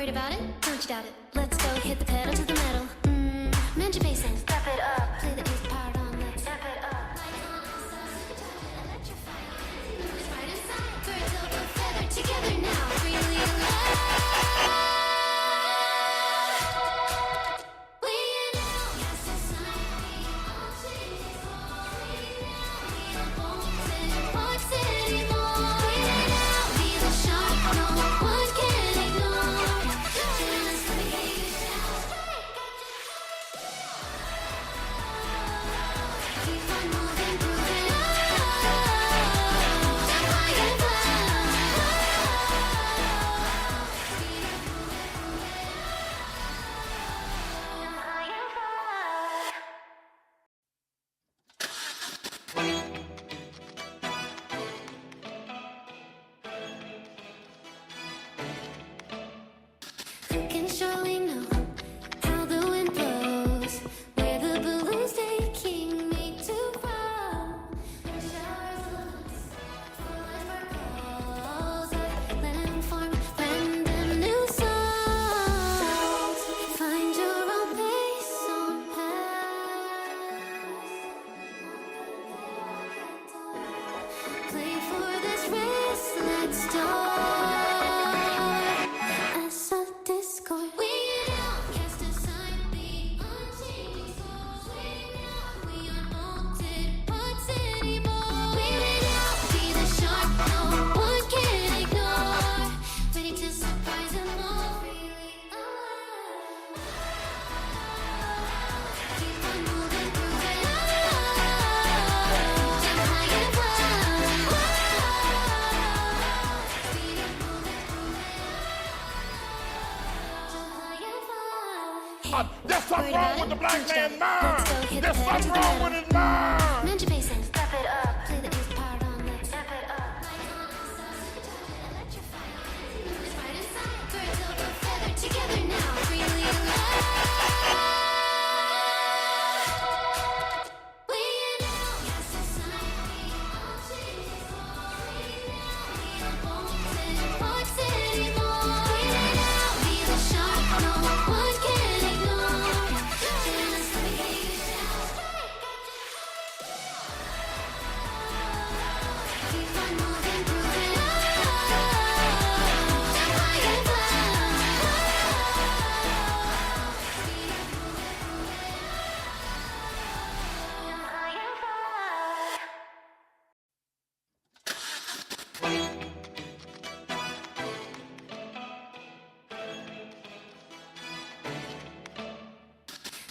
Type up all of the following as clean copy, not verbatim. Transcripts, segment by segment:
Worried about it? Don't you doubt it. Let's go hit the pedal to the metal. Mend your pacing. Step it up. Play the bass part on. Let's step it up. Together now, freely alive. We now cast aside the obstacles. We won't box anymore. We now be the shark no one can ignore. Just be yourself. Keep on moving, grooving. Jump high and fly. You can surely know how the wind blows, where the balloon's taking me to grow. Showers of sparkles, let them form random new songs. Find your own pace on path. Play for this race, let's start. As a discord, we now cast aside the unchanging souls. We aren't molded parts anymore. We now be the shark no one can ignore. Ready to surprise and more freely alive. Keep on moving, grooving. Jump high and fly. Speed up, moving, jump high and fly. There's something wrong with the black man's mind. Let's go hit the There's pedal to something the wrong metal. with his mind. Mend your pacing. Step it up. Play the bass part on. Let's step it up. Right inside. Birds of a feather. Together now. Freely alive. We now cast aside the obstacles. We aren't molded parts anymore. We now be the shark no one can ignore. Just be yourself. Keep on moving, grooving. Jump high and fly. Speed up, moving, jump high and fly.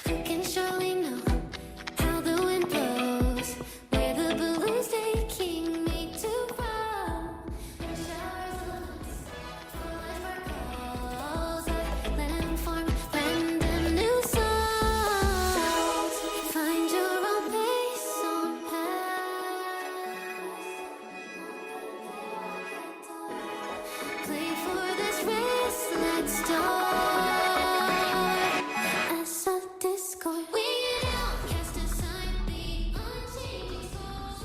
You can surely know how the wind blows, where the balloon's taking me to grow. Showers of sparkles, let them form random new songs. Find your own pace on path. Play for this race, let's start. As a discord, we now cast aside the unchanging souls.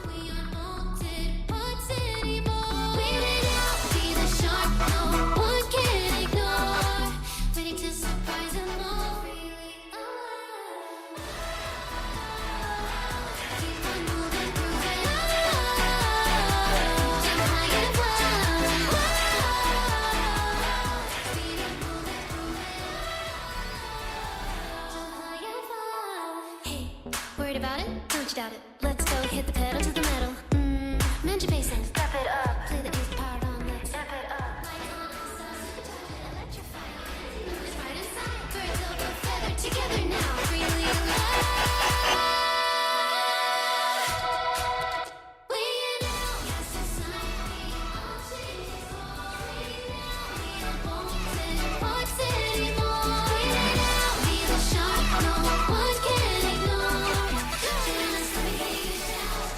We aren't molded parts anymore. We now be the shark no one can ignore. Ready to surprise and more freely alive. Keep on moving, grooving. Jump high and fly. Speed up, moving, jump high and fly. Hey, worried about it? Don't you doubt it. Let's go hit the pedal to the metal. Mend your pacing. Step it up. Play the bass part on. Let's step it up. Right inside. Birds of a feather. Together now. Freely alive. We now cast aside the obstacles. We aren't molded parts anymore. We now be the shark no one can ignore. Just be yourself.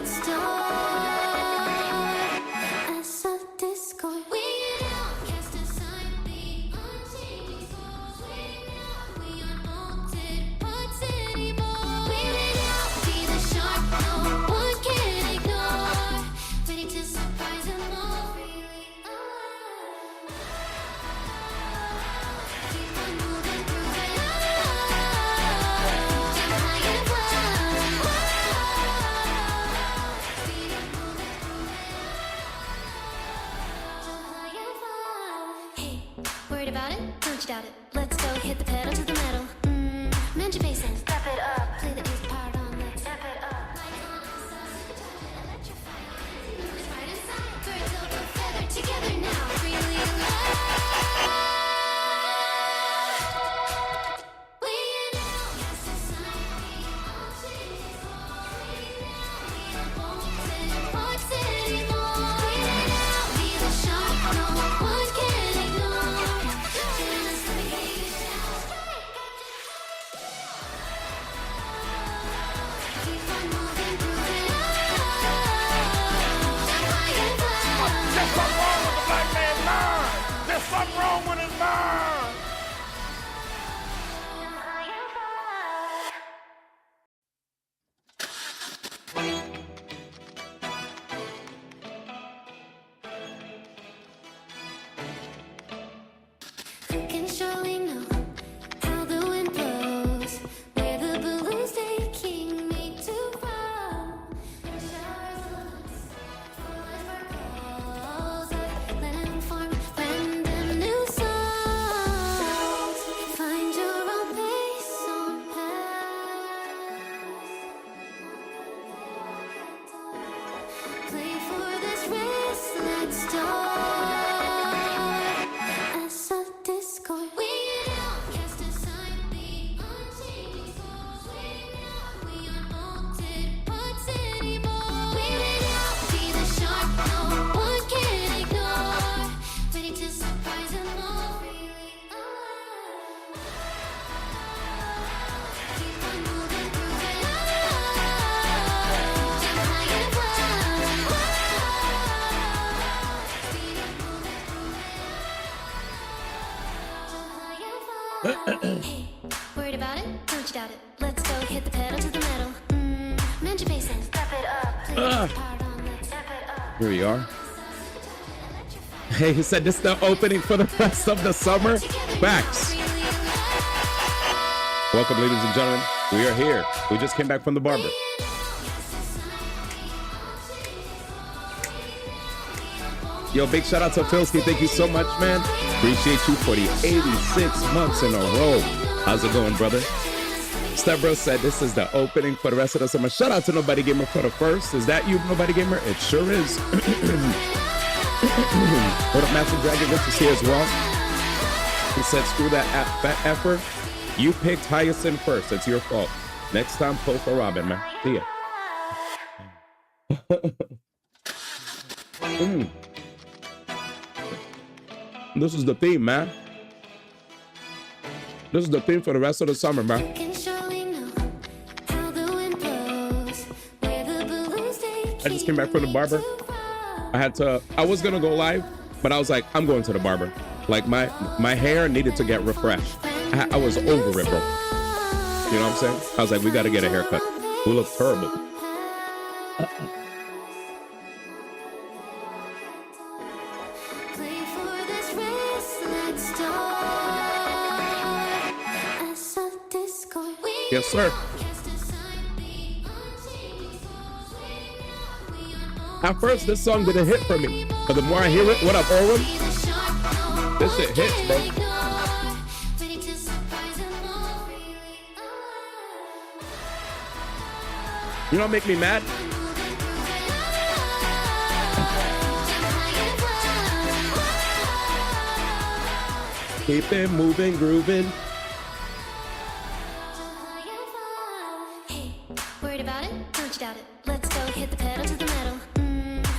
let's start as a discord. We now cast aside the unchanging souls. We now we aren't altered parts anymore. We may now be the shark no one can ignore. Ready to surprise and more freely alive. Keep on moving through it. Jump high and fly. Speed up moving through it. Jump high and fly. Hey, worried about it? Don't you doubt it. Let's go hit the pedal to the metal. Mend your bass and step it up. Play the bass part on the step it up. Like on a electrify. It's right inside. Birds of a feather together now. Freely alive. We now cast aside the unchanging souls. We now we are bolted parts anymore. We now be the shark no one can ignore. Just like a shout. Keep on moving through it. Jump high and fly. There's something wrong with the black man's mind. There's something wrong with his mind. Jump high and fly. Who can surely know how the wind blows, where the balloon's taking me to from? Showers of looks, full of sparkles, let them form random new songs. Find your own pace on path. Play for this race, let's start as a discord. We now cast aside the unchanging souls. We now we aren't altered parts anymore. We may now be the shark no one can ignore. Ready to surprise and more freely alive. Keep on moving through it. Jump high and fly. Speed up moving through it. Jump high and fly. Hey, worried about it? Don't you doubt it. Let's go hit the pedal to the metal. Mend your bass and step it up. Play the bass part on the step it up. Here we are. Hey, he said this is the opening for the rest of the summer. Facts. Welcome, ladies and gentlemen. We are here. We just came back from the barber. Yo, big shout out to Filsky. Thank you so much, man. Appreciate you for the 86 months in a row. How's it going, brother? Step Bro said this is the opening for the rest of the summer. Shout out to Nobody Gamer for the first. Is that you, Nobody Gamer? It sure is. What up, Master Dragon? Good to see you as well. He said, screw that effort. You picked Hyacinth first. It's your fault. Next time, pull for Robin, man. See ya. This is the theme, man. This is the theme for the rest of the summer, man. Can surely know how the wind blows, where the balloon's taking I just came back from the barber. me to from. I was gonna go live, but I was like, I'm going to the barber. Like my hair needed to get refreshed. I was over it, bro. You know what I'm saying? I was like, we gotta get a haircut. We look terrible. Play for this race, let's start as a discord. We Yes, sir. cast aside the unchanging souls. We now we aren't At first, this song didn't hit for me, but the more I hear it, what up, Orwin? be the shark no This shit one hits, can bro. ignore. Ready to surprise and more freely alive. You know what make me mad? Moving through it. Jump high and fly. Keep it moving, grooving. Hey, worried about it? Don't you doubt it. Let's go hit the pedal to the metal.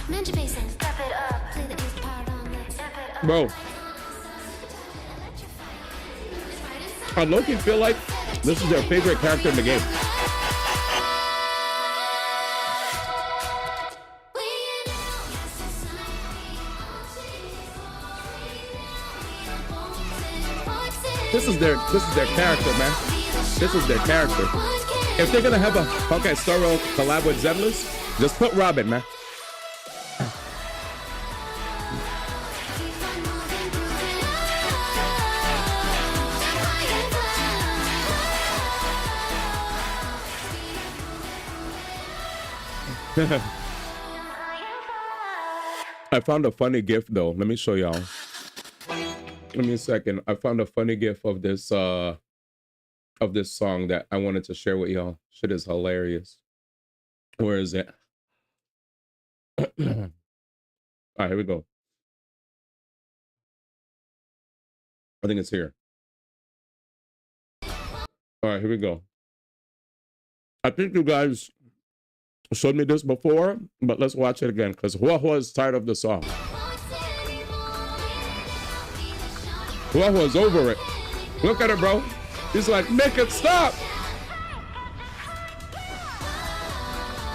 Mend your bass and step it up. Play the bass part on the step it up. Bro, I low-key feel like this is their favorite character in the game. This is their character, man. This is their character. If they're gonna have a Hawkeye Starro collab with Zemless, just put Robin, man. I found a funny gif though. Let me show y'all. Give me a second. I found a funny gif of this song that I wanted to share with y'all. Shit is hilarious. Where is it? All right, here we go. I think it's here. All right, here we go. I think you guys showed me this before, but let's watch it again because Hua is tired of the song. Hua's over it. Look at her, bro. He's like, make it stop.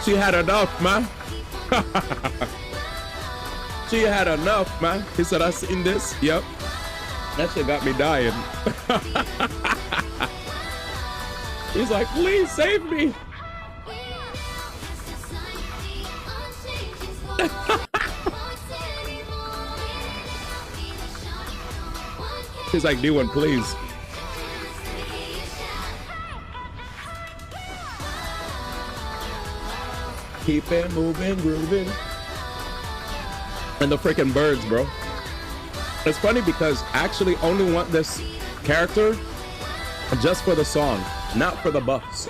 She had enough, man. She had enough, man. He said, I seen this. Yep. That shit got me dying. He's like, please save me. He's like, D1, please. Keep it moving, grooving. And the freaking birds, bro. It's funny because I actually only want this character just for the song, not for the buffs.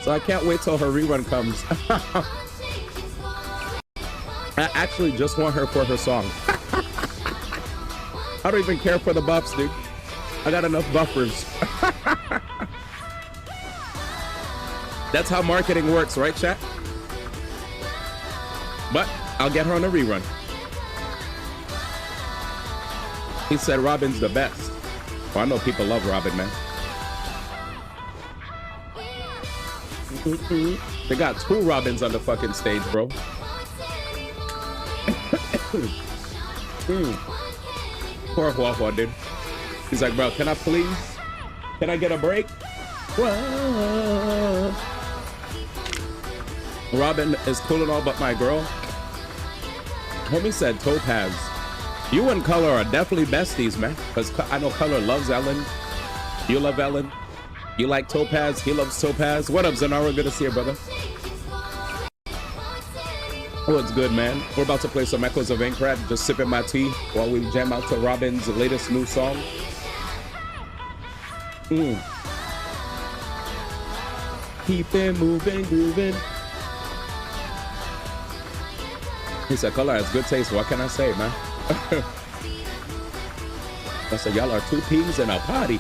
So I can't wait till her rerun comes. I actually just want her for her song. I don't even care for the buffs, dude. I got enough buffers. That's how marketing works, right, chat? But I'll get her on a rerun. He said Robin's the best. Well, I know people love Robin, man. They got 2 Robins on the fucking stage, bro. Poor Hua, dude. He's like, bro, can I get a break? Whoa. Robin is cool and all, but my girl. Homie said Topaz. You and Color are definitely besties, man. Because I know Color loves Ellen. You love Ellen. You like Topaz. He loves Topaz. What up, Zanara? Good to see you, brother. Oh, it's good, man. We're about to play some Echoes of Aincrad. Just sipping my tea while we jam out to Robin's latest new song. Keep it moving, grooving. He said, Color has good taste. What can I say, man? I said, y'all are 2 peas in a potty.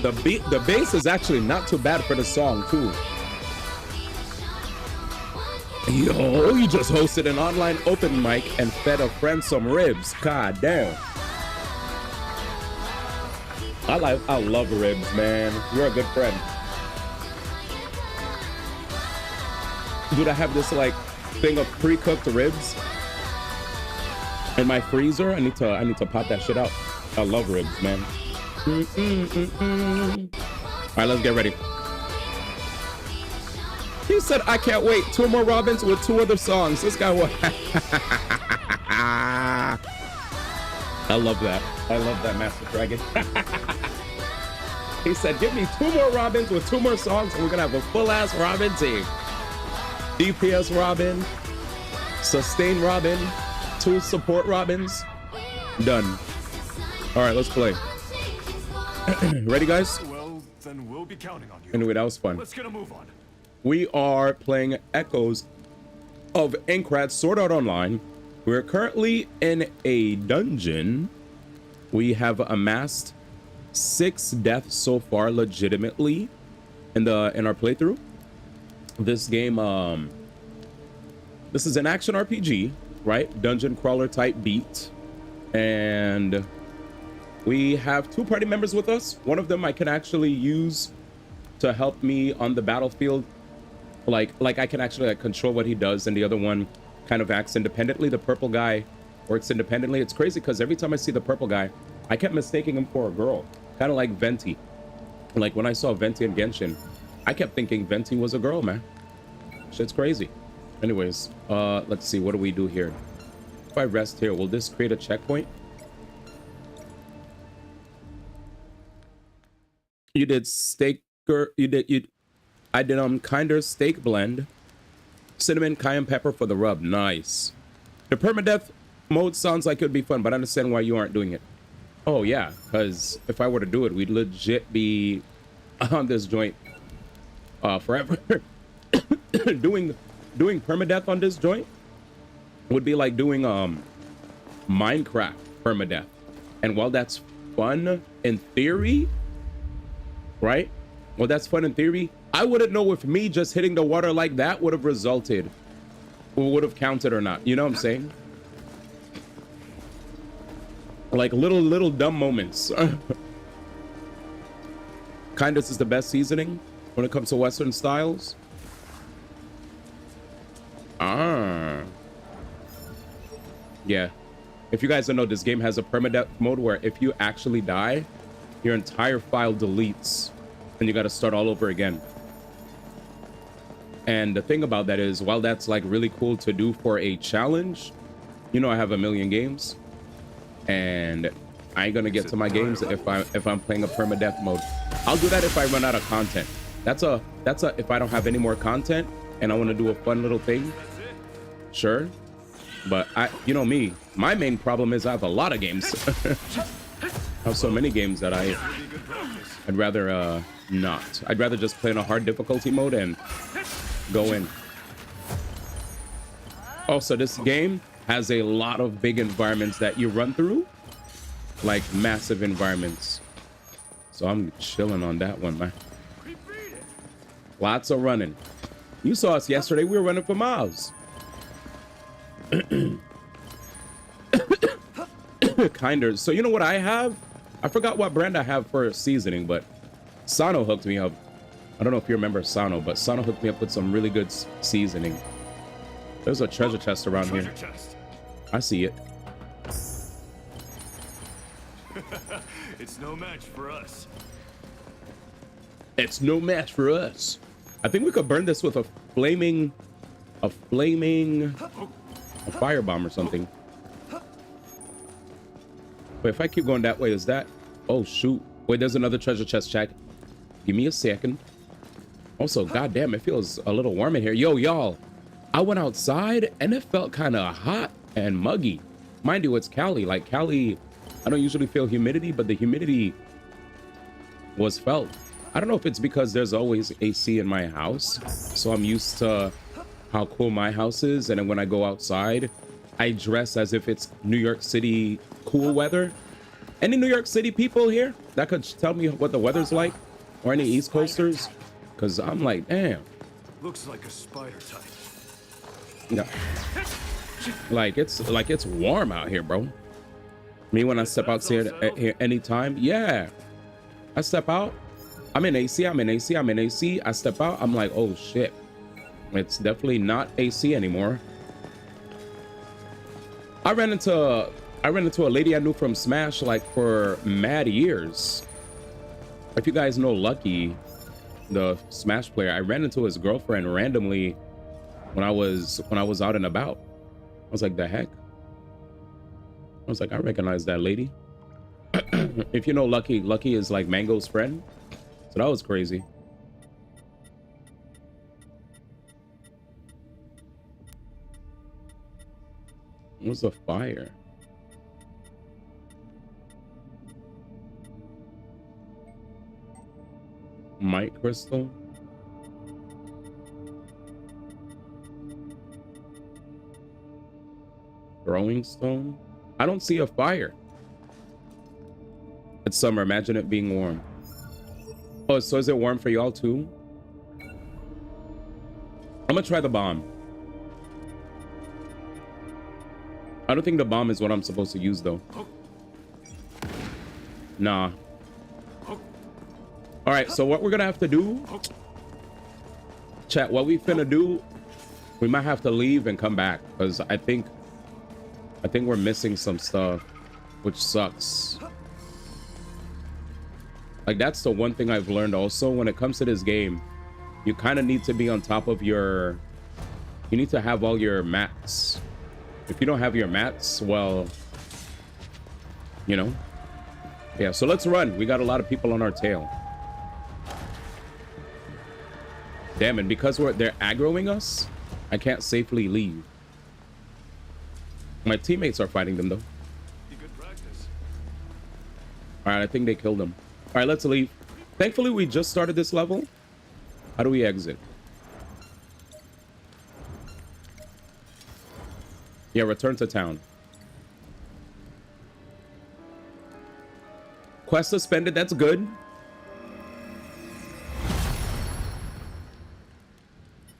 The bass is actually not too bad for the song, too. Yo, you just hosted an online open mic and fed a friend some ribs. God damn. I love ribs, man. You're a good friend. Dude, I have this like thing of pre-cooked ribs in my freezer. I need to pop that shit out. I love ribs, man. All right, let's get ready. He said, I can't wait. 2 more Robins with 2 other songs. This guy was... I love that. I love that, Master Dragon. He said, give me 2 more Robins with 2 more songs and we're going to have a full-ass Robin team. DPS Robin, Sustain Robin, 2 support Robins. Done. All right, let's play. Ready, guys? Well, then we'll be counting on you. Anyway, that was fun. Let's get a move on. We are playing Echoes of Aincrad Sword Art Online. We're currently in a dungeon. We have amassed 6 deaths so far, legitimately, in our playthrough. This game, this is an action RPG, right? Dungeon crawler type beat, and we have 2 party members with us. One of them I can actually use to help me on the battlefield. Like I can actually control what he does, and the other one kind of acts independently. The purple guy works independently. It's crazy because every time I see the purple guy, I kept mistaking him for a girl, kind of like Venti. Like when I saw Venti in Genshin, I kept thinking Venti was a girl, man. Shit's crazy. Anyways, let's see, what do we do here? If I rest here, will this create a checkpoint? You did steak, I did kinder steak blend, cinnamon, cayenne pepper for the rub. Nice. The permadeath mode sounds like it would be fun, but I understand why you aren't doing it. Oh yeah, because if I were to do it, we'd legit be on this joint forever. doing permadeath on this joint would be like doing Minecraft permadeath. And while that's fun in theory, right? Well, that's fun in theory. I wouldn't know if me just hitting the water like that would have resulted or would have counted or not. You know what I'm saying? Like little dumb moments. Kindness is the best seasoning when it comes to Western styles. Yeah. If you guys don't know, this game has a permadeath mode where if you actually die, your entire file deletes and you got to start all over again. And the thing about that is, while that's like really cool to do for a challenge, you know, I have a million games and I ain't gonna get to my games if I'm playing a permadeath mode. I'll do that if I run out of content. That's a if I don't have any more content and I want to do a fun little thing, sure. But you know me, my main problem is I have a lot of games. I have so many games that I'd rather not. I'd rather just play in a hard difficulty mode and go in. Also, this game has a lot of big environments that you run through, like massive environments. So I'm chilling on that one, man. Lots of running. You saw us yesterday. We were running for miles. Kinder. So you know what I have? I forgot what brand I have for seasoning, but Sano hooked me up. I don't know if you remember Sano, but Sano hooked me up with some really good seasoning. There's a treasure chest around here. I see it. It's no match for us. It's no match for us. I think we could burn this with a firebomb or something. But if I keep going that way, is that? Oh shoot! Wait, there's another treasure chest. Check. Give me a second. Also, goddamn, it feels a little warm in here. Yo, y'all, I went outside and it felt kind of hot and muggy. Mind you, it's Cali. Like Cali, I don't usually feel humidity, but the humidity was felt. I don't know if it's because there's always AC in my house, so I'm used to how cool my house is, and then when I go outside, I dress as if it's New York City cool weather. Any New York City people here that could tell me what the weather's like, or any East Coasters? Because I'm like, damn. Looks like a spider type. No. Like it's warm out here, bro. Me when I step out here anytime, yeah. I step out, I'm in AC, I'm in AC, I'm in AC. I step out, I'm like, oh shit. It's definitely not AC anymore. I ran into a lady I knew from Smash like for mad years. If you guys know Lucky, the Smash player, I ran into his girlfriend randomly when I was out and about. I was like, the heck? I was like, I recognize that lady. If you know Lucky, Lucky is like Mango's friend. So that was crazy. What's the fire? Might crystal? Throwing stone? I don't see a fire. It's summer. Imagine it being warm. Oh, so is it warm for y'all too? I'm gonna try the bomb. I don't think the bomb is what I'm supposed to use though. Nah. All right, so what we're gonna have to do, chat, what we finna do, we might have to leave and come back because I think I think we're missing some stuff, which sucks. Like, that's the one thing I've learned also when it comes to this game. You kind of need to be on top of your... You need to have all your mats. If you don't have your mats, well, you know. Yeah, so let's run. We got a lot of people on our tail. Damn, and because they're aggroing us, I can't safely leave. My teammates are fighting them, though. Good practice. All right, I think they killed them. All right, let's leave. Thankfully, we just started this level. How do we exit? Yeah, return to town. Quest suspended, that's good.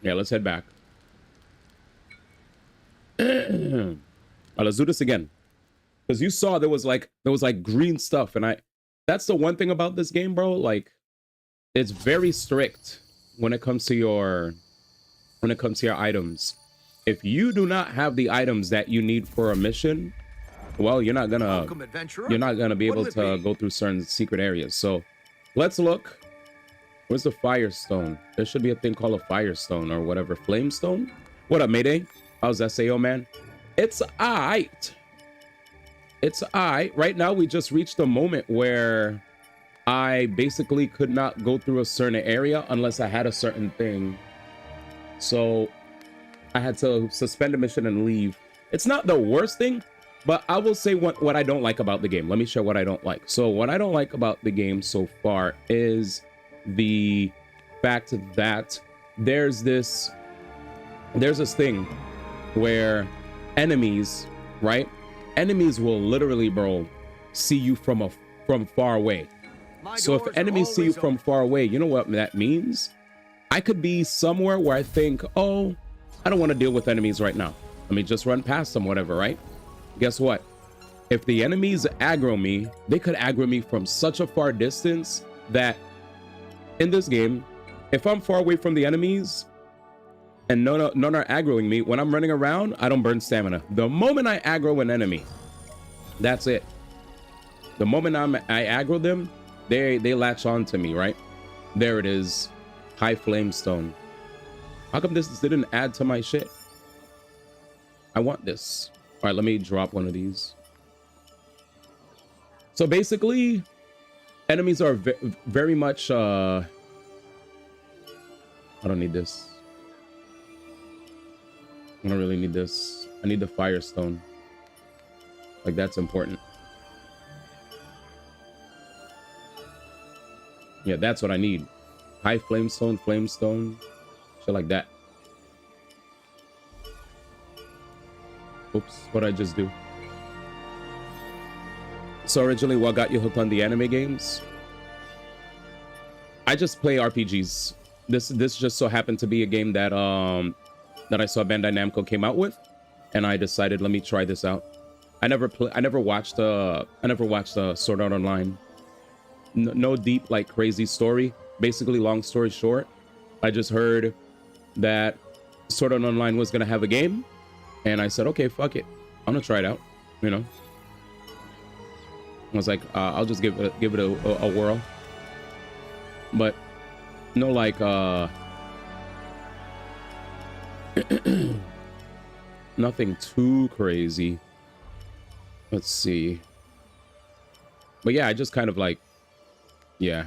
Yeah, let's head back. All right, let's do this again. Because you saw there was like green stuff, and that's the one thing about this game, bro. Like, it's very strict when it comes to your items. If you do not have the items that you need for a mission, well, you're not gonna be able to go through certain secret areas. So let's look. Where's the firestone? There should be a thing called a firestone or whatever. Flamestone? What up, Mayday? How's SAO, man? It's alright. It's alright. Right now, we just reached the moment where I basically could not go through a certain area unless I had a certain thing. So I had to suspend a mission and leave. It's not the worst thing, but I will say what I don't like about the game. Let me share what I don't like. So what I don't like about the game so far is the fact that there's this thing where enemies, right? Enemies will literally, bro, see you from far away. So if enemies see you from far away, you know what that means? I could be somewhere where I think, oh, I don't want to deal with enemies right now. Let me just run past them, whatever, right? Guess what? If the enemies aggro me, they could aggro me from such a far distance that in this game, if I'm far away from the enemies and none are aggroing me, when I'm running around, I don't burn stamina. The moment I aggro an enemy, that's it. The moment I aggro them, they latch on to me, right? There it is. High flamestone. How come this didn't add to my shit? I want this. All right, let me drop one of these. So basically, enemies are very much... I don't need this. I don't really need this. I need the firestone. Like, that's important. Yeah, that's what I need. High flamestone, shit like that. Oops, what'd I just do? So originally, what got you hooked on the anime games? I just play RPGs. This just so happened to be a game that I saw Bandai Namco came out with, and I decided, let me try this out. I never watched Sword Art Online. No deep, like, crazy story. Basically, long story short, I just heard that Sword Art Online was gonna have a game, and I said, okay, fuck it, I'm gonna try it out. You know, I was like, I'll just give it a whirl. But no, like, nothing too crazy. Let's see. But yeah, I just kind of like, yeah,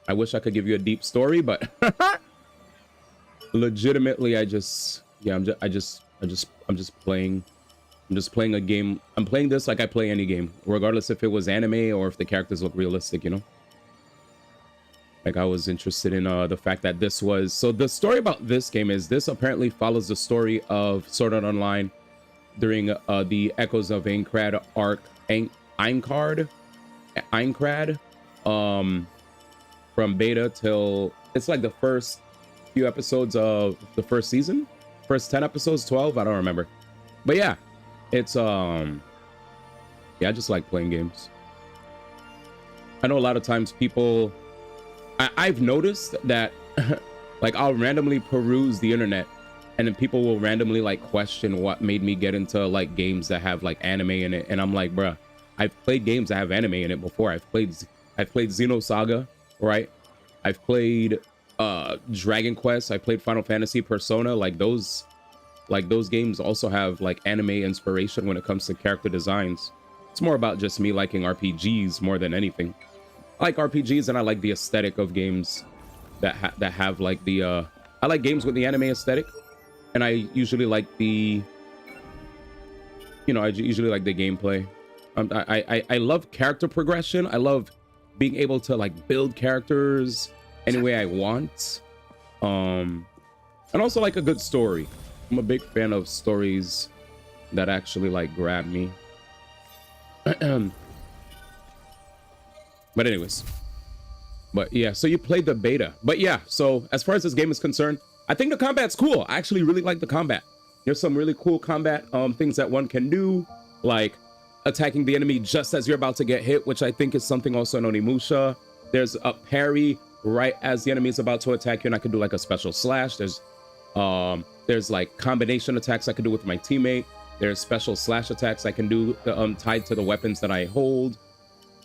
I wish I could give you a deep story, but legitimately, I'm just playing a game. I'm playing this like I play any game, regardless if it was anime or if the characters look realistic, you know? Like, I was interested in the fact that this was... So the story about this game is this apparently follows the story of Sword Art Online during the Echoes of Aincrad arc, Aincrad, from beta till... It's like the first few episodes of the first season. First 10 episodes, 12, I don't remember. But yeah, it's... Yeah, I just like playing games. I know a lot of times people... I've noticed that like I'll randomly peruse the internet and then people will randomly like question what made me get into like games that have like anime in it, and I'm like, bruh, I've played games that have anime in it before. I've played Xenosaga, right? I've played Dragon Quest, I played Final Fantasy, Persona. Like those games also have like anime inspiration when it comes to character designs. It's more about just me liking RPGs more than anything. I like RPGs, and I like the aesthetic of games that have like the I like games with the anime aesthetic, and I usually like the, you know, I usually like the gameplay. I love character progression. I love being able to like build characters any way I want, and also like a good story. I'm a big fan of stories that actually like grab me. But anyways, but yeah, so you played the beta. But yeah, so as far as this game is concerned, I think the combat's cool. I actually really like the combat. There's some really cool combat things that one can do, like attacking the enemy just as you're about to get hit, which I think is something also in Onimusha. There's a parry right as the enemy is about to attack you, and I can do like a special slash. There's like combination attacks I can do with my teammate. There's special slash attacks I can do tied to the weapons that I hold,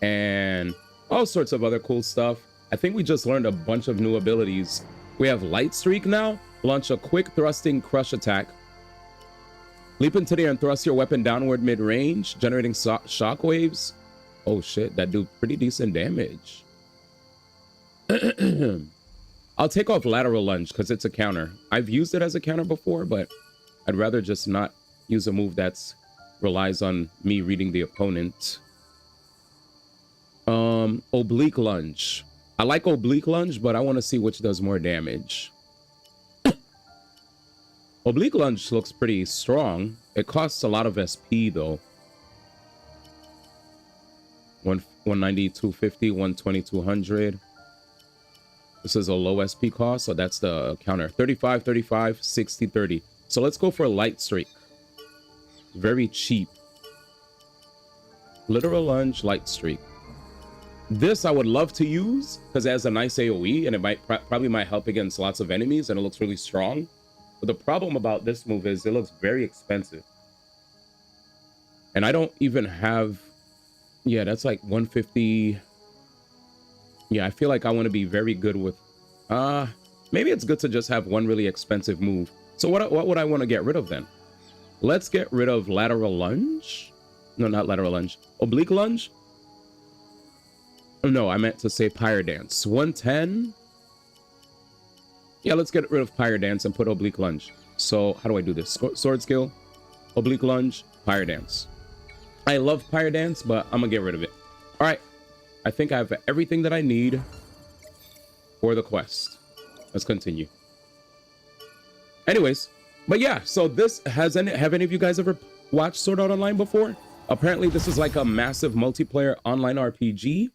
and all sorts of other cool stuff. I think we just learned a bunch of new abilities. We have Light Streak now. Launch a quick thrusting crush attack. Leap into the air and thrust your weapon downward mid-range, generating shock waves. Oh shit, that do pretty decent damage. I'll take off lateral lunge because it's a counter. I've used it as a counter before, but I'd rather just not use a move that's relies on me reading the opponent. Oblique lunge. I like oblique lunge, but I want to see which does more damage. Oblique lunge looks pretty strong. It costs a lot of SP though. 190, 250, 120, 200. This is a low SP cost, so that's the counter. 35, 35, 60, 30. So let's go for Light Streak. Very cheap. Literal lunge, Light Streak. This I would love to use because it has a nice AoE, and it might probably might help against lots of enemies, and it looks really strong. But the problem about this move is it looks very expensive. And I don't even have... Yeah, that's like 150. Yeah, I feel like I want to be very good with... maybe it's good to just have one really expensive move. So what would I want to get rid of then? Let's get rid of lateral lunge. No, not lateral lunge. Oblique lunge. Oh, no, I meant to say Pyre Dance. 110. Yeah, let's get rid of Pyre Dance and put Oblique Lunge. So how do I do this? Sword skill, Oblique Lunge, Pyre Dance. I love Pyre Dance, but I'm gonna get rid of it. All right, I think I have everything that I need for the quest. Let's continue. Anyways, but yeah, so this have any of you guys ever watched Sword Art Online before? Apparently this is like a massive multiplayer online RPG.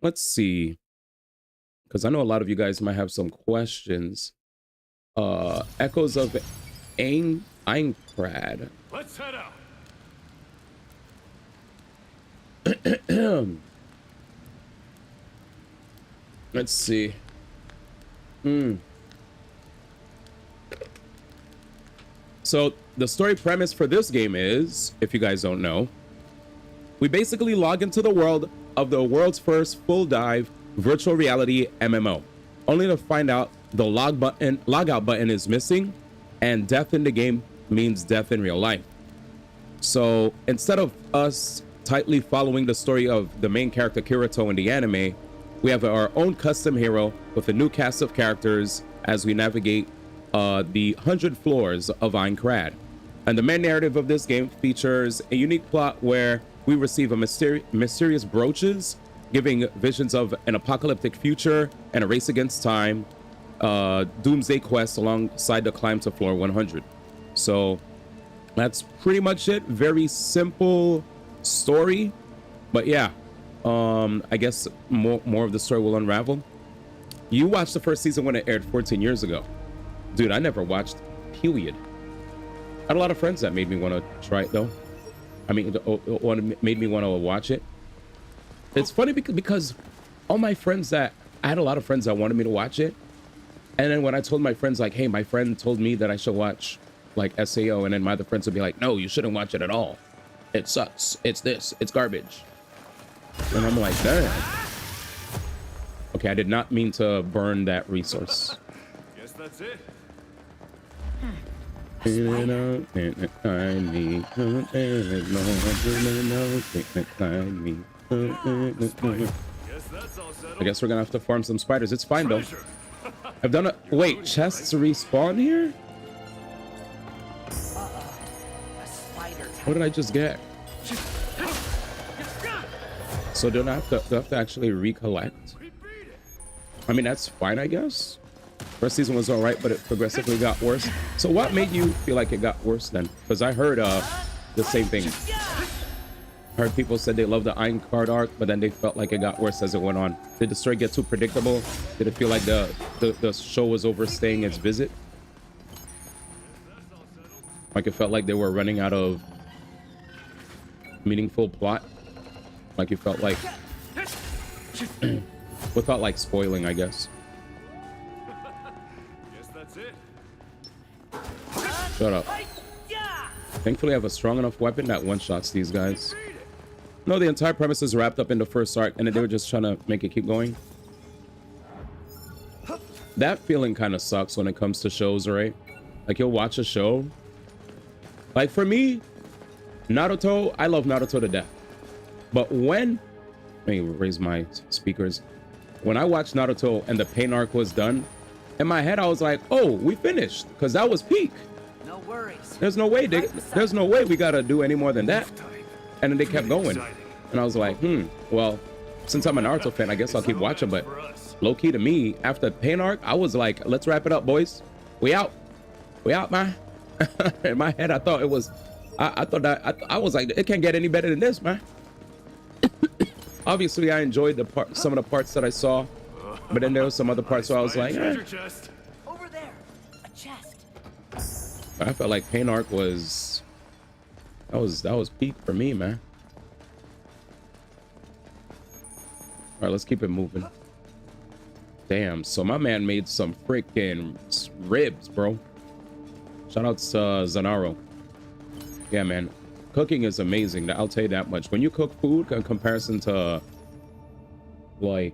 Let's see, because I know a lot of you guys might have some questions. Echoes of Aincrad. Let's head out. Let's see. So the story premise for this game is, if you guys don't know, we basically log into the world of the world's first full dive virtual reality MMO, only to find out the logout button is missing, and death in the game means death in real life. So instead of us tightly following the story of the main character Kirito in the anime, we have our own custom hero with a new cast of characters as we navigate the 100 floors of Aincrad. And the main narrative of this game features a unique plot where we receive a mysterious brooches giving visions of an apocalyptic future and a race against time, doomsday quest alongside the climb to floor 100. So that's pretty much it. Very simple story, but yeah, I guess more of the story will unravel. You watched the first season when it aired 14 years ago. Dude, I never watched, period. I had a lot of friends that made me want to try it though. I mean, made me want to watch it. It's funny because all my friends I had a lot of friends that wanted me to watch it, And then when I told my friends, like, hey, my friend told me that I should watch like SAO, and then my other friends would be like, no, you shouldn't watch it at all. It sucks. It's this. It's garbage. And I'm like, damn. Okay, I did not mean to burn that resource. Guess that's it. Guess that's all settled. I guess we're gonna have to farm some spiders. It's fine though. I've done it. Wait, chests respawn here? What did I just get? So do I have to actually recollect? I mean, that's fine, I guess. First season was all right, but it progressively got worse. So what made you feel like it got worse then? Because I heard the same thing. I heard people said they loved the Aincrad arc, but then they felt like it got worse as it went on. Did the story get too predictable? Did it feel like the show was overstaying its visit? Like it felt like they were running out of meaningful plot? Like you felt like without like spoiling, I guess. Guess that's it. Shut up. Thankfully I have a strong enough weapon that one-shots these guys. No, the entire premise is wrapped up in the first arc, and they were just trying to make it keep going. That feeling kind of sucks when it comes to shows, right? Like you'll watch a show. Like for me, Naruto, I love Naruto to death. But when, let me raise my speakers. When I watched Naruto and the pain arc was done, in my head I was like, oh, we finished, because that was peak. No worries. There's no way we gotta do any more than that. And then they kept going. And I was like, well, since I'm a Naruto fan, I guess I'll keep watching. But low key to me, after pain arc, I was like, let's wrap it up, boys. We out, man. In my head, I thought it was, I thought that I was like, it can't get any better than this, man. Obviously, I enjoyed some of the parts that I saw, but then there was some other parts where I was like, treasure chest. Over there, a chest. I felt like pain arc was that was peak for me, man. All right, let's keep it moving. Damn, so my man made some freaking ribs, bro. Shout out to Zanaro. Yeah, man, cooking is amazing. I'll tell you that much. When you cook food in comparison to like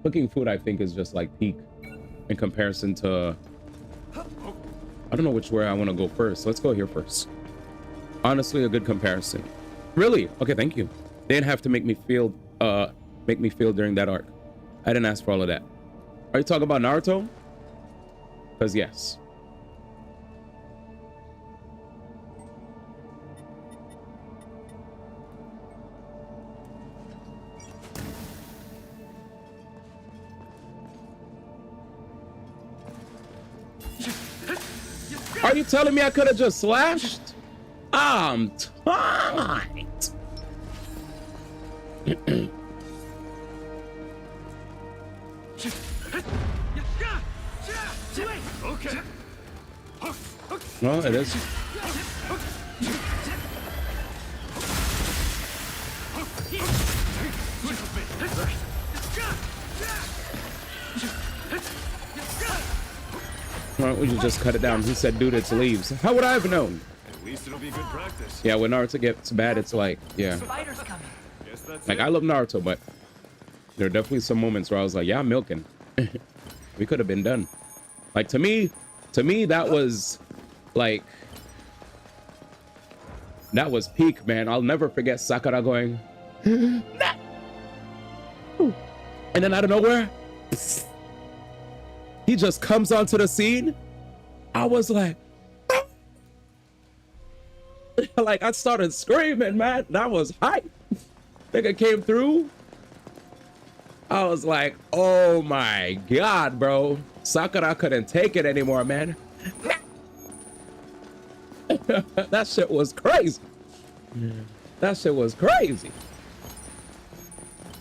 cooking food, I think is just like peak in comparison to, I don't know which way I want to go first. Let's go here first. Honestly, a good comparison. Really? Okay, thank you. They didn't have to make me feel during that arc. I didn't ask for all of that. Are you talking about Naruto? Because yes. Are you telling me I could have just slashed? I'm tight. Okay. No, it is. Why don't we just cut it down? He said, dude, it's leaves. How would I have known? At least it'll be good practice. Yeah, when Naruto gets bad, it's like, yeah. Spiders coming. Guess that's Like, it. I love Naruto, but there are definitely some moments where I was like, yeah, I'm milking. We could have been done. Like, to me, that was like, that was peak, man. I'll never forget Sakura going, nah. And then out of nowhere, he just comes onto the scene. I was like, ah. Like, I started screaming, man. That was hype. Nigga came through. I was like, oh my God, bro. Sakura couldn't take it anymore, man. That shit was crazy. That shit was crazy.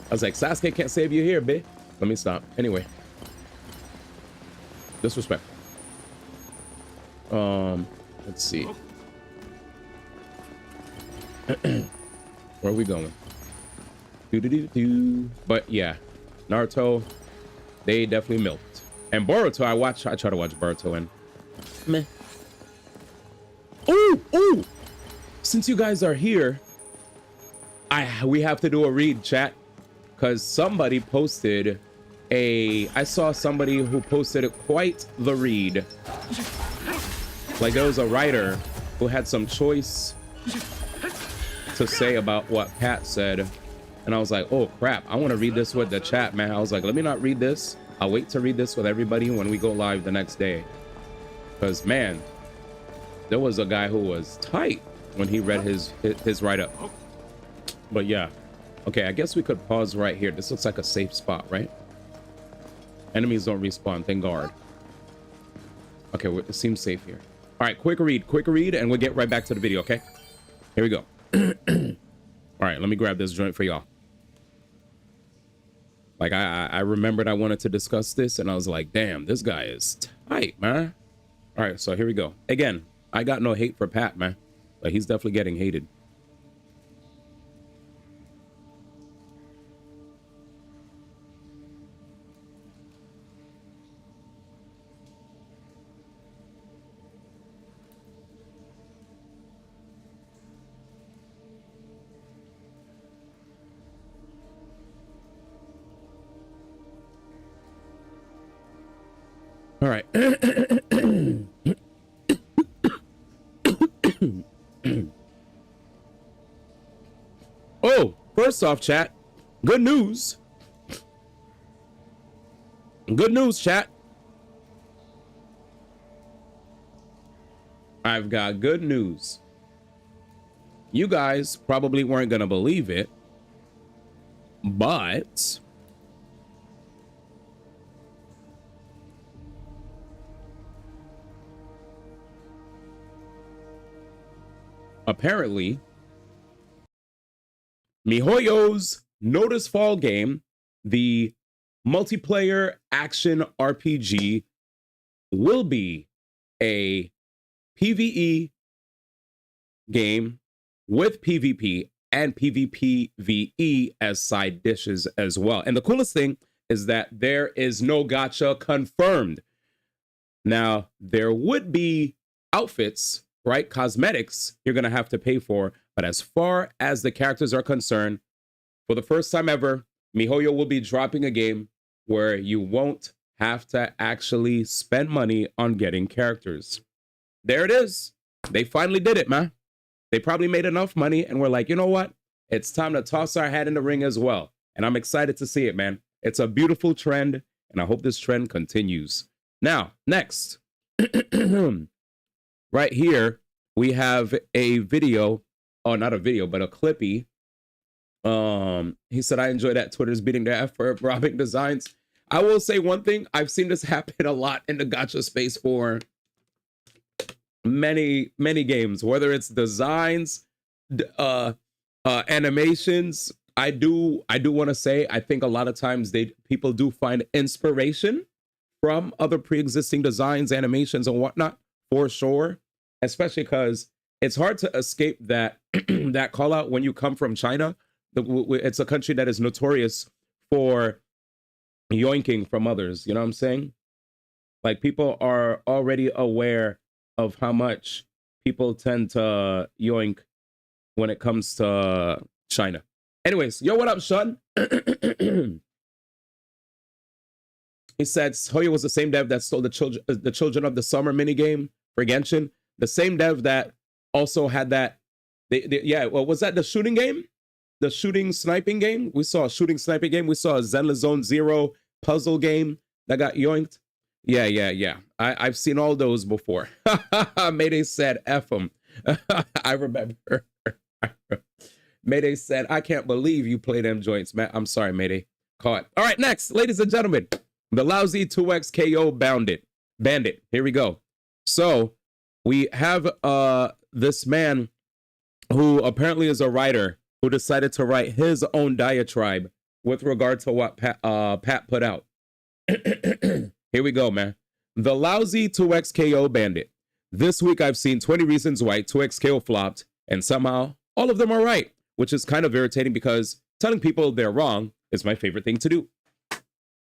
I was like, Sasuke can't save you here, bitch. Let me stop. Anyway. Disrespect. Let's see. Where are we going? But yeah, Naruto, they definitely milked. And Boruto, I try to watch Boruto and meh. Ooh! Since you guys are here, we have to do a read, chat. Because somebody posted I saw somebody who posted quite the read. Like there was a writer who had some choice to say about what Pat said. And I was like, oh crap, I want to read this with the chat, man. I was like, let me not read this. I'll wait to read this with everybody when we go live the next day. Because man, there was a guy who was tight when he read his write-up. But yeah. Okay, I guess we could pause right here. This looks like a safe spot, right? Enemies don't respawn, thank God. Okay, it seems safe here. All right, quick read, and we'll get right back to the video, okay? Here we go. All right, let me grab this joint for y'all. Like, I remembered I wanted to discuss this, and I was like, damn, this guy is tight, man. All right, so here we go. Again, I got no hate for Pat, man, but he's definitely getting hated. All right. Oh, first off, chat. Good news. Good news, chat. I've got good news. You guys probably weren't going to believe it, but apparently, MiHoYo's Notice Fall game, the multiplayer action RPG, will be a PvE game with PvP and PvPvE as side dishes as well. And the coolest thing is that there is no gacha confirmed. Now, there would be outfits, right? Cosmetics you're going to have to pay for. But as far as the characters are concerned, for the first time ever, MiHoYo will be dropping a game where you won't have to actually spend money on getting characters. There it is. They finally did it, man. They probably made enough money and we're like, you know what? It's time to toss our hat in the ring as well. And I'm excited to see it, man. It's a beautiful trend, and I hope this trend continues. Now, next. Right here, we have a video. Oh, not a video, but a clippy. He said, I enjoy that Twitter's beating their F for robbing designs. I will say one thing. I've seen this happen a lot in the gacha space for many games, whether it's designs, animations. I do want to say, I think a lot of times people do find inspiration from other pre-existing designs, animations, and whatnot, for sure. Especially because it's hard to escape that that call out when you come from China. It's a country that is notorious for yoinking from others. You know what I'm saying? Like, people are already aware of how much people tend to yoink when it comes to China. Anyways, yo, what up, Sean? He said Hoya was the same dev that stole the Children of the Summer minigame for Genshin. The same dev that also had that. Yeah, well, was that the shooting game? The shooting sniping game? We saw a shooting sniping game. We saw a Zenless Zone Zero puzzle game that got yoinked. Yeah. I've seen all those before. Mayday said, F them. I remember. Mayday said, I can't believe you play them joints, man. I'm sorry, Mayday. Caught. All right, next, ladies and gentlemen, the lousy 2x KO bandit. Here we go. So we have this man who apparently is a writer who decided to write his own diatribe with regard to what Pat put out. Here we go, man. The lousy 2x KO bandit. This week I've seen 20 reasons why 2x KO flopped, and somehow all of them are right, which is kind of irritating because telling people they're wrong is my favorite thing to do.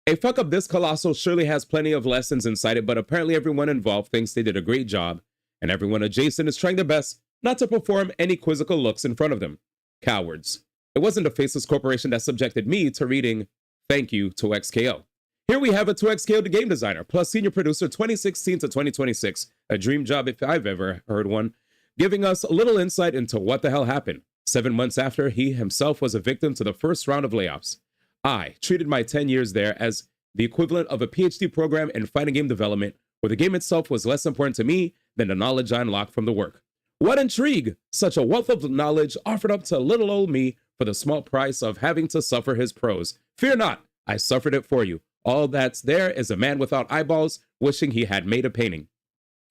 A fuck up this colossal surely has plenty of lessons inside it, but apparently everyone involved thinks they did a great job, and everyone adjacent is trying their best not to perform any quizzical looks in front of them. Cowards. It wasn't a faceless corporation that subjected me to reading thank you to XKO. Here we have a 2XKO to game designer, plus senior producer 2016 to 2026, a dream job if I've ever heard one, giving us a little insight into what the hell happened. 7 months after he himself was a victim to the first round of layoffs. I treated my 10 years there as the equivalent of a PhD program in fighting game development, where the game itself was less important to me than the knowledge I unlocked from the work. What intrigue! Such a wealth of knowledge offered up to little old me for the small price of having to suffer his prose. Fear not, I suffered it for you. All that's there is a man without eyeballs wishing he had made a painting.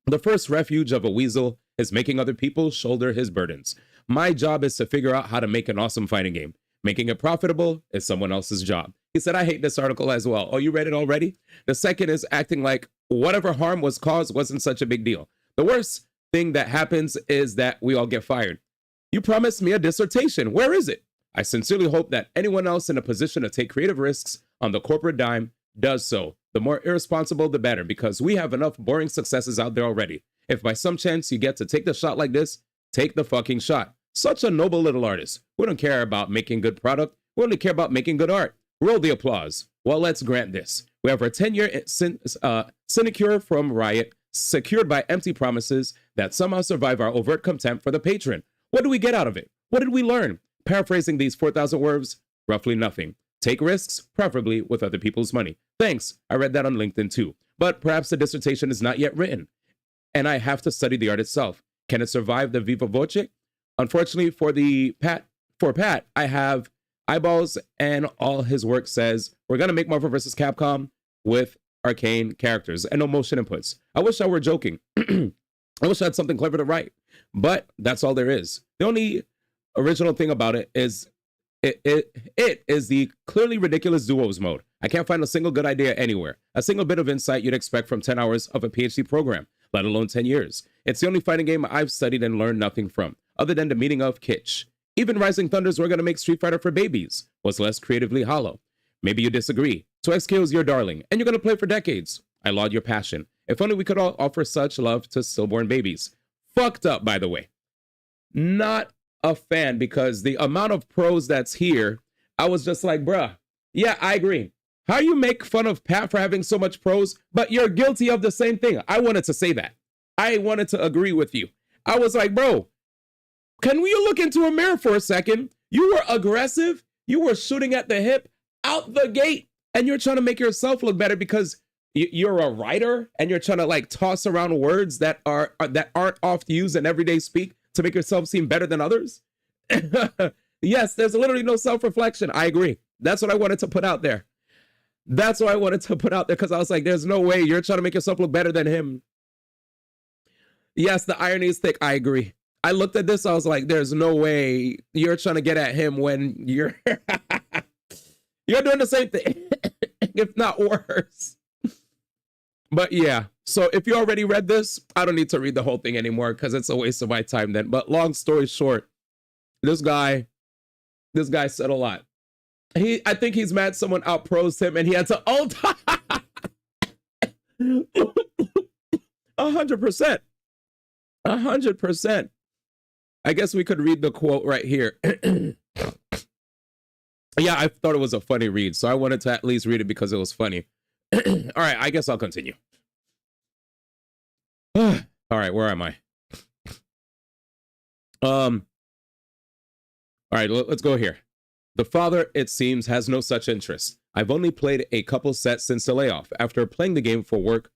The first refuge of a weasel is making other people shoulder his burdens. My job is to figure out how to make an awesome fighting game. Making it profitable is someone else's job. He said, I hate this article as well. Oh, you read it already? The second is acting like whatever harm was caused wasn't such a big deal. The worst thing that happens is that we all get fired. You promised me a dissertation. Where is it? I sincerely hope that anyone else in a position to take creative risks on the corporate dime does so. The more irresponsible, the better, because we have enough boring successes out there already. If by some chance you get to take the shot like this, take the fucking shot. Such a noble little artist. We don't care about making good product. We only care about making good art. Roll the applause. Well, let's grant this. We have our 10-year sinecure from Riot, secured by empty promises that somehow survive our overt contempt for the patron. What do we get out of it? What did we learn? Paraphrasing these 4,000 words, roughly nothing. Take risks, preferably with other people's money. Thanks. I read that on LinkedIn too. But perhaps the dissertation is not yet written, and I have to study the art itself. Can it survive the viva voce? Unfortunately for Pat, I have eyeballs, and all his work says we're gonna make Marvel vs. Capcom with arcane characters and no motion inputs. I wish I were joking. I wish I had something clever to write, but that's all there is. The only original thing about it is it is the clearly ridiculous duos mode. I can't find a single good idea anywhere. A single bit of insight you'd expect from 10 hours of a PhD program, let alone 10 years. It's the only fighting game I've studied and learned nothing from, other than the meaning of kitsch. Even Rising Thunder's "We're gonna make Street Fighter for babies" was less creatively hollow. Maybe you disagree. 2XKO is your darling, and you're gonna play for decades. I laud your passion. If only we could all offer such love to stillborn babies. Fucked up, by the way. Not a fan, because the amount of prose that's here, I was just like, bruh, yeah, I agree. How you make fun of Pat for having so much prose, but you're guilty of the same thing. I wanted to say that. I wanted to agree with you. I was like, bro, can we look into a mirror for a second? You were aggressive. You were shooting at the hip out the gate, and you're trying to make yourself look better because you're a writer and you're trying to like toss around words that aren't oft used in everyday speak to make yourself seem better than others. Yes, there's literally no self-reflection. I agree. That's what I wanted to put out there. That's what I wanted to put out there, because I was like, there's no way you're trying to make yourself look better than him. Yes, the irony is thick. I agree. I looked at this, I was like, there's no way you're trying to get at him when you're you're doing the same thing, if not worse. But yeah, so if you already read this, I don't need to read the whole thing anymore because it's a waste of my time then. But long story short, this guy said a lot. I think he's mad someone outprosed him and he had to 100%. 100%. I guess we could read the quote right here. Yeah, I thought it was a funny read, so I wanted to at least read it because it was funny. All right, I guess I'll continue. All right, where am I? All right, let's go here. The father, it seems, has no such interest. I've only played a couple sets since the layoff. After playing the game for work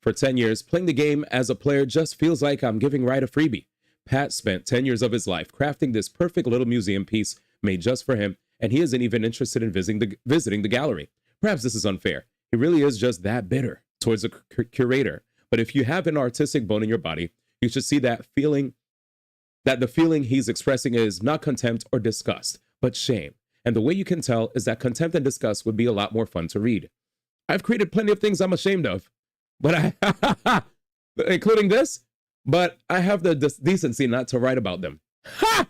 for 10 years, playing the game as a player just feels like I'm giving Wright a freebie. Pat spent 10 years of his life crafting this perfect little museum piece made just for him, and he isn't even interested in visiting the gallery. Perhaps this is unfair. He really is just that bitter towards the curator. But if you have an artistic bone in your body, you should see that the feeling he's expressing is not contempt or disgust, but shame. And the way you can tell is that contempt and disgust would be a lot more fun to read. I've created plenty of things I'm ashamed of, but including this, but I have the decency not to write about them. Ha!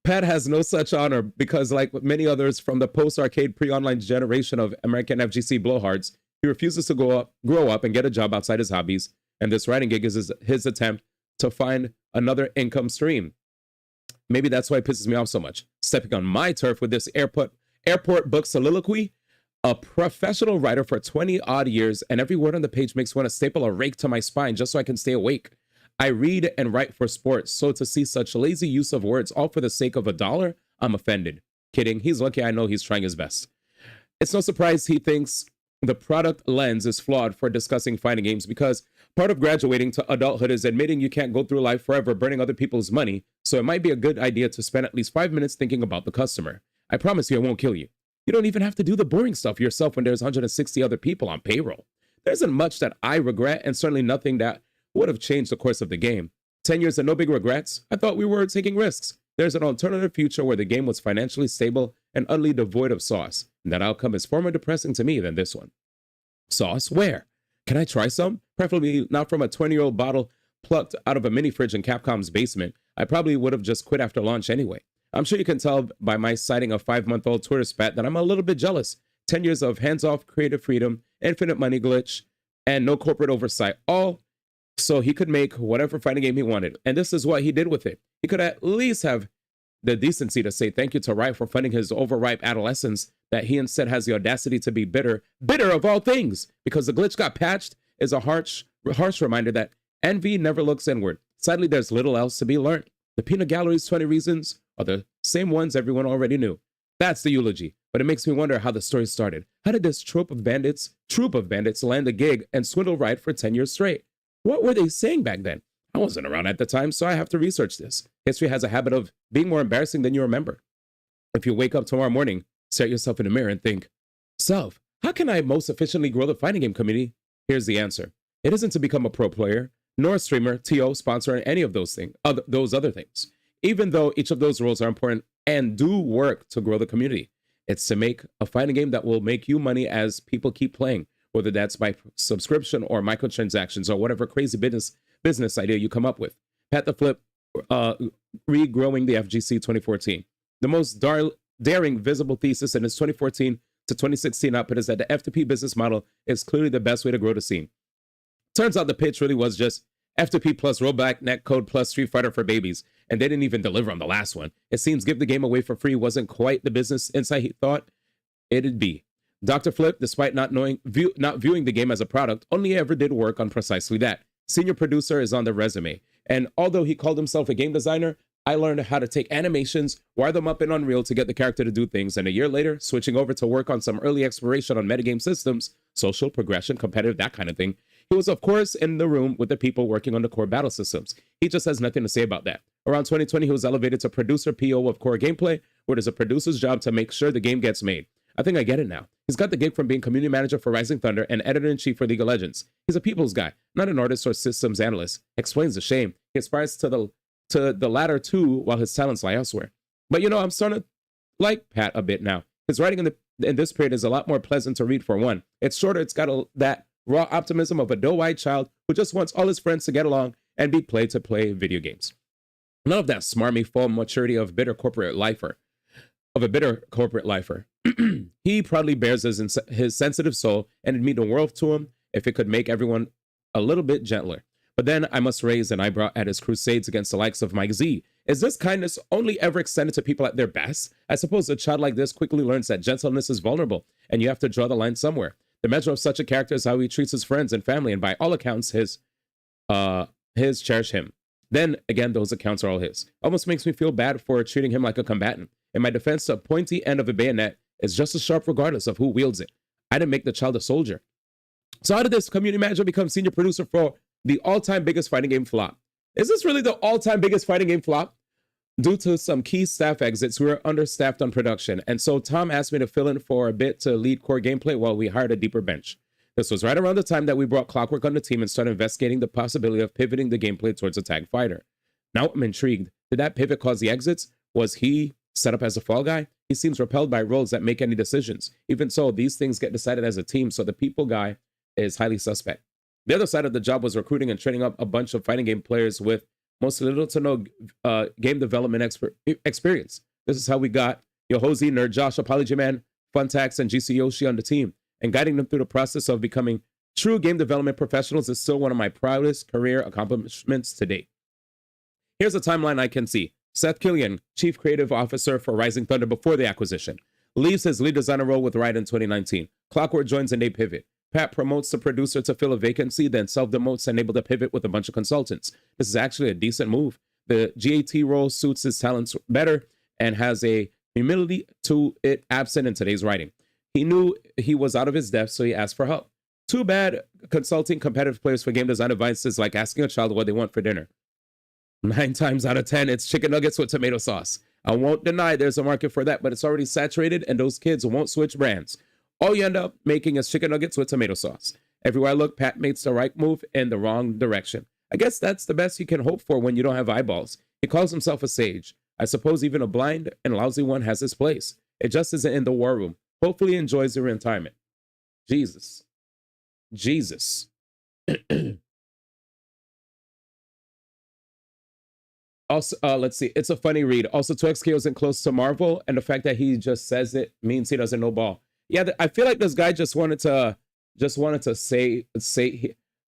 Pat has no such honor because, like many others from the post-arcade pre-online generation of American FGC blowhards, he refuses to grow up and get a job outside his hobbies, and this writing gig is his attempt to find another income stream. Maybe that's why it pisses me off so much. Stepping on my turf with this airport book soliloquy, a professional writer for 20-odd years, and every word on the page makes me want to staple a rake to my spine just so I can stay awake. I read and write for sports, so to see such lazy use of words all for the sake of $1, I'm offended. Kidding, he's lucky. I know he's trying his best. It's no surprise he thinks the product lens is flawed for discussing fighting games, because part of graduating to adulthood is admitting you can't go through life forever burning other people's money, so it might be a good idea to spend at least 5 minutes thinking about the customer. I promise you I won't kill you. You don't even have to do the boring stuff yourself when there's 160 other people on payroll. There isn't much that I regret, and certainly nothing that would have changed the course of the game. 10 years and no big regrets? I thought we were taking risks. There's an alternative future where the game was financially stable and utterly devoid of sauce, and that outcome is far more depressing to me than this one. Sauce? Where? Can I try some? Preferably not from a 20-year-old bottle plucked out of a mini fridge in Capcom's basement. I probably would have just quit after launch anyway. I'm sure you can tell by my citing a 5-month-old Twitter spat that I'm a little bit jealous. 10 years of hands-off creative freedom, infinite money glitch, and no corporate oversight, all so he could make whatever fighting game he wanted. And this is what he did with it. He could at least have the decency to say thank you to Riot for funding his overripe adolescence, that he instead has the audacity to be bitter of all things, because the glitch got patched is a harsh reminder that envy never looks inward. Sadly, there's little else to be learned. The peanut gallery's 20 reasons are the same ones everyone already knew. That's the eulogy, but it makes me wonder how the story started. How did this troop of bandits land a gig and swindle Riot for 10 years straight? What were they saying back then? I wasn't around at the time, so I have to research this. History has a habit of being more embarrassing than you remember. If you wake up tomorrow morning, stare at yourself in the mirror and think, self, how can I most efficiently grow the fighting game community? Here's the answer. It isn't to become a pro player, nor a streamer, TO, sponsor, any of those other things. Even though each of those roles are important and do work to grow the community, it's to make a fighting game that will make you money as people keep playing, whether that's by subscription or microtransactions or whatever crazy business idea you come up with. Pat the Flip, regrowing the FGC 2014. The most daring visible thesis in his 2014 to 2016 output is that the FTP business model is clearly the best way to grow the scene. Turns out the pitch really was just FTP plus rollback netcode plus Street Fighter for babies, and they didn't even deliver on the last one. It seems give the game away for free wasn't quite the business insight he thought it'd be. Dr. Flip, despite not viewing the game as a product, only ever did work on precisely that. Senior producer is on the resume, and although he called himself a game designer, I learned how to take animations, wire them up in Unreal to get the character to do things, and a year later, switching over to work on some early exploration on metagame systems, social, progression, competitive, that kind of thing. He was, of course, in the room with the people working on the core battle systems. He just has nothing to say about that. Around 2020, he was elevated to producer PO of core gameplay, where it is a producer's job to make sure the game gets made. I think I get it now. He's got the gig from being community manager for Rising Thunder and editor-in-chief for League of Legends. He's a people's guy, not an artist or systems analyst. Explains the shame. He aspires to the latter too, while his talents lie elsewhere. But you know, I'm starting to like Pat a bit now. His writing in this period is a lot more pleasant to read for one. It's shorter, it's got that raw optimism of a doe-eyed child who just wants all his friends to get along and be played to play video games. None of that smarmy, full maturity of a bitter corporate lifer. He proudly bears his sensitive soul, and it'd mean the world to him if it could make everyone a little bit gentler. But then I must raise an eyebrow at his crusades against the likes of Mike Z. Is this kindness only ever extended to people at their best? I suppose a child like this quickly learns that gentleness is vulnerable, and you have to draw the line somewhere. The measure of such a character is how he treats his friends and family, and by all accounts, his cherish him. Then again, those accounts are all his. Almost makes me feel bad for treating him like a combatant. In my defense, the pointy end of a bayonet is just as sharp regardless of who wields it. I didn't make the child a soldier. So how did this community manager become senior producer for the all-time biggest fighting game flop? Is this really the all-time biggest fighting game flop? Due to some key staff exits, we were understaffed on production, and so Tom asked me to fill in for a bit to lead core gameplay while we hired a deeper bench. This was right around the time that we brought Clockwork on the team and started investigating the possibility of pivoting the gameplay towards a tag fighter. Now I'm intrigued. Did that pivot cause the exits? Was he set up as a fall guy? He seems repelled by roles that make any decisions. Even so, these things get decided as a team, so the people guy is highly suspect. The other side of the job was recruiting and training up a bunch of fighting game players with most little to no game development experience. This is how we got Yohozi, Nerd Josh, Apology Man, Funtax, and GC Yoshi on the team. And guiding them through the process of becoming true game development professionals is still one of my proudest career accomplishments to date. Here's a timeline I can see. Seth Killian, Chief Creative Officer for Rising Thunder before the acquisition, leaves his lead designer role with Riot in 2019. Clockwork joins and they pivot. Pat promotes the producer to fill a vacancy, then self-demotes and able to pivot with a bunch of consultants. This is actually a decent move. The GAT role suits his talents better and has a humility to it absent in today's writing. He knew he was out of his depth, so he asked for help. Too bad consulting competitive players for game design advice is like asking a child what they want for dinner. 9 times out of 10, it's chicken nuggets with tomato sauce. I won't deny there's a market for that, but it's already saturated and those kids won't switch brands. All you end up making is chicken nuggets with tomato sauce. Everywhere I look, Pat makes the right move in the wrong direction. I guess that's the best you can hope for when you don't have eyeballs. He calls himself a sage. I suppose even a blind and lousy one has his place. It just isn't in the war room. Hopefully he enjoys the retirement. Jesus. Also, let's see. It's a funny read. Also, 2XK isn't close to Marvel, and the fact that he just says it means he doesn't know ball. Yeah, I feel like this guy just wanted to say.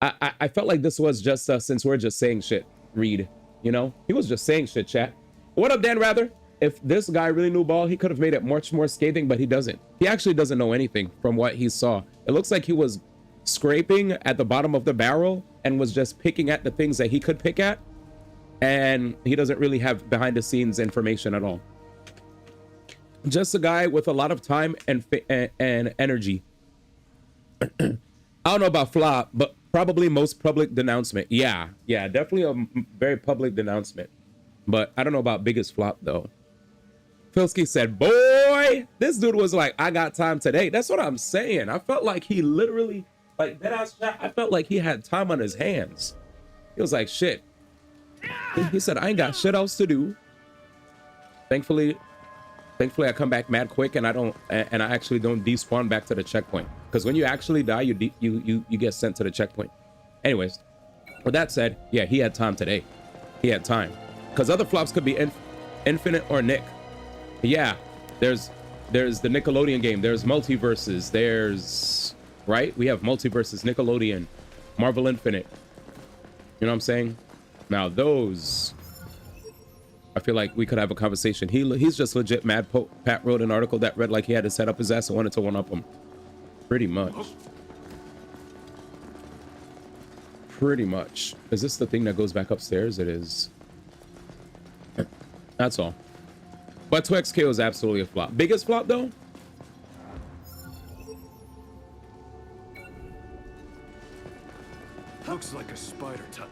I felt like this was just since we're just saying shit. Read, you know, he was just saying shit. Chat. What up, Dan? Rather, if this guy really knew ball, he could have made it much more scathing, but he doesn't. He actually doesn't know anything from what he saw. It looks like he was scraping at the bottom of the barrel and was just picking at the things that he could pick at. And he doesn't really have behind the scenes information at all. Just a guy with a lot of time and energy. I don't know about flop, but probably most public denouncement. Yeah, definitely a very public denouncement. But I don't know about biggest flop though. Filsky said, boy, this dude was like, I got time today. That's what I'm saying. I felt like he literally, like that ass chat, I felt like he had time on his hands. He was like, shit. He said, I ain't got shit else to do. Thankfully I come back mad quick and I actually don't despawn back to the checkpoint. Because when you actually die, you get sent to the checkpoint. Anyways, with that said, yeah, he had time today. He had time. Because other flops could be Infinite or Nick. Yeah, there's the Nickelodeon game. There's Multiverses. There's, right? We have Multiverses, Nickelodeon, Marvel Infinite. You know what I'm saying? Now those, I feel like we could have a conversation. He's just legit mad. Pat wrote an article that read like he had to set up his ass and wanted to one up him. Pretty much. Is this the thing that goes back upstairs? It is. That's all. But 2XK was absolutely a flop. Biggest flop though? Looks like a spider type.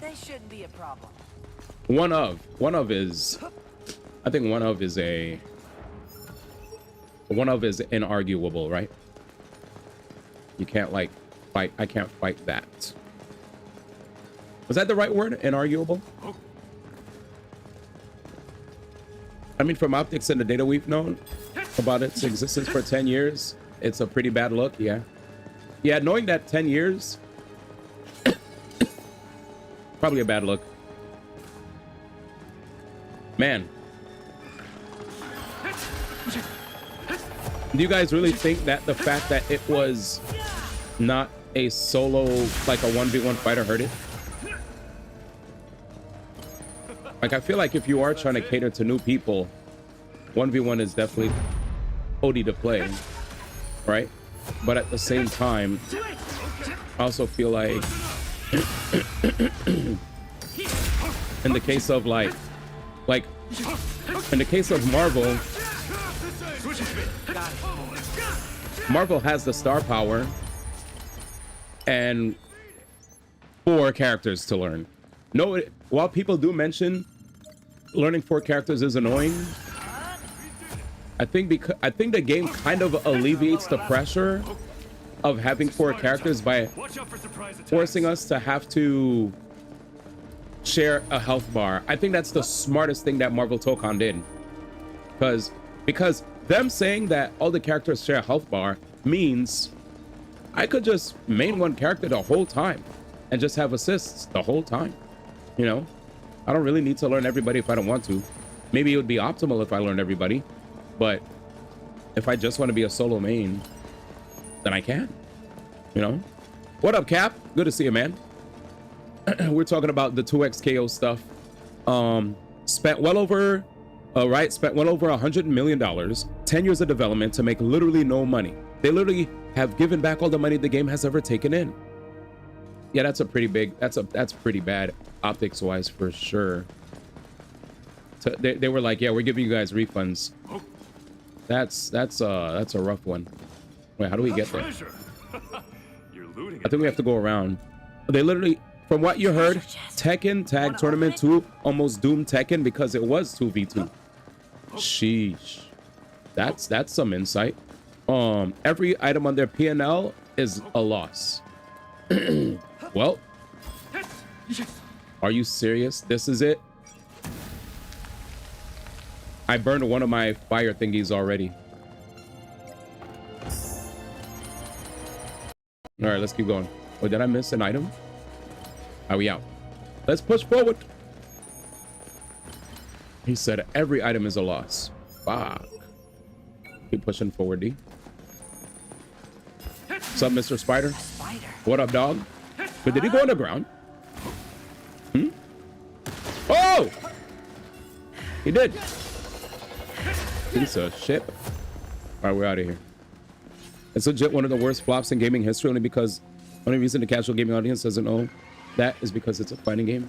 They shouldn't be a problem. One of is, I think one of is inarguable, right? You can't like fight. I can't fight that. Was that the right word? Inarguable? I mean, from optics and the data we've known about its existence for 10 years, it's a pretty bad look. Yeah, knowing that 10 years, probably a bad look. Man, do you guys really think that the fact that it was not a solo, like a 1v1 fighter hurt it? Like, I feel like if you are trying to cater to new people, 1v1 is definitely OD to play, right? But at the same time, I also feel like in the case of like in the case of Marvel has the star power and 4 characters to learn. No, while people do mention learning 4 characters is annoying, I think the game kind of alleviates the pressure of having 4 characters by forcing us to have to share a health bar. I think that's the smartest thing that Marvel Tokon did, because them saying that all the characters share a health bar means I could just main one character the whole time. and just have assists the whole time. You know, I don't really need to learn everybody if I don't want to. Maybe it would be optimal if I learned everybody, but if I just want to be a solo main, then I can, you know. What up, Cap? Good to see you, man. We're talking about the 2x KO stuff. Spent well over $100 million, 10 years of development to make literally no money. They literally have given back all the money the game has ever taken in. Yeah, that's a pretty big, that's pretty bad optics wise for sure. So they were like, yeah, we're giving you guys refunds. That's a rough one. Wait, how do we get there? You're looting. I think we have to go around. They literally, from what you heard, Tekken Tag Tournament 2 almost doomed Tekken because it was 2v2. Sheesh. That's some insight. Every item on their P&L is a loss. Well, are you serious? This is it? I burned one of my fire thingies already. All right, let's keep going. Oh, did I miss an item? Are we out? Let's push forward. He said every item is a loss. Fuck. Keep pushing forward, D. What's up, Mr. Spider? What up, dog? But did he go underground? Hmm? Oh! He did. Piece of shit. All right, we're out of here. It's legit one of the worst flops in gaming history, only because only reason the casual gaming audience doesn't know that is because it's a fighting game.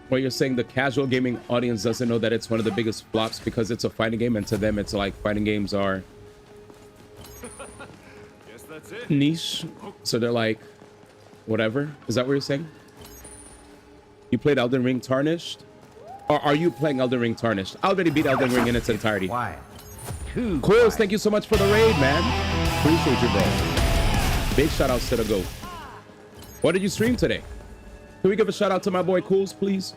Well, you're saying the casual gaming audience doesn't know that it's one of the biggest flops because it's a fighting game, and to them it's like fighting games are Guess that's it. niche, so they're like whatever. Is that what you're saying? You played Elden Ring Tarnished? Or are you playing Elden Ring Tarnished? I already beat Elden Ring in its entirety. Coils, thank you so much for the raid, man. Appreciate you, bro. Big shout outs to the GOAT. What did you stream today? Can we give a shout out to my boy Cools, please?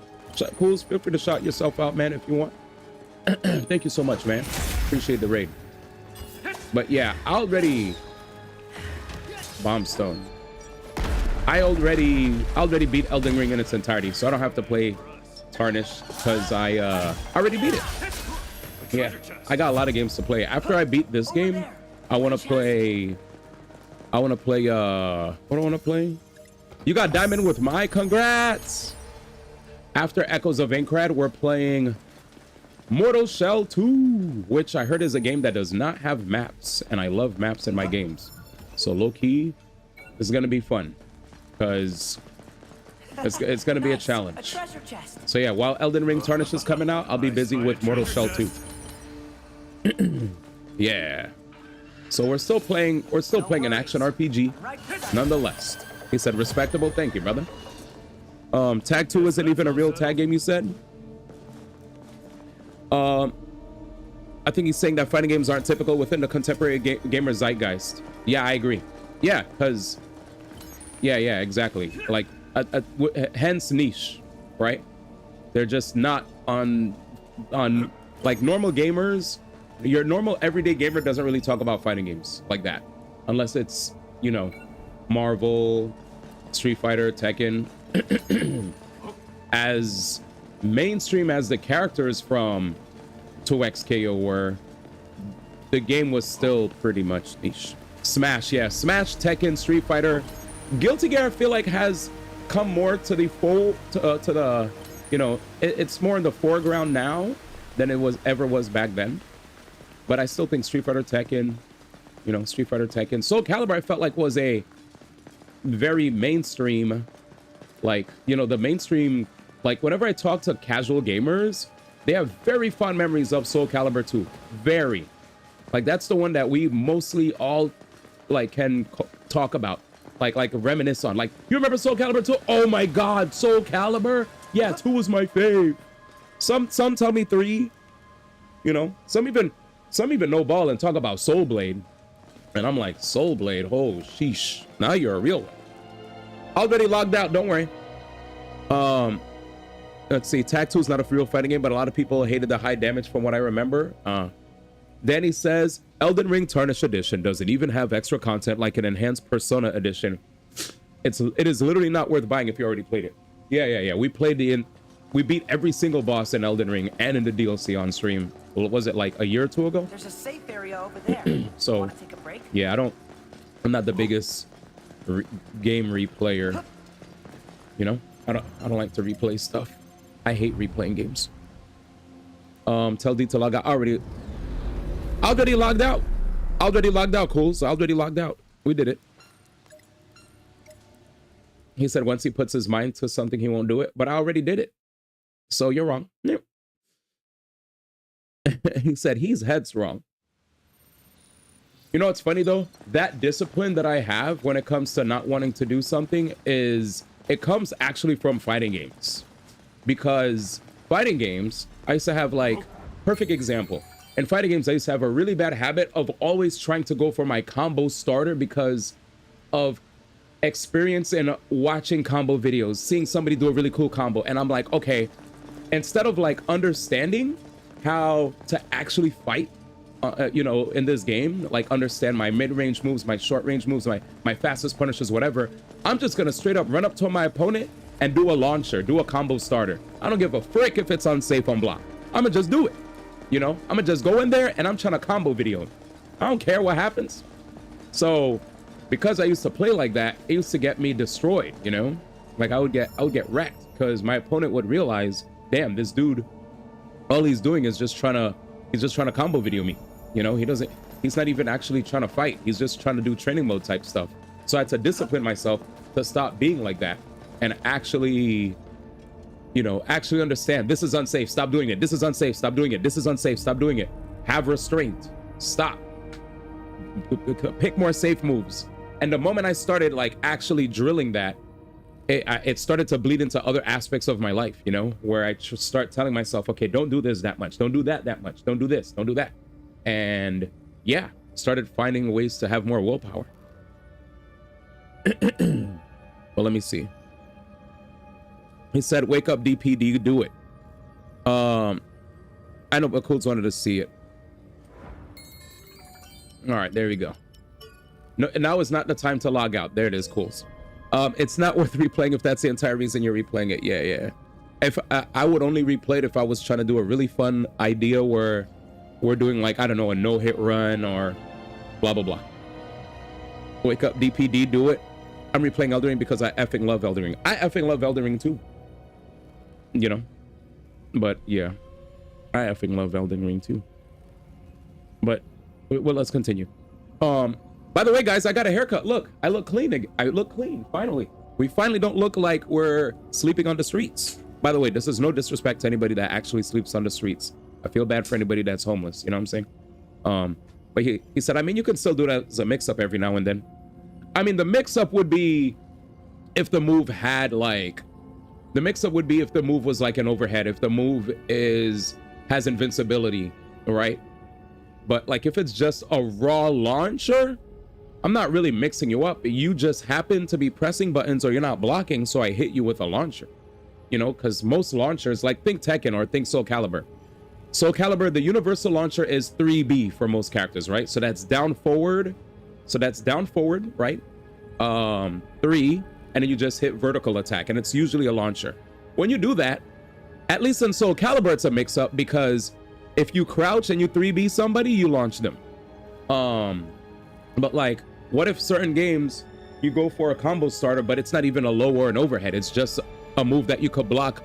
Cools, feel free to shout yourself out, man, if you want. Thank you so much, man. Appreciate the raid. But yeah, I already Bombstone. I already beat Elden Ring in its entirety, so I don't have to play Tarnished because I already beat it. Yeah, I got a lot of games to play. After I beat this game, I want to play what do I want to play? You got Diamond with my congrats. After Echoes of Aincrad, we're playing Mortal Shell 2, which I heard is a game that does not have maps, and I love maps in my games. So low-key, this is going to be fun because it's going to be a challenge. So yeah, while Elden Ring Tarnished is coming out, I'll be busy with Mortal Shell 2. Yeah. So we're still playing an action RPG nonetheless. He said respectable. Thank you, brother. Tag 2 isn't even a real tag game, you said? I think he's saying that fighting games aren't typical within the contemporary gamer zeitgeist. Yeah, I agree. Yeah, because yeah, exactly. Like hence niche, right? They're just not on like normal gamers. Your normal everyday gamer doesn't really talk about fighting games like that, unless it's, you know, Marvel, Street Fighter, Tekken. As mainstream as the characters from 2x KO were, the game was still pretty much niche. Smash, yeah, Smash, Tekken, Street Fighter, Guilty Gear I feel like has come more to the you know, it's more in the foreground now than it ever was back then. But I still think Street Fighter, Tekken, you know, Street Fighter, Tekken. Soul Calibur I felt like was a very mainstream, like, you know, the mainstream, like whenever I talk to casual gamers, they have very fond memories of Soul Calibur 2. Very. Like that's the one that we mostly all like can talk about, like reminisce on. Like, you remember Soul Calibur 2? Oh my god, Soul Calibur? Yeah, 2 was my fave. Some tell me 3, you know, some even no ball and talk about Soul Blade, and I'm like, Soul Blade, oh sheesh, now you're a real one. Already logged out, don't worry. Let's see, Tag 2 is not a real fighting game, but a lot of people hated the high damage from what I remember. Danny says Elden Ring Tarnished Edition doesn't even have extra content like an enhanced Persona edition. It is literally not worth buying if you already played it. Yeah. We beat every single boss in Elden Ring and in the DLC on stream. Well, was it like a year or two ago? There's a safe area over there. So, Wanna take a break? yeah, I'm not the biggest game replayer. You know, I don't like to replay stuff. I hate replaying games. Tell D to log out. Already logged out. Cool. So already logged out. We did it. He said once he puts his mind to something, he won't do it. But I already did it. So you're wrong. Yep. He said he's heads wrong. You know what's funny though? That discipline that I have when it comes to not wanting to do something it comes actually from fighting games. Because fighting games, I used to have like, perfect example. In fighting games, I used to have a really bad habit of always trying to go for my combo starter because of experience in watching combo videos, seeing somebody do a really cool combo. And I'm like, okay, instead of like understanding how to actually fight, you know, in this game, like understand my mid-range moves, my short-range moves, my fastest punishes, whatever, I'm just gonna straight up run up to my opponent and do a launcher, do a combo starter. I don't give a frick if it's unsafe on block. I'm gonna just do it. You know, I'm gonna just go in there and I'm trying to combo video. I don't care what happens. So because I used to play like that, it used to get me destroyed, you know? Like I would get wrecked because my opponent would realize, damn, this dude, all he's doing is just trying to combo video me. You know, he's not even actually trying to fight. He's just trying to do training mode type stuff. So I had to discipline myself to stop being like that and actually, you know, actually understand this is unsafe. Stop doing it. This is unsafe. Stop doing it. This is unsafe. Stop doing it. Have restraint. Stop. Pick more safe moves. And the moment I started like actually drilling that, it started to bleed into other aspects of my life, you know, where I start telling myself, okay, don't do this that much. Don't do that much. Don't do this. Don't do that. And yeah, started finding ways to have more willpower. Well, let me see. He said, wake up, DPD, do it. I know, but Cool's wanted to see it. All right, there we go. No, now is not the time to log out. There it is, Cools. It's not worth replaying if that's the entire reason you're replaying it. Yeah. If I would only replay it if I was trying to do a really fun idea where we're doing like, I don't know, a no-hit run or blah, blah, blah. Wake up, DPD, do it. I'm replaying Elden Ring because I effing love Elden Ring. I effing love Elden Ring too. You know? But yeah, I effing love Elden Ring too. But, well, let's continue. By the way, guys, I got a haircut. Look, I look clean. I look clean, finally. We finally don't look like we're sleeping on the streets. By the way, this is no disrespect to anybody that actually sleeps on the streets. I feel bad for anybody that's homeless, you know what I'm saying? But he said, I mean, you can still do that as a mix-up every now and then. I mean, the mix-up would be if the move had like, the mix-up would be if the move was like an overhead, if the move has invincibility, right? But like if it's just a raw launcher, I'm not really mixing you up. You just happen to be pressing buttons or you're not blocking, so I hit you with a launcher. You know, because most launchers, like think Tekken or think Soul Calibur. Soul Calibur, the universal launcher is 3B for most characters, right? So that's down forward. So that's down forward, right? 3, and then you just hit vertical attack, and it's usually a launcher. When you do that, at least in Soul Calibur, it's a mix-up because if you crouch and you 3B somebody, you launch them. But like, what if certain games you go for a combo starter, but it's not even a low or an overhead? It's just a move that you could block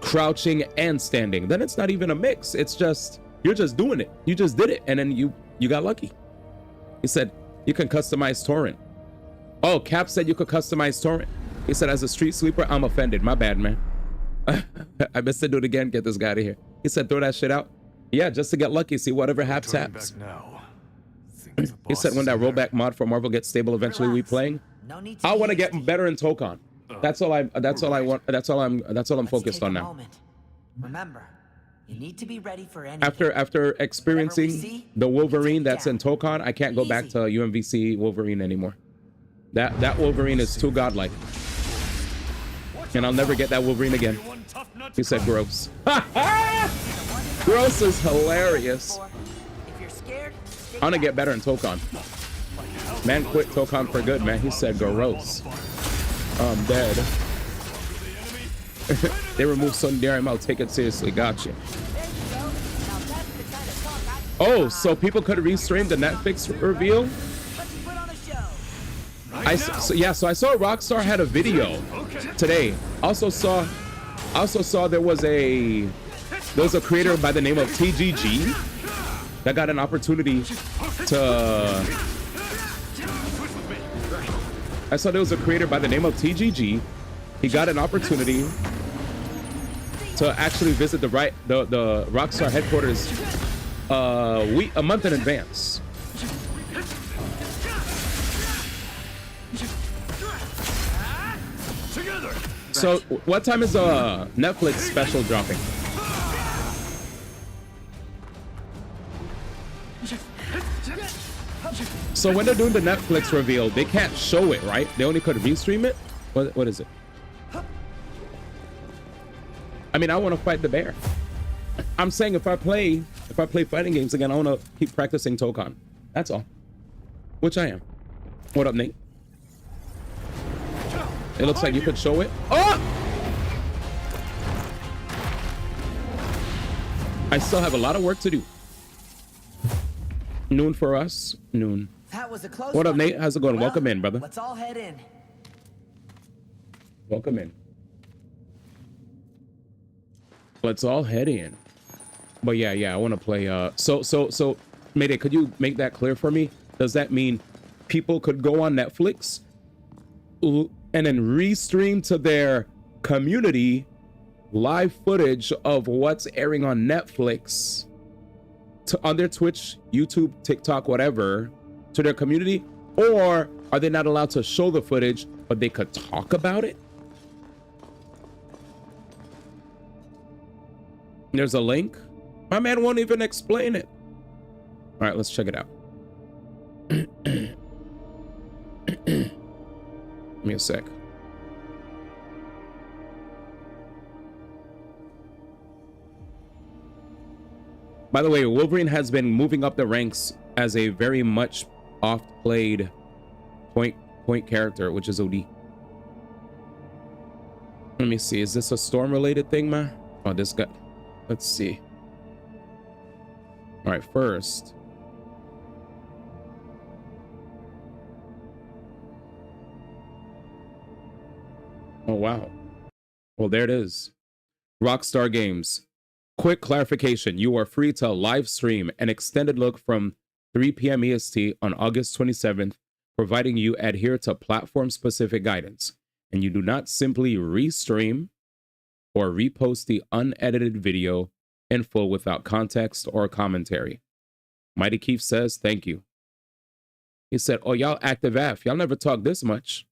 crouching and standing. Then it's not even a mix. It's just, you're just doing it. You just did it, and then you got lucky. He said, you can customize torrent. Oh, Cap said you could customize torrent. He said, as a street sleeper, I'm offended. My bad, man. I missed to do it again. Get this guy out of here. He said, throw that shit out. Yeah, just to get lucky. See whatever happens. He said, when that rollback mod for Marvel gets stable, eventually we playing. I want to get better in Tokon. That's all I want. That's all I'm focused on now. Remember, you need to be ready for anything. After experiencing the Wolverine that's in Tokon, I can't go back to UMVC Wolverine anymore. That Wolverine is too godlike. And I'll never get that Wolverine again. He said gross. Gross is hilarious. you're scared, stay I'm gonna back. get better in Tokon. Man quit Tokon for good, man. He said gross. I'm dead. They removed some DRM. I'll take it seriously. Gotcha. There you go. Now that's the kind of talk Oh, so people could restream the Netflix reveal? let's put on a show. So I saw Rockstar had a video today. Also saw there was a creator by the name of TGG that got an opportunity to. I saw there was a creator by the name of TGG. He got an opportunity to actually visit the Rockstar headquarters a month in advance. So what time is Netflix special dropping? So when they're doing the Netflix reveal, they can't show it, right? They only could restream it? What is it? I mean, I want to fight the bear. I'm saying if I play fighting games again, I want to keep practicing Tokon. That's all. Which I am. What up, Nate? It looks like you could show it. Oh! I still have a lot of work to do. Noon for us. Noon. That was a close What up, one. Nate? How's it going? Well, Welcome in, brother. Let's all head in. Welcome in. Let's all head in. But yeah, I want to play. So, Mayday, could you make that clear for me? Does that mean people could go on Netflix and then restream to their community live footage of what's airing on Netflix on their Twitch, YouTube, TikTok, whatever, to their community? Or are they not allowed to show the footage, but they could talk about it? There's a link. My man won't even explain it. All right, let's check it out. Give me a sec. By the way, Wolverine has been moving up the ranks as a very much oft-played point character, which is OD. Let me see. Is this a storm-related thing, man? Oh, this guy. Let's see. All right, first. Oh, wow. Well, there it is. Rockstar Games. Quick clarification. You are free to live stream an extended look from 3 p.m. EST on August 27th, providing you adhere to platform-specific guidance, and you do not simply restream or repost the unedited video in full without context or commentary. Mighty Keith says, thank you. He said, oh, y'all active AF. Y'all never talk this much.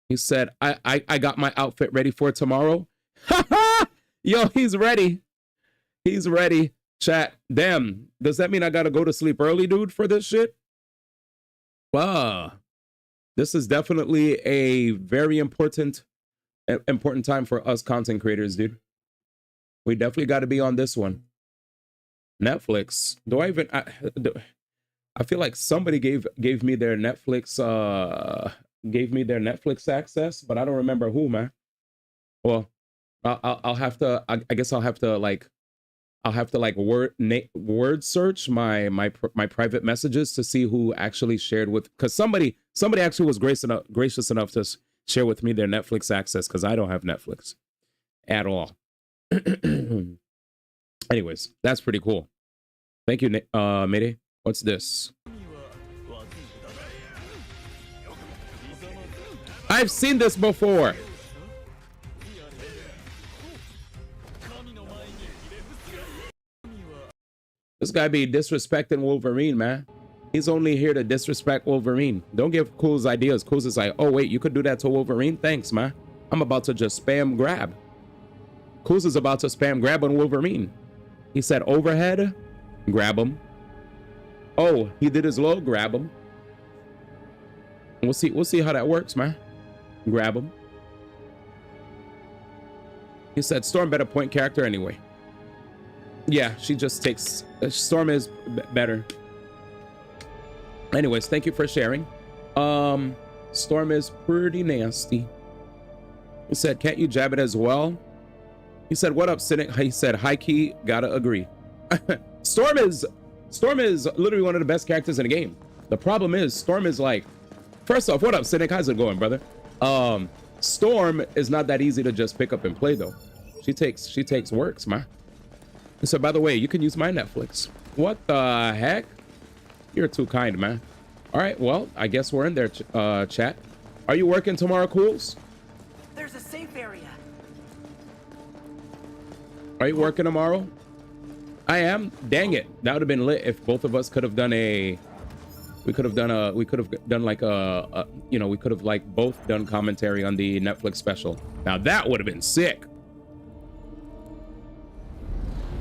He said, I got my outfit ready for tomorrow. Yo, he's ready. He's ready. Chat. Damn. Does that mean I got to go to sleep early, dude, for this shit? This is definitely a very important time for us content creators, dude. We definitely got to be on this one. Netflix. Do I even? I feel like somebody gave me their Netflix access, but I don't remember who, man. Well, I'll have to. I guess I'll have to like word search my private messages to see who actually shared with, because somebody actually was gracious enough to share with me their Netflix access, because I don't have Netflix at all. Anyways, that's pretty cool. Thank you, Mayday. What's this? I've seen this before. This guy be disrespecting Wolverine, man. He's only here to disrespect Wolverine. Don't give Cool's ideas. Cool's is like, oh wait, you could do that to Wolverine? Thanks, man. I'm about to just spam grab. Cool's is about to spam grab on Wolverine. He said overhead, grab him. Oh, he did his low, grab him. We'll see how that works, man. Grab him. He said Storm better point character anyway. Yeah, she just takes. Storm is better. Anyways, thank you for sharing. Storm is pretty nasty. He said, can't you jab it as well? He said, what up, Cynic? He said, high key, gotta agree. Storm is literally one of the best characters in the game. The problem is Storm is like, first off, what up, Cynic? How's it going, brother? Storm is not that easy to just pick up and play though. She takes works, man. He said, by the way, you can use my Netflix. What the heck? You're too kind, man. All right, well, I guess we're in there, chat. Are you working tomorrow, Cools? There's a safe area. Are you working tomorrow? I am. Dang it. That would have been lit if both of us could have done a... We could have done like a you know, we could have like both done commentary on the Netflix special. Now that would have been sick.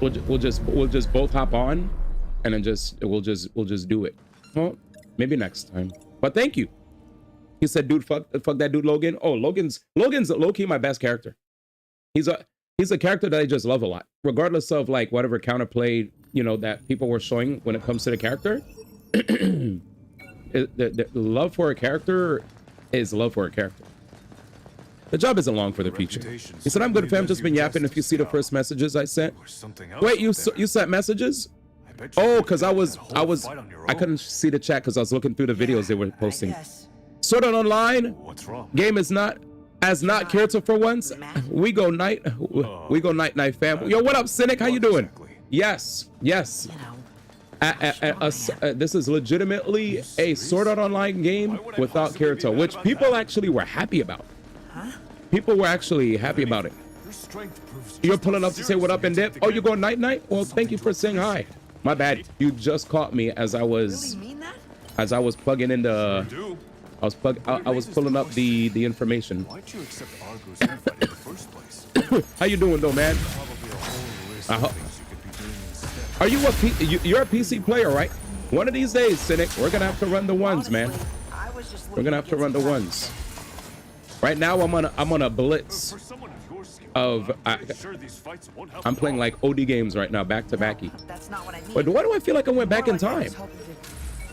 We'll just both hop on and then we'll just do it. Well, maybe next time. But thank you. He said, dude, fuck that dude Logan. Oh, Logan's low-key my best character. He's a character that I just love a lot. Regardless of like whatever counterplay, you know, that people were showing when it comes to the character. The love for a character is love for a character. The job isn't long for the future. He said, I'm good, fam. Just been yapping. If you see the first messages I sent. Wait, you sent messages? Oh, because I couldn't see the chat because I was looking through the videos they were posting. Sword Art Online. What's wrong? Game is not character for once. We go night, fam. Yo, what up, Cynic? How you doing? Yes. This is legitimately a Sword Art Online game without Kirito, which people actually were happy about. People were actually happy about it. You're pulling up to say what up and dip. Oh, you're going night? Well, thank you for saying hi. My bad. You just caught me as I was plugging in the. I was pulling up the information. Why'd you accept Argo's invite in the first place? How you doing though, man? Are you you're a PC player, right? One of these days, Cynic, we're gonna have to run the ones, man. We're gonna have to run the ones. Right now, I'm on a blitz of I'm playing like OD games right now, back to backy. But why do I feel like I went back in time?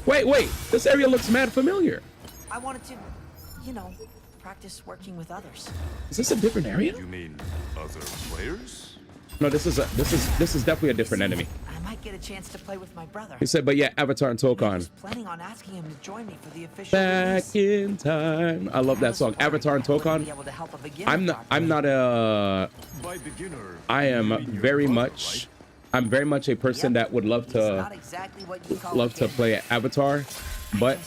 Wait, this area looks mad familiar. I wanted to, you know, practice working with others. Is this a different area? You mean other players? No, this is definitely a different enemy. I might get a chance to play with my brother. He said, but yeah, Avatar and Tokon. I was planning on asking him to join me for the official Back release. in time. I love that song. Avatar and Tokon. I'm not a. I am very much. I'm very much a person that would love to play Avatar, but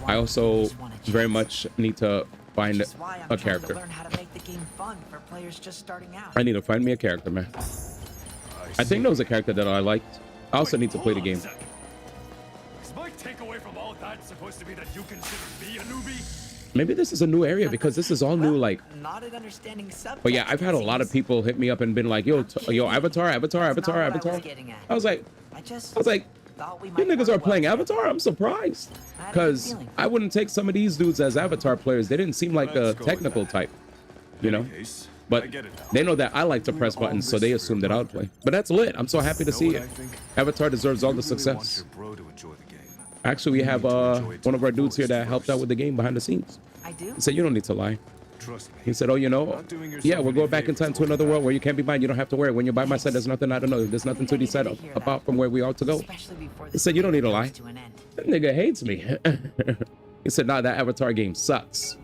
I also very much need to find a character. I need to find me a character, man. I think there was a character that I liked. I also need to play the game. Is my takeaway from all that supposed to be that you consider me a newbie? Maybe this is a new area because this is all new, like. But yeah, I've had a lot of people hit me up and been like, yo, Avatar. I was like, you niggas are playing Avatar? I'm surprised. Because I wouldn't take some of these dudes as Avatar players. They didn't seem like a technical type, you know? But they know that I like to press buttons, so they assume that I would play. But that's lit. I'm so happy to see it. Avatar deserves all the success. Actually, we have one of our dudes here that helped out with the game behind the scenes. He said, you don't need to lie. He said, oh, you know, yeah, we're going back in time to another world where you can't be mine. You don't have to worry. When you're by my side, there's nothing I don't know. There's nothing to decide apart from where we are to go. He said, you don't need to lie. That nigga hates me. He said, nah, that Avatar game sucks.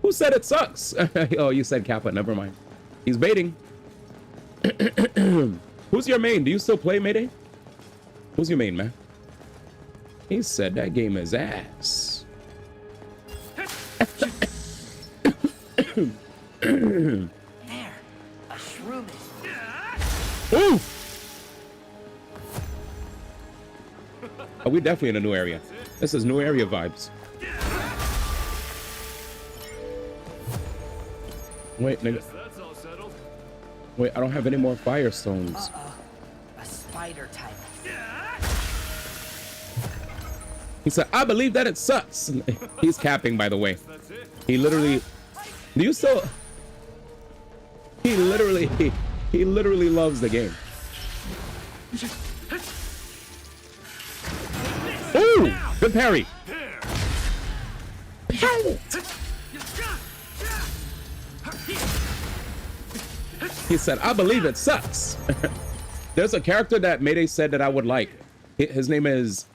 Who said it sucks? Oh, you said Kappa. Never mind. He's baiting. Who's your main? Do you still play, Mayday? Who's your main, man? He said that game is ass. There, a shroom. Ooh! Oh, we're definitely in a new area. This is new area vibes. Wait, nigga. Wait, I don't have any more firestones. A spider type. He said, I believe that it sucks. He's capping, by the way. He literally... Do you still... He literally loves the game. Ooh, good parry. He said, I believe it sucks. There's a character that Mayday said that I would like. His name is,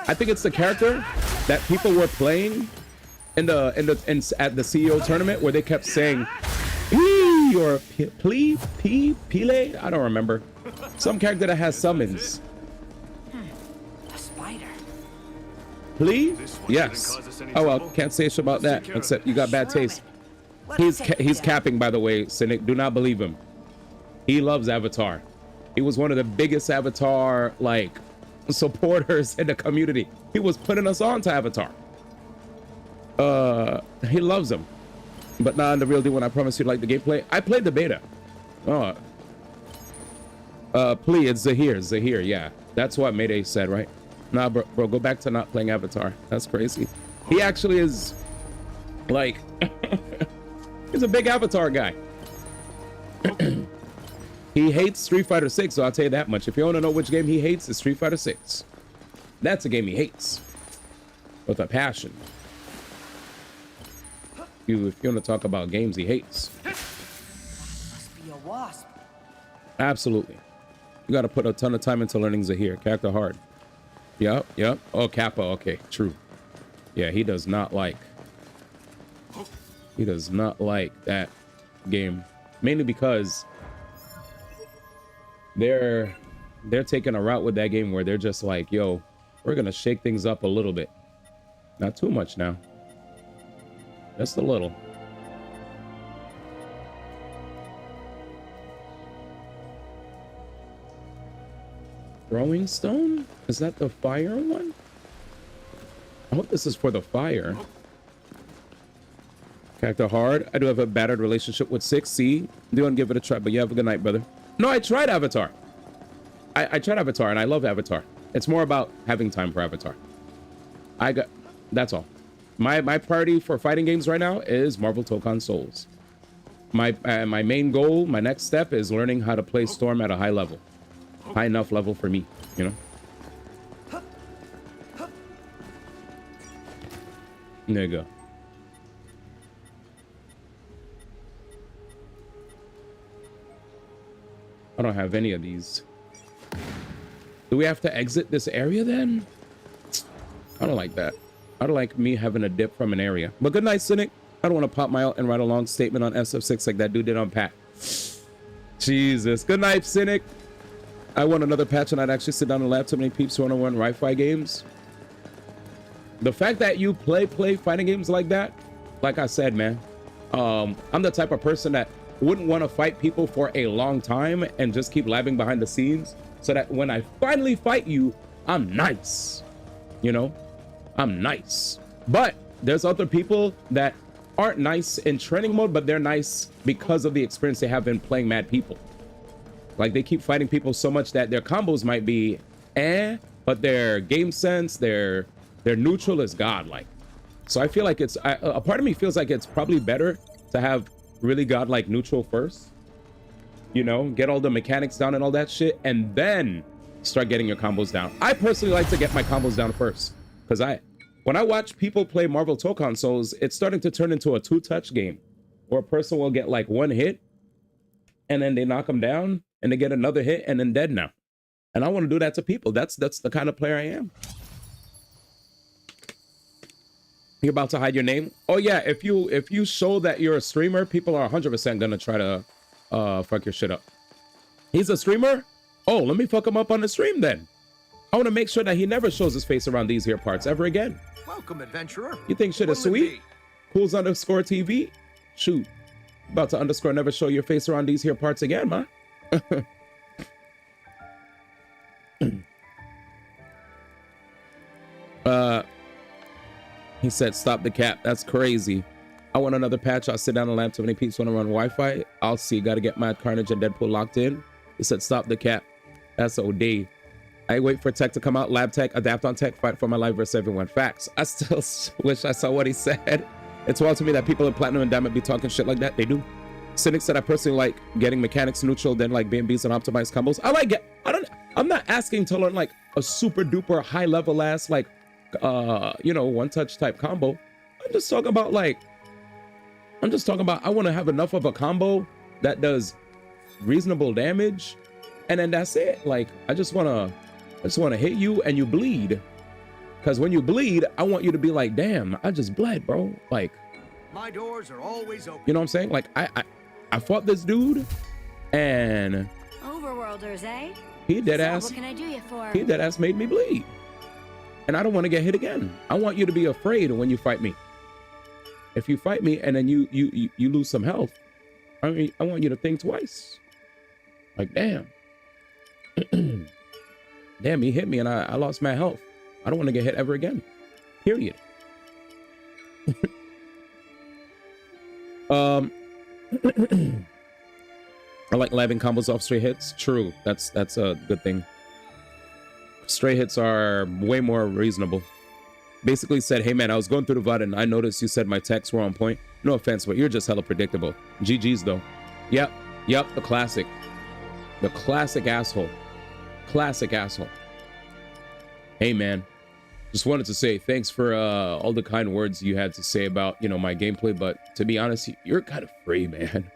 I think it's the character that people were playing at the CEO tournament where they kept saying, P or Pile? I don't remember. Some character that has summons. A spider. Please? Yes. Oh well, can't say shit about that. Except you got bad taste. He's capping, by the way, Cynic. Do not believe him. He loves Avatar. He was one of the biggest Avatar like supporters in the community. He was putting us on to Avatar. He loves him. But nah, in the real deal, when I promise you like the gameplay, I played the beta. Please, it's Zahir, yeah. That's what Mayday said, right? Nah, bro, go back to not playing Avatar. That's crazy. He actually is, like, he's a big Avatar guy. He hates Street Fighter 6, so I'll tell you that much. If you want to know which game he hates, it's Street Fighter 6. That's a game he hates. With a passion. If you want to talk about games he hates. Must be a wasp. Absolutely. You got to put a ton of time into learning Zahir. Character hard. Yep. Oh, Kappa. Okay, true. Yeah, he does not like that game. Mainly because they're taking a route with that game where they're just like, yo, we're going to shake things up a little bit. Not too much now. Just a little. Throwing stone? Is that the fire one? I hope this is for the fire. Character hard. I do have a battered relationship with 6C. Do want to give it a try, but you have a good night, brother. No, I tried Avatar. I tried Avatar, and I love Avatar. It's more about having time for Avatar. That's all. My priority for fighting games right now is Marvel Tokon Souls. My main goal, my next step is learning how to play Storm at a high level. High enough level for me, you know? There you go. I don't have any of these. Do we have to exit this area then? I don't like that. I don't like me having a dip from an area. But good night, Cynic. I don't want to pop my out and write a long statement on SF6 like that dude did on Pat. Jesus. Good night, Cynic. I want another patch and I'd actually sit down and laugh too many peeps who want to run Wi-Fi games. The fact that you play fighting games like that, like I said, man, I'm the type of person that wouldn't want to fight people for a long time and just keep labbing behind the scenes so that when I finally fight you, I'm nice. You know, I'm nice. But there's other people that aren't nice in training mode, but they're nice because of the experience they have in playing mad people. Like they keep fighting people so much that their combos might be but their game sense, their neutral is godlike. So I feel like a part of me feels like it's probably better to have really godlike neutral first, you know, get all the mechanics down and all that shit, and then start getting your combos down. I personally like to get my combos down first, because when I watch people play Marvel Tokon Souls, it's starting to turn into a two-touch game where a person will get like one hit and then they knock them down and they get another hit and then dead now. And I want to do that to people. That's the kind of player I am. You're about to hide your name? Oh yeah, if you show that you're a streamer, people are 100% gonna try to fuck your shit up. He's a streamer? Oh, let me fuck him up on the stream then. I want to make sure that he never shows his face around these here parts ever again. Welcome, adventurer. You think shit is sweet? Cools underscore TV? Shoot. About to underscore never show your face around these here parts again, man. He said, stop the cap. That's crazy. I want another patch. I'll sit down and lamp too many peeps want to run Wi-Fi. I'll see. Got to get Mad Carnage and Deadpool locked in. He said, stop the cap. That's OD. I wait for tech to come out. Lab tech, adapt on tech, fight for my life versus everyone. Facts. I still wish I saw what he said. It's wild to me that people in Platinum and Diamond be talking shit like that. They do. Cynic said, I personally like getting mechanics neutral, then like BMBs and optimized combos. I I'm not asking to learn like a super duper high level ass like you know, one touch type combo. I'm just talking about like I want to have enough of a combo that does reasonable damage, and then that's it. Like I just want to hit you and you bleed, because when you bleed I want you to be like, damn, I just bled, bro. Like My doors are always open. you know what I'm saying? Like I fought this dude and Overworlders, eh? he dead So, ass what can I do you for? he dead ass made me bleed, and I don't want to get hit again. I want you to be afraid when you fight me. If you fight me and then you lose some health, I mean, I want you to think twice. Like, damn. Damn, he hit me and I lost my health. I don't want to get hit ever again. Period. I like labbing combos off stray hits. True. That's a good thing. Stray hits are way more reasonable. Basically said, hey man, I was going through the VOD and I noticed you said my texts were on point. No offense, but you're just hella predictable. GG's though. Yep, the classic. The classic asshole. Classic asshole. Hey man, just wanted to say thanks for all the kind words you had to say about, you know, my gameplay, but to be honest, you're kind of free, man.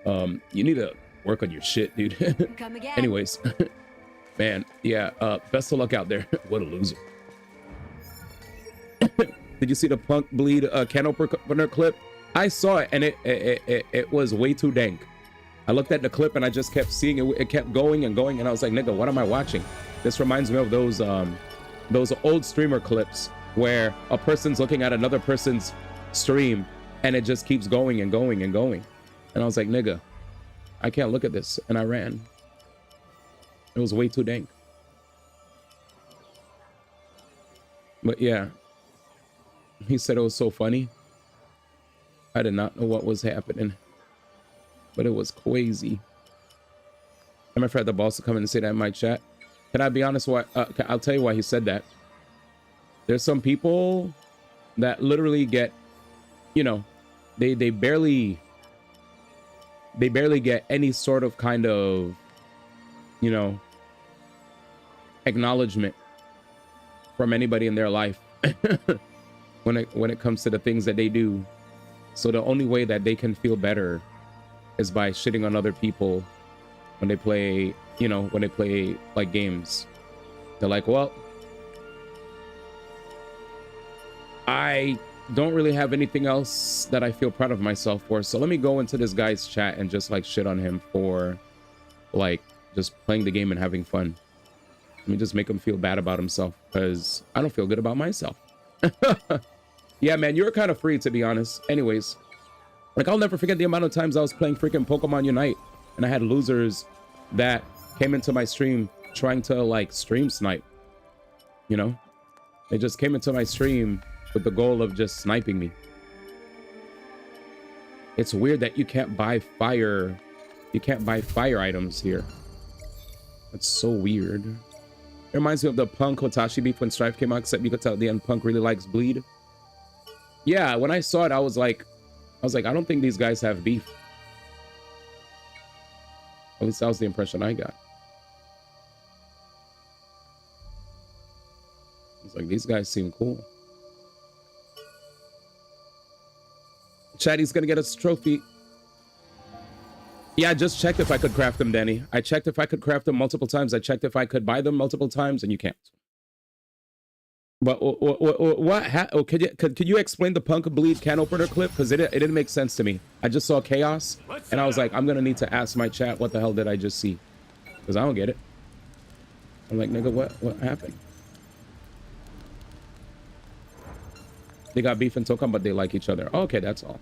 You need to work on your shit, dude. Come again. Anyways, man, yeah, best of luck out there. What a loser. Did you see the Punk bleed can opener clip? I saw it and it was way too dank. I looked at the clip and I just kept seeing it. It kept going and going, and I was like, nigga, what am I watching? This reminds me of those old streamer clips where a person's looking at another person's stream and it just keeps going and going and going. And I was like, nigga, I can't look at this. And I ran. It was way too dank. But yeah. He said it was so funny. I did not know what was happening, but it was crazy. I'm afraid had the balls to come in and say that in my chat. Can I be honest? Why? I'll tell you why he said that. There's some people that literally get, you know, they barely get any sort of kind of, you know, acknowledgement from anybody in their life when it comes to the things that they do. So the only way that they can feel better is by shitting on other people when they play, you know, when they play like games. They're like, well, I don't really have anything else that I feel proud of myself for, so let me go into this guy's chat and just like shit on him for like just playing the game and having fun. Let me just make him feel bad about himself, because I don't feel good about myself. Yeah, man, you're kind of free, to be honest. Anyways, like, I'll never forget the amount of times I was playing freaking Pokemon Unite and I had losers that came into my stream trying to like stream snipe. You know, they just came into my stream with the goal of just sniping me. It's weird that you can't buy fire items here. That's so weird. It reminds me of the Punk Hotashi beef when Strife came out, except you could tell at the end Punk really likes bleed. Yeah, when I saw it, I was like, I don't think these guys have beef. At least that was the impression I got. It's like, these guys seem cool. Chatty's gonna get us a trophy. Yeah, I just checked if I could craft them, Danny. I checked if I could craft them multiple times. I checked if I could buy them multiple times, and you can't. But what? Could you explain the Punk bleed can opener clip? Because it didn't make sense to me. I just saw chaos, and I was like, I'm gonna need to ask my chat what the hell did I just see? Because I don't get it. I'm like, nigga, what happened? They got beef in Tokam, but they like each other. Okay, that's all.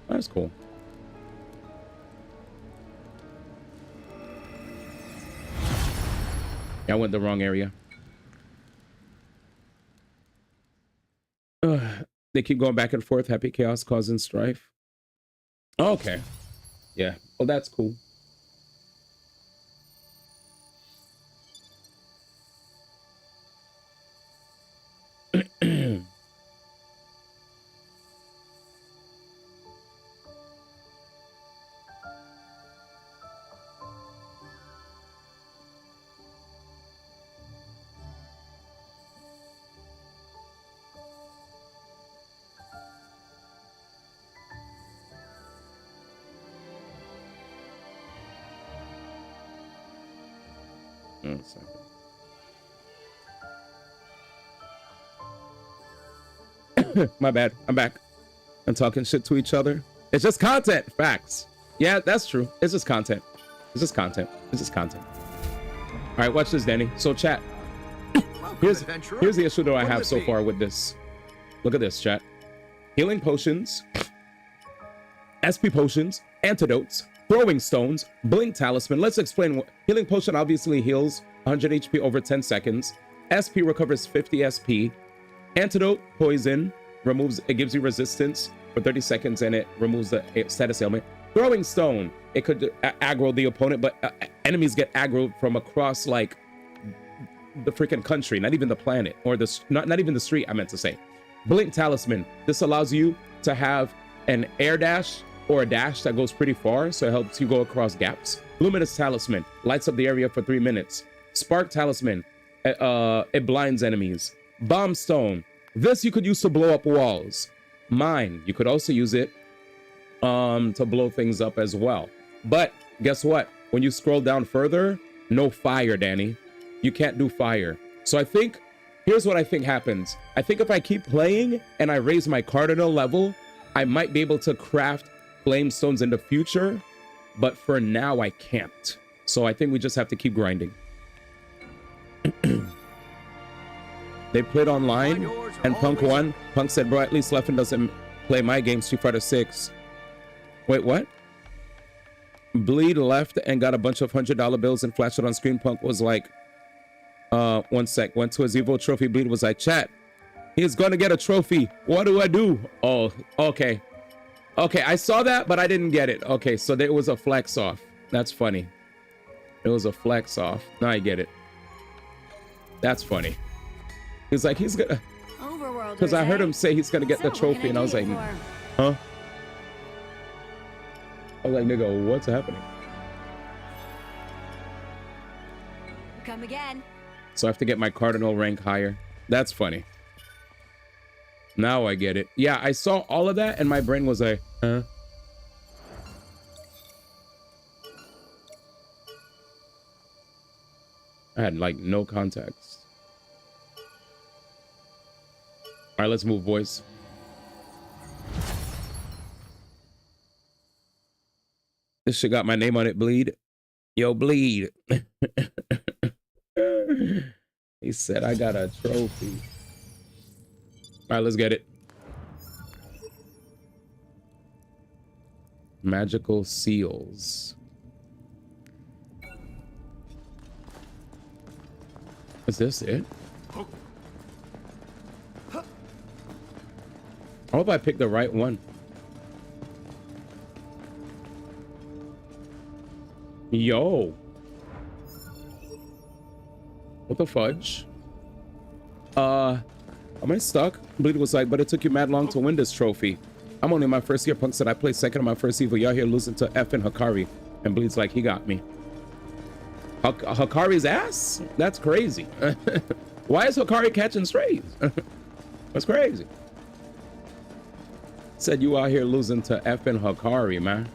That's cool. Yeah, I went the wrong area. They keep going back and forth. Happy chaos causing strife. Okay. Yeah. Well, that's cool. 1 second. My bad. I'm back. I'm talking shit to each other. It's just content. Facts. Yeah, that's true. It's just content. It's just content. It's just content. All right, watch this, Danny. So, chat. Here's the issue that I have so far with this. Look at this, chat. Healing potions, SP potions, antidotes, throwing stones, blink talisman. Let's explain what healing potion obviously heals 100 HP over 10 seconds. SP recovers 50 SP. Antidote, poison, removes, it gives you resistance for 30 seconds and it removes the status ailment. Throwing stone, it could aggro the opponent, but enemies get aggroed from across like the freaking country, not even the planet, or the not even the street, I meant to say. Blink talisman, this allows you to have an air dash or a dash that goes pretty far, so it helps you go across gaps. Luminous talisman, lights up the area for 3 minutes. Spark talisman, it blinds enemies. Bomb stone, this you could use to blow up walls. Mine, you could also use it to blow things up as well. But guess what? When you scroll down further, no fire, Danny. You can't do fire. So I think, here's what I think happens. I think if I keep playing and I raise my cardinal level, I might be able to craft flame stones in the future, but for now I can't. So I think we just have to keep grinding. They played online and Punk won. Punk said, bro, at least Leffen doesn't play my game, Street Fighter 6. Wait, what? Bleed left and got a bunch of $100 bills and flashed it on screen. Punk was like, 1 sec. Went to his Evo trophy. Bleed was like, chat, he's gonna get a trophy. What do I do? Oh, okay. Okay, I saw that, but I didn't get it. Okay, so there was a flex off. That's funny. It was a flex off. Now I get it. That's funny. He's like, he's gonna... Because I heard him say he's gonna get the trophy, and I was like, huh? I was like, nigga, what's happening? Come again. So I have to get my cardinal rank higher. That's funny. Now I get it. Yeah, I saw all of that and my brain was like, huh? I had like no context. All right, let's move, boys. This shit got my name on it, Bleed. Yo, Bleed. He said, I got a trophy. All right, let's get it. Magical seals. Is this it? I hope I picked the right one. Yo. What the fudge? Am I stuck? Bleed was like, but it took you mad long to win this trophy. I'm only in my first year. Punk said I played second in my first Evo. Y'all here losing to F and Hikari. And Bleed's like, he got me. Hikari's ass? That's crazy. Why is Hikari catching strays? That's crazy. Said you out here losing to F and Hikari, man.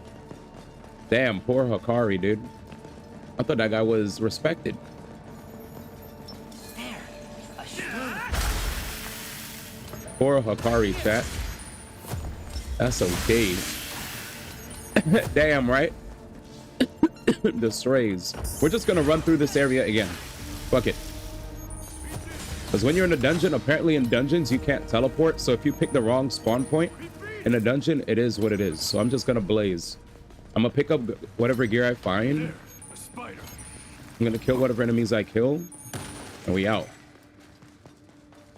Damn, poor Hikari, dude. I thought that guy was respected. Poor Hikari, chat. That's okay. Damn, right? The strays. We're just gonna run through this area again. Fuck it. Because when you're in a dungeon, apparently in dungeons you can't teleport. So if you pick the wrong spawn point in a dungeon, it is what it is. So I'm just gonna blaze. I'm gonna pick up whatever gear I find. I'm gonna kill whatever enemies I kill. And we out.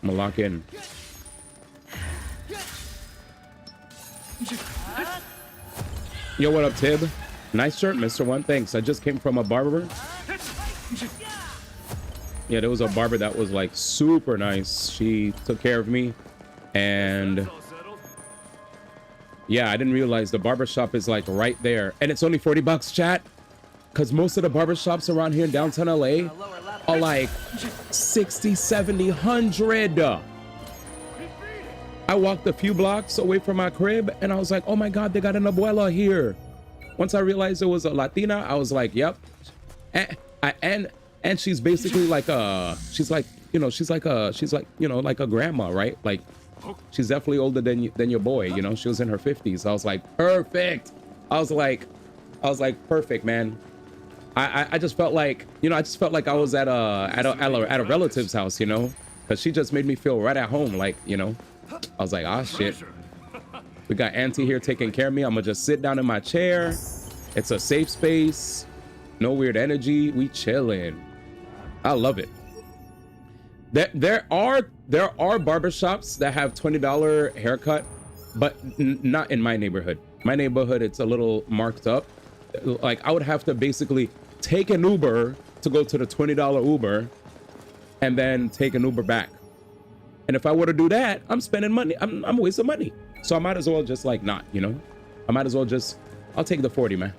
I'm gonna lock in. Yo, what up, Tib? Nice shirt, Mr. One. Thanks. I just came from a barber. Yeah, there was a barber that was like super nice. She took care of me. And yeah, I didn't realize the barber shop is like right there. And it's only 40 bucks, chat. Because most of the barber shops around here in downtown LA are like 60, 70, 100. I walked a few blocks away from my crib and I was like, oh my God, they got an abuela here. Once I realized it was a Latina, I was like, yep. And And she's basically like she's like, you know, she's like you know, like a grandma, right? Like she's definitely older than your boy, you know. She was in her 50s. I was like, perfect. I was like perfect, man. I just felt like, you know, I just felt like I was at a relative's house, you know, because she just made me feel right at home, like, you know. I was like, ah, shit. We got Auntie here taking care of me. I'm gonna just sit down in my chair. It's a safe space. No weird energy. We chilling. I love it. There are barbershops that have $20 haircut, but not in my neighborhood. My neighborhood, it's a little marked up. Like I would have to basically take an Uber to go to the $20 Uber and then take an Uber back. And if I were to do that, I'm spending money. I'm wasting money. So I might as well just like not, you know, I might as well just, I'll take the 40, man.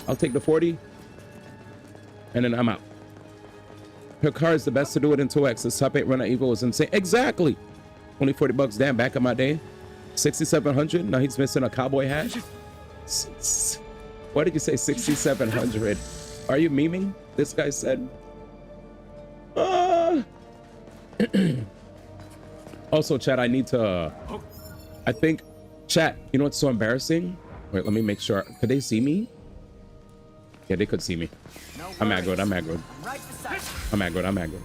I'll take the 40 and then I'm out. Her car is the best to do it in 2X. The top 8 run at Evo was insane. Exactly. Only 40 bucks. Damn, back in my day. 6,700. Now he's missing a cowboy hat. Why did you say 6,700? Are you memeing? This guy said. Also, chat, I need to. I think, chat, you know what's so embarrassing? Wait, let me make sure. Could they see me? Yeah, they could see me. I'm aggroed. I'm aggroed. I'm aggroed. I'm aggroed.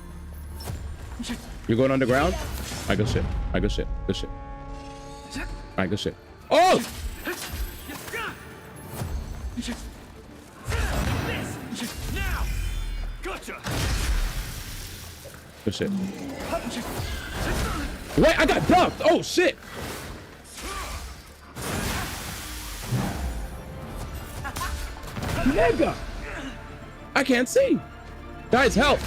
You going underground? I go shit. I go shit. Good shit. I go shit. Oh! Good shit. Wait, I got ducked. Oh shit. Nigga. I can't see. Guys, help.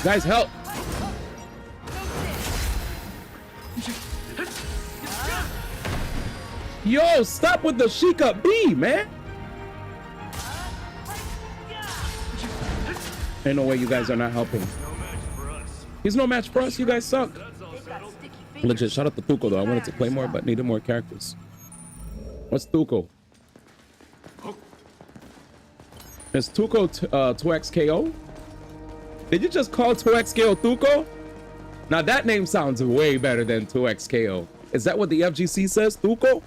Guys, help. Yo, stop with the Sheikah B, man. Ain't no way you guys are not helping. He's no match for us. You guys suck. Legit, shout out to Tuco though. I wanted to play more, but needed more characters. What's Tuco? Is Tuco 2XKO? Did you just call 2XKO Tuco? Now that name sounds way better than 2XKO. Is that what the FGC says, Tuco?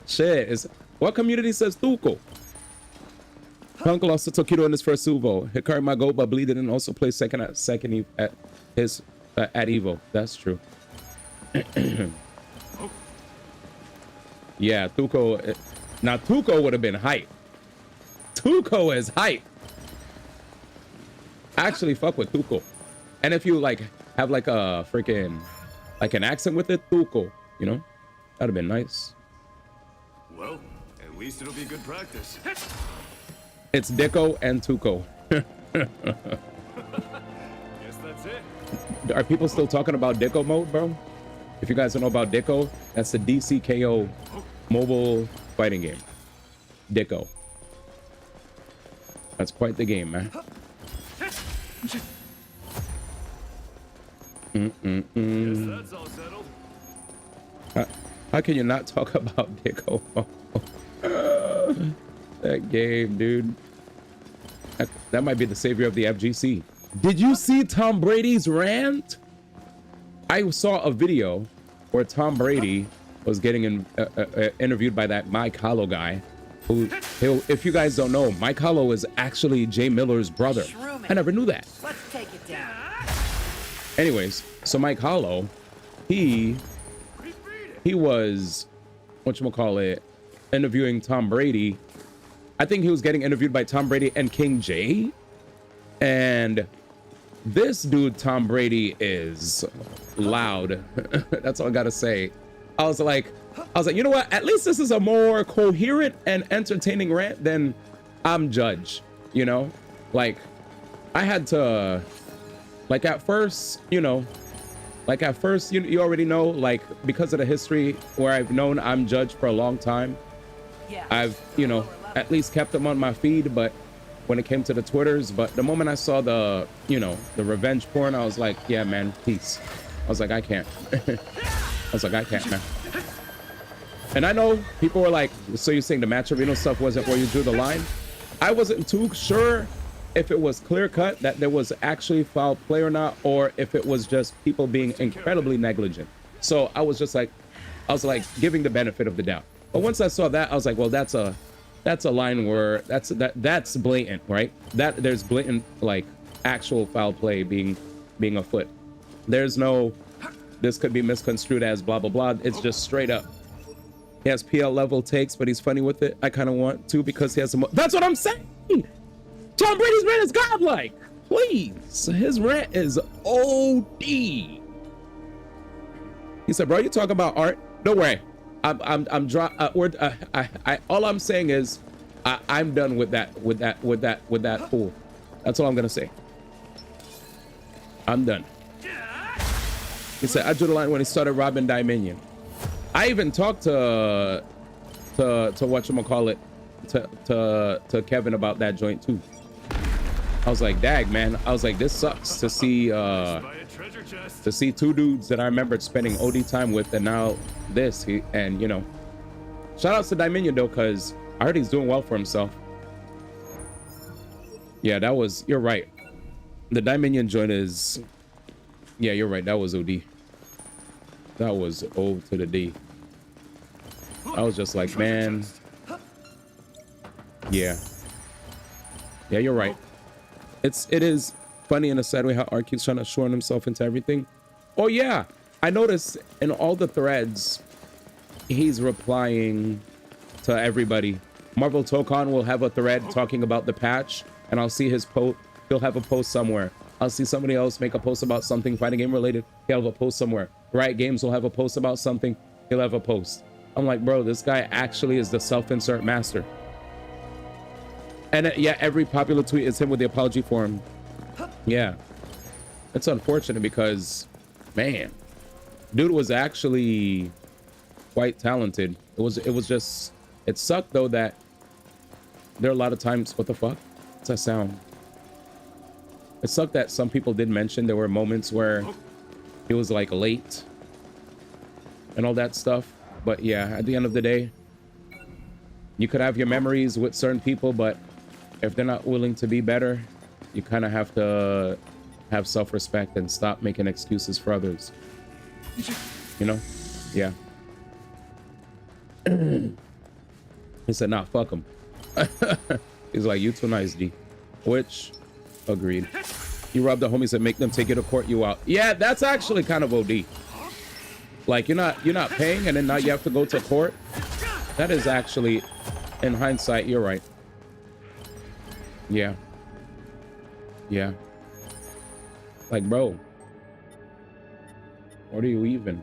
Shit, is what community says Tuco? Uncle lost to Tokido in his first Suvo. Hikari my goat, but Bleed didn't also play second at Evo. That's true. Yeah, Tuco. Now Tuco would have been hype. Tuco is hype. Actually, fuck with Tuco. And if you like have like a freaking like an accent with it, Tuco, you know, that'd have been nice. Well, at least it'll be good practice. It's Dicko and Tuco. Guess that's it. Are people still talking about Dicko mode, bro? If you guys don't know about Dicko, that's the DCKO mobile fighting game. Dicko. That's quite the game, man. Guess that's all settled. How can you not talk about Dicko? That game, dude. That might be the savior of the FGC. Did you see Tom Brady's rant? I saw a video where Tom Brady was getting interviewed by that Mike Hollow guy. Who, if you guys don't know, Mike Hollow is actually Jay Miller's brother. I never knew that. Let's take it down. Anyways, so Mike Hollow, he was, whatchamacallit, interviewing Tom Brady. I think he was getting interviewed by Tom Brady and King Jay. And this dude, Tom Brady, is loud. That's all I gotta say. I was like, you know what? At least this is a more coherent and entertaining rant than I'm Judge, you know? Like, I had to, like at first, you know, you already know, like, because of the history where I've known I'm Judge for a long time, Yeah. I've, you know, at least kept them on my feed, but when it came to the Twitters, but the moment I saw the, you know, the revenge porn, I was like, yeah, man, peace. I was like, I can't. I was like, I can't, man. And I know people were like, so you're saying the match arena stuff wasn't where you drew the line? I wasn't too sure if it was clear cut that there was actually foul play or not, or if it was just people being incredibly negligent. So I was just like, I was like giving the benefit of the doubt. But once I saw that, I was like, well, that's a line where that's blatant, right? That there's blatant like actual foul play being afoot. There's no, this could be misconstrued as blah blah blah. It's just straight up. He has PL level takes, but he's funny with it. I kind of want to because he has some. That's what I'm saying. Tom Brady's rant is godlike. Please, his rant is OD. He said, "Bro, you talk about art? No way. All I'm saying is, I'm done with that fool. That's all I'm gonna say. I'm done." He said, "I drew the line when he started robbing Dominion." I even talked to whatchamacallit, to Kevin about that joint too. I was like, dag, man. I was like, this sucks to see two dudes that I remembered spending OD time with, and now this. And you know, shout outs to Dominion though, because I heard he's doing well for himself. Yeah, that was, you're right. The Dominion joint is, yeah, you're right. That was OD. That was O to the D. I was just like, man. Yeah, you're right. It is funny in a sad way how R keeps trying to shorten himself into everything. Oh yeah, I noticed in all the threads, he's replying to everybody. Marvel Tokon will have a thread talking about the patch, and I'll see his post. He'll have a post somewhere. I'll see somebody else make a post about something fighting game related. He'll have a post somewhere. Riot Games will have a post about something. He'll have a post. I'm like, bro, this guy actually is the self-insert master. And yeah, every popular tweet is him with the apology form. Yeah, it's unfortunate because, man, dude was actually quite talented. It was just, it sucked though that there are a lot of times, what the fuck? What's that sound? It sucked that some people did mention there were moments where he was like late and all that stuff. But yeah, at the end of the day, you could have your memories with certain people, but if they're not willing to be better, you kind of have to have self-respect and stop making excuses for others. You know? Yeah. He said, nah, fuck him. He's like, you too nice, G. Which, agreed. You rob the homies and make them take you to court, you out. Yeah, that's actually kind of OD. Like, you're not paying, and then now you have to go to court. That is actually, in hindsight, you're right. Yeah. Like, bro, what are you even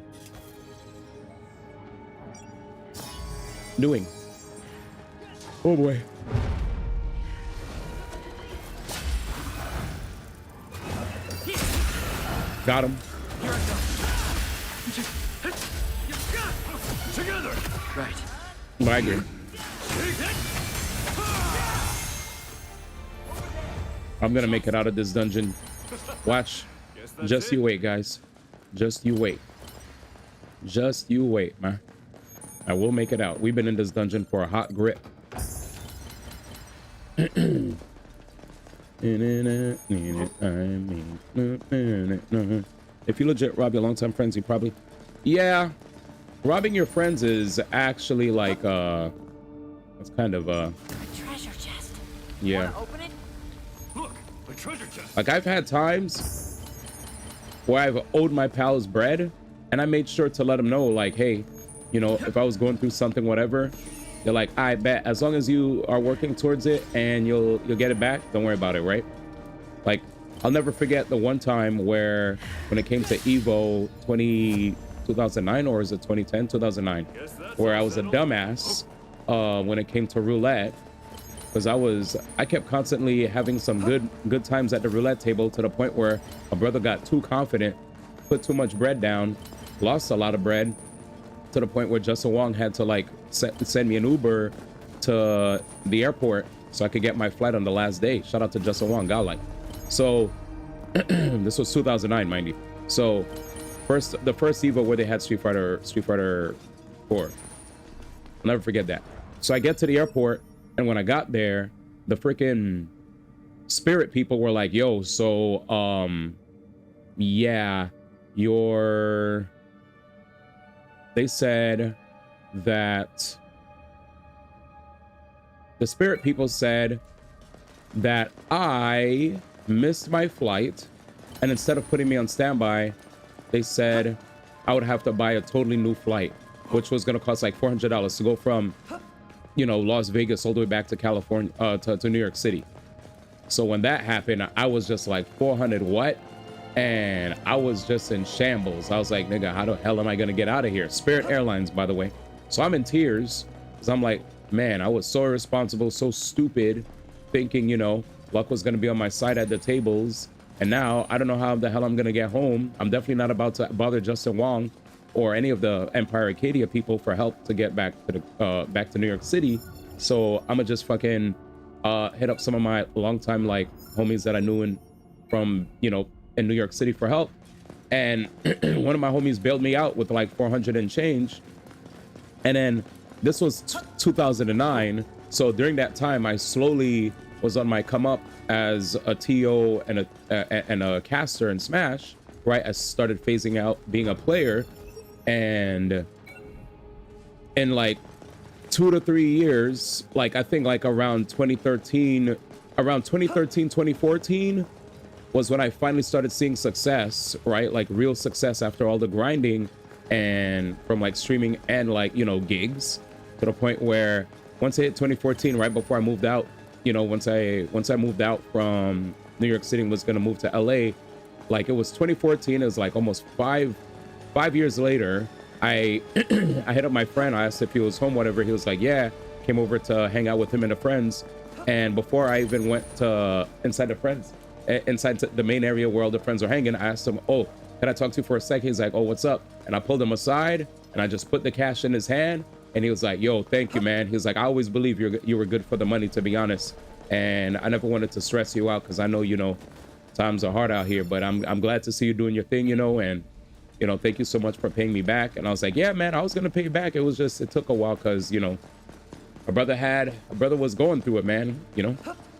doing? Oh boy. Got him. Together. Right. Migrate. I'm gonna make it out of this dungeon. Watch. Just you wait, guys. Just you wait. Just you wait, man. I will make it out. We've been in this dungeon for a hot grip. If you legit rob your longtime friends, you probably, yeah, robbing your friends is actually like it's kind of A treasure chest. yeah. Wanna open it? Look, a treasure chest. Like, I've had times where I've owed my pals bread, and I made sure to let them know, like, hey, you know, if I was going through something, whatever, they're like, I bet, as long as you are working towards it and you'll get it back, don't worry about it, right? Like, I'll never forget the one time where, when it came to Evo 2009, or is it 2010, 2009, where I was a dumbass when it came to roulette, because I kept constantly having some good times at the roulette table, to the point where my brother got too confident, put too much bread down, lost a lot of bread, to the point where Justin Wong had to like send me an Uber to the airport so I could get my flight on the last day. Shout out to Justin Wong, godlike. So this was 2009, mind you. So The first Evo where they had Street Fighter 4. I'll never forget that. So I get to the airport, and when I got there, the freaking Spirit people were like, yo, so yeah, they said that the Spirit people said that I missed my flight, and instead of putting me on standby, they said I would have to buy a totally new flight, which was going to cost like $400 to go from, you know, Las Vegas all the way back to California, to New York City. So when that happened, I was just like, 400 what? And I was just in shambles. I was like, nigga, how the hell am I going to get out of here? Spirit Airlines, by the way. So I'm in tears because I'm like, man, I was so irresponsible, so stupid, thinking, you know, luck was going to be on my side at the tables. And now I don't know how the hell I'm going to get home. I'm definitely not about to bother Justin Wong or any of the Empire Arcadia people for help to get back to the back to New York City. So I'm gonna just fucking hit up some of my longtime like homies that I knew from, you know, in New York City for help. And one of my homies bailed me out with like 400 and change. And then this was 2009. So during that time, I slowly was on my come up as a TO and a caster in Smash, right? I started phasing out being a player, and in like 2 to 3 years, like I think like around 2013, 2014 was when I finally started seeing success, right? Like real success after all the grinding and from like streaming and like, you know, gigs, to the point where once I hit 2014, right before I moved out, you know, once I moved out from New York City and was going to move to LA, like it was 2014. It was like almost five years later. I hit up my friend. I asked if he was home, whatever. He was like, yeah. Came over to hang out with him and the friends. And before I even went to inside the main area where all the friends are hanging, I asked him, oh, can I talk to you for a second? He's like, oh, what's up? And I pulled him aside and I just put the cash in his hand. And he was like, yo, thank you, man. He was like, I always believe you were good for the money, to be honest. And I never wanted to stress you out because I know, you know, times are hard out here. But I'm glad to see you doing your thing, you know, and, you know, thank you so much for paying me back. And I was like, yeah, man, I was going to pay you back. It took a while because, you know, a brother was going through it, man. You know,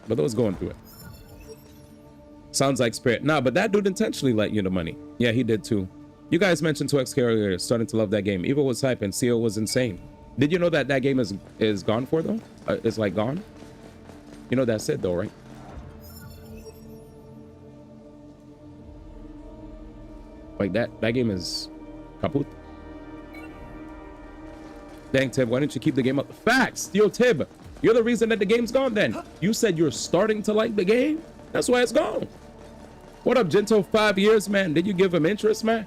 brother was going through it. Sounds like Spirit. Nah, but that dude intentionally let you the money. Yeah, he did too. You guys mentioned 2X earlier, starting to love that game. Evo was hype and CO was insane. Did you know that game is gone for though? It's like gone. You know that's it though, right? Like that game is kaput. Dang, Tib, why didn't you keep the game up? Facts. Yo, Tib, you're the reason that the game's gone then. You said you're starting to like the game. That's why it's gone. What up, Gento? 5 years, man. Did you give him interest, man?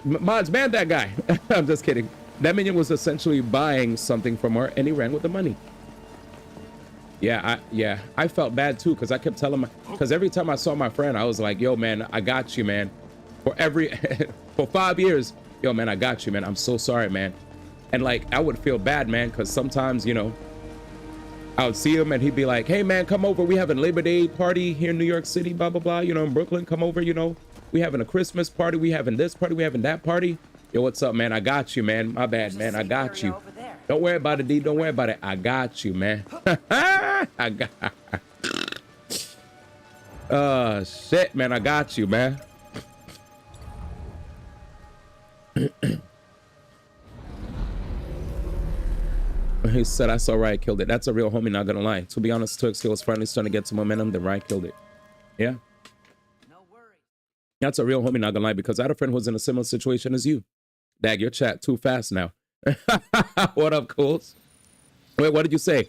Mods, ban that guy. I'm just kidding. That minion was essentially buying something from her, and he ran with the money. Yeah, I felt bad too, because I kept telling because every time I saw my friend, I was like, yo, man, I got you, man. For 5 years, yo, man, I got you, man. I'm so sorry, man. And like, I would feel bad, man, because sometimes, you know, I would see him and he'd be like, hey, man, come over. We having Labor Day party here in New York City, blah, blah, blah. You know, in Brooklyn, come over, you know. We having a Christmas party. We having this party. We having that party. Yo, what's up, man? I got you, man. My bad, man. I got you. Don't worry about it, D. Don't worry about it. I got you, man. I got. Shit, man. I got you, man. He said, I saw Riot killed it. That's a real homie, not gonna lie. To be honest, Turks was finally starting to get some momentum. Then Riot killed it. Yeah. No worries. That's a real homie, not gonna lie, because I had a friend who was in a similar situation as you. Dag, your chat too fast now. What up, Cools? Wait, what did you say?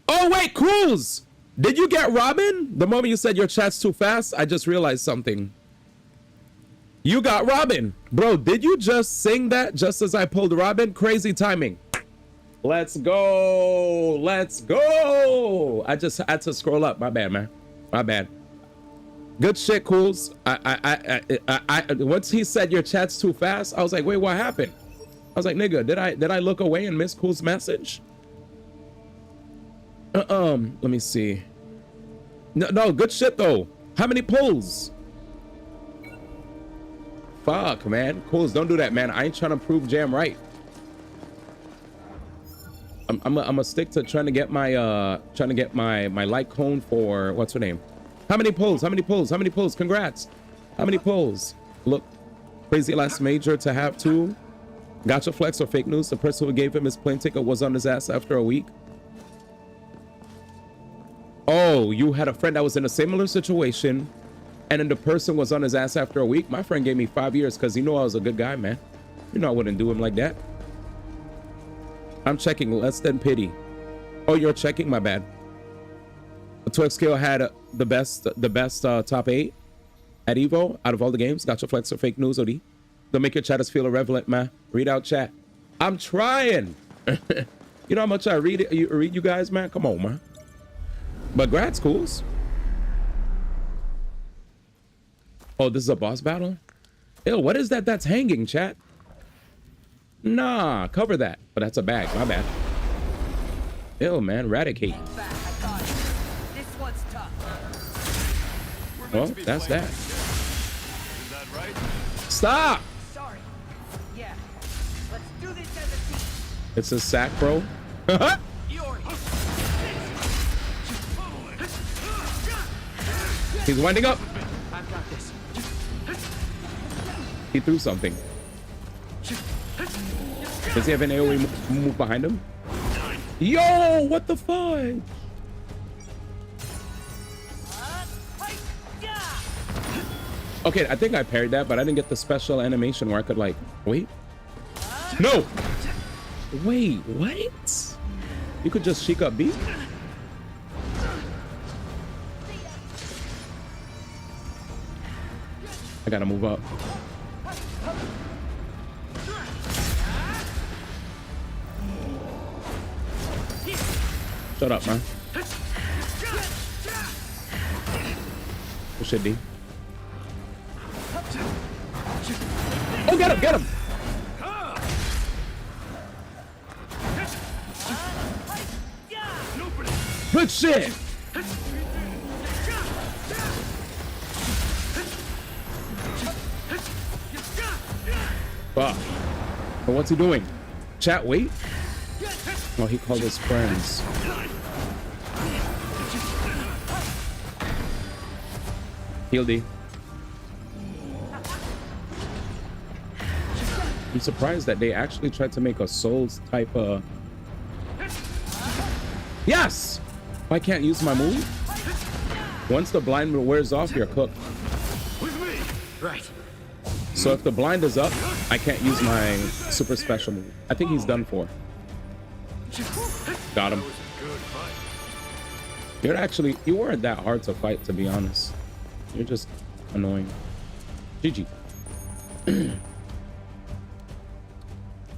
Oh, wait, Cools! Did you get Robin? The moment you said your chat's too fast, I just realized something. You got Robin. Bro, did you just sing that just as I pulled Robin? Crazy timing. Let's go. Let's go. I just had to scroll up. My bad, man. My bad. Good shit, Cools. I once he said your chat's too fast, I was like, wait, what happened? I was like, nigga, did I look away and miss Cool's message? Let me see. No, good shit though. How many pulls? Fuck, man. Coles, don't do that, man. I ain't trying to prove Jam right. I'm gonna stick to trying to get my light cone for what's her name? How many polls? How many polls? How many polls? Congrats. How many polls? Look, crazy last major to have two. Gotcha flex or fake news? The person who gave him his plane ticket was on his ass after a week. Oh, you had a friend that was in a similar situation, and then the person was on his ass after a week. My friend gave me 5 years because he knew I was a good guy, man. You know I wouldn't do him like that. I'm checking less than pity. Oh, you're checking? My bad. The 12 scale had the best top 8 at Evo out of all the games. Gotcha flex or fake news, OD. Don't make your chatters feel irrelevant, man. Read out chat. I'm trying. You know how much I read it? Read you guys, man. Come on, man. But grad schools. Oh, this is a boss battle? Ew, what is that that's hanging, chat? Nah, cover that. But that's a bag, my bad. Ew, man, eradicate. This one's tough. Well, that's that. Is that right? Stop! Sorry. Yeah. Let's do this as a team. It's a sack, bro. He's winding up. I've got this. He threw something. Does he have an AoE move behind him? Yo, what the fuck? Okay, I think I parried that, but I didn't get the special animation where I could like, wait. No! Wait, what? You could just shake up B? I gotta move up. Shut up, man. Push it, D. Oh, get him, get him! Good shit! Fuck. But what's he doing? Chat, wait. Oh, he called his friends. Heal D. I'm surprised that they actually tried to make a Souls type of... Yes! I can't use my move. Once the blind wears off, you're cooked. With me. Right. So if the blind is up, I can't use my super special move. I think he's done for. Got him. You weren't that hard to fight, to be honest. You're just annoying. GG.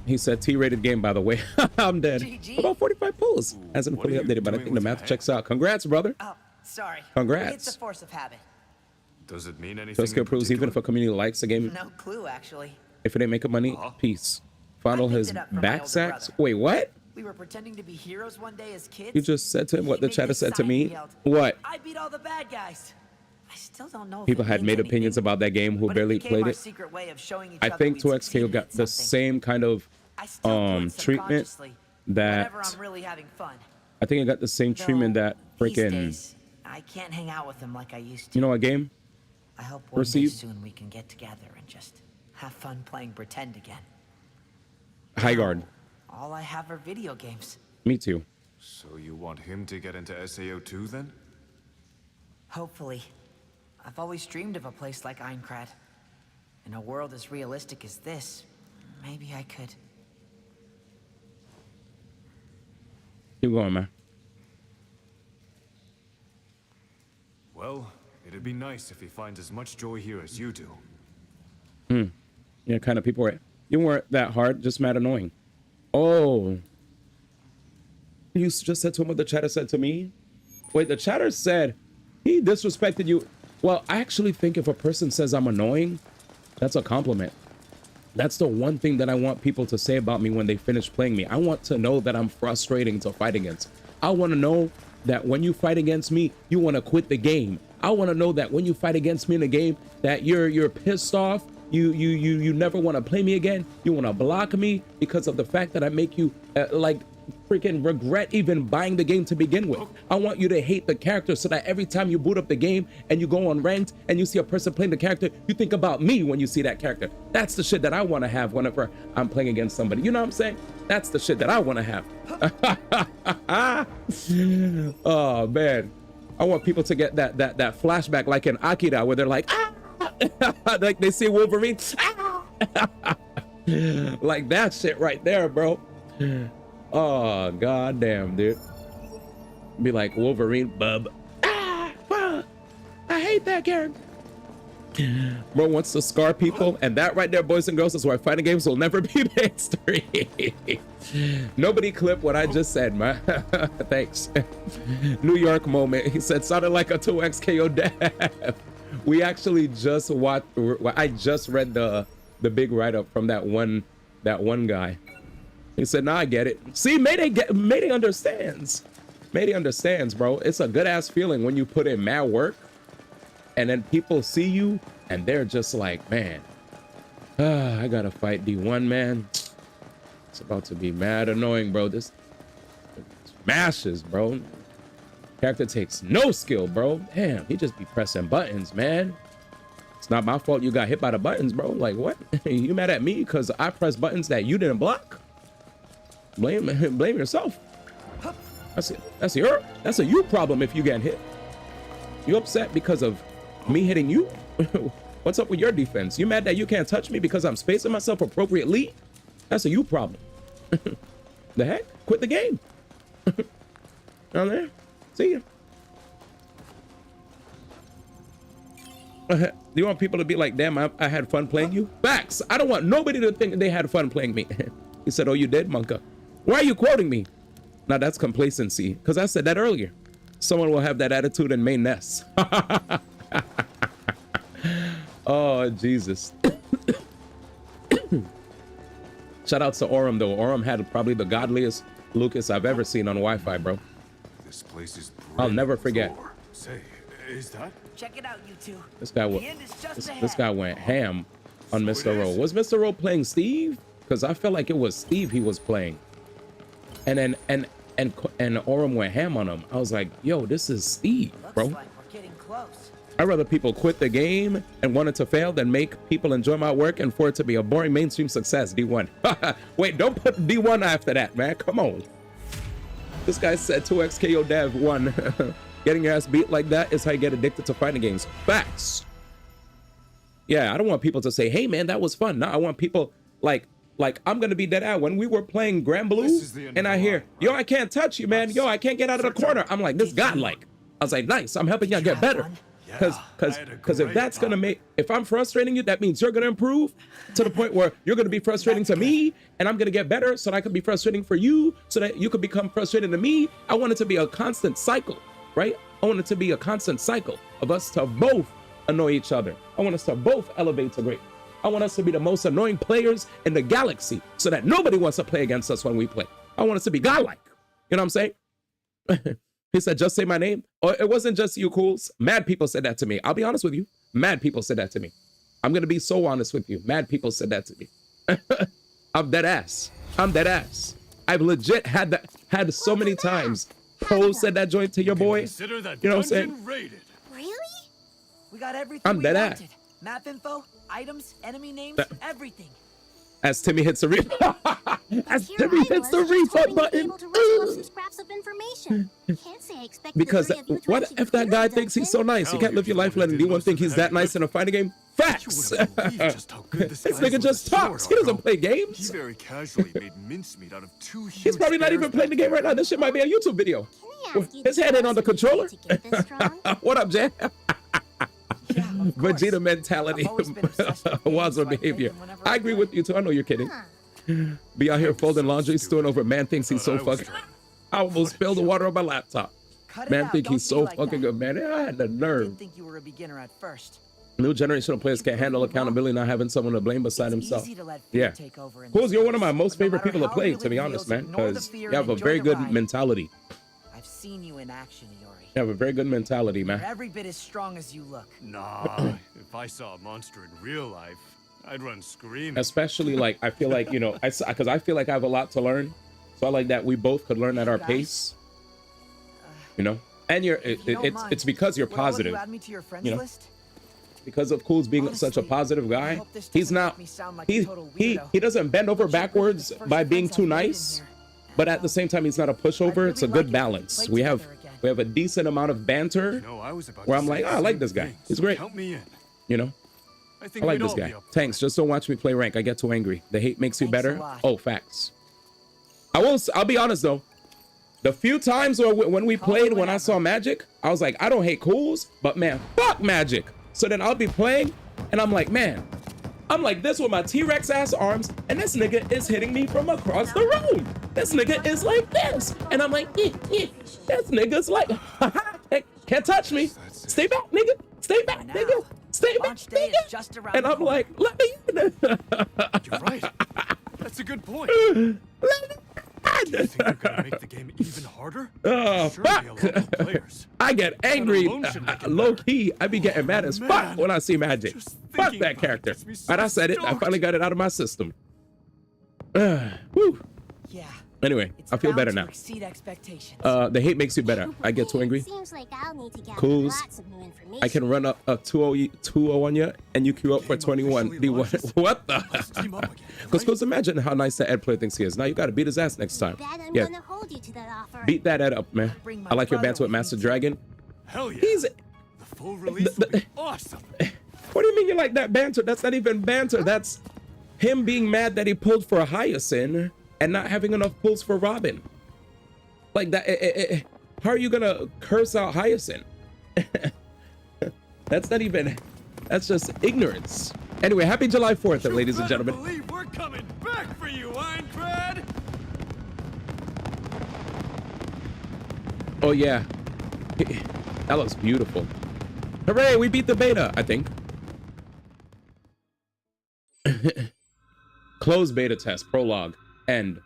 He said T-rated game, by the way. I'm dead. GG. About 45 pulls. Hasn't what fully are you updated, but I doing think the with math your checks out. Congrats, brother. Oh, sorry. Congrats. It's the force of habit. Does it mean anything? So skill proves even if a community likes a game, No clue, actually. if it ain't making money, peace. Fondle I picked his it up from my back older sacks. brother. Wait, what? We were pretending to be heroes one day as kids. You just said to him what He the made chatter this said to sign me? and yelled, What? I beat all the bad guys. I still don't know. If People it had means made opinions anything, about that game who but barely became played our it. secret way of showing each I other think we'd 2XKO succeeded got at the something. same kind of I still do it treatment subconsciously that whenever I'm really having fun. I think it got the same treatment Though, that these freaking, days, I can't hang out with him like I used to. you know what game? I hope one day Perceive? soon we can get together and just have fun playing pretend again. High Guard. All I have are video games. Me too. So you want him to get into SAO too, then? Hopefully. I've always dreamed of a place like Aincrad. In a world as realistic as this, maybe I could. Keep going, man. Well, it'd be nice if he finds as much joy here as you do. Yeah, kind of people were. You weren't that hard, just mad annoying. Oh. You just said to him what the chatter said to me? Wait, the chatter said he disrespected you. Well, I actually think if a person says I'm annoying, that's a compliment. That's the one thing that I want people to say about me when they finish playing me. I want to know that I'm frustrating to fight against. I want to know that when you fight against me, you want to quit the game. I want to know that when you fight against me in a game, that you're pissed off You never want to play me again. You want to block me because of the fact that I make you like freaking regret even buying the game to begin with. I want you to hate the character so that every time you boot up the game and you go on ranked and you see a person playing the character, you think about me when you see that character. That's the shit that I want to have whenever I'm playing against somebody. You know what I'm saying? That's the shit that I want to have. Oh man, I want people to get that flashback like in Akira where they're like, ah! Like they see Wolverine, ah! Like that shit right there, bro. Oh goddamn, dude. Be like Wolverine, bub. Ah, fuck. I hate that character. Bro wants to scar people, and that right there, boys and girls, is why fighting games will never be mainstream. Nobody clip what I just said, man. Thanks. New York moment. He said sounded like a 2x KO death. We actually just watched. I just read the big write-up from that one guy. He said, "Nah, I get it." See, Mayday understands. Mayday understands, bro. It's a good ass feeling when you put in mad work, and then people see you, and they're just like, "Man, I gotta fight D1, man. It's about to be mad annoying, bro. This smashes, bro. Character takes no skill, bro. Damn, he just be pressing buttons, man. It's not my fault you got hit by the buttons, bro. Like, what? You mad at me because I press buttons that you didn't block? Blame yourself. That's a you problem if you get hit. You upset because of me hitting you? What's up with your defense? You mad that you can't touch me because I'm spacing myself appropriately? That's a you problem. The heck? Quit the game. Down there. See ya. Do you want people to be like, damn, I had fun playing you? Facts. I don't want nobody to think they had fun playing me. He said, oh, you did, Monka? Why are you quoting me? Now that's complacency, because I said that earlier. Someone will have that attitude in main nest. Oh, Jesus. Shout out to Orem, though. Orem had probably the godliest Lucas I've ever seen on Wi-Fi, bro. This place is I'll never forget. Say, is that? Check it out, you two. This guy this guy went ham on Mr. Rowe. is. Was Mr. Rowe playing Steve? Because I felt like it was Steve he was playing. And then and Orem went ham on him. I was like, yo, this is Steve, bro. Looks like we're getting close. I'd rather people quit the game and want it to fail than make people enjoy my work and for it to be a boring mainstream success. D1. Wait, don't put D1 after that, man. Come on. This guy said 2x KO Dev 1. Getting your ass beat like that is how you get addicted to fighting games. Facts. Yeah, I don't want people to say, hey, man, that was fun. No, I want people like I'm gonna be dead out. When we were playing Grand Blue and I hear, yo, I can't touch you, man. Yo, I can't get out of the corner. I'm like, this godlike. I was like, nice, I'm helping y'all get better. Because if that's gonna make, if I'm frustrating you, that means you're gonna improve to the point where you're gonna be frustrating to me and I'm gonna get better so that I can be frustrating for you so that you could become frustrating to me. I want it to be a constant cycle, right? I want it to be a constant cycle of us to both annoy each other. I want us to both elevate to great. I want us to be the most annoying players in the galaxy so that nobody wants to play against us when we play. I want us to be godlike. You know what I'm saying? He said, just say my name. Oh, it wasn't just you, Cools. Mad people said that to me. I'll be honest with you. Mad people said that to me. I'm going to be so honest with you. Mad people said that to me. I'm dead ass. I'm dead ass. I've legit had so many times. Cole said that joint to your boy. You know what I'm saying? Raided. Really? We got everything I'm we dead wanted. ass. Map info, items, enemy names, everything. As Timmy hits the as Here Timmy I hits was, the just reset hoping to be button. able to rustle up some scraps of information. Can't say I expect the Because three of you to what actually if that do guy the thinks he's thing? so nice? You can't live your life letting D1 think he's that nice in a fighting game. Facts. This nigga just talks. He doesn't play He games. very casually made mincemeat out of two huge He's probably not even playing the game right now. This shit might be a YouTube video. Can I ask you His to hand ain't on the trust me controller. to get this strong? What up, Jay? Yeah, of course. Vegeta mentality, I've always been obsessed with games, Wazo so I play behavior. them whenever I I agree can. with you too. I know you're kidding. Be out here folding laundry, stewing over man thinks he's so fucking. I almost spilled the water on my laptop. Cut it Man out, think don't he's be so like fucking that. good, man. I had the nerve. Didn't think you were a beginner at first. New generation of players can't handle accountability, not having someone to blame beside It's himself. easy to let fear Yeah. take over in Cools, this you're one of place, my most but no favorite matter people to how play, real to be it honest, feels, man, ignore the because fear you have and a enjoy very the good ride. mentality. I've seen you in action, Iori. You have a very good mentality, You're man. every bit as strong as you look. Nah, if I saw a monster in real life, I'd run screaming. Especially like I feel like, you know, because I feel like I have a lot to learn. So I like that we both could learn at our pace. You know, and it's because you're positive. Add me to your friends You know, list? because of Cool's being such a positive guy. He's not. He doesn't bend over backwards by being too nice, but at the same time he's not a pushover. It's a good balance. We have a decent amount of banter where I'm like, oh, I like this guy. He's great. Count me in. You know, I I like this guy. Thanks. Just don't watch me play rank. I get too angry. The hate makes you better. Oh, facts. I'll be honest though. The few times when we played, when I saw Magic, I was like, I don't hate Cools, but man, fuck Magic. So then I'll be playing, and I'm like, man, I'm like this with my T-Rex ass arms, and this nigga is hitting me from across the room. This nigga is like this, and I'm like, eh. This nigga's like, can't touch me. Stay back, nigga. Stay back, nigga. Stay back, nigga. And I'm like, let me in. You're right. That's a good point. Let me Do you think you're gonna make the game even harder? Oh, fuck. I get angry, low key. I be getting mad as fuck when I see Magic. Fuck that character. And I said it. I finally got it out of my system. Whew. Yeah. Anyway, I feel better now. The hate makes you better. I get too angry. Seems like I'll need to gather Cools. lots of new information. I can run up a 2-0 on you, and you queue up for 21 D1. What the? Because imagine how nice that Ed player thinks he is. Now you got to beat his ass next time. I'm Yeah, gonna hold you to that offer. beat that Ed up, man. I like your banter with Master Dragon. Hell yeah. He's. The full release will be awesome. What do you mean you like that banter? That's not even banter. That's him being mad that he pulled for Hyacinth and not having enough pulls for Robin. Like that. How are you gonna curse out Hyacinth? That's not even. That's just ignorance. Anyway, happy July 4th, ladies and gentlemen. Believe we're coming back for you, Aincrad. Oh yeah, that looks beautiful. Hooray, we beat the beta, I think. Closed beta test, prologue, end.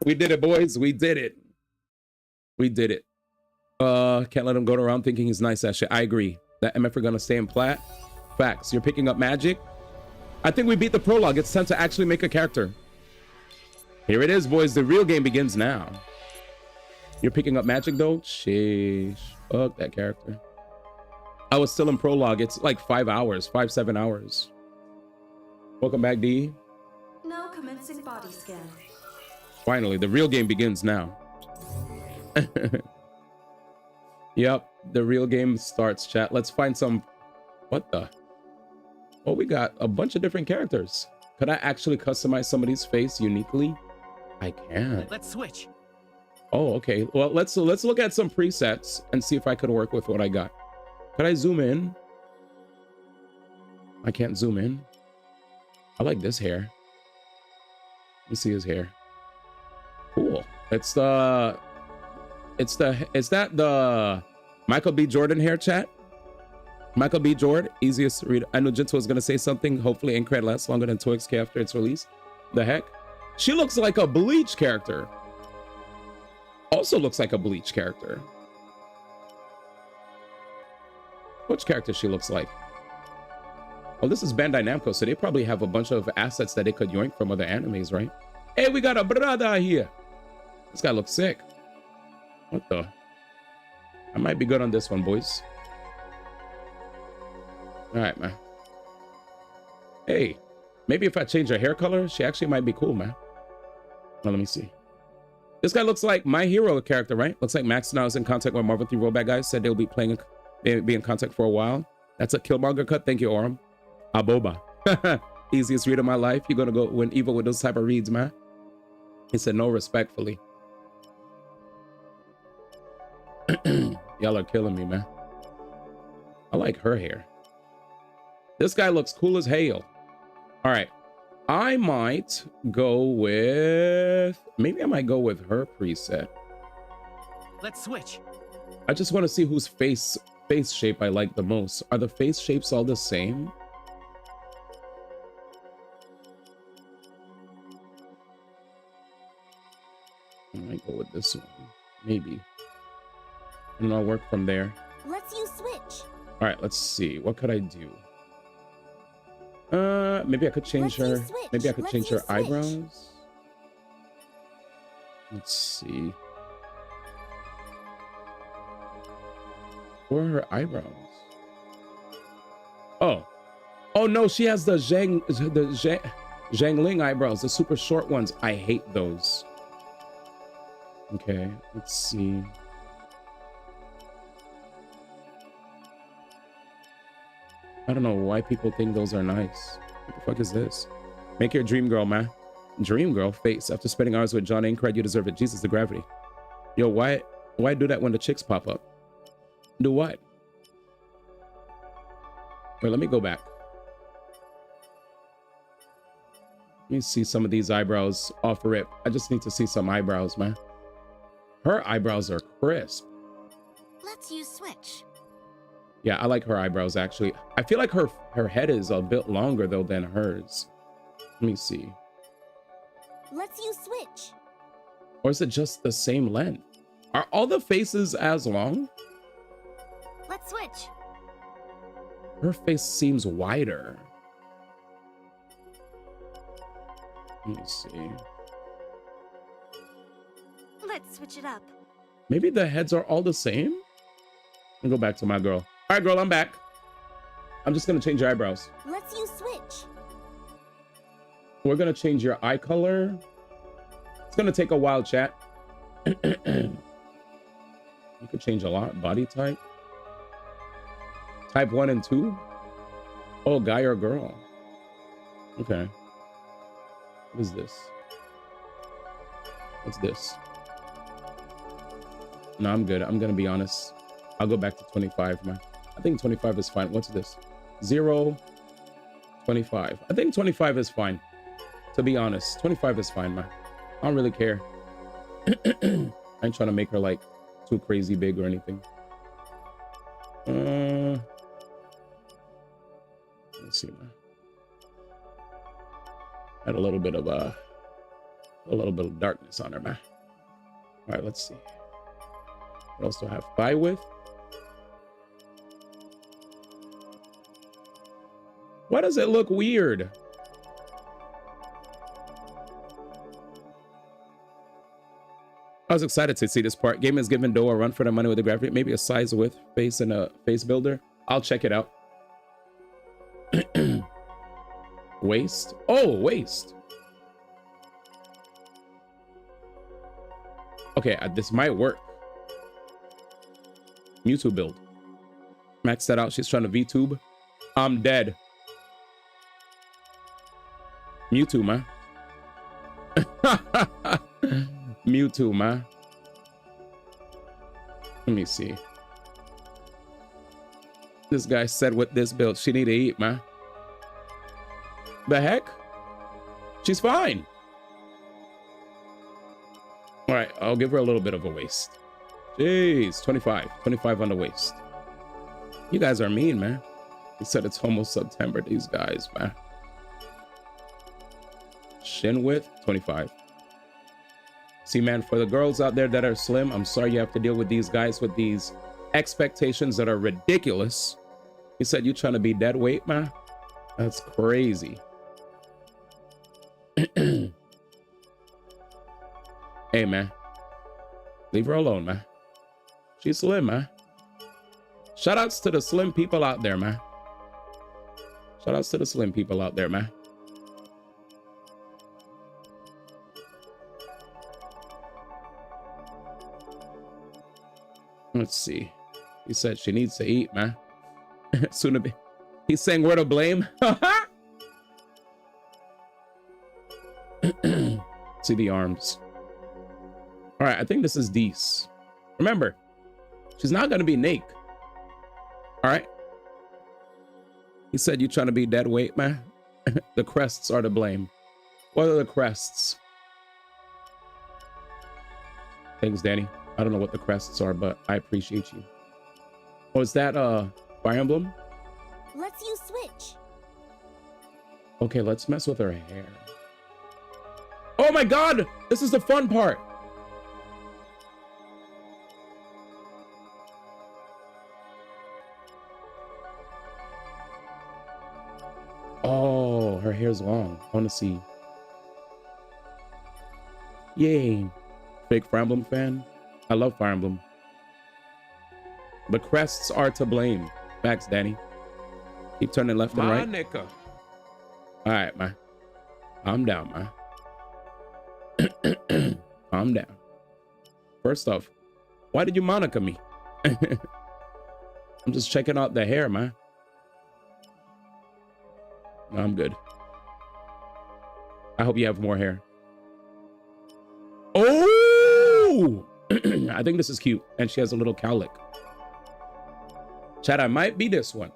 We did it, boys. We did it. We did it. Can't let him go around thinking he's nice as shit. I agree. That MF are gonna stay in plat. Facts. You're picking up Magic. I think we beat the prologue. It's time to actually make a character. Here it is, boys. The real game begins now. You're picking up Magic though? Sheesh. Fuck that character. I was still in prologue. It's like 5 hours, 7 hours. Welcome back, D. Now commencing body scan. Finally, the real game begins now. Yep, the real game starts, chat. Let's find some. What the? Oh, we got a bunch of different characters. Could I actually customize somebody's face uniquely? I can. Let's switch. Oh, okay. Well, let's look at some presets and see if I could work with what I got. Could I zoom in? I can't zoom in. I like this hair. Let me see his hair. Cool. Is that the Michael B. Jordan hair, chat? Michael B. Jordan, easiest read. I know Jinto was gonna say something. Hopefully Aincrad lasts longer than 2XK after its release. The heck? She looks like a Bleach character. Also looks like a Bleach character. Which character she looks like? Well, this is Bandai Namco, so they probably have a bunch of assets that they could yoink from other animes, right? Hey, we got a brother here. This guy looks sick. What the? I might be good on this one, boys. All right, man. Hey, maybe if I change her hair color, she actually might be cool, man. Now, let me see. This guy looks like My Hero character, right? Looks like Max now is in contact with Marvel 3 rollback guys. Said they'll be be in contact for a while. That's a Killmonger cut. Thank you, Oram. Aboba. Easiest read of my life. You're gonna go win evil with those type of reads, man. He said no, respectfully. Y'all are killing me, man. I like her hair. This guy looks cool as hell. All right. I might go with... Maybe I might go with her preset. Let's switch. I just want to see whose face shape I like the most. Are the face shapes all the same? I might go with this one. Maybe. And I'll work from there. Let's use switch. All right, let's see. What could I do? Maybe I could change Let's her. use switch. Maybe I could Let's change her use switch. eyebrows. Let's see. Where are her eyebrows? Oh. Oh no, she has the Zhang Ling eyebrows, the super short ones. I hate those. Okay, let's see. I don't know why people think those are nice. What the fuck is this? Make your dream girl, man. Dream girl face. After spending hours with John Aincrad, you deserve it. Jesus, the gravity. Yo, why do that when the chicks pop up? Do what? Wait, let me go back. Let me see some of these eyebrows off rip. I just need to see some eyebrows, man. Her eyebrows are crisp. Let's use switch. Yeah, I like her eyebrows, actually. I feel like her head is a bit longer, though, than hers. Let me see. Let's use switch. Or is it just the same length? Are all the faces as long? Let's switch. Her face seems wider. Let me see. Let's switch it up. Maybe the heads are all the same? I'll go back to my girl. All right, girl, I'm back. I'm just gonna change your eyebrows. Let's use switch. We're gonna change your eye color. It's gonna take a while, chat. You could change a lot. Body type. Type 1 and 2. Oh, guy or girl. Okay. What is this? What's this? No, I'm good. I'm gonna be honest. I'll go back to 25, man. I think 25 is fine. What's this? 0, 25. I think 25 is fine. To be honest, 25 is fine, man. I don't really care. I ain't trying to make her like too crazy big or anything. Let's see, man. Had a little bit of darkness on her, man. All right, let's see. We also have thigh width. Why does it look weird? I was excited to see this part. Game is giving Doe a run for the money with the graphic. Maybe a size width face and a face builder. I'll check it out. Waist. Oh, waist. Okay, this might work. Mewtwo build. Max that out. She's trying to VTube. I'm dead. Mewtwo, man. Mewtwo, man. Let me see. This guy said with this build, she need to eat, man. The heck? She's fine. All right, I'll give her a little bit of a waist. Jeez, 25. 25 on the waist. You guys are mean, man. He said it's almost September, these guys, man. Shin width, 25. See, man, for the girls out there that are slim, I'm sorry you have to deal with these guys with these expectations that are ridiculous. He said you trying to be dead weight, man? That's crazy. Hey, man. Leave her alone, man. She's slim, man. Shout outs to the slim people out there, man. Shout outs to the slim people out there, man. Let's see. He said she needs to eat, man. Soon to be. He's saying we're to blame. See the arms. All right, I think this is Dees. Remember, she's not going to be naked. All right. He said you trying to be dead weight, man. The crests are to blame. What are the crests? Thanks, Danny. I don't know what the crests are, but I appreciate you. Oh, is that Fire Emblem? Let's use switch. Okay, let's mess with her hair. Oh my God! This is the fun part. Oh. her hair's long. I want to see. Yay. Big Fire Emblem fan. I love Fire Emblem. The crests are to blame. Facts, Danny. Keep turning left and right. Nigga. All right, man. Calm down, man. Calm down. First off, why did you Monica me? I'm just checking out the hair, man. No, I'm good. I hope you have more hair. Oh! I think this is cute. And she has a little cowlick. Chad, I might be this one.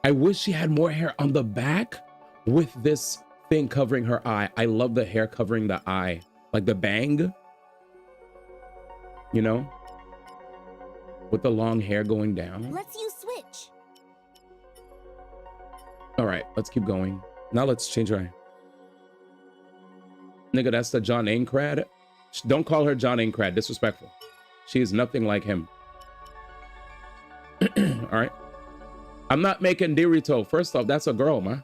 I wish she had more hair on the back with this thing covering her eye. I love the hair covering the eye. Like the bang. You know? With the long hair going down. Let's use switch. All right, let's keep going. Now let's change her eye. Nigga, that's the John Aincrad. Don't call her John Aincrad. Disrespectful. She is nothing like him. All right. I'm not making Dirito. First off, that's a girl, man.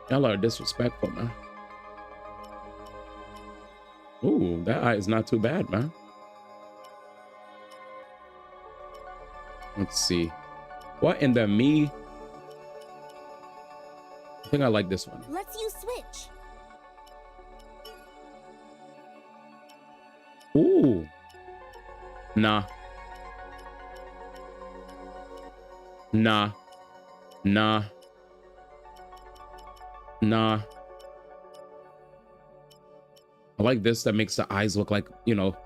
Y'all are disrespectful, man. Ooh, that eye is not too bad, man. Let's see. What in the me? I think I like this one. Let's use switch. Ooh. Nah. Nah. Nah. Nah. I like this that makes the eyes look like, you know,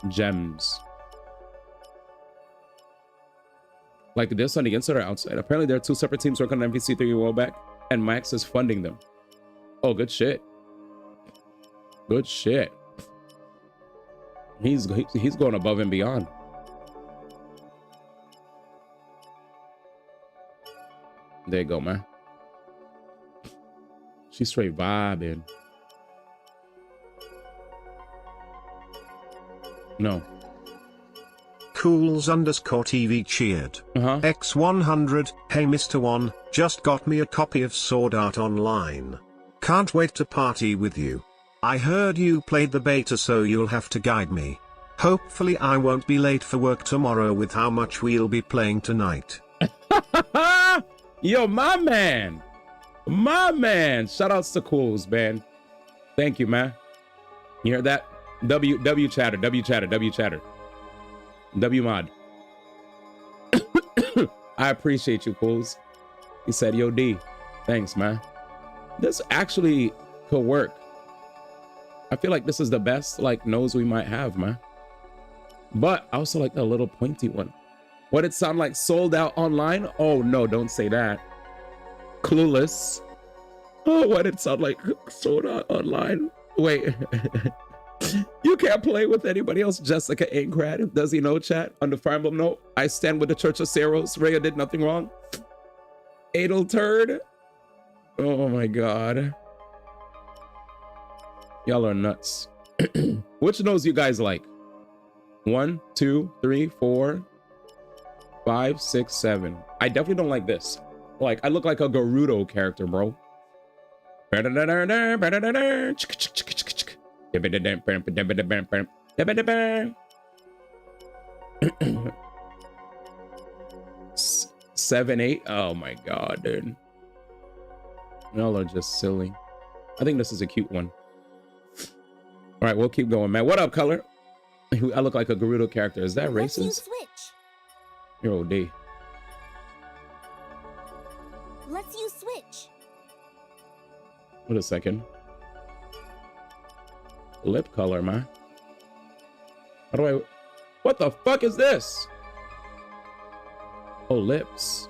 gems. Like this on the inside or outside. Apparently there are two separate teams working on MVC3 a while back, and Max is funding them. Oh, good shit. Good shit. He's going above and beyond. There you go, man. She's straight vibing. No. Cools_TV cheered. X100, hey Mr. One, just got me a copy of Sword Art Online. Can't wait to party with you. I heard you played the beta, so you'll have to guide me. Hopefully I won't be late for work tomorrow with how much we'll be playing tonight. Yo, my man. My man. Shout outs to Cools, man. Thank you, man. You heard that? W chatter, W chatter, W chatter. W mod. I appreciate you, Cools. He said, yo, D. Thanks, man. This actually could work. I feel like this is the best, like, nose we might have, man. But I also like the little pointy one. What it sound like? Sold out online? Oh, no, don't say that. Clueless. Oh, what it sound like? Sold out online? Wait. You can't play with anybody else. Jessica Aincrad. Does he know, chat? On the Fire Emblem note, I stand with the Church of Saros. Rhea did nothing wrong. Adel turd. Oh, my God. Y'all are nuts. Which nose you guys like? 1, 2, 3, 4, 5, 6, 7. I definitely don't like this. Like, I look like a Gerudo character, bro. 7, 8. Oh my God, dude. Y'all are just silly. I think this is a cute one. All right, we'll keep going, man. What up, color? I look like a Gerudo character. Is that racist? You're OD. Let's use switch. Wait a second. Lip color, man. How do I... What the fuck is this? Oh, lips.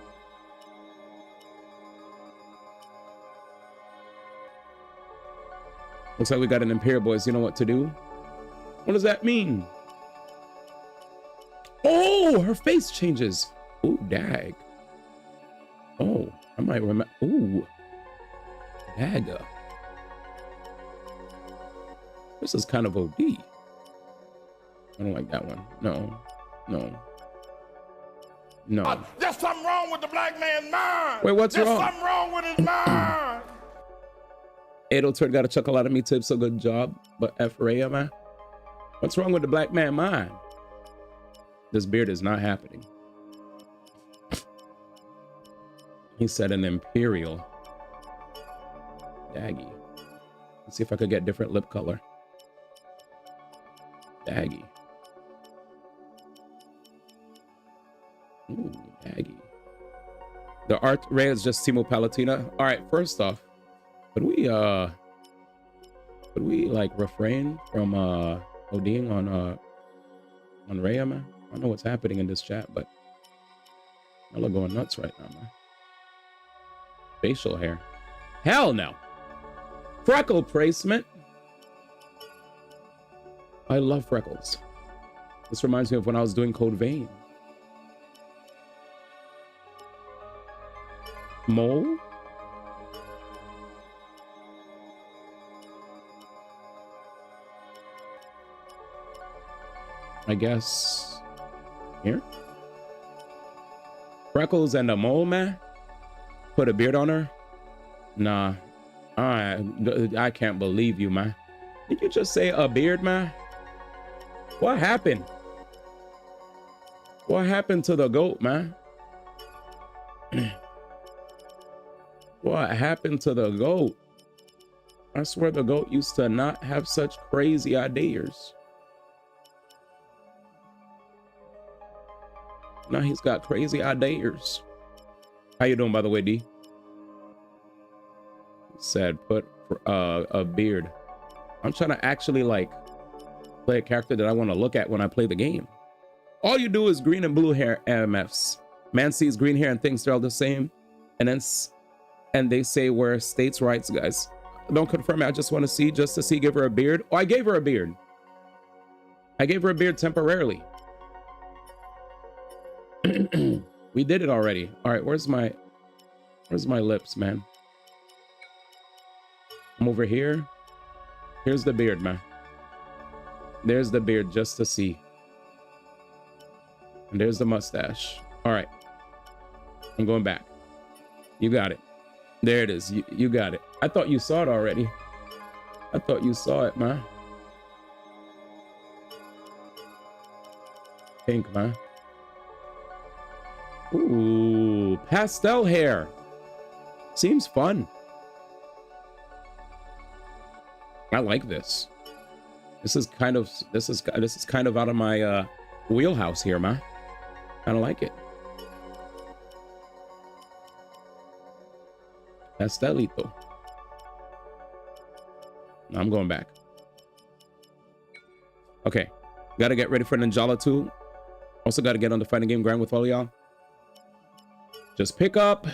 Looks like we got an Imperial Boys. You know what to do? What does that mean? Oh, her face changes. Ooh, dag. Oh, I might remember. Ooh. Dagger. This is kind of OD. I don't like that one. No. No. No. There's something wrong with the black man's mind. Wait, what's There's wrong? Something wrong with his mind. Edo Turd got a chuckle out of me, tips. So good job. But F Raya, man. What's wrong with the black man mind? This beard is not happening. He said an imperial. Daggy. Let's see if I could get different lip color. Daggy. Ooh, daggy. The art ray is just Timo Palatina. All right, first off, could we like refrain from ODing on Raya, man? I don't know what's happening in this chat, but y'all are going nuts right now, man. Facial hair. Hell no. Freckle placement. I love freckles. This reminds me of when I was doing Code Vein. Mole? I guess here. Freckles and a mole, man. Put a beard on her. Nah. I can't believe you, man. Did you just say a beard, man? What happened? What happened to the goat, man? What happened to the goat? I swear the goat used to not have such crazy ideas. Now he's got crazy ideas. How you doing, by the way, D? Said put a beard. I'm trying to actually like play a character that I want to look at when I play the game. All you do is green and blue hair MFs. Man sees green hair and thinks they're all the same, and they say we're states' rights, guys. Don't confirm it. I just want to see, just to see. Give her a beard. Oh, I gave her a beard. I gave her a beard temporarily. We did it already. All right, where's my lips, man? I'm over here. Here's the beard, man. There's the beard just to see. And there's the mustache. All right. I'm going back. You got it. There it is. You got it. I thought you saw it already. I thought you saw it, man. Pink, man. Ooh, pastel hair. Seems fun. I like this. This is kind of out of my wheelhouse here, man. I don't like it. Pastelito. I'm going back. Okay. Gotta get ready for Ninjala 2. Also gotta get on the fighting game grind with all y'all. Just pick up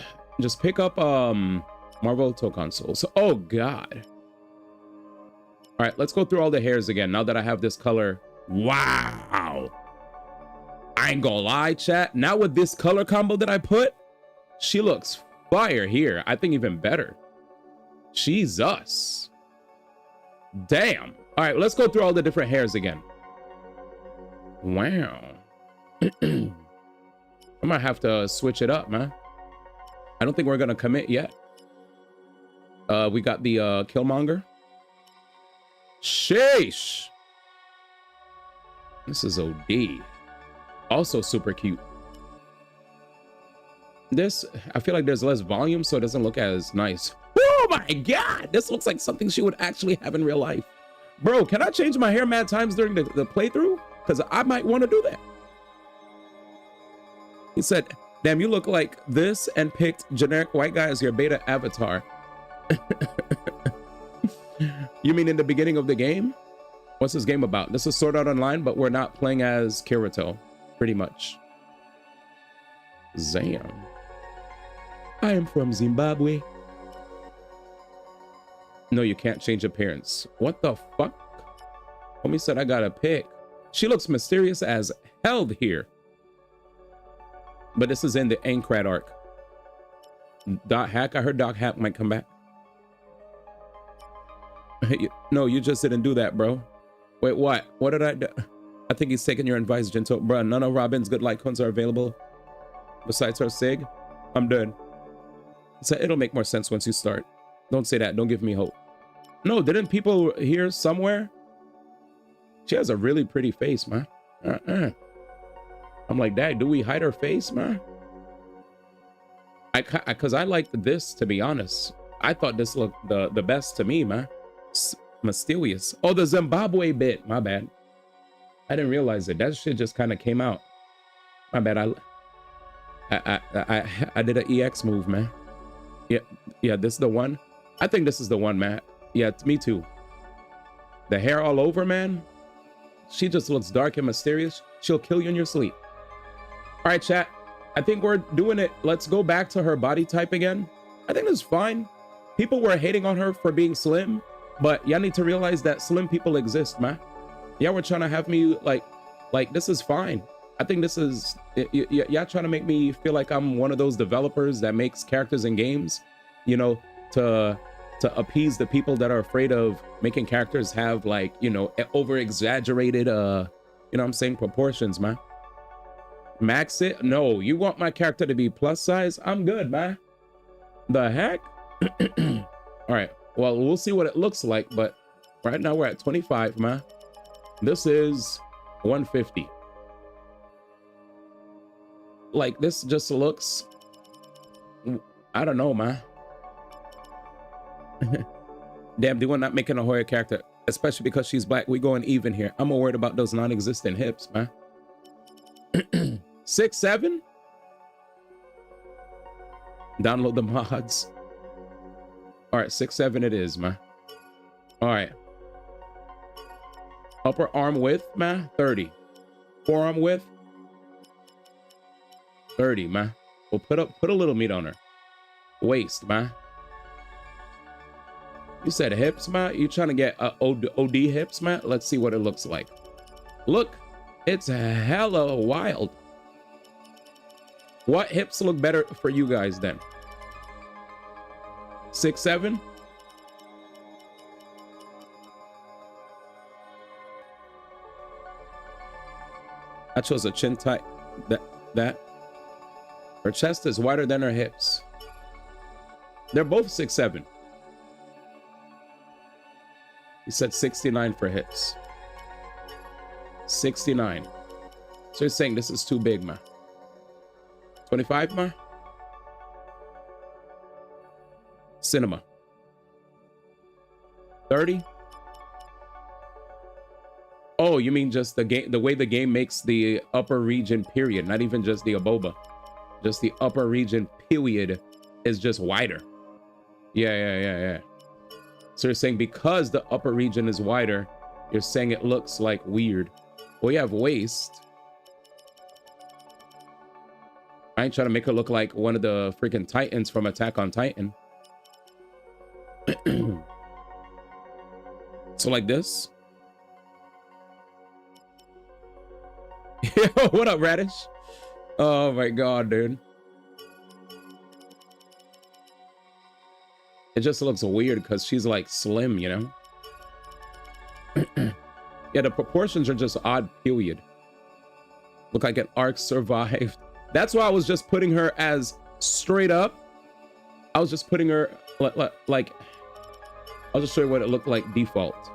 Marvel Toe Consoles. Oh god. All right, let's go through all the hairs again now that I have this color. Wow. I ain't gonna lie, chat. Now with this color combo that I put, she looks fire here. I think even better. Jesus. Damn. All right, let's go through all the different hairs again. Wow. I might have to switch it up, man. I don't think we're gonna commit yet. We got the Killmonger. Sheesh. This is OD. Also super cute. This, I feel like there's less volume, so it doesn't look as nice. Oh my god! This looks like something she would actually have in real life. Bro, can I change my hair mad times during the playthrough? Because I might want to do that. He said, damn, you look like this and picked generic white guy as your beta avatar. You mean in the beginning of the game? What's this game about? This is Sword Art Online, but we're not playing as Kirito, pretty much. Zam. I am from Zimbabwe. No, you can't change appearance. What the fuck? Homie said I gotta pick. She looks mysterious as hell here. But this is in the Aincrad arc. Doc Hack, I heard Doc Hack might come back. No, you just didn't do that, bro. Wait, what? What did I do? I think he's taking your advice, Gento. Bro, none of Robin's good light cones are available. besides her sig. I'm done. So it'll make more sense once you start. Don't say that. Don't give me hope. No, didn't people hear somewhere? She has a really pretty face, man. I'm like, Dad, do we hide her face, man? Because I liked this, to be honest. I thought this looked the best to me, man. Mysterious. Oh, the Zimbabwe bit. My bad. I didn't realize it. That shit just kind of came out. My bad. I did an EX move, man. Yeah, this is the one. I think this is the one, man. Yeah, me too. The hair all over, man. She just looks dark and mysterious. She'll kill you in your sleep. All right, chat. I think we're doing it. Let's go back to her body type again. I think it's fine. People were hating on her for being slim, but y'all need to realize that slim people exist, man. Y'all were trying to have me like this is fine. I think this is, y'all trying to make me feel like I'm one of those developers that makes characters in games, you know, to appease the people that are afraid of making characters have like, you know, over exaggerated, you know what I'm saying, proportions, man. Max it? No, you want my character to be plus size? I'm good, man. The heck? All right, well, we'll see what it looks like, but right now we're at 25, man. This is 150. Like, this just looks, I don't know, man. Damn, they were not making a Hoya character, especially because she's black. We going even here. I'm more worried about those non-existent hips, man. 6'7". Download the mods. All right, 6'7" it is, man. All right. Upper arm width, man, 30. Forearm width, 30, man. We'll put a little meat on her. Waist, man. You said hips, man? You trying to get OD hips, man? Let's see what it looks like. Look, it's hella wild. What hips look better for you guys then? 6'7"? I chose a chin tight. That. Her chest is wider than her hips. They're both 6'7". You said 69 for hips. 69. So you're saying this is too big, man. 25, man? Cinema. 30? Oh, you mean just the game, the way the game makes the upper region period, not even just the aboba. Just the upper region period is just wider. Yeah. So you're saying because the upper region is wider, you're saying it looks like weird. Well, you have waist. I ain't trying to make her look like one of the freaking Titans from Attack on Titan. So like this. Yo, what up, Radish? Oh my god, dude. It just looks weird because she's like slim, you know? Yeah, the proportions are just odd, period. Look like an arc survived. That's why I was just putting her as straight up. I was just putting her like, I'll just show you what it looked like default.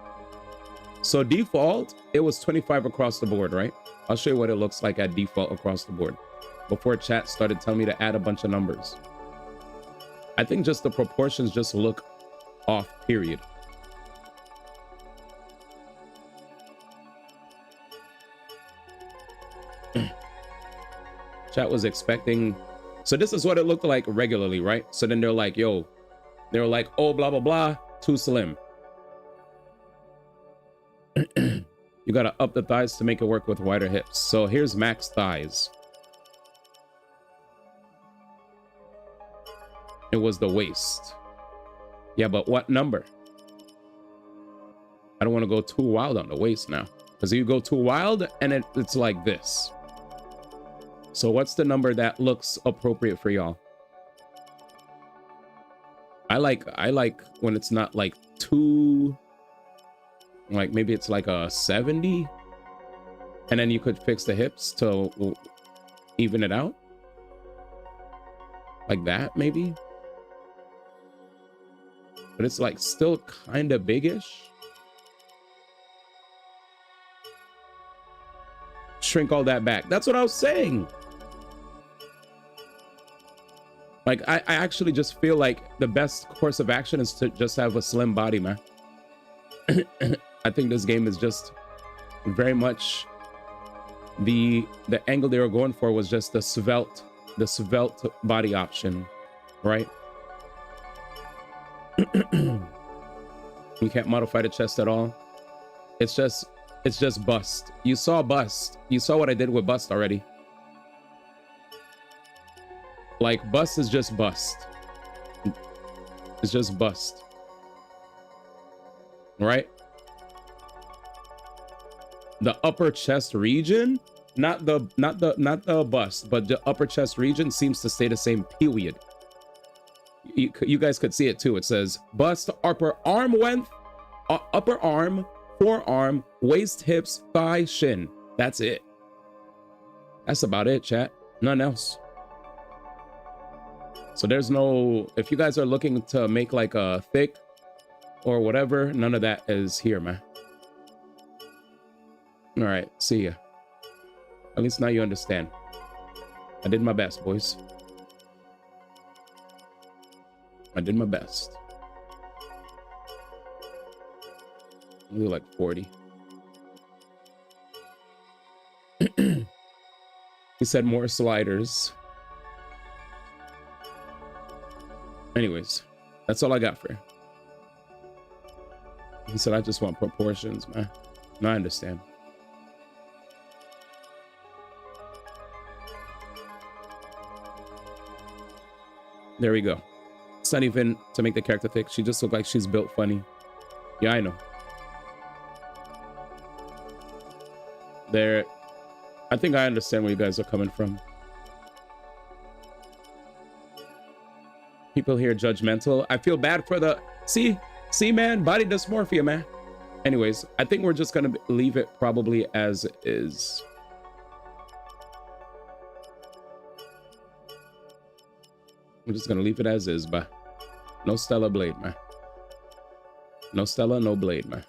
So default, it was 25 across the board, right? I'll show you what it looks like at default across the board before chat started telling me to add a bunch of numbers. I think just the proportions just look off, period. Chat was expecting, so this is what it looked like regularly, right? So then they're like, yo, they're like, oh, blah, blah, blah, too slim. You gotta up the thighs to make it work with wider hips. So here's max thighs. It was the waist. Yeah, but what number? I don't want to go too wild on the waist now, because if you go too wild and it's like this. So what's the number that looks appropriate for y'all? I like when it's not like too, like maybe it's like a 70, and then you could fix the hips to even it out. Like that, maybe? But it's like still kind of biggish. Shrink all that back. That's what I was saying. Like, I actually just feel like the best course of action is to just have a slim body, man. I think this game is just very much the angle they were going for was just the svelte body option, right? You can't modify the chest at all. It's just bust. You saw bust. You saw what I did with bust already. Like, bust is just bust. It's just bust. Right? The upper chest region, not the bust, but the upper chest region seems to stay the same, period. You guys could see it too. It says bust, upper arm length, upper arm, forearm, waist, hips, thigh, shin. That's it. That's about it, chat. Nothing else. So there's no, if you guys are looking to make like a thick or whatever, none of that is here, man. All right, see ya. At least now you understand. I did my best, boys. I did my best. Only like 40. He said more sliders. Anyways, that's all I got for you. He said, I just want proportions, man. No, I understand. There we go. It's not even to make the character thick. She just looks like she's built funny. Yeah, I know. There. I think I understand where you guys are coming from. People here judgmental. I feel bad for the... See, man, body dysmorphia, man. Anyways, I think we're just gonna leave it probably as is. We're just gonna leave it as is, but no Stella blade, man. No Stella, no blade, man.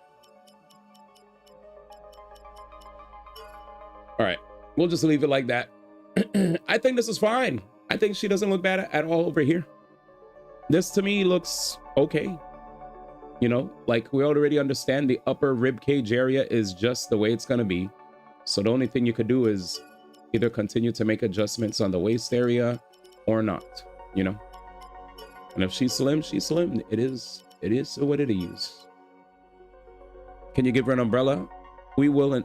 All right, we'll just leave it like that. I think this is fine. I think she doesn't look bad at all over here. This to me looks okay. You know, like we already understand the upper rib cage area is just the way it's gonna be. So the only thing you could do is either continue to make adjustments on the waist area or not, you know. And if she's slim, she's slim. It is what it is. Can you give her an umbrella? We will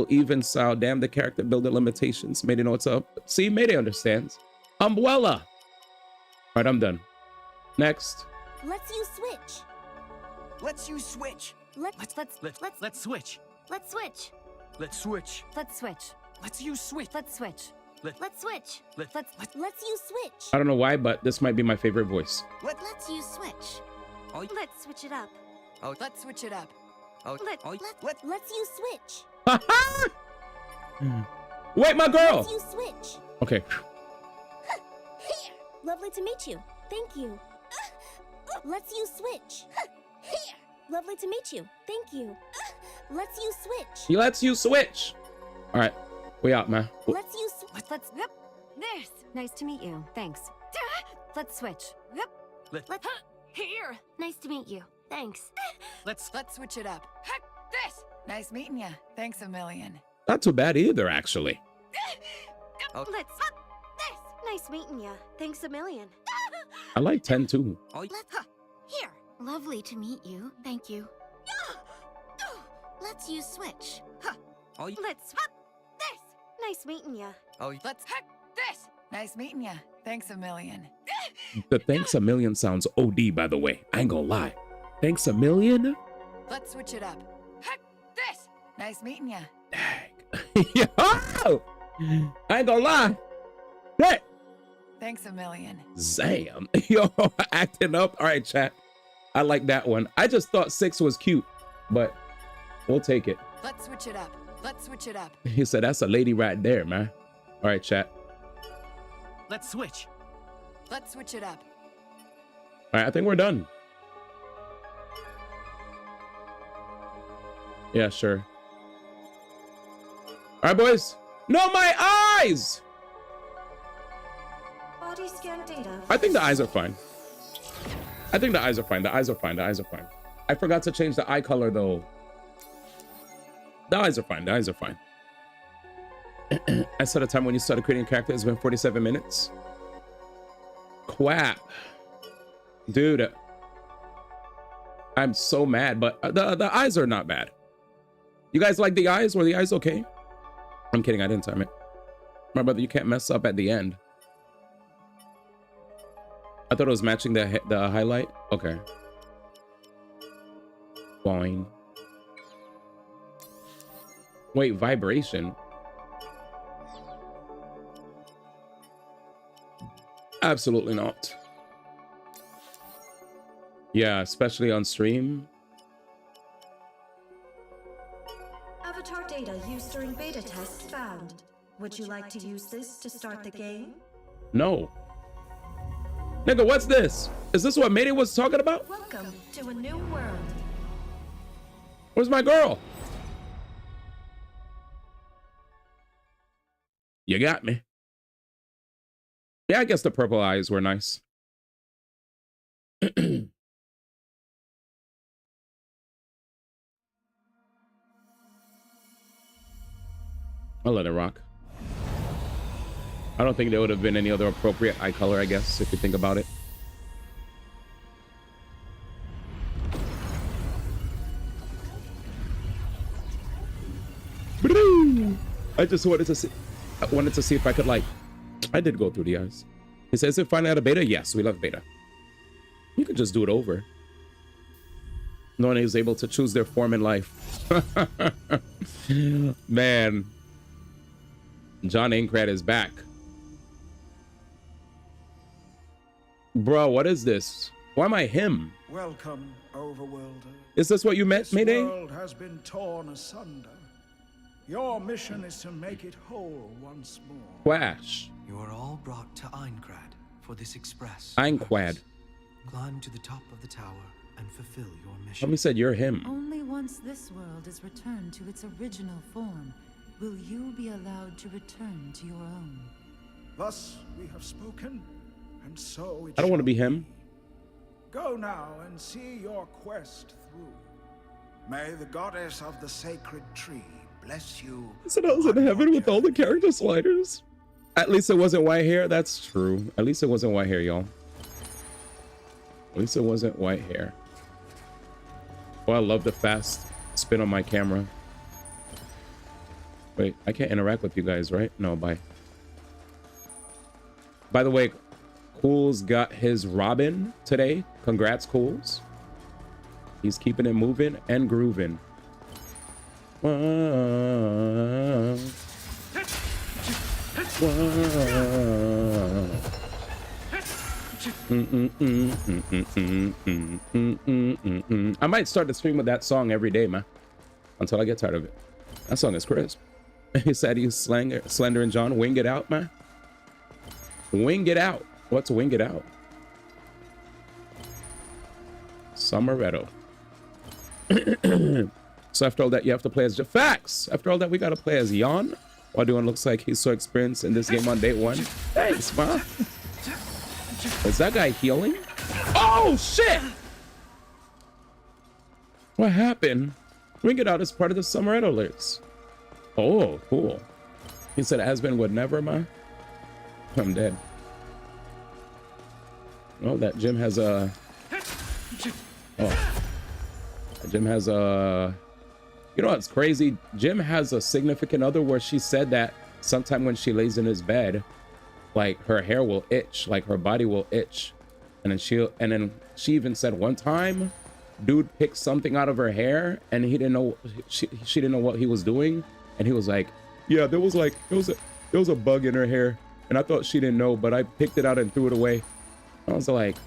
even style. Damn the character builder limitations. Mayday know what's up. See, Mayday understands. Umbrella. All right, I'm done. Next. Let's you switch. Let's you switch. Let's switch. Let's switch. Let's switch. Let's switch. Let's you switch. Let's switch. Let's switch. Let's you switch. I don't know why, but this might be my favorite voice. Let's you switch. Oh. Let's switch it up. Oh, let's switch it up. Oh, Let's you switch. Wait, my girl. Let's you switch. Okay. Lovely to meet you. Thank you. Let's you switch. Lovely to meet you. Thank you. Let's you switch. He lets you switch. All right, we out, man. Let's you switch. Yep. There's. Nice to meet you. Thanks. Let's switch. Yep. Let's Here. Nice to meet you. Thanks. let's switch it up. This. Nice meeting you. Thanks a million. Not too bad either, actually. Oh. Let's this. Nice meeting you. Thanks a million. I like 10 too. Oh. Here. Lovely to meet you. Thank you. Let's you switch. Oh. Let's this. Nice meeting you. Oh. This. Nice meeting you. Thanks a million. The thanks a million sounds OD, by the way. I ain't gonna lie. Thanks a million? Let's switch it up. This. Nice meeting you. Dang. Yo! I ain't gonna lie. Hey! Thanks a million. Zam. Yo, acting up. All right, chat. I like that one. I just thought 6 was cute, but we'll take it. Let's switch it up. Let's switch it up. He said, that's a lady right there, man. All right, chat. Let's switch. Let's switch it up. All right, I think we're done. Yeah, sure. All right, boys. No, my eyes! Body scan data. I think the eyes are fine. I think the eyes are fine. The eyes are fine. The eyes are fine. I forgot to change the eye color, though. The eyes are fine. The eyes are fine. I set a time when you started creating characters. It's been 47 minutes. Quap. Dude. I'm so mad, but the eyes are not bad. You guys like the eyes? Were the eyes okay? I'm kidding. I didn't time it. My brother, you can't mess up at the end. I thought it was matching the highlight. Okay. Fine. Wait, vibration? Absolutely not. Yeah, especially on stream. Avatar data used during beta tests found. Would you like to use this to start the game? No. Nigga, what's this? Is this what Mayday was talking about? Welcome to a new world. Where's my girl? You got me. Yeah, I guess the purple eyes were nice. I'll let it rock. I don't think there would have been any other appropriate eye color, I guess, if you think about it. I just wanted to see. I wanted to see if I could, like. I did go through the eyes. He says, "Is it finally out of beta?" Yes, we love beta. You could just do it over. No one is able to choose their form in life. Man. John Aincrad is back. Bro, what is this? Why am I him? Welcome, Overworlder. Is this what you meant, Mayday? This world has been torn asunder. Your mission is to make it whole once more. Quash. You are all brought to Aincrad for this express Aincrad. purpose. Climb to the top of the tower and fulfill your mission. Somebody said you're him. Only once this world is returned to its original form will you be allowed to return to your own. Thus we have spoken, and so it I don't want to be shall him. Go now and see your quest through. May the goddess of the sacred tree bless you. So I was in heaven with all the character sliders. At least it wasn't white hair. That's true. At least it wasn't white hair, y'all. At least it wasn't white hair. Oh, I love the fast spin on my camera. Wait, I can't interact with you guys, right? No, bye. By the way, Cools got his Robin today. Congrats, Cools. He's keeping it moving and grooving. Whoa. Whoa. I might start the stream with that song every day, man. Until I get tired of it. That song is crisp. He said he's Slender and John. Wing it out, man. Wing it out. What's wing it out? Summeretto. So after all that, you have to play as Facts. After all that, we gotta play as Yon. While doing looks like he's so experienced in this game on day one. Thanks, man. Is that guy healing? Oh shit! What happened? Wing it out is part of the Summeretto alerts. Oh, cool. He said it has been would never, man. I'm dead. Oh, that Jim has a. Oh, Jim has a. You know what's crazy? Jim has a significant other where she said that sometime when she lays in his bed, like her hair will itch, like her body will itch, and then she even said one time, dude picked something out of her hair and he didn't know she didn't know what he was doing, and he was like, yeah, there was a bug in her hair, and I thought she didn't know, but I picked it out and threw it away. I was like,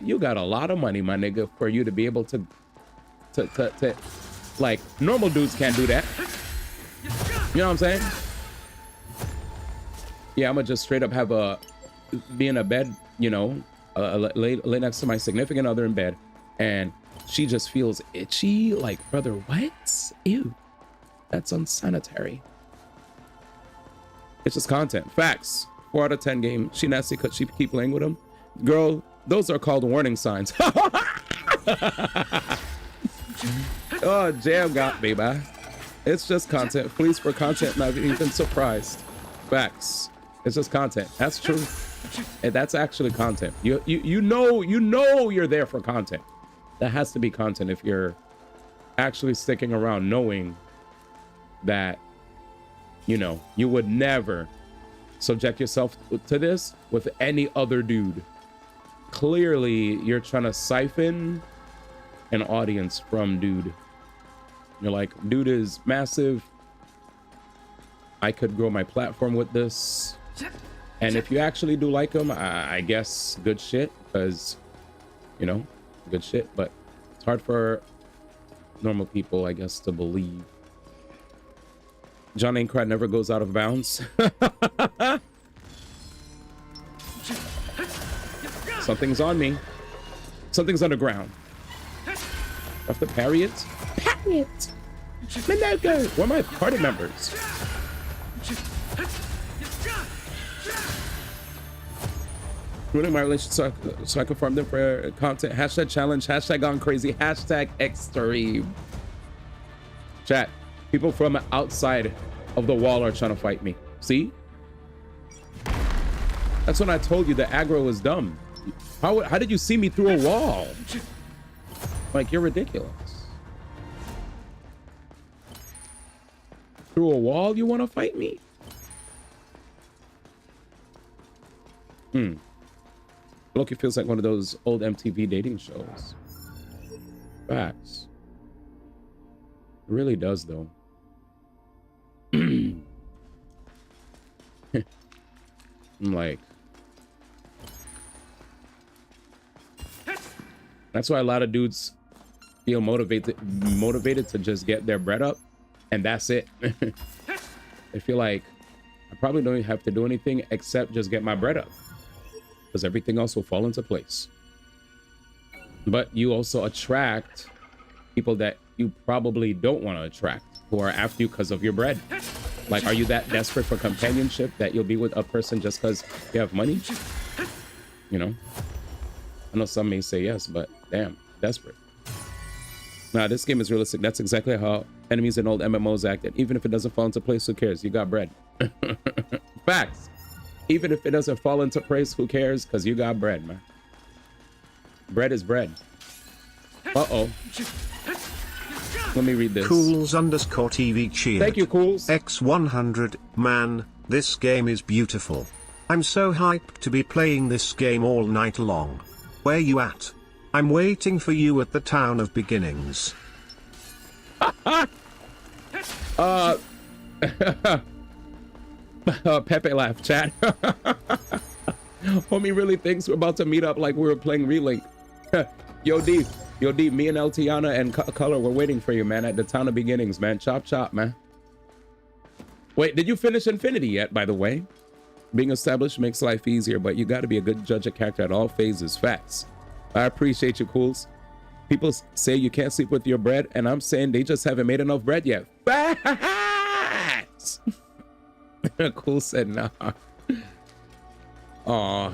you got a lot of money, my nigga, for you to be able to like, normal dudes can't do that. You know what I'm saying? Yeah, I'm gonna just straight up have be in a bed, you know, lay next to my significant other in bed, and she just feels itchy. Like, brother, what? Ew, that's unsanitary. It's just content. Facts. 4 out of 10 game. She nasty because she keep playing with him. Girl, those are called warning signs. Oh, Jam got me, man. It's just content. Please for content, not even surprised. Facts. It's just content. That's true. And that's actually content. You know you're there for content. That has to be content if you're actually sticking around knowing that, you know, you would never subject yourself to this with any other dude. Clearly, you're trying to siphon an audience from dude. You're like, dude is massive. I could grow my platform with this. And if you actually do like him, I guess good shit, because, you know, good shit. But it's hard for normal people, I guess, to believe. John Aincrad never goes out of bounds. Something's on me. Something's underground. I have to parry it. Parry it. Minogo. Where are my party members? Ruining my relationship so I can farm them for content. Hashtag challenge. Hashtag gone crazy. Hashtag extreme. Chat. People from outside of the wall are trying to fight me. See? That's when I told you the aggro was dumb. How did you see me through a wall? Like, you're ridiculous. Through a wall you want to fight me? Loki feels like one of those old MTV dating shows. Facts. It really does, though. I'm like, that's why a lot of dudes feel motivated to just get their bread up, and that's it. They feel like I probably don't have to do anything except just get my bread up, because everything else will fall into place. But you also attract people that you probably don't want to attract, who are after you because of your bread. Like, are you that desperate for companionship that you'll be with a person just because you have money? You know? I know some may say yes, but damn, desperate. Nah, this game is realistic. That's exactly how enemies in old MMOs act. And even if it doesn't fall into place, who cares? You got bread. Facts. Even if it doesn't fall into place, who cares? Because you got bread, man. Bread is bread. Uh-oh. Let me read this. Cools_TV cheered. Thank you, Cools. X100, man, this game is beautiful. I'm so hyped to be playing this game all night long. Where you at? I'm waiting for you at the town of beginnings. Pepe laugh, chat. Homie really thinks we're about to meet up like we were playing Relink. Yo, D, me and Eltiana and Color were waiting for you, man, at the town of beginnings, man. Chop, chop, man. Wait, did you finish Infinity yet, by the way? Being established makes life easier, but you got to be a good judge of character at all phases. Facts. I appreciate you, Cools. People say you can't sleep with your bread, and I'm saying they just haven't made enough bread yet. Facts. Cool said nah. Aw.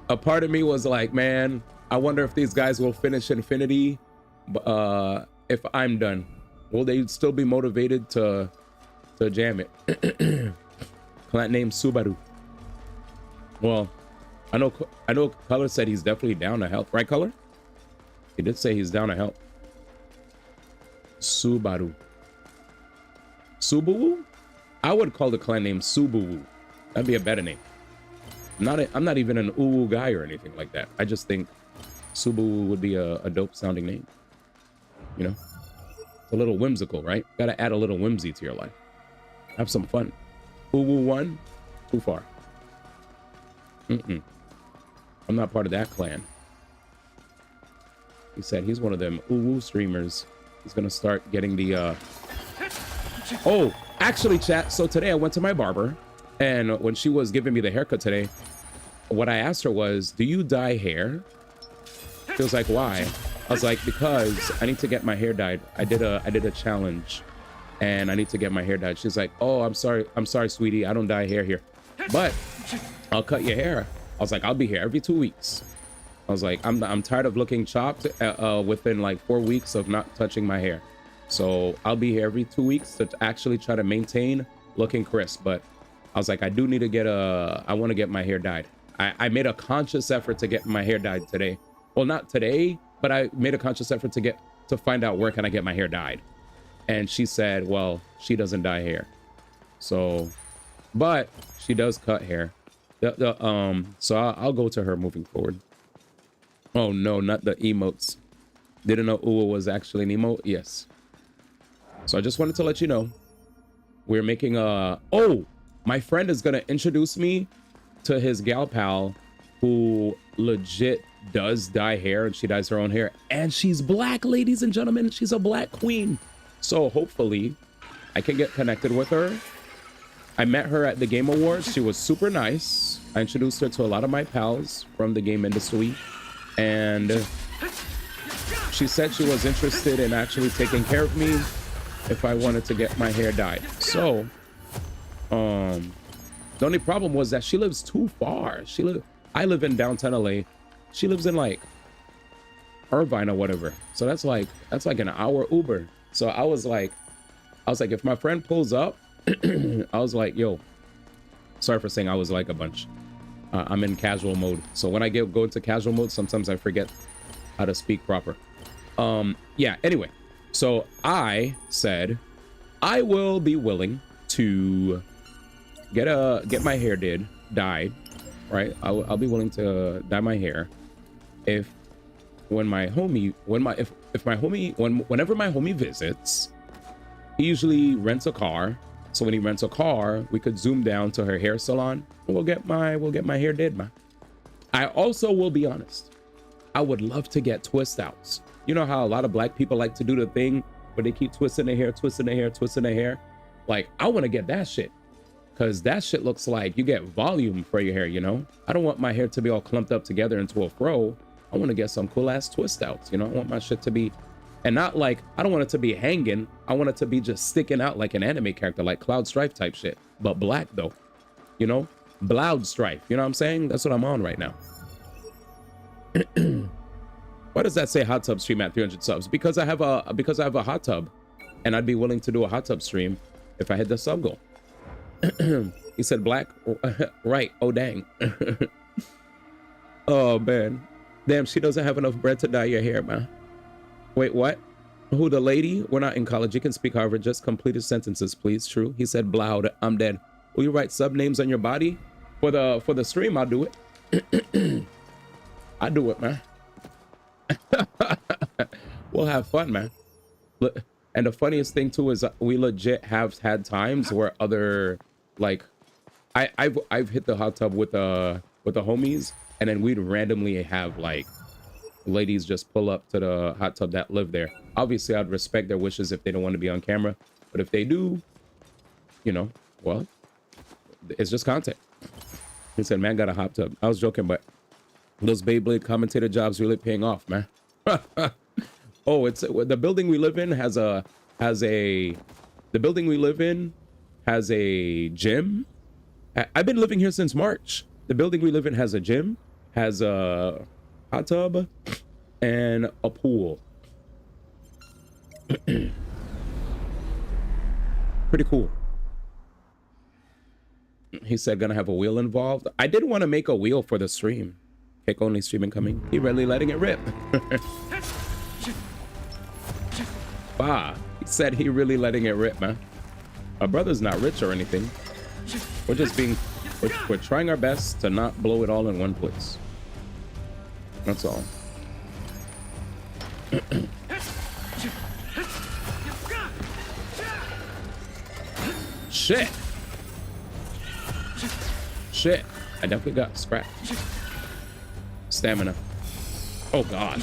A part of me was like, man, I wonder if these guys will finish Infinity if I'm done. Will they still be motivated to jam it? Client name Subaru. Well, I know Color said he's definitely down to help, right, Color? He did say he's down to help. Subaru. Subaru? I would call the clan name Subaru. That'd be a better name. I'm not even an uwu guy or anything like that. I just think Subaru would be a dope sounding name. You know? It's a little whimsical, right? Gotta add a little whimsy to your life. Have some fun. Uwu 1? Too far. I'm not part of that clan. He said he's one of them uwu streamers. He's gonna start getting the Oh, actually, chat, so today I went to my barber And when she was giving me the haircut today, what I asked her was, do you dye hair? She was like, why? I was like, because I need to get my hair dyed. I did a challenge and I need to get my hair dyed. She's like, oh, I'm sorry, sweetie. I don't dye hair here, but I'll cut your hair. I was like, I'll be here every 2 weeks. I was like, I'm tired of looking chopped within like 4 weeks of not touching my hair. So I'll be here every 2 weeks to actually try to maintain looking crisp. But I was like, I do need to get I want to get my hair dyed. I made a conscious effort to get my hair dyed today. Well, not today, but I made a conscious effort to find out where can I get my hair dyed. And she said, well, she doesn't dye hair. So, but she does cut hair. So I'll go to her moving forward. Oh no, not the emotes. Didn't know Uwa was actually an emote? Yes. So I just wanted to let you know, we're making oh, my friend is gonna introduce me to his gal pal who legit does dye hair, and she dyes her own hair, and she's black, ladies and gentlemen. She's a black queen. So hopefully I can get connected with her. I met her at the Game Awards. She was super nice. I introduced her to a lot of my pals from the game industry, and she said she was interested in actually taking care of me if I wanted to get my hair dyed. So the only problem was that she lives too far. I live in downtown LA. She lives in like Irvine or whatever. So that's like an hour Uber. So I was like, if my friend pulls up, I was like, yo, sorry for saying I was like a bunch. I'm in casual mode. So when I go into casual mode, sometimes I forget how to speak proper. Yeah, anyway. So I said, I will be willing to get my hair dyed, right? I'll be willing to dye my hair whenever my homie visits. He usually rents a car. So when he rents a car, we could zoom down to her hair salon and we'll get my hair did, man. I also will be honest, I would love to get twist outs. You know how a lot of black people like to do the thing where they keep twisting their hair, twisting their hair, twisting their hair. Like, I want to get that shit, because that shit looks like you get volume for your hair, you know? I don't want my hair to be all clumped up together into a fro. I want to get some cool ass twist outs, you know? I want my shit to be, and not like, I don't want it to be hanging. I want it to be just sticking out like an anime character, like Cloud Strife type shit, but black though, you know? Bloud Strife, you know what I'm saying? That's what I'm on right now. Why does that say hot tub stream at 300 subs? Because I have a hot tub, and I'd be willing to do a hot tub stream if I hit the sub goal. He said black, right? Oh dang. Oh man, damn, she doesn't have enough bread to dye your hair, man. Wait, what? Who, the lady? We're not in college. You can speak, however, just completed sentences, please. True. He said bloud. I'm dead. Will you write sub names on your body for the stream? I'll do it. I do it, man. We'll have fun, man. And the funniest thing too is we legit have had times where other, like, I've hit the hot tub with the homies, and then we'd randomly have like ladies just pull up to the hot tub that live there. Obviously I'd respect their wishes if they don't want to be on camera, but if they do, you know, well, it's just content. He said, man got a hot tub. I was joking, but those Beyblade commentator jobs really paying off, man. Oh, it's the building we live in has a gym. I've been living here since March. The building we live in has a gym, has a hot tub, and a pool. Pretty cool. He said gonna have a wheel involved. I did want to make a wheel for the stream. Kick only streaming coming. He really letting it rip. Bah, he said he really letting it rip, man. Our brother's not rich or anything. We're just we're trying our best to not blow it all in one place. That's all. Shit. Shit. I definitely got scratched. Stamina. Oh god.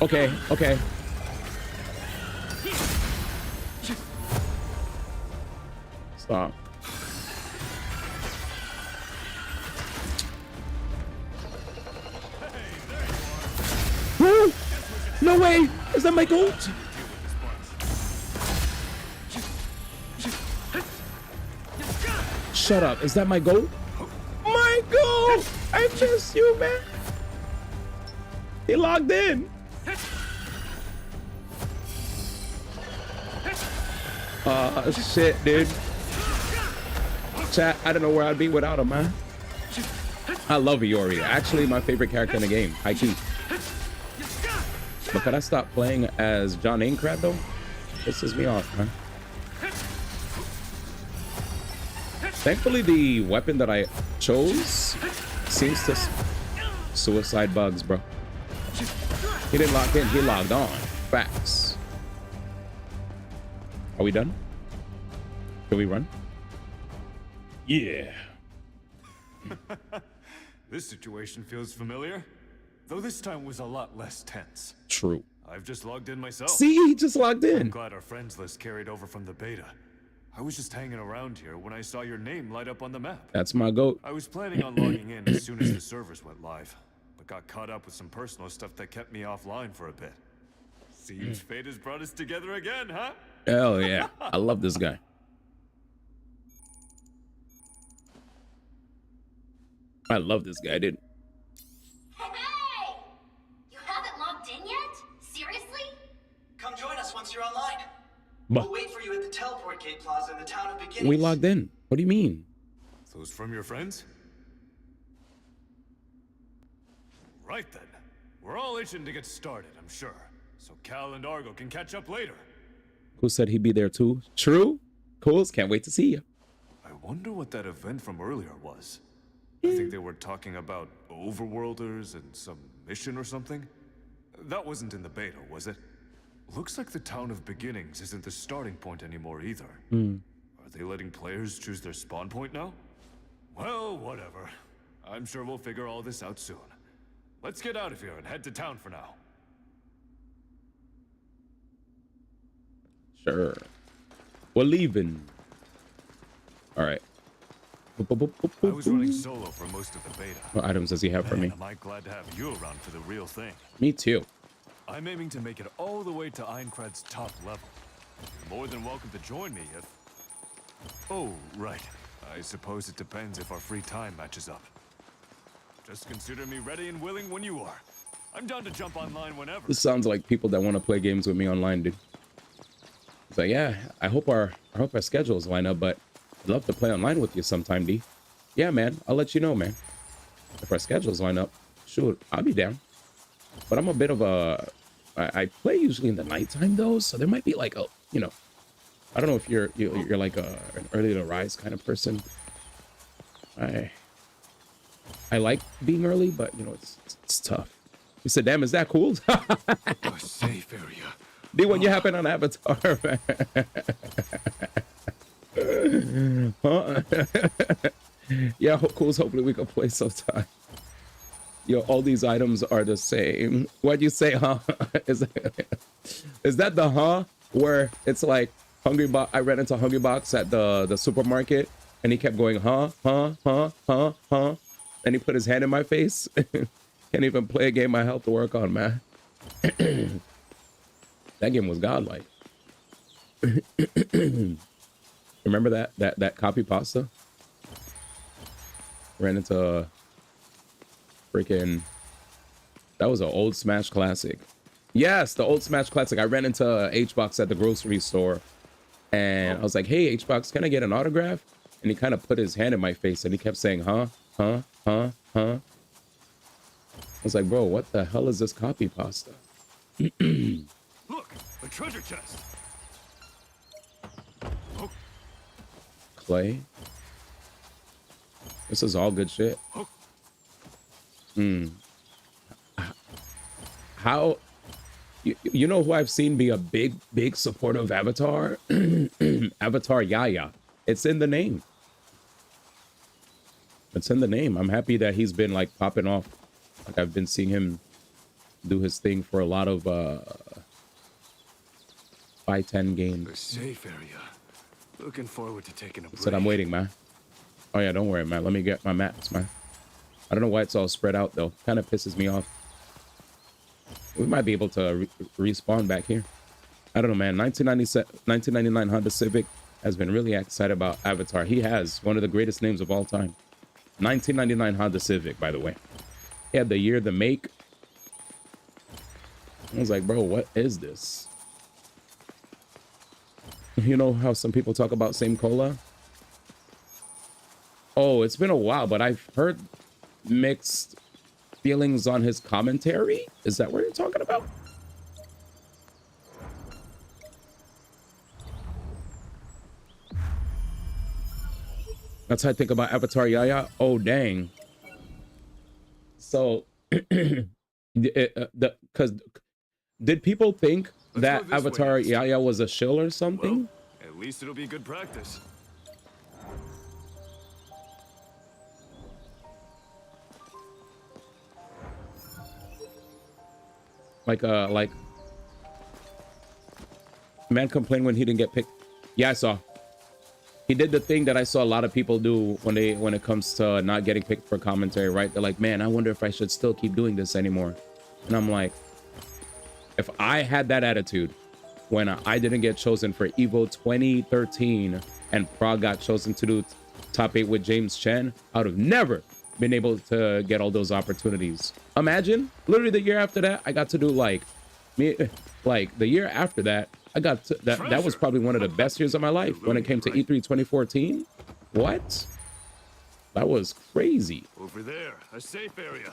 Okay, okay. Stop. No way! Is that my goat? Shut up. Is that my goat? My goat! I missed you, man. He logged in. Shit, dude. Chat, I don't know where I'd be without him, man. I love Iori. Actually, my favorite character in the game. High key. But could I stop playing as John Aincrad, though? Pisses me off, man. Thankfully, the weapon that I chose seems to... Suicide bugs, bro. He didn't lock in. He logged on. Facts. Are we done? Can we run? Yeah. This situation feels familiar, though this time was a lot less tense. True. I've just logged in myself. See, he just logged in. I'm glad our friends list carried over from the beta. I was just hanging around here when I saw your name light up on the map. That's my goat. I was planning on logging in as soon as the servers went live, but got caught up with some personal stuff that kept me offline for a bit. Seems fate has brought us together again, huh? Hell yeah. I love this guy. I love this guy, dude. Hey! You haven't logged in yet? Seriously? Come join us once you're online. But We'll wait for you at the teleport gate plaza in the town of beginnings. we logged in. What do you mean? Those from your friends? Right then. We're all itching to get started, I'm sure. So Cal and Argo can catch up later. Who said he'd be there too? True. Cool. Can't wait to see you. I wonder what that event from earlier was. I think they were talking about overworlders and some mission or something. That wasn't in the beta, was it? Looks like the town of beginnings isn't the starting point anymore either. Are they letting players choose their spawn point now? Well, whatever. I'm sure we'll figure all this out soon. Let's get out of here and head to town for now. Sure. We're leaving. All right. I was running solo for most of the beta. What items does he have for me? Am I glad to have you around for the real thing. Me too. I'm aiming to make it all the way to Aincrad's top level. You're more than welcome to join me if... Oh, right. I suppose it depends if our free time matches up. Just consider me ready and willing when you are. I'm down to jump online whenever. This sounds like people that want to play games with me online, dude. It's like, yeah, I hope our schedules line up, but I'd love to play online with you sometime, D. Yeah, man, I'll let you know, man. If our schedules line up, shoot, I'll be down. But I'm a bit of a... I play usually in the nighttime, though, so there might be like a, you know... I don't know if you're like an early to rise kind of person. I like being early, but, you know, it's tough. You said, damn, is that cool? A safe area. D, when you happen on Avatar, man. Huh? Yeah, cool. Hopefully we can play sometime. Yo, all these items are the same. What'd you say, huh? Is that the huh? Where it's like Hungry Box? I ran into Hungry Box at the supermarket, and he kept going, huh, huh, huh, huh, huh, and he put his hand in my face. Can't even play a game I helped to work on, man. That game was godlike. Remember that copy pasta? Ran into freaking... That was an old Smash classic. Yes, the old Smash classic. I ran into HBox at the grocery store, and I was like, hey, HBox, can I get an autograph? And he kind of put his hand in my face, and he kept saying, huh, huh, huh, huh. I was like, bro, what the hell is this copy pasta? Look, a treasure chest. Oh. Clay. This is all good shit. How... You know who I've seen be a big supporter of Avatar? Avatar Yaya. It's in the name. It's in the name. I'm happy that he's been like popping off. Like I've been seeing him do his thing for a lot of 5-10 games. A safe area. Looking forward to taking a break. Said I'm waiting, man. Oh yeah, don't worry, man. Let me get my maps, man. I don't know why it's all spread out though. Kind of pisses me off. We might be able to respawn back here. I don't know, man. 1999 Honda Civic has been really excited about Avatar. He has one of the greatest names of all time. 1999 Honda Civic, by the way. He had the year, the make. I was like, bro, what is this? You know how some people talk about same cola? Oh, it's been a while, but I've heard mixed feelings on his commentary. Is that what you're talking about? That's how I think about Avatar Yaya. Oh, dang. So, because did people think that Avatar Yaya was a shill or something? Well, at least it'll be good practice. Like man complained when he didn't get picked. Yeah, I saw. He did the thing that I saw a lot of people do when it comes to not getting picked for commentary, right? They're like, man, I wonder if I should still keep doing this anymore. And I'm like, if I had that attitude when I didn't get chosen for Evo 2013 and Prague got chosen to do top 8 with James Chen, I would have never been able to get all those opportunities. Imagine, literally the year after that, I got to do the year after that, I got to, that was probably one of the best years of my life when it came to E3 2014. What? That was crazy. Over there, a safe area.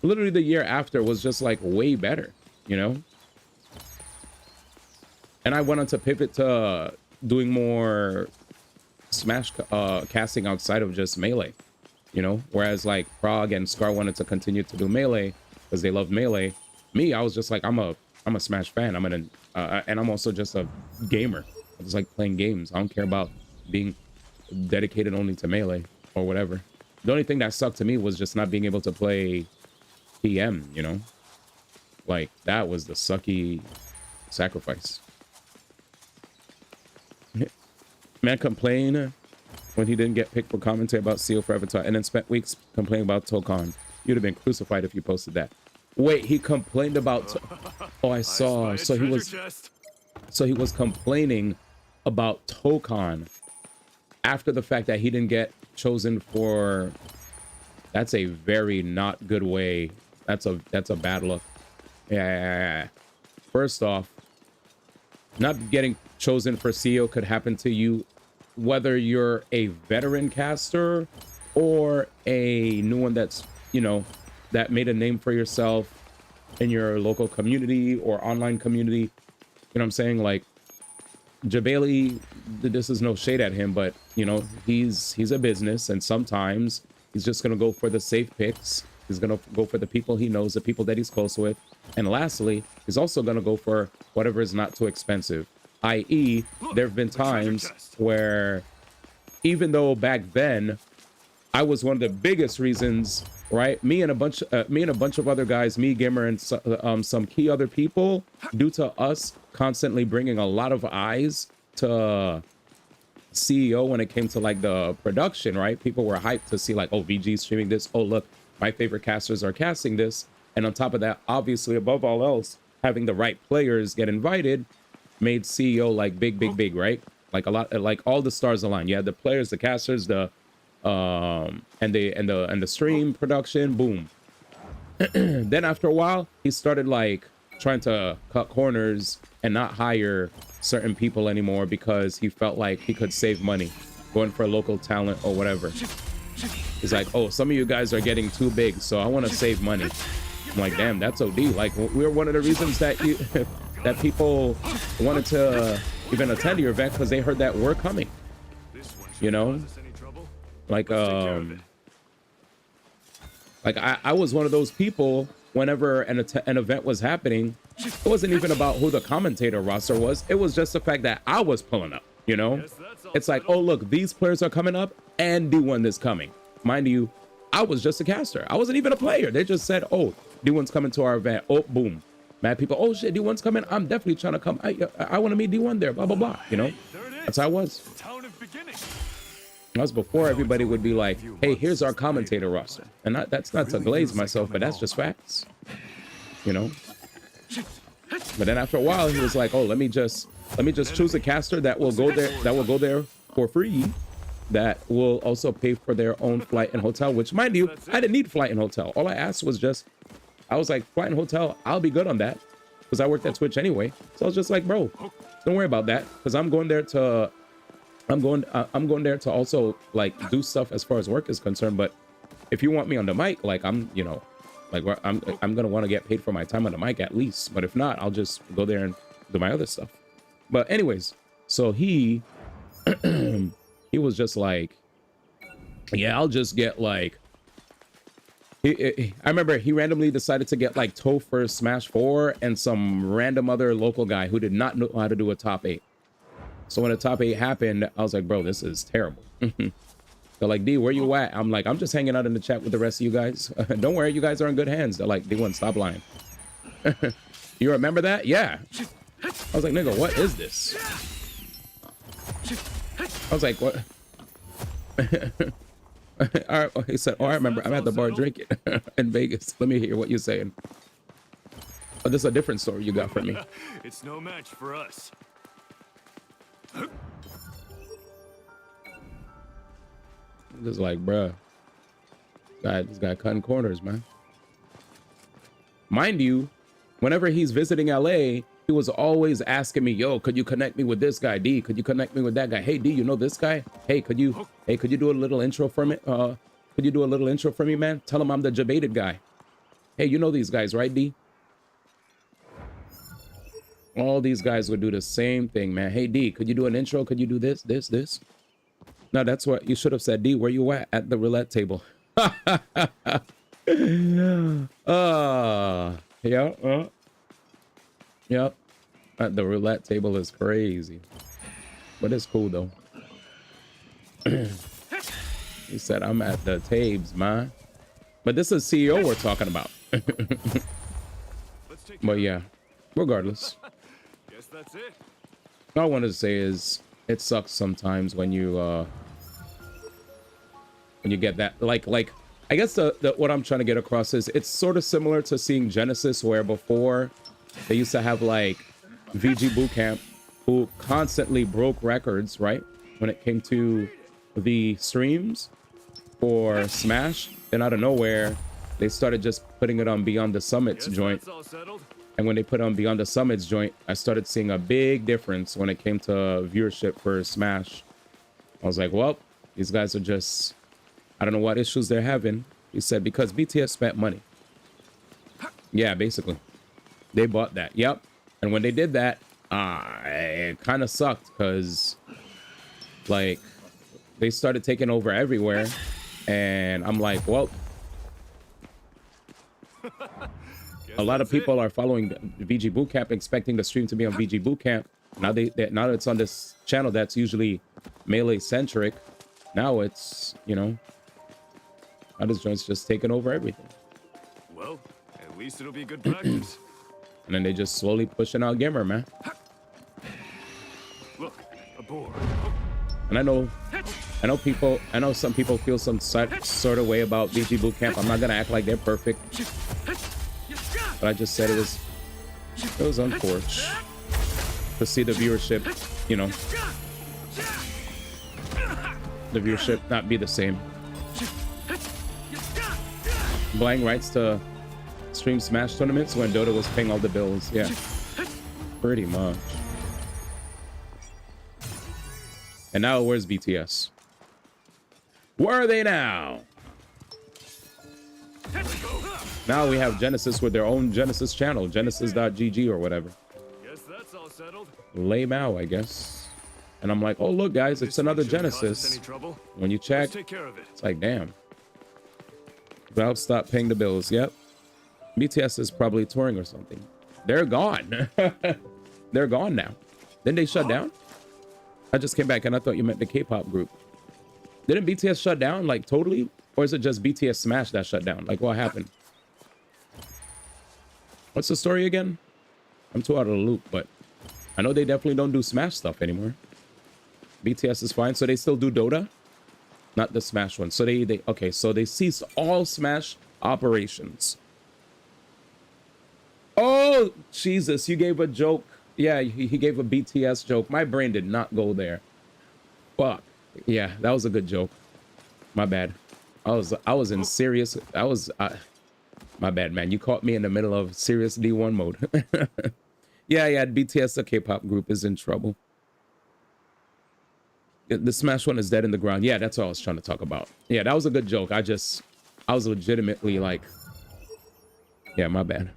Literally the year after was just like way better, you know? And I went on to pivot to doing more Smash casting outside of just Melee, you know? Whereas like Prague and Scar wanted to continue to do Melee because they love Melee. Me, I was just like, I'm a Smash fan. And I'm also just a gamer. I just like playing games. I don't care about being dedicated only to Melee or whatever. The only thing that sucked to me was just not being able to play PM, you know? Like, that was the sucky sacrifice. Man complained when he didn't get picked for commentary about SAO for Avatar and then spent weeks complaining about Tokon. You'd have been crucified if you posted that. Wait, he complained about... Oh, I saw. So he was complaining about Tokon after the fact that he didn't get chosen for... That's a very not good way. That's a bad look. Yeah. First off, not getting chosen for CEO could happen to you whether you're a veteran caster or a new one that's, you know, that made a name for yourself in your local community or online community. You know what I'm saying? Like, Jabali, this is no shade at him, but, you know, he's a business, and sometimes he's just going to go for the safe picks. He's going to go for the people he knows, the people that he's close with. And lastly, he's also going to go for whatever is not too expensive. I.e., there have been times where, even though back then, I was one of the biggest reasons, right? Me and a bunch of other guys, me, Gamer, and some key other people, due to us constantly bringing a lot of eyes to CEO when it came to like the production, right? People were hyped to see like, oh, VG streaming this. Oh, look, my favorite casters are casting this. And on top of that, obviously, above all else, having the right players get invited made CEO like big, right? Like a lot, like all the stars aligned. You had the players, the casters, the stream production, boom. Then after a while, he started like trying to cut corners and not hire certain people anymore because he felt like he could save money going for local talent or whatever. He's like, oh, some of you guys are getting too big, so I want to save money. I'm like, damn, that's OD. Like, we're one of the reasons that that people wanted to even attend your event because they heard that we're coming. You know, like I was one of those people. Whenever an event was happening, it wasn't even about who the commentator roster was. It was just the fact that I was pulling up. You know, it's like, oh look, these players are coming up, and D1 is coming. Mind you, I was just a caster. I wasn't even a player. They just said, oh, D1's coming to our event. Oh, boom. Mad people, oh shit, D1's coming. I'm definitely trying to come. I want to meet D1 there, blah, blah, blah. You know, that's how I was. That was before everybody would be like, hey, here's our commentator roster. And that's not to glaze myself, but that's just facts. you know. But then after a while, he was like, "Oh, let me just choose a caster that will go there for free, that will also pay for their own flight and hotel." Which, mind you, I didn't need flight and hotel. All I asked was just, I was like, flight and hotel, I'll be good on that, because I worked at Twitch anyway. So I was just like, bro, don't worry about that, because I'm going there to also like do stuff as far as work is concerned. But if you want me on the mic, like I'm gonna want to get paid for my time on the mic at least. But if not, I'll just go there and do my other stuff. But anyways, so he he was just like, yeah, I'll just get like, I remember he randomly decided to get like Topher Smash 4 and some random other local guy who did not know how to do a top 8. So when the top 8 happened, I was like, bro, this is terrible. They're like, D, where you at? I'm like, I'm just hanging out in the chat with the rest of you guys. Don't worry, you guys are in good hands. They're like, D1, stop lying. You remember that? Yeah. I was like, nigga, what is this? I was like, what? All right, he said, oh, I remember. I'm at the bar drinking in Vegas. Let me hear what you're saying. Oh, this is a different story you got from me. It's no match for us. Just like, bruh, this guy cutting corners, man. Mind you, whenever he's visiting LA, he was always asking me, yo, could you connect me with this guy? D, could you connect me with that guy? Hey, D, you know this guy? Hey, could you do a little intro for me? Could you do a little intro for me, man? Tell him I'm the debated guy. Hey, you know these guys, right, D? All these guys would do the same thing, man. Hey, D, could you do an intro? Could you do this? No, that's what you should have said. D, where you at the roulette table? Yep. At the roulette table is crazy, but it's cool though. He said, I'm at the tabes, man. But this is CEO we're talking about. But yeah, regardless. Guess that's it. All I wanted to say is it sucks sometimes when you get that, like I guess the what I'm trying to get across is it's sort of similar to seeing Genesis, where before they used to have like VG Bootcamp, who constantly broke records, right, when it came to the streams for Smash. Then out of nowhere, they started just putting it on Beyond the Summits joint. And when they put on Beyond the Summits joint, I started seeing a big difference when it came to viewership for Smash. I was like, well, these guys are just, I don't know what issues they're having. He said, because BTS spent money. Yeah, basically. They bought that. Yep. And when they did that, it kind of sucked because, like, they started taking over everywhere. And I'm like, well, a lot of people are following VG Bootcamp, expecting the stream to be on VG Bootcamp. Now now it's on this channel that's usually Melee centric. Now it's, you know, now this joint's just taking over everything. Well, at least it'll be good practice. And then they just slowly pushing out Gimmer, man. Look, a board. And I know some people feel some sort of way about VG Bootcamp. I'm not gonna act like they're perfect, but I just said it was unfortunate to see the viewership, you know, the viewership not be the same. Buying rights to stream Smash tournaments when Dota was paying all the bills. Yeah, pretty much. And now where's BTS? Where are they now? Now we have Genesis with their own Genesis channel, genesis.gg or whatever. Guess that's all settled. Lame out, I guess. And I'm like, oh look guys, it's another Genesis. When you check, it's like, damn. Valve stopped paying the bills. Yep. BTS is probably touring or something. They're gone. They're gone now. Didn't they shut down? I just came back and I thought you meant the K-pop group. Didn't BTS shut down like totally? Or is it just BTS Smash that shut down? Like what happened? What's the story again? I'm too out of the loop, but I know they definitely don't do Smash stuff anymore. BTS is fine. So they still do Dota? Not the Smash one. So okay, so they ceased all Smash operations. Oh, Jesus, you gave a joke. Yeah, he gave a BTS joke. My brain did not go there. Fuck. Yeah, that was a good joke. My bad. I was in serious. My bad, man. You caught me in the middle of serious D1 mode. Yeah, BTS, the K-pop group, is in trouble. The Smash one is dead in the ground. Yeah, that's what I was trying to talk about. Yeah, that was a good joke. I was legitimately like, yeah, my bad.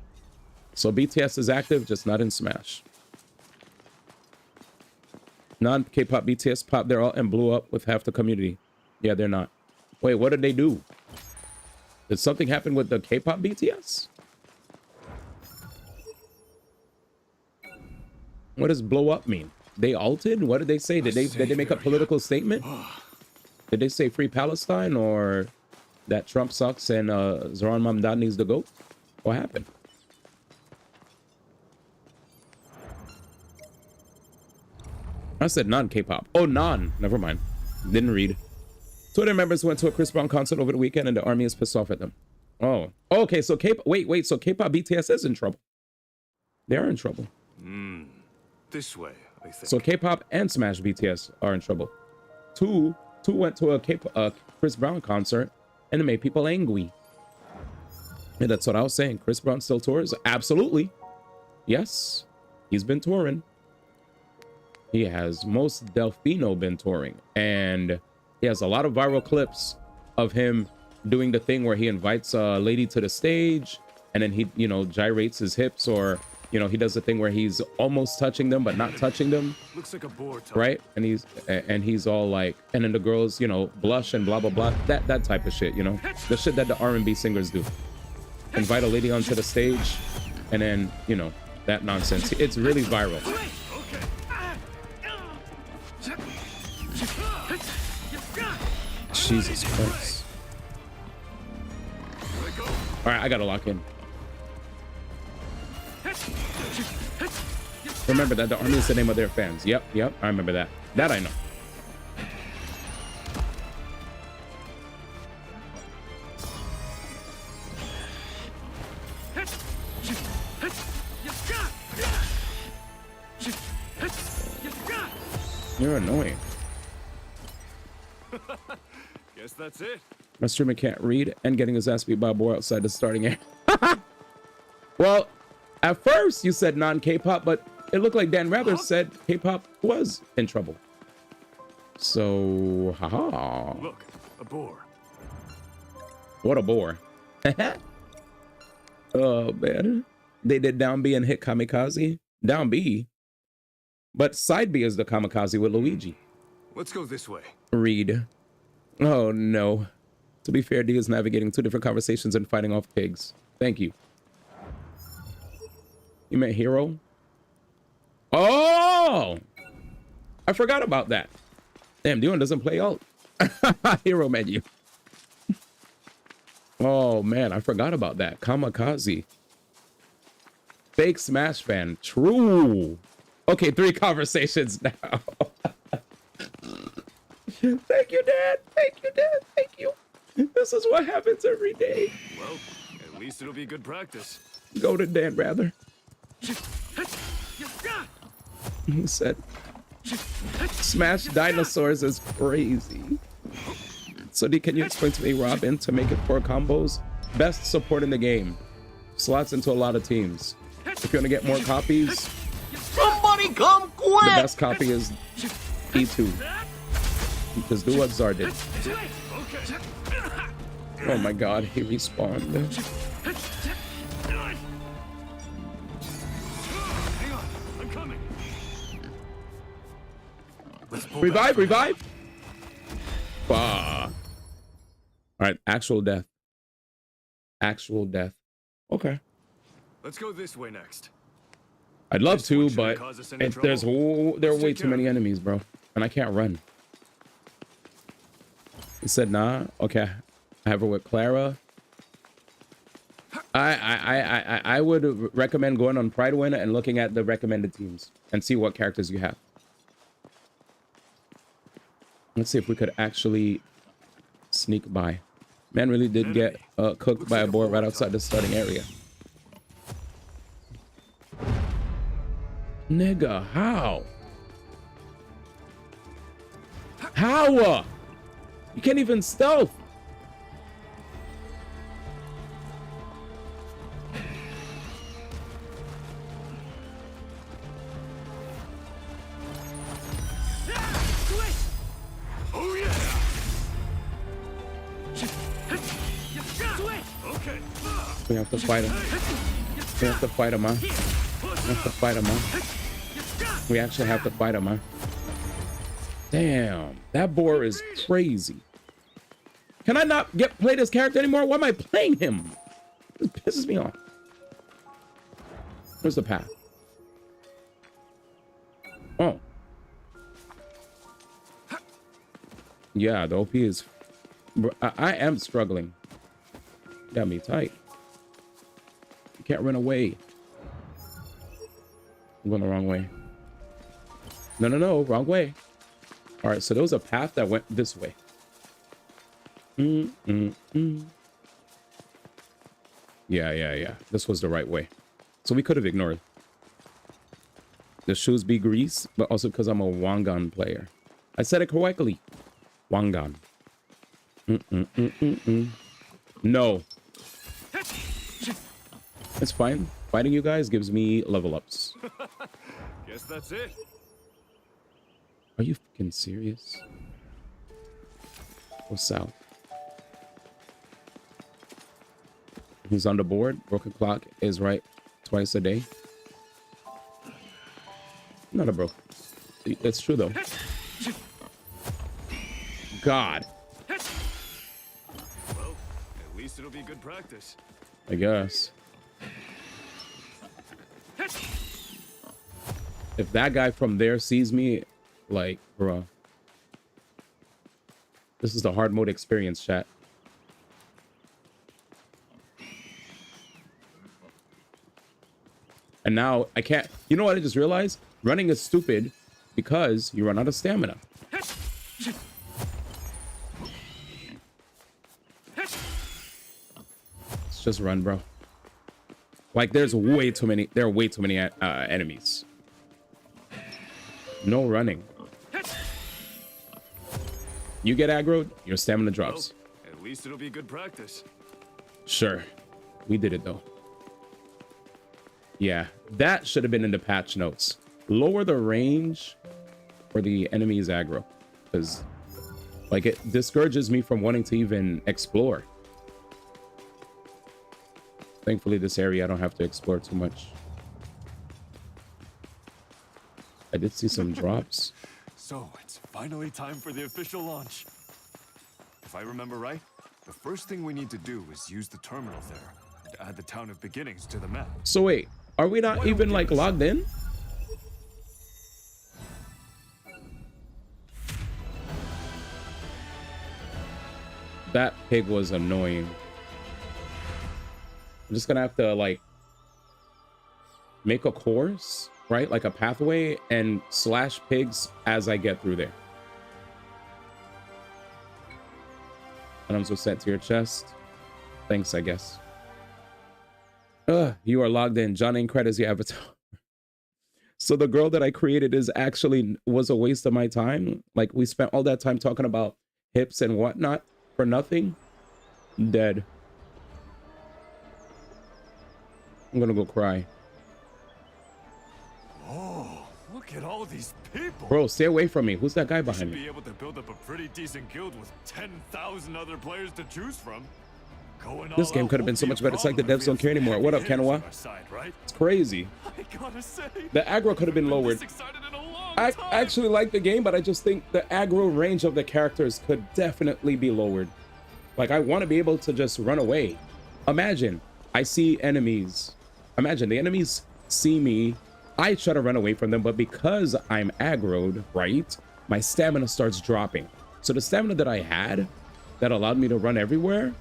So BTS is active, just not in Smash. Non-K-pop BTS pop, they're all and blew up with half the community. Yeah, they're not. Wait, what did they do? Did something happen with the K-pop BTS? What does blow up mean? They ulted? What did they say? Did they make a political statement? Did they say free Palestine or that Trump sucks and Zoran Mamdani needs to go? What happened? I said non-K-pop. Oh, non. Never mind. Didn't read. Twitter members went to a Chris Brown concert over the weekend and the army is pissed off at them. Oh. Okay, so wait, so K-pop BTS is in trouble. They're in trouble. This way, I think. So K-pop and Smash BTS are in trouble. Two went to a Chris Brown concert and it made people angry. And that's what I was saying. Chris Brown still tours? Absolutely. Yes. He's been touring. He has most Delfino been touring. And he has a lot of viral clips of him doing the thing where he invites a lady to the stage and then he, gyrates his hips, or, he does the thing where he's almost touching them, but not touching them. Looks like a boar type. Right? And he's all like, and then the girls, blush and blah, blah, blah. That type of shit, the shit that the R&B singers do. Invite a lady onto the stage and then, that nonsense. It's really viral. Jesus Christ. All right, I gotta lock in. Remember that the army is the name of their fans. Yep, I remember that. That I know. You're annoying. Guess that's it. My streamer can't read and getting his ass beat by a boy outside the starting area. Well, at first you said non-K-pop, but it looked like Dan Rather said K-pop was in trouble. So, haha. Look, a boar. What a bore. Oh, man. They did down B and hit Kamikaze. Down B. But side B is the Kamikaze with Luigi. Let's go this way. Read. Oh, no. To be fair, D is navigating two different conversations and fighting off pigs. Thank you. You meant Hero? Oh! I forgot about that. Damn, D1 doesn't play alt. Hero menu. Oh, man, I forgot about that. Kamikaze. Fake Smash fan. True. Okay, 3 conversations now. Thank you, Dad. Thank you, Dad. Thank you. This is what happens every day. Well, at least it'll be good practice. Go to Dan, rather. He said, Smash Dinosaurs is crazy. So, can you explain to me, Robin, to make it 4 combos? Best support in the game. Slots into a lot of teams. If you want to get more copies, somebody come quick! The best copy is E2. Just do what Zar did. Oh my god, he respawned. Hang on, I'm coming. Revive! Bah. Alright, actual death. Okay. Let's go this way next. I'd love to, but there are way too many enemies, bro. And I can't run. He said, nah. Okay. I have her with Clara. I would recommend going on Pride Win and looking at the recommended teams and see what characters you have. Let's see if we could actually sneak by. Man really did get cooked by a boar right outside the starting area. Nigga, how? How? You can't even stealth. Oh yeah. Okay. We have to fight him. We have to fight him, man. We have to fight him, man. We actually have to fight him, man. Damn, that boar is crazy. Can I not play this character anymore? Why am I playing him? This pisses me off. Where's the path? Oh. Yeah, the OP is... I am struggling. Got me tight. You can't run away. I'm going the wrong way. No, wrong way. All right, so there was a path that went this way. Yeah. This was the right way. So we could have ignored. The shoes be grease, but also because I'm a Wangan player. I said it correctly. Wangan. No. It's fine. Fighting you guys gives me level ups. Guess that's it. Are you fucking serious? Go south. He's on the board. Broken clock is right twice a day. Not a bro. It's true though. God. Well, at least it'll be good practice. I guess. If that guy from there sees me, like, bruh. This is the hard mode experience, chat. And now I can't. You know what I just realized? Running is stupid because you run out of stamina. Let's just run, bro. Like, there's way too many. There are way too many enemies. No running. You get aggroed, your stamina drops. Well, at least it'll be good practice. Sure. We did it though. Yeah, that should have been in the patch notes. Lower the range for the enemy's aggro. Because, like, it discourages me from wanting to even explore. Thankfully, this area I don't have to explore too much. I did see some drops. So, it's finally time for the official launch. If I remember right, the first thing we need to do is use the terminal there and add the town of beginnings to the map. So wait, are we not even like logged in? That pig was annoying. I'm just gonna have to like make a course, right? Like a pathway, and slash pigs as I get through there. Items were sent to your chest. Thanks, I guess. You are logged in. John Aincrad is your avatar. So the girl that I created was a waste of my time. Like, we spent all that time talking about hips and whatnot for nothing. Dead. I'm gonna go cry. Oh, look at all these people. Bro, stay away from me. Who's that guy behind me? Be able to build up a pretty decent guild with 10,000 other players to choose from. This game could have been so much better. It's like the devs don't care anymore. What up, Kanawa? It's crazy. The aggro could have been lowered. I actually like the game, but I just think the aggro range of the characters could definitely be lowered. Like, I want to be able to just run away. Imagine, I see enemies. Imagine the enemies see me. I try to run away from them, but because I'm aggroed, right, my stamina starts dropping. So the stamina that I had that allowed me to run everywhere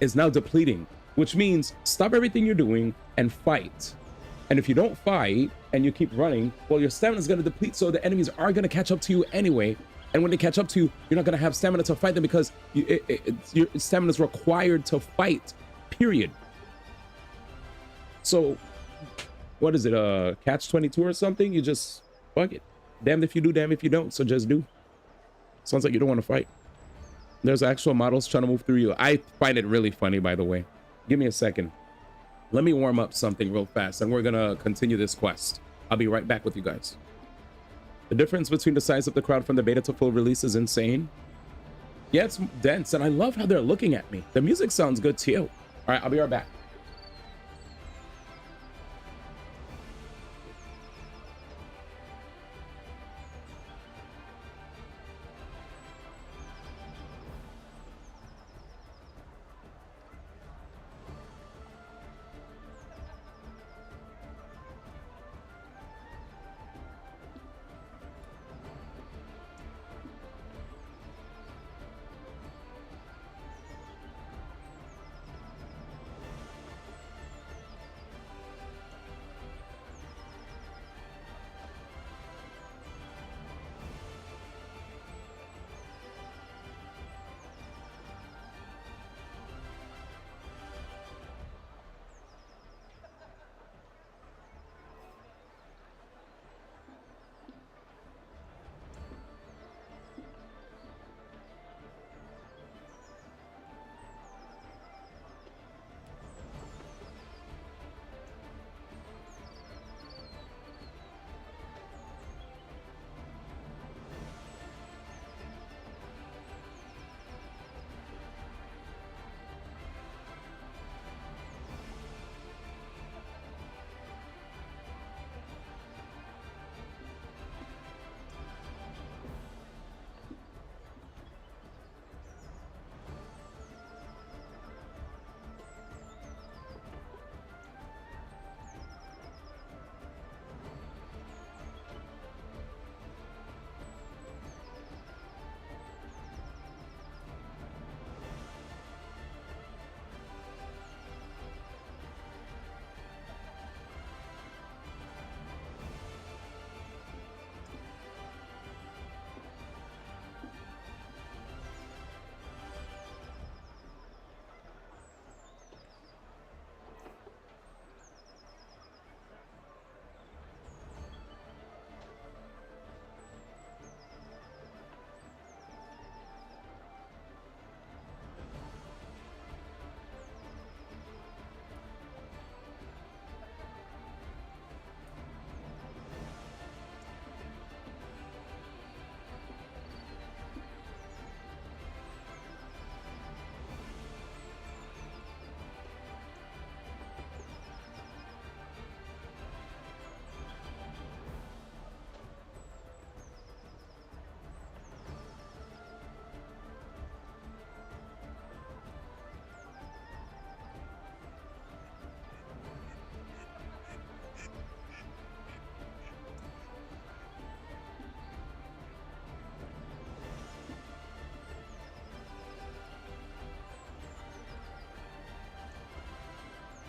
is now depleting, which means stop everything you're doing and fight. And if you don't fight and you keep running, well, your stamina is going to deplete, so the enemies are going to catch up to you anyway. And when they catch up to you, you're not going to have stamina to fight them because your stamina is required to fight, period. So what is it, catch-22 or something? You just fuck it. Damned if you do, damned if you don't. So just do. Sounds like you don't want to fight. There's actual models trying to move through you. I find it really funny, by the way. Give me a second. Let me warm up something real fast, and we're gonna continue this quest. I'll be right back with you guys. The difference between the size of the crowd from the beta to full release is insane. Yeah, it's dense, and I love how they're looking at me. The music sounds good too. All right, I'll be right back.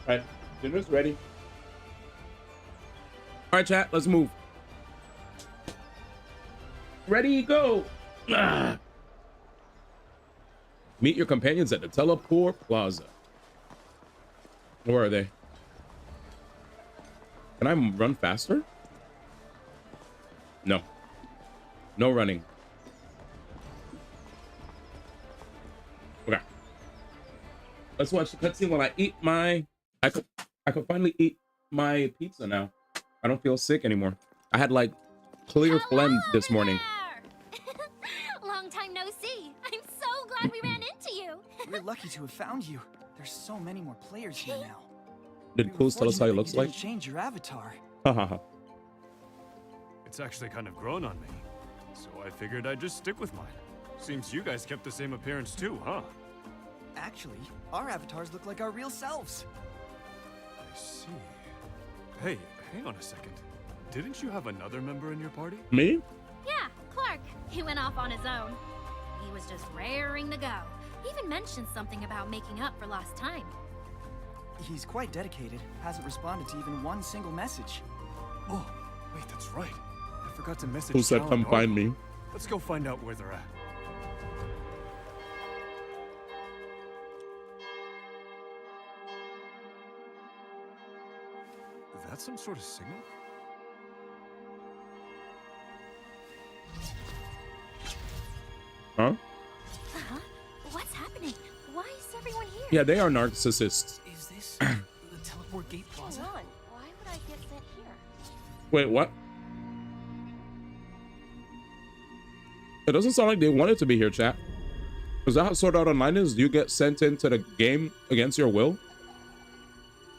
All right, dinner's ready. All right, chat, let's move. Ready, go. Ah. Meet your companions at the Teleport Plaza. Where are they? Can I run faster? No. No running. Okay. Let's watch the cutscene while I eat my... I could finally eat my pizza now. I don't feel sick anymore. I had like clear phlegm this morning. Long time no see. I'm so glad we ran into you. We're lucky to have found you. There's so many more players here now. Did Coos tell us how he looks like? Change your avatar. Haha. It's actually kind of grown on me, so I figured I'd just stick with mine. Seems you guys kept the same appearance too, huh? Actually, our avatars look like our real selves. I see. Hey, hang on a second. Didn't you have another member in your party? Me? Yeah, Clark. He went off on his own. He was just raring to go. He even mentioned something about making up for lost time. He's quite dedicated. Hasn't responded to even one single message. Oh, wait, that's right. I forgot to message Who said Sal come and find Arlo. me? Let's go find out where they're at. that some sort of signal? Huh? Uh-huh. What's happening? Why is everyone here? Yeah, they are narcissists. Is this the teleport gate plaza? Hold on. Why would I get sent here? Wait, what? It doesn't sound like they wanted to be here, chat. Is that how Sword Art Online is? You get sent into the game against your will?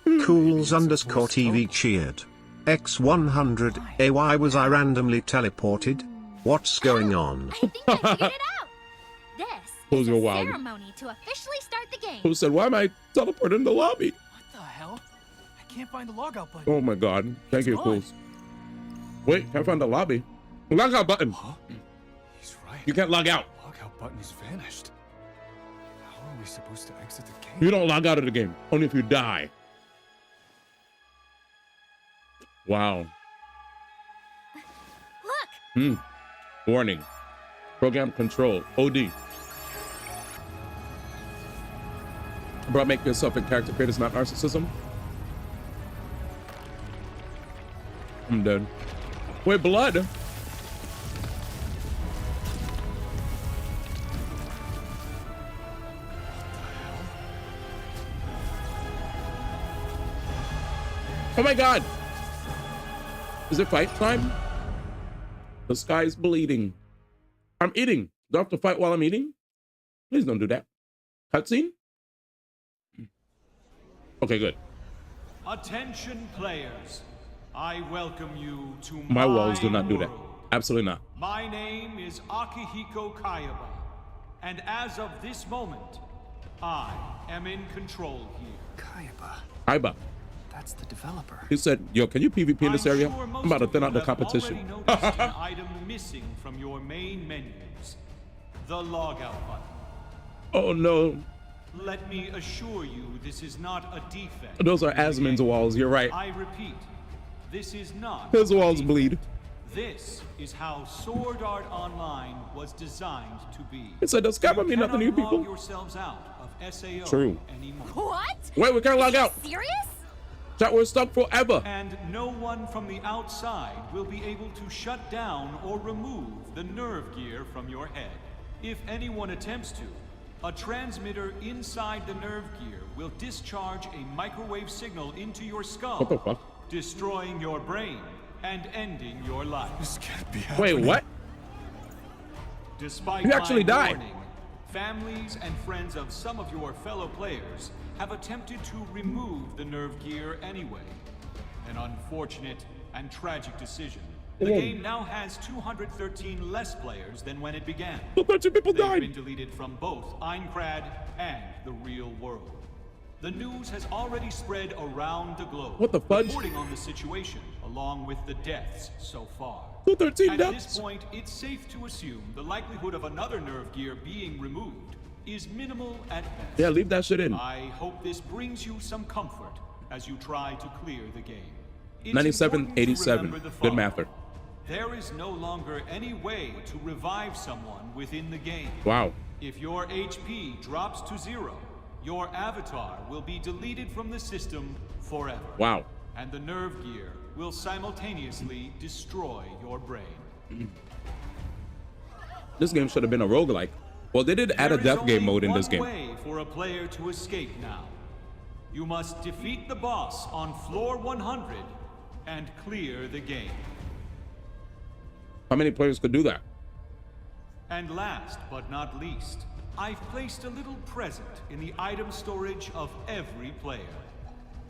Cools_TV cheered. X100, why was I randomly teleported? What's going on? I think I figured it out. This Who's is a your wild? ceremony to officially start the game. Who said, why am I teleported in the lobby? What the hell? I can't find the logout button. Oh my god. Thank you, Cools. Wait, can't find the lobby. Logout button. Huh? He's right. You can't log out. Logout button has vanished. How are we supposed to exit the game? You don't log out of the game. Only if you die. Wow. Look! Warning. Program control. OD. Bro, make yourself a character creator is not narcissism. I'm dead. Wait, blood? Oh my god! Is it fight time? The sky's bleeding. I'm eating. Do I have to fight while I'm eating? Please don't do that. Cutscene? Okay, good. Attention players. I welcome you to My walls do not do that. world. Absolutely not. My name is Akihiko Kayaba, and as of this moment, I am in control here. Kayaba. Aiba. That's the developer. He said, yo, can you PvP in this area? Sure I'm about to thin out the have competition. already noticed an item missing from your main menus. The logout button. Oh no. Let me assure you, this is not a defect. Those are Asmon's walls, you're right. I repeat, this is not. His walls bleed. This is how Sword Art Online was designed to be. He said, does Kappa mean nothing to you cannot people? log yourselves out of SAO True. anymore. What? Wait, we can't log out. Serious? Chat, we're stuck forever. And no one from the outside will be able to shut down or remove the nerve gear from your head. If anyone attempts to, a transmitter inside the nerve gear will discharge a microwave signal into your skull, What the fuck? destroying your brain and ending your life. This can't be happening. Wait, what? Despite You actually my die. warning, families and friends of some of your fellow players have attempted to remove the nerve gear anyway. An unfortunate and tragic decision. The game now has 213 less players than when it began. A bunch of people They've died. been deleted from both Aincrad and the real world. The news has already spread around the globe. What the fudge? Reporting on the situation, along with the deaths so far. 213 At deaths. this point, it's safe to assume the likelihood of another nerve gear being removed is minimal at best. Yeah, leave that shit in. I hope this brings you some comfort as you try to clear the game. It's 97, important to 87. remember the Good mather. following. There is no longer any way to revive someone within the game. Wow. If your HP drops to 0, your avatar will be deleted from the system forever. Wow. And the nerve gear will simultaneously destroy your brain. This game should have been a roguelike. Well, they did add a death game mode in this game. There is only one way for a player to escape now. You must defeat the boss on floor 100 and clear the game. How many players could do that? And last but not least, I've placed a little present in the item storage of every player.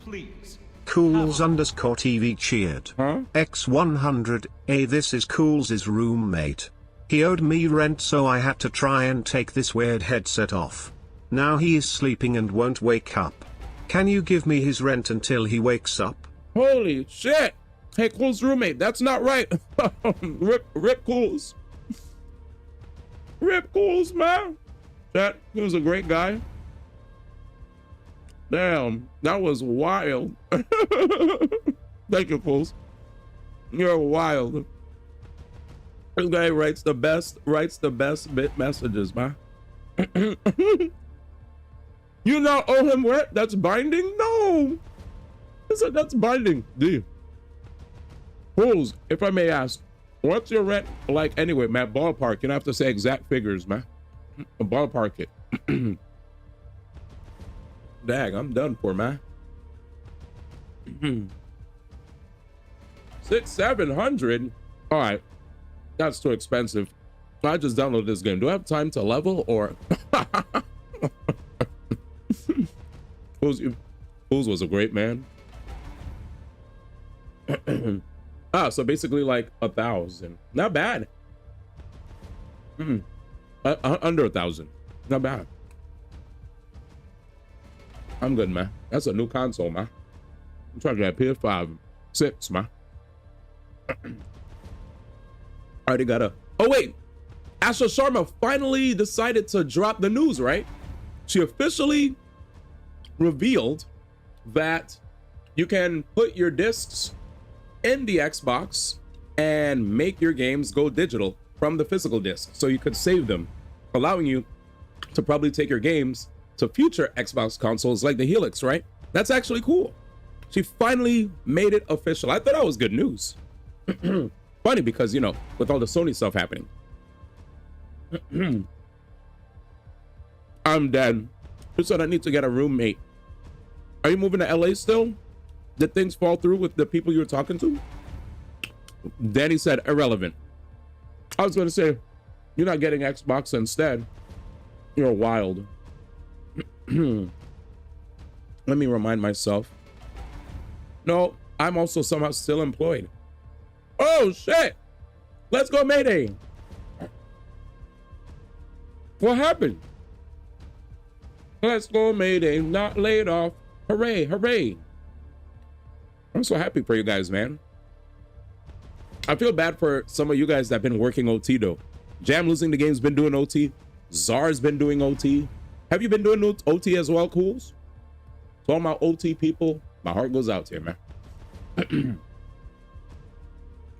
Please. Cools_TV cheered. X100, this is Cools' roommate. He owed me rent, so I had to try and take this weird headset off. Now he is sleeping and won't wake up. Can you give me his rent until he wakes up? Holy shit. Hey, Cools' roommate, that's not right. Rip Cools. Rip Cools, man. He was a great guy. Damn, that was wild. Thank you, Cools. You're wild. This guy writes the best bit messages, man. You now owe him what? That's binding? No. So that's binding. D. Fools, if I may ask, what's your rent like anyway, man? Ballpark. You don't have to say exact figures, man. Ballpark it. Dag, I'm done for, man. 600-700. All right, that's too expensive. I just downloaded this game. Do I have time to level or? Fools was a great man. So basically like 1,000. Not bad. Under 1,000. Not bad. I'm good, man. That's a new console, man. I'm trying to get PS5 6, man. Already got a. Oh wait, Asha Sharma finally decided to drop the news, right? She officially revealed that you can put your discs in the Xbox and make your games go digital from the physical disc, so you could save them, allowing you to probably take your games to future Xbox consoles like the Helix, right? That's actually cool. She finally made it official. I thought that was good news. Funny because, you know, with all the Sony stuff happening. I'm dead. Who said I need to get a roommate? Are you moving to LA still? Did things fall through with the people you were talking to? Danny said irrelevant. I was going to say, you're not getting Xbox instead. You're wild. Let me remind myself. No, I'm also somehow still employed. Oh, shit. Let's go Mayday. What happened? Let's go Mayday. Not laid off. Hooray, hooray. I'm so happy for you guys, man. I feel bad for some of you guys that have been working OT, though. Jam Losing the Game's been doing OT. Czar's been doing OT. Have you been doing OT as well, Cools? To all my OT people, my heart goes out to you, man.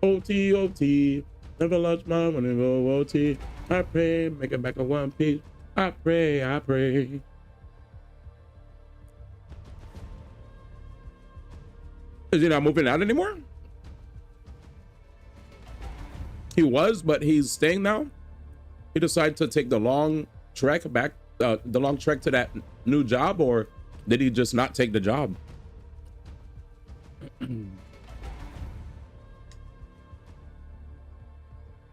OT, OT. Never lost my money, go OT. I pray, make it back in one piece. I pray, I pray. Is he not moving out anymore? He was, but he's staying now. He decided to take the long trek back, the long trek to that new job, or did he just not take the job?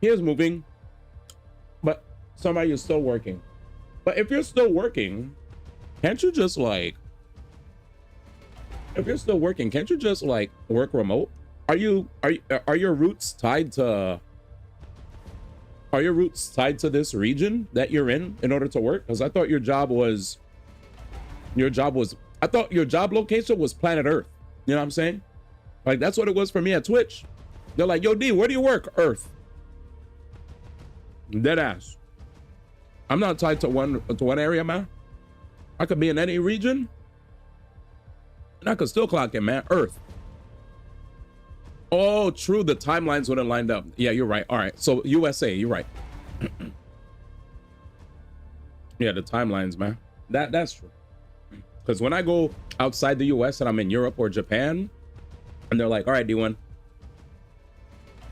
He is moving, but somebody is still working. But if you're still working, can't you just like, if you're still working, can't you just like work remote? Are your roots tied to, are your roots tied to this region that you're in order to work? Because I thought your job was, I thought your job location was planet Earth. You know what I'm saying? Like, that's what it was for me at Twitch. They're like, yo, D, where do you work? Earth. Dead ass. I'm not tied to one area, man. I could be in any region, and I could still clock in, man. Earth. Oh, true. The timelines wouldn't lined up. Yeah, you're right. All right. So USA, you're right. Yeah, the timelines, man. That's true. Because when I go outside the US and I'm in Europe or Japan, and they're like, all right, D1,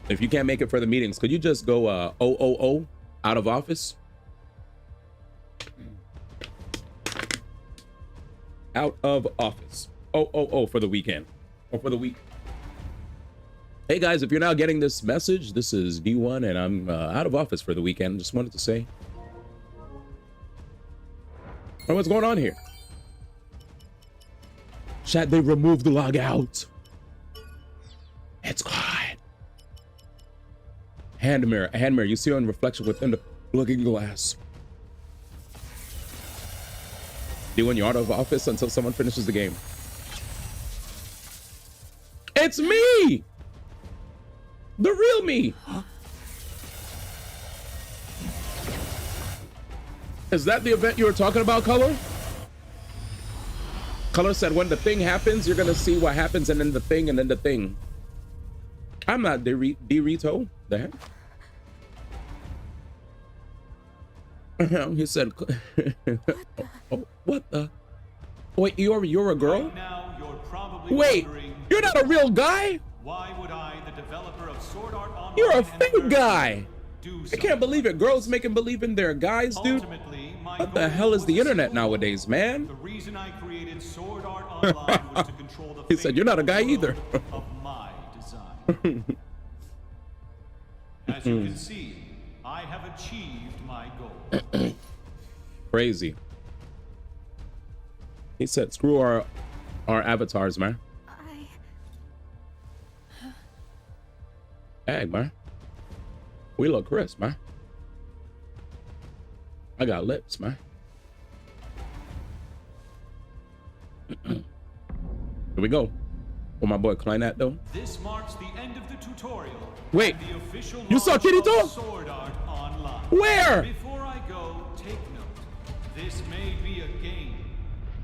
if you can't make it for the meetings, could you just go OOO out of office? Out of office. OOO for the weekend or for the week. Hey guys, if you're now getting this message, this is D1 and I'm out of office for the weekend. Just wanted to say, oh, what's going on here? Chat, they removed the log out. It's gone. Hand mirror, you see on reflection within the looking glass. D1, you're out of office until someone finishes the game. It's me! The real me! Is that the event you were talking about, Color? Color said when the thing happens, you're gonna see what happens and then the thing and then the thing. I'm not Dorito. The heck? He said, oh, what the? Wait, you're a girl? Right now, your probably Wait, wondering, you're not a real guy? why would I, the developer of Sword Art Online, You're a and fake Nerve guy. do I can't believe it. Girls making believe in their guys, dude. Ultimately, my What the goal hell is was the a internet simple one. nowadays, man? The reason I created Sword Art Online was to control the He said, you're not a guy either. of my design. As you can see, I have achieved my goal. Crazy. He said, screw our avatars, man. Hey, man. We look crisp, man. I got lips, man. Here we go. Where my boy Klein at, though? This marks the end of the tutorial. Wait, and the official you saw launch Kirito? of Sword Art Online. Where? Before I go, take note. This may be a game,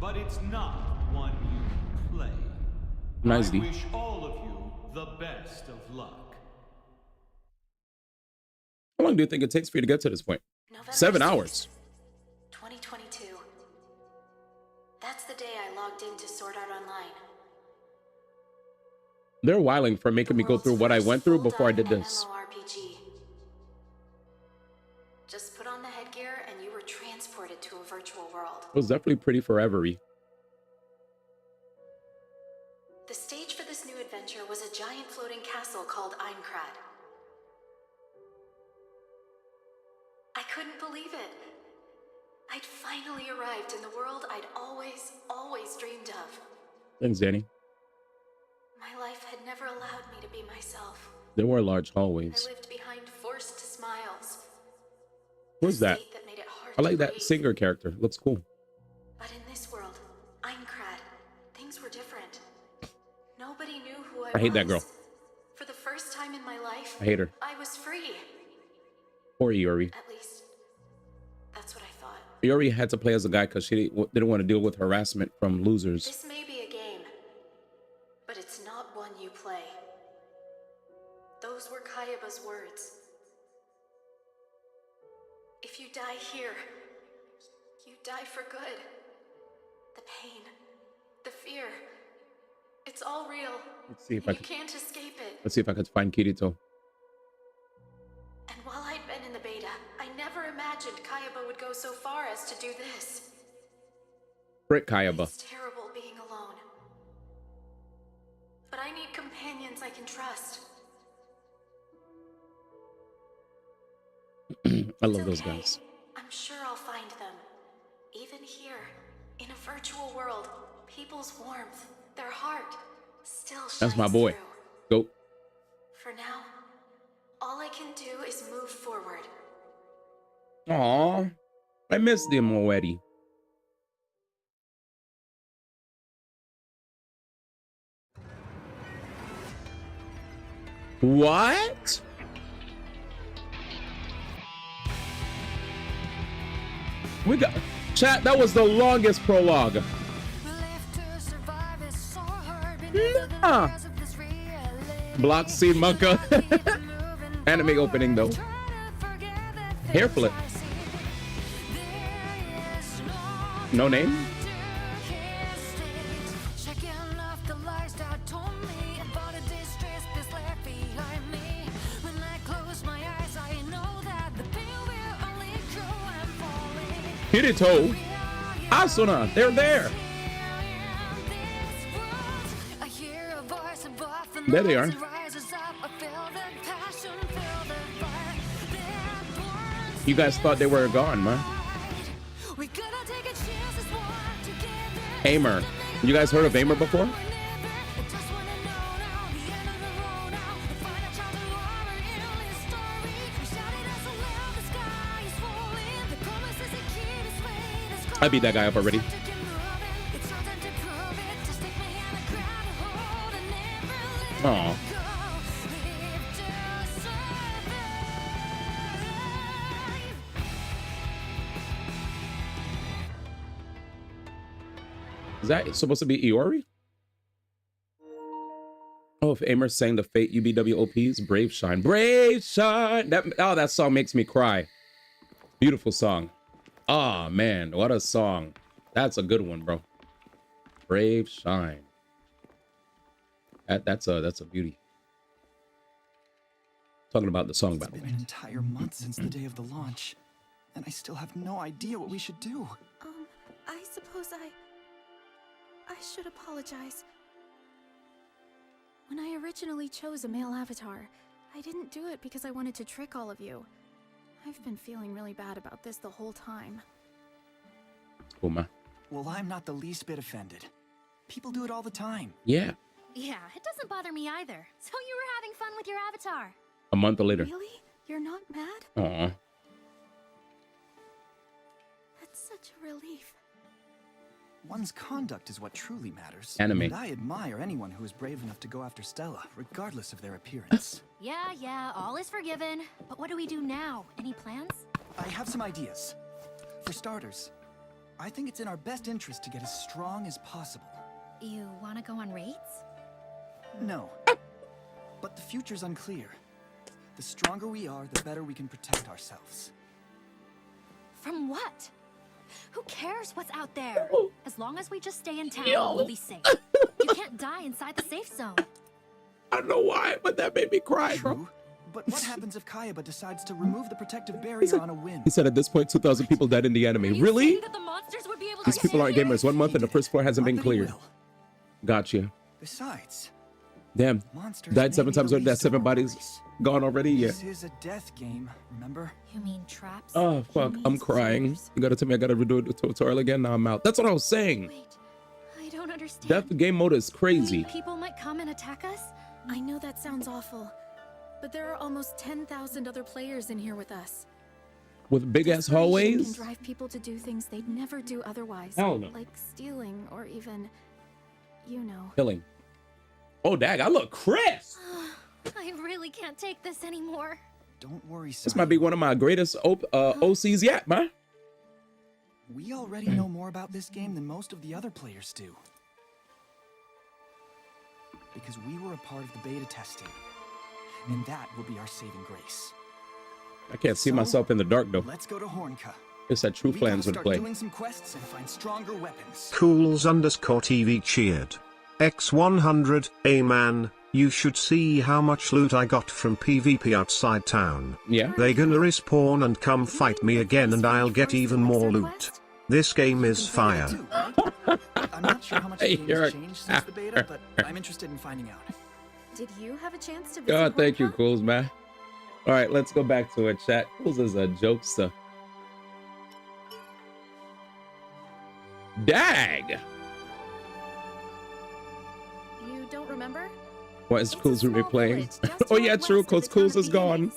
but it's not one you play. Nice, I D. wish all of you the best of luck. How long do you think it takes for you to get to this point? November 7 6th, hours. 2022. That's the day I logged into Sword Art Online. They're whiling for making me go through what I went through before I did this. MMORPG. Just put on the headgear and you were transported to a virtual world. It was definitely pretty forever-y. The stage for this new adventure was a giant floating castle called Aincrad. I couldn't believe it. I'd finally arrived in the world I'd always dreamed of. Thanks, Danny. My life had never allowed me to be myself. There were large hallways. I lived behind forced smiles. Who's that? That made it hard I like to that breathe. singer character. Looks cool. But in this world, Aincrad, things were different. Nobody knew who I was. I hate that girl. For the first time in my life, I hate her. I was free. Poor Iori. At least, that's what I thought. Iori had to play as a guy because she didn't want to deal with harassment from losers. This may be a game, but it's not one you play. Those were Kayaba's words. If you die here, you die for good. The pain, the fear, it's all real. Let's see if You can't escape it. Let's see if I could find Kirito. And while I'd been in the beta, I never imagined Kayaba would go so far as to do this. Frick Kayaba. It's terrible being alone. But I need companions I can trust. I love those guys. I'm sure I'll find them. Even here, in a virtual world, people's warmth, their heart, still shines That's my boy. through. Go. For now, all I can do is move forward. Aw, I missed him already. What? We got chat. That was the longest prologue. Nah. Block C Monka. Anime opening though. Hair flip. No name? Kirito. Asuna. They're there. There they are. You guys thought they were gone, man. Aimer. You guys heard of Aimer before? I beat that guy up already. Aw. Is that supposed to be Iori? Oh, if Aimer sang the Fate UBWOP's Brave Shine. Brave Shine! That song makes me cry. Beautiful song. Oh, man, what a song. That's a good one, bro. Brave Shine. That's a beauty. Talking about the song, by the way. It's been an entire month since the day of the launch, and I still have no idea what we should do. I suppose I should apologize. When I originally chose a male avatar, I didn't do it because I wanted to trick all of you. I've been feeling really bad about this the whole time. Cool, man. Well, I'm not the least bit offended. People do it all the time. Yeah. Yeah, it doesn't bother me either. So you were having fun with your avatar? A month later. Really? You're not mad? Aw. That's such a relief. One's conduct is what truly matters. Anime. And I admire anyone who is brave enough to go after Stella, regardless of their appearance. Yeah, all is forgiven. But what do we do now? Any plans? I have some ideas. For starters, I think it's in our best interest to get as strong as possible. You want to go on raids? No. But the future's unclear. The stronger we are, the better we can protect ourselves. From what? Who cares what's out there? As long as we just stay in town, we'll be safe. You can't die inside the safe zone. I don't know why, but that made me cry, bro. True. But what happens if Kayaba decides to remove the protective barrier on a whim? He said at this point, 2,000 people died in the anime. Really? These people aren't gamers. 1 month and the first floor hasn't been cleared. Gotcha. Besides, damn. Died 7 times already. That's 7 bodies gone already? Yeah. This is a death game, remember? You mean traps? Oh, fuck. I'm crying. You gotta tell me I gotta redo the tutorial again? Now I'm out. That's what I was saying. Wait, I don't understand. Death game mode is crazy. People might come and attack us? I know that sounds awful, but there are almost 10,000 other players in here with us. With big ass hallways? Can drive people to do things they'd never do otherwise. Hell no. Like stealing or even, you know. Killing. Oh, dag, I look crisp. I really can't take this anymore. Don't worry, son. This might be one of my greatest OCs yet, man. We already know more about this game than most of the other players do. Because we were a part of the beta testing. And that will be our saving grace. I can't see myself in the dark, though. Let's go to Hornka. It's that True Plans would play. Doing some quests and find stronger weapons. Cools_TV cheered. X100, hey man, you should see how much loot I got from PvP outside town. Yeah? They gonna respawn and come fight me again and I'll get even more loot. This game is fire. I'm not sure how much the game has changed since the beta, but I'm interested in finding out. Did you have a chance to visit God, thank you, Hornka? Cools, man. All right, let's go back to it, chat. Cools is a jokester. Dag! You don't remember? What is Cools replaying? Oh yeah, true, because Cools is gone.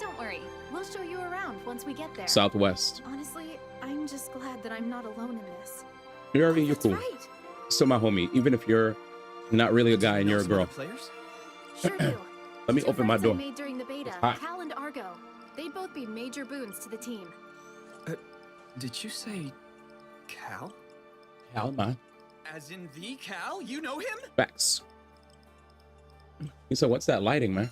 Don't worry, we'll show you around once we get there. Southwest. Honestly, I'm just glad that I'm not alone in this. You're cool. Right. Still my homie, even if you're not really a guy and you're a girl. Sure do. Let me open my I door. made during the beta, Hot. Cal and Argo. They'd both be major boons to the team. Did you say Cal? Cal, man. As in the Cal? You know him? Facts. He said, what's that lighting, man?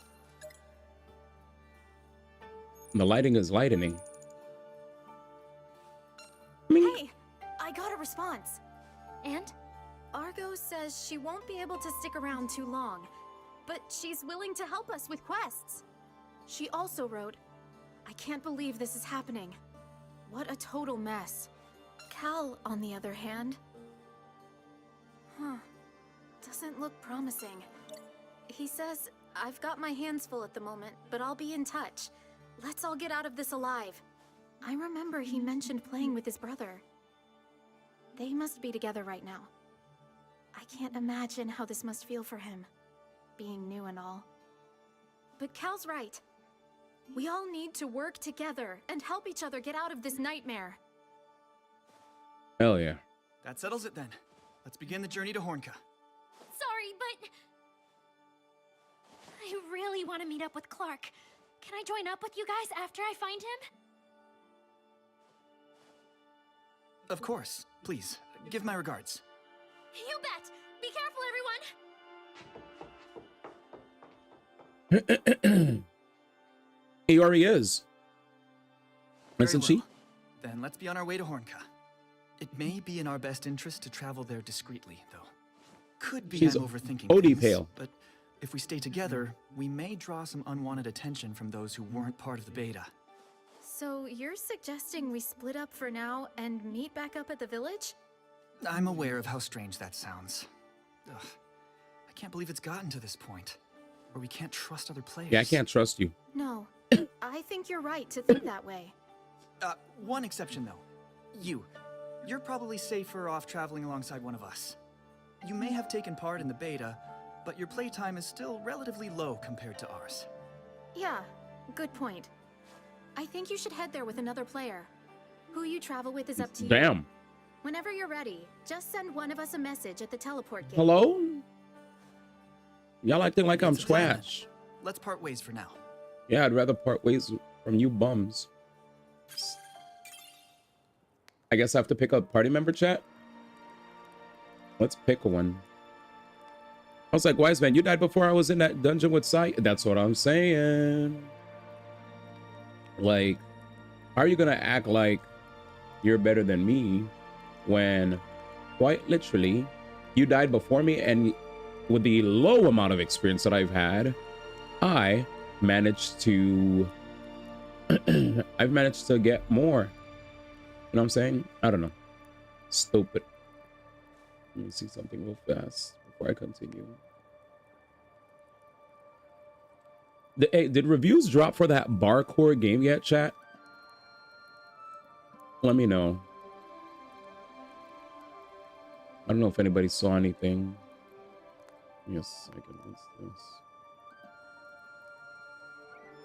The lighting is lightening. Hey, I got a response. And? Argo says she won't be able to stick around too long, but she's willing to help us with quests. She also wrote, I can't believe this is happening. What a total mess. Cal, on the other hand... doesn't look promising. He says, I've got my hands full at the moment, but I'll be in touch. Let's all get out of this alive. I remember he mentioned playing with his brother. They must be together right now. I can't imagine how this must feel for him, being new and all. But Cal's right. We all need to work together and help each other get out of this nightmare. Hell yeah. That settles it then. Let's begin the journey to Hornka. Sorry, but... I really want to meet up with Clark. Can I join up with you guys after I find him? Of course. Please, give my regards. You bet! Be careful, everyone! He already is. Very Isn't well. she? Then let's be on our way to Hornka. It may be in our best interest to travel there discreetly, though. could be She's I'm overthinking OD things, pale. but if we stay together, we may draw some unwanted attention from those who weren't part of the beta. So you're suggesting we split up for now and meet back up at the village? I'm aware of how strange that sounds. Ugh, I can't believe it's gotten to this point, where we can't trust other players. Yeah, I can't trust you. No, I think you're right to think that way. One exception though. You're probably safer off traveling alongside one of us. You may have taken part in the beta, but your playtime is still relatively low compared to ours. Yeah, good point. I think you should head there with another player. Who you travel with is up to you. Damn. Whenever you're ready, just send one of us a message at the teleport gate. Hello? Y'all acting like I'm trash. Let's part ways for now. Yeah, I'd rather part ways from you bums. I guess I have to pick a party member, chat. Let's pick one. I was like, Wise Man, you died before I was in that dungeon with Sight. That's what I'm saying. Like, how are you gonna act like you're better than me when quite literally you died before me, and with the low amount of experience that I've had, I managed to I've managed to get more. You know what I'm saying? I don't know. Stupid. Let me see something real fast before I continue. Hey, did reviews drop for that Barcore game yet, chat? Let me know. I don't know if anybody saw anything. Yes, I can.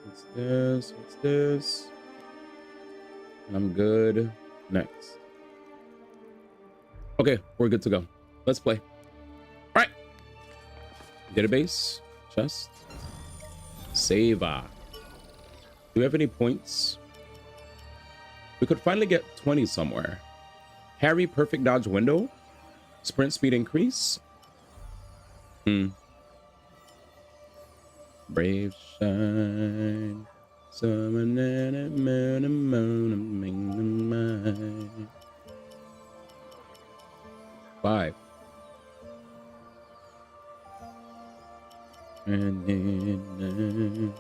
What's this? What's this? I'm good. Next. Okay, we're good to go. Let's play. All right. Database. Chest. Save. Do we have any points? We could finally get 20 somewhere. Harry, perfect dodge window. Sprint speed increase. Brave shine. Summon in a moon and moon and mine. 5. And then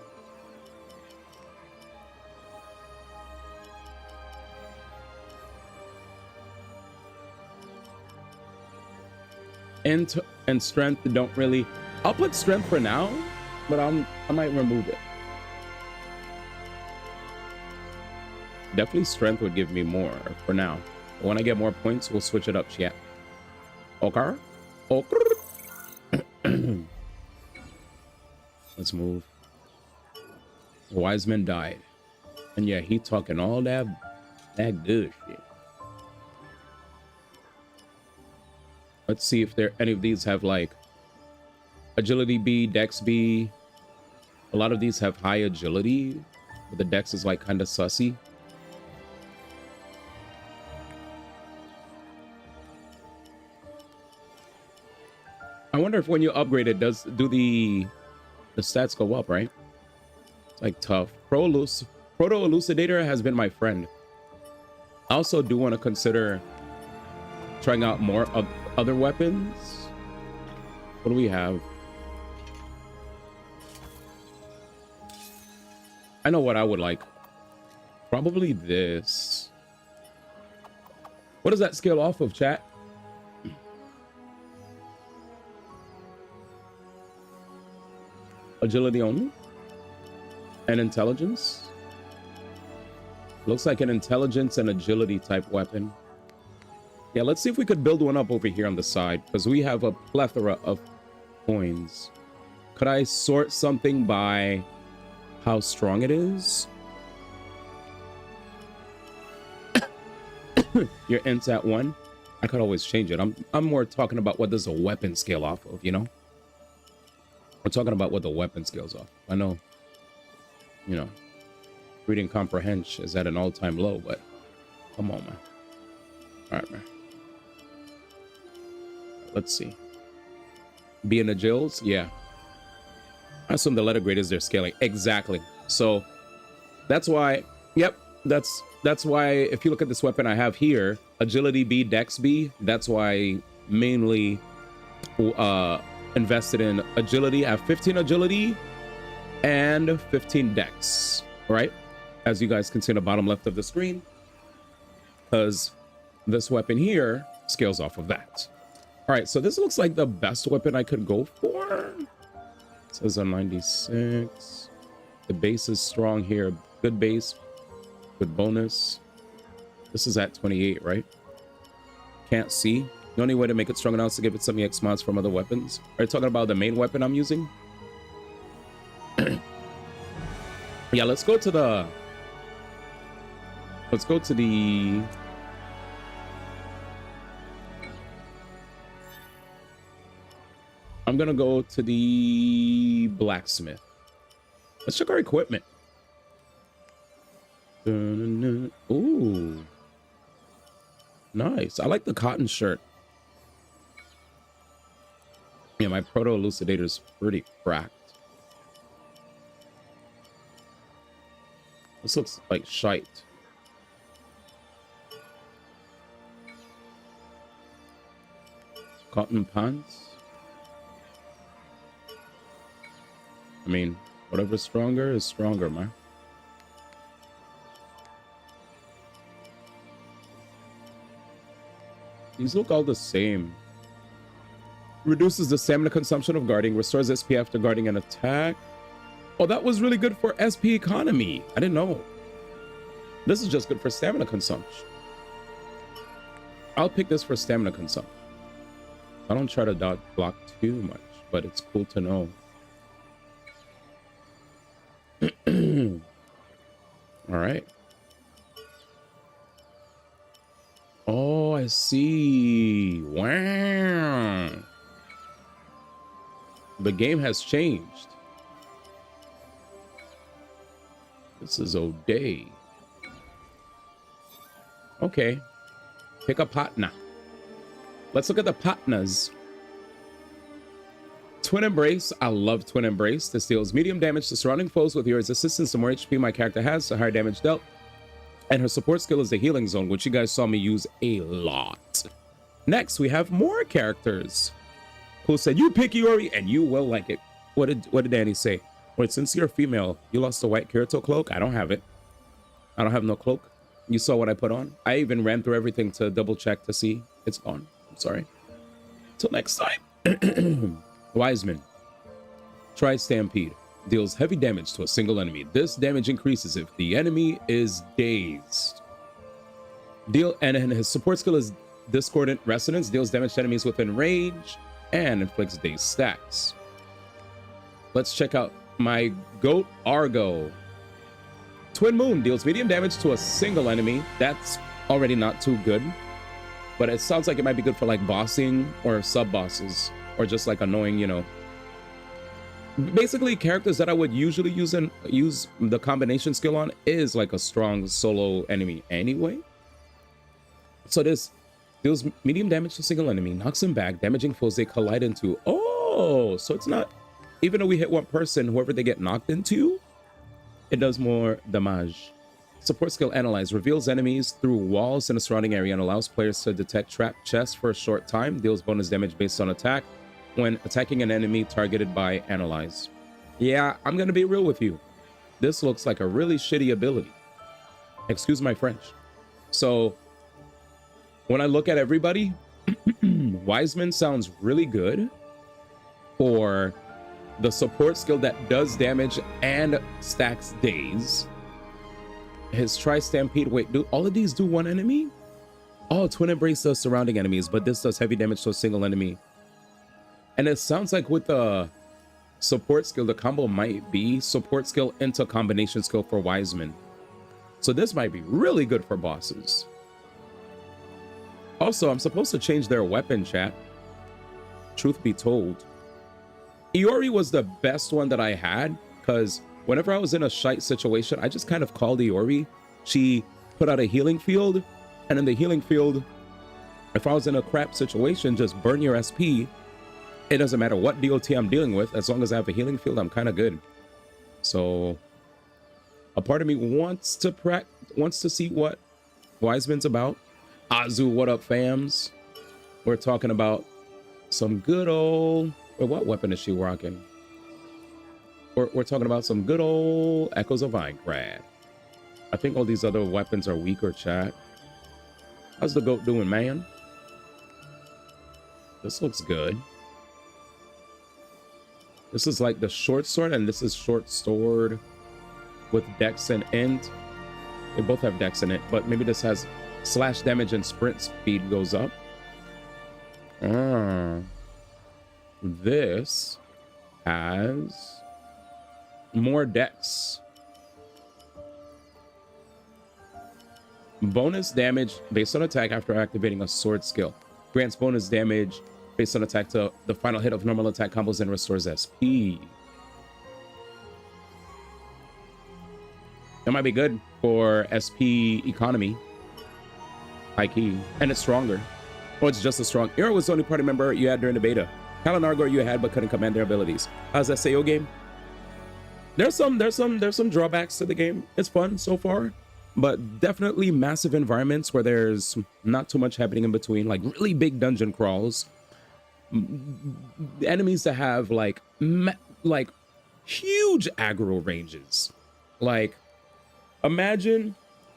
and strength don't really. I'll put strength for now, but I might remove it. Definitely strength would give me more for now. But when I get more points, we'll switch it up, chat. Okay. Okay. Let's move. Wise Man died, and yeah, he talking all that good shit. Let's see if there any of these have like agility B, dex B. A lot of these have high agility, but the dex is like kind of sussy. I wonder if when you upgrade it, do the stats go up, right? It's like tough. Proto Elucidator has been my friend. I also do want to consider trying out more of other weapons. What do we have? I know what I would like. Probably this. What does that scale off of, chat? Agility only? And intelligence? Looks like an intelligence and agility type weapon. Yeah, let's see if we could build one up over here on the side, because we have a plethora of coins. Could I sort something by how strong it is? Your int's at 1. I could always change it. I'm more talking about what does a weapon scale off of, you know? We're talking about what the weapon scales off. I know, you know, reading comprehension is at an all-time low, but come on, man. All right, man. Let's see. Being agils, yeah. I assume the letter grade is their scaling. Exactly. So that's why, yep, that's why if you look at this weapon I have here, agility B, dex B, that's why mainly invested in agility. I have 15 agility and 15 dex, right? As you guys can see in the bottom left of the screen, because this weapon here scales off of that. All right, so this looks like the best weapon I could go for. It says a 96. The base is strong here. Good base, good bonus. This is at 28, right? Can't see. The only way to make it strong enough is to give it some EX mods from other weapons. Are you talking about the main weapon I'm using? Yeah, let's go to the... I'm gonna go to the blacksmith. Let's check our equipment. Ooh. Nice. I like the cotton shirt. Yeah, my proto elucidator is pretty cracked. This looks like shite. Cotton pants. I mean, whatever's stronger is stronger, man. These look all the same. Reduces the stamina consumption of guarding, restores SP after guarding an attack. Oh, that was really good for SP economy. I didn't know. This is just good for stamina consumption. I'll pick this for stamina consumption. I don't try to dodge block too much, but it's cool to know. All right. Oh, I see. Wow. The game has changed. This is O'Day. Okay. Pick a partner. Let's look at the partners. Twin Embrace. I love Twin Embrace. This deals medium damage to surrounding foes with your assistance. The more HP my character has, the higher damage dealt. And her support skill is the Healing Zone, which you guys saw me use a lot. Next, we have more characters who said, you pick Iori and you will like it. What did Danny say? Wait, since you're a female, you lost the white Kirito cloak? I don't have it. I don't have no cloak. You saw what I put on? I even ran through everything to double check to see. It's gone. I'm sorry. Till next time. Wiseman. Try Stampede. Deals heavy damage to a single enemy. This damage increases if the enemy is dazed. And his support skill is Discordant Resonance. Deals damage to enemies within range and inflicts dazed stacks. Let's check out my goat Argo. Twin Moon deals medium damage to a single enemy. That's already not too good, but it sounds like it might be good for like bossing or sub bosses or just like annoying, you know, basically characters that I would usually use the combination skill on is like a strong solo enemy anyway. So this deals medium damage to a single enemy, knocks him back, damaging foes they collide into. Oh, so it's not, even though we hit one person, whoever they get knocked into, it does more damage. Support skill Analyze reveals enemies through walls in a surrounding area and allows players to detect trapped chests for a short time. Deals bonus damage based on attack when attacking an enemy targeted by Analyze. Yeah, I'm gonna be real with you. This looks like a really shitty ability. Excuse my French. So when I look at everybody, Wiseman sounds really good for the support skill that does damage and stacks days. His Try Stampede, wait, do all of these do one enemy? Oh, Twin Embrace does surrounding enemies, but this does heavy damage to a single enemy. And it sounds like with the support skill, the combo might be support skill into combination skill for Wiseman. So this might be really good for bosses. Also, I'm supposed to change their weapon, chat. Truth be told. Iori was the best one that I had, because whenever I was in a shite situation, I just kind of called Iori. She put out a healing field, and in the healing field, if I was in a crap situation, just burn your SP. It doesn't matter what DOT I'm dealing with, as long as I have a healing field, I'm kind of good. So a part of me wants to see what Wiseman's about. Azu, what up, fams? We're talking about some good old... Wait, what weapon is she rocking? We're talking about some good old Echoes of Aincrad. I think all these other weapons are weaker, chat. How's the goat doing, man? This looks good. This is like the short sword, and this is short sword with dex and int. They both have dex in it, but maybe this has slash damage and sprint speed goes up. This has more dex. Bonus damage based on attack after activating a sword skill. Grants bonus damage based on attack to the final hit of normal attack combos and restores SP. That might be good for SP economy. High key. And it's stronger. Oh, it's just as strong. Ira was the only party member you had during the beta. Kalanargor you had but couldn't command their abilities. How's that SAO game? There's some drawbacks to the game. It's fun so far, but definitely massive environments where there's not too much happening in between, like really big dungeon crawls. Enemies that have like huge aggro ranges. Like, imagine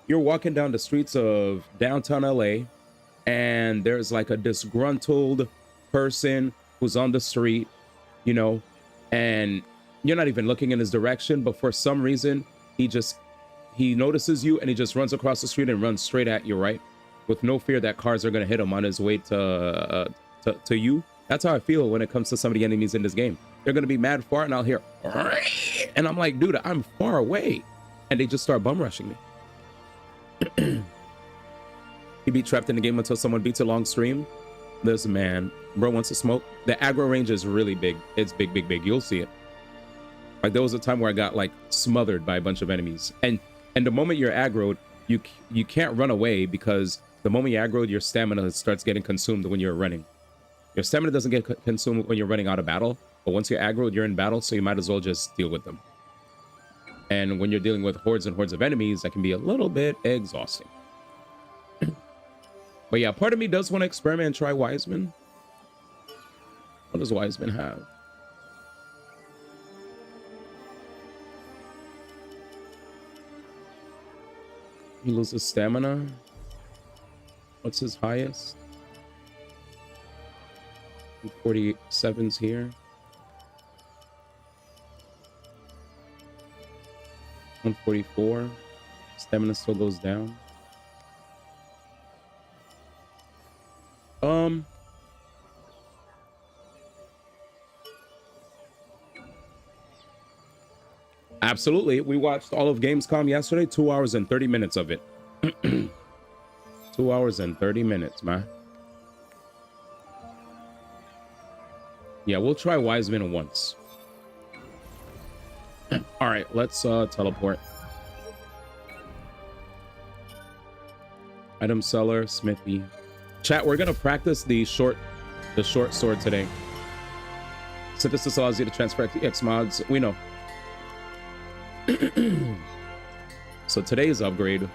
you're walking down the streets of downtown LA and there's like a disgruntled person who's on the street, you know, and you're not even looking in his direction, but for some reason he notices you and he just runs across the street and runs straight at you, right? With no fear that cars are gonna hit him on his way to you. That's how I feel when it comes to some of the enemies in this game. They're gonna be mad far and I'll hear, and I'm like, dude, I'm far away. And they just start bum rushing me. He be trapped in the game until someone beats a long stream. This man, bro wants to smoke. The aggro range is really big. It's big, big, big. You'll see it. Like there was a time where I got like smothered by a bunch of enemies. And the moment you're aggroed, you can't run away because the moment you're aggroed, your stamina starts getting consumed when you're running. Your stamina doesn't get consumed when you're running out of battle. But once you're aggroed, you're in battle, so you might as well just deal with them. And when you're dealing with hordes and hordes of enemies, that can be a little bit exhausting. But yeah, part of me does want to experiment and try Wiseman. What does Wiseman have? He loses stamina. What's his highest? 47's here. 144. Stamina still goes down. Absolutely. We watched all of Gamescom yesterday. 2 hours and 30 minutes of it. 2 hours and 30 minutes, man. Yeah, we'll try Wiseman once. All right, let's teleport. Item seller, Smithy. Chat, we're gonna practice the short sword today. Synthesis allows you to transfer X mods. We know. So today's upgrade,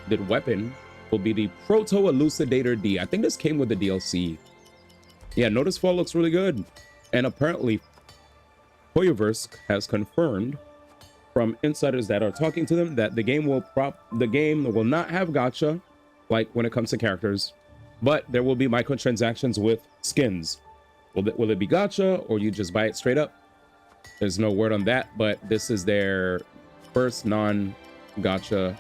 the weapon will be the Proto Elucidator D. I think this came with the DLC. Yeah, Notice Fall looks really good. And apparently, Hoyoverse has confirmed from insiders that are talking to them that the game will not have gacha, like when it comes to characters, but there will be microtransactions with skins. Will it be gacha or you just buy it straight up? There's no word on that, but this is their first non-gacha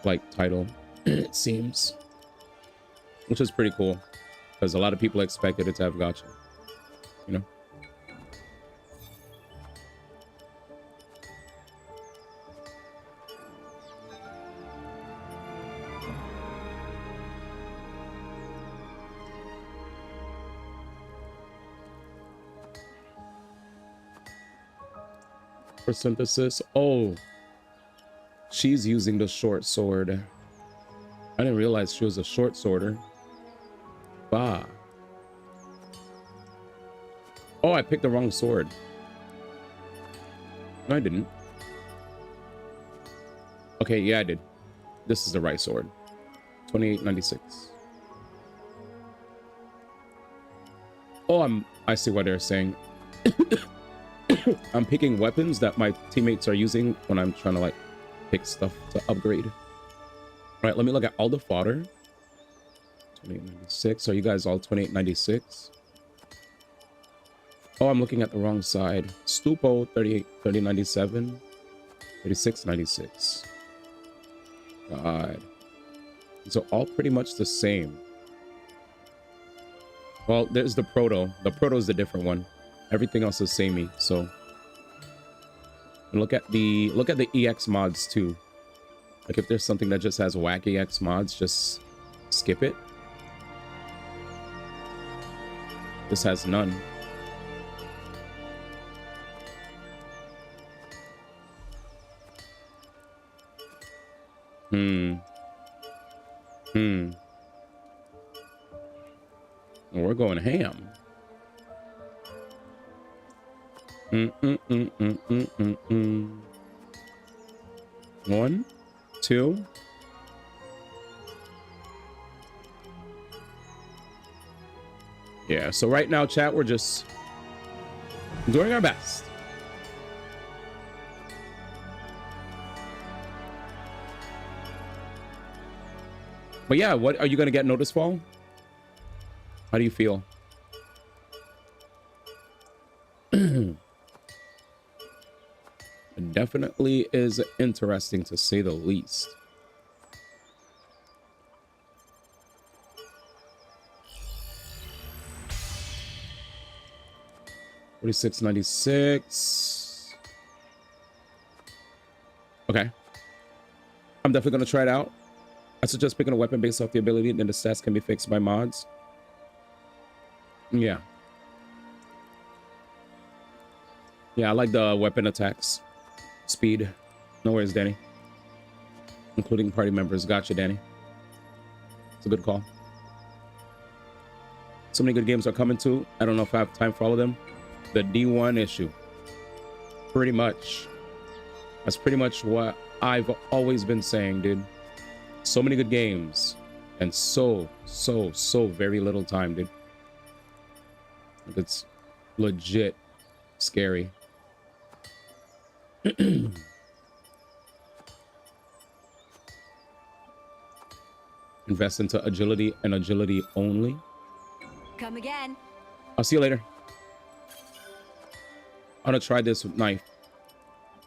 like title, it seems, which is pretty cool because a lot of people expected it to have gacha, you know. For synthesis, oh, she's using the short sword. I didn't realize she was a short sworder. Bah. Oh, I picked the wrong sword. No, I didn't. Okay, yeah, I did. This is the right sword. 2896. Oh, I see what they're saying. I'm picking weapons that my teammates are using when I'm trying to like pick stuff to upgrade. All right, let me look at all the fodder. 2896. Are you guys all 2896? Oh, I'm looking at the wrong side. Stupo 3097. 3696. God. These are all pretty much the same. Well, there's the proto. The proto is the different one. Everything else is samey. So, and look at the EX mods too. Like if there's something that just has whack EX mods, just skip it. This has none. We're going ham. 1, 2. Yeah, so right now, chat, we're just doing our best. But yeah, what are you going to get notice fall? How do you feel? It definitely is interesting to say the least. $46.96. Okay. I'm definitely going to try it out. I suggest picking a weapon based off the ability, and then the stats can be fixed by mods. Yeah. Yeah, I like the weapon attacks. Speed. No worries, Danny. Including party members. Gotcha, Danny. It's a good call. So many good games are coming too. I don't know if I have time for all of them. The D1 issue. Pretty much. That's pretty much what I've always been saying, dude. So many good games. And so very little time, dude. Like it's legit scary. Invest into agility and agility only. Come again. I'll see you later. I'm gonna try this knife.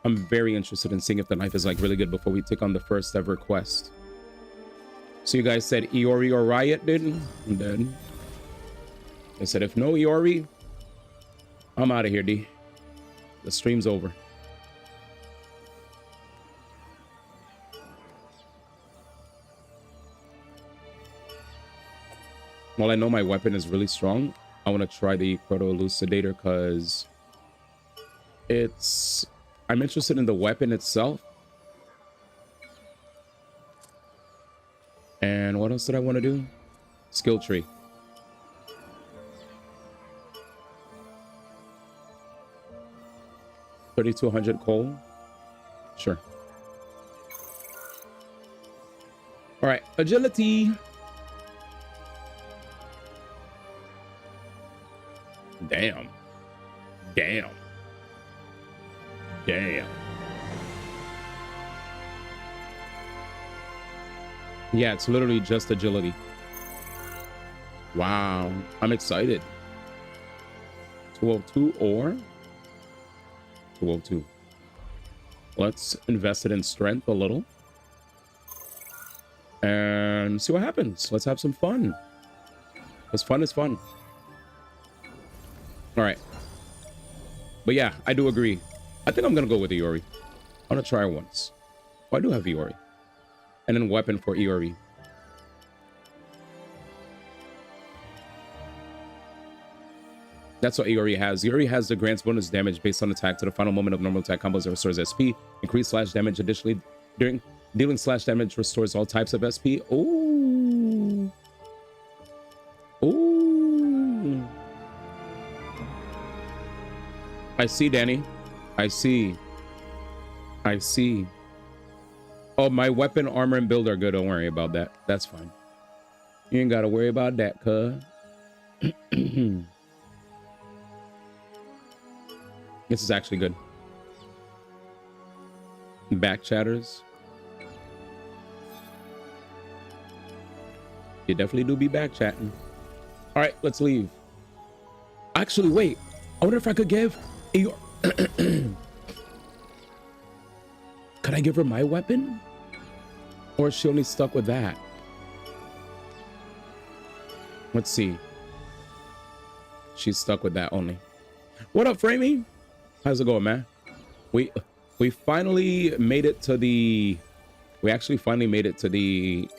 I'm very interested in seeing if the knife is like really good before we take on the first ever quest. So you guys said Iori or Riot, didn't? I'm dead. They said if no Iori, I'm out of here, D. The stream's over. While I know my weapon is really strong, I want to try the Proto Elucidator because I'm interested in the weapon itself. And what else did I want to do? Skill tree. $3,200 coal. Sure. All right, agility. Damn. Damn. Damn. Yeah, it's literally just agility. Wow. I'm excited. 202 or 202. Let's invest it in strength a little. And see what happens. Let's have some fun. Because fun is fun. All right. But yeah, I do agree. I think I'm going to go with Iori. I'm going to try once. Oh, I do have Iori. And then weapon for Iori. That's what Iori has. Iori has the grants bonus damage based on attack to the final moment of normal attack combos that restores SP. Increased slash damage additionally during dealing slash damage restores all types of SP. Ooh. Ooh. I see, Danny. I see. I see. Oh, my weapon, armor, and build are good. Don't worry about that. That's fine. You ain't got to worry about that, cuz. This is actually good. Back chatters. You definitely do be back chatting. All right, let's leave. Actually, wait. I wonder if I could give Eeyore... Could I give her my weapon? Or is she only stuck with that? Let's see. She's stuck with that only. What up, Framey? How's it going, man? We finally made it to the... We actually finally made it to the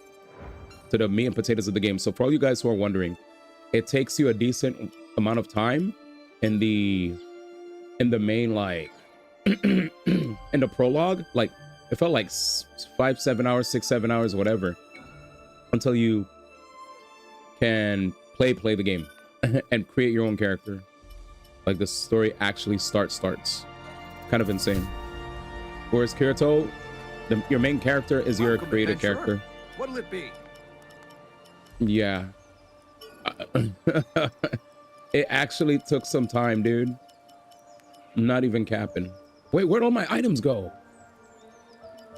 meat and potatoes of the game. So for all you guys who are wondering, it takes you a decent amount of time in the main, like, in the prologue. Like, it felt like 5, 7 hours, 6, 7 hours, whatever, until you can play the game and create your own character. Like, the story actually starts. Kind of insane. Whereas Kirito, your main character is your created character. What'll it be? Yeah. It actually took some time, dude. I'm not even capping. Wait, where'd all my items go?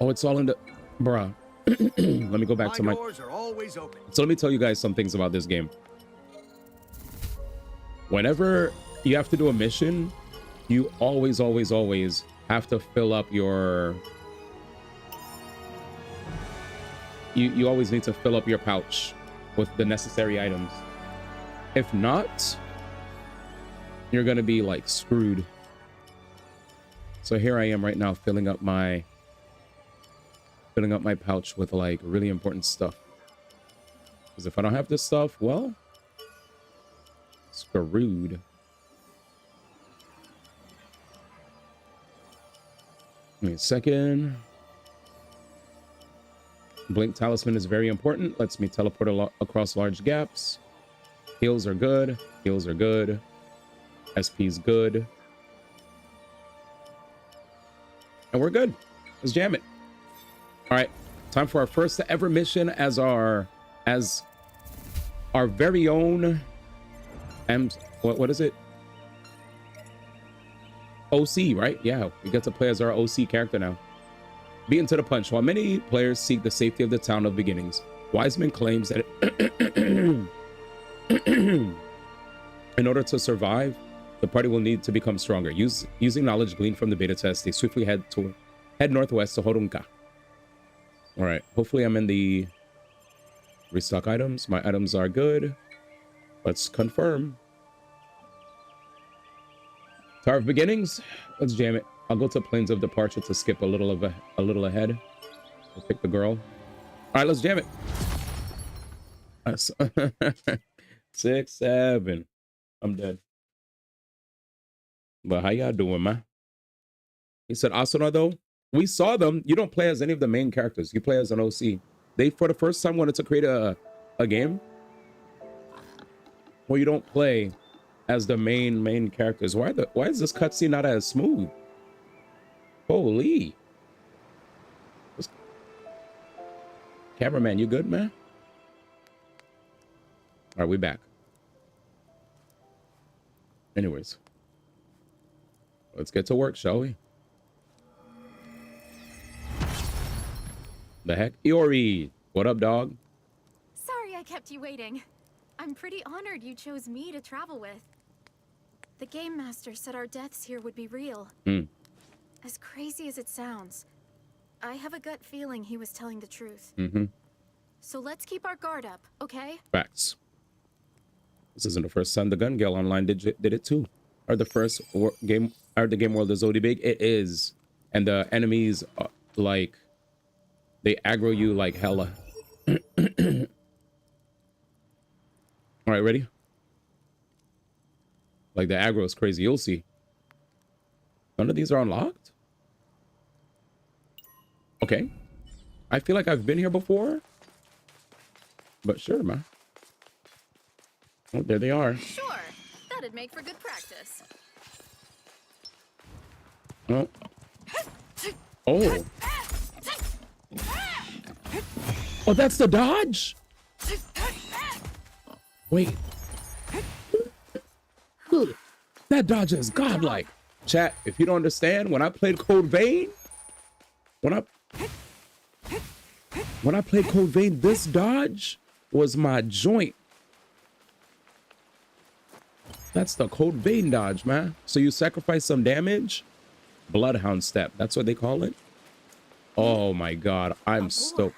Oh, it's all in the... Bruh. Let me go back to my... doors are always open. So let me tell you guys some things about this game. Whenever you have to do a mission, you always have to fill up your... You always need to fill up your pouch with the necessary items. If not, you're gonna be like screwed. So here I am right now filling up my pouch with like really important stuff. Because if I don't have this stuff, well, screwed. Give me a second. Blink Talisman is very important. Lets me teleport across large gaps. Heals are good. Heals are good. SP's good. And we're good. Let's jam it. All right. Time for our first ever mission as our very own what is it? OC, right? Yeah, we get to play as our OC character now. Beaten to the punch. While many players seek the safety of the town of beginnings, Wiseman claims that in order to survive, the party will need to become stronger. Using knowledge gleaned from the beta test, they swiftly head northwest to Horunka. All right, hopefully I'm in the restock items. My items are good. Let's confirm. Tower of Beginnings. Let's jam it. I'll go to Plains of Departure to skip a little ahead. I'll pick the girl. All right, let's jam it. 6, 7. I'm dead. But how y'all doing, man? He said, Asuna, though, we saw them. You don't play as any of the main characters. You play as an OC. They, for the first time, wanted to create a game where you don't play as the main characters. Why is this cutscene not as smooth? Holy. Cameraman, you good, man? All right, we back. Anyways. Let's get to work, shall we? The heck? Iori, what up, dog? Sorry I kept you waiting. I'm pretty honored you chose me to travel with. The Game Master said our deaths here would be real. As crazy as it sounds, I have a gut feeling he was telling the truth. So let's keep our guard up, okay? Facts. This isn't the first time the Gun Gale Online did it too. Or the first game, or the game world is OD big. It is, and the enemies like they aggro you like hella. All right, ready? Like the aggro is crazy. You'll see. None of these are unlocked. Okay. I feel like I've been here before. But sure, man. Oh, there they are. Sure. That'd make for good practice. Oh. Oh. Oh, that's the dodge? Wait. That dodge is godlike. Chat, if you don't understand, when I played Code Vein, when I played Code Vein, this dodge was my joint. That's the Code Vein dodge, man. So you sacrifice some damage, Bloodhound step. That's what they call it. Oh my God, I'm stoked.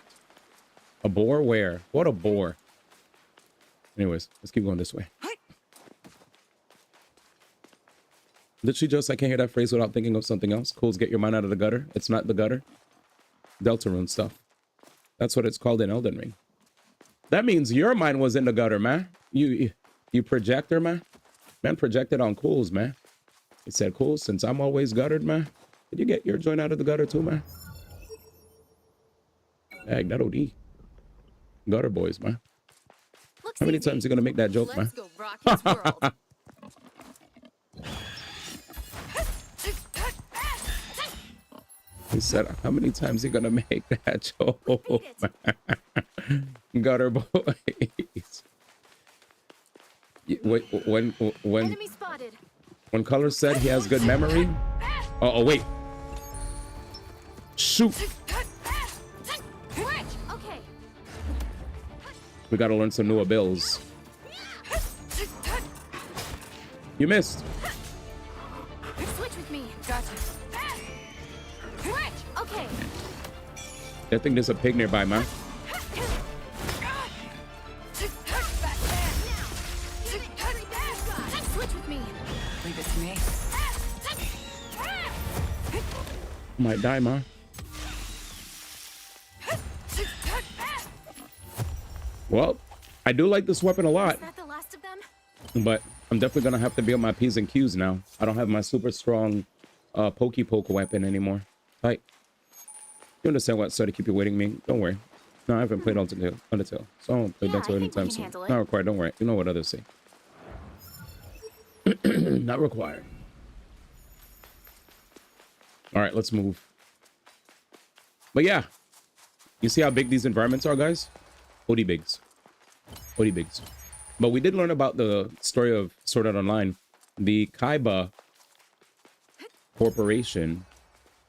A boar? Where? What a boar. Anyways, let's keep going this way. Literally just, I can't hear that phrase without thinking of something else. Cools, get your mind out of the gutter. It's not the gutter. Deltarune stuff. That's what it's called in Elden Ring. That means your mind was in the gutter, man. You projector, man. Man projected on Cools, man. He said, Cools, since I'm always guttered, man, did you get your joint out of the gutter too, man? Dang, that OD. Gutter boys, man. How many times you gonna make that joke, man? Let's go rock his world. He said, how many times you gonna make that joke, man? Gutter boys. Wait, when Color said he has good memory. Oh wait. Shoot. Okay. We gotta learn some new abilities. You missed. Switch with me. Gotcha. Switch. Okay. I think there's a pig nearby, man. Switch with me. Leave it to me. Might die, man. Well, I do like this weapon a lot. Is that the last of them? But I'm definitely gonna have to be on my P's and Q's now. I don't have my super strong pokey poke weapon anymore. Like, you understand why I started to keep you waiting me? Don't worry. No, I haven't played Undertale, so I won't play Undertale anytime soon. Not required, don't worry. You know what others say. Not required. All right, let's move. But yeah, you see how big these environments are, guys? OD bigs. OD bigs. But we did learn about the story of Sword Art Online. The Kaiba Corporation,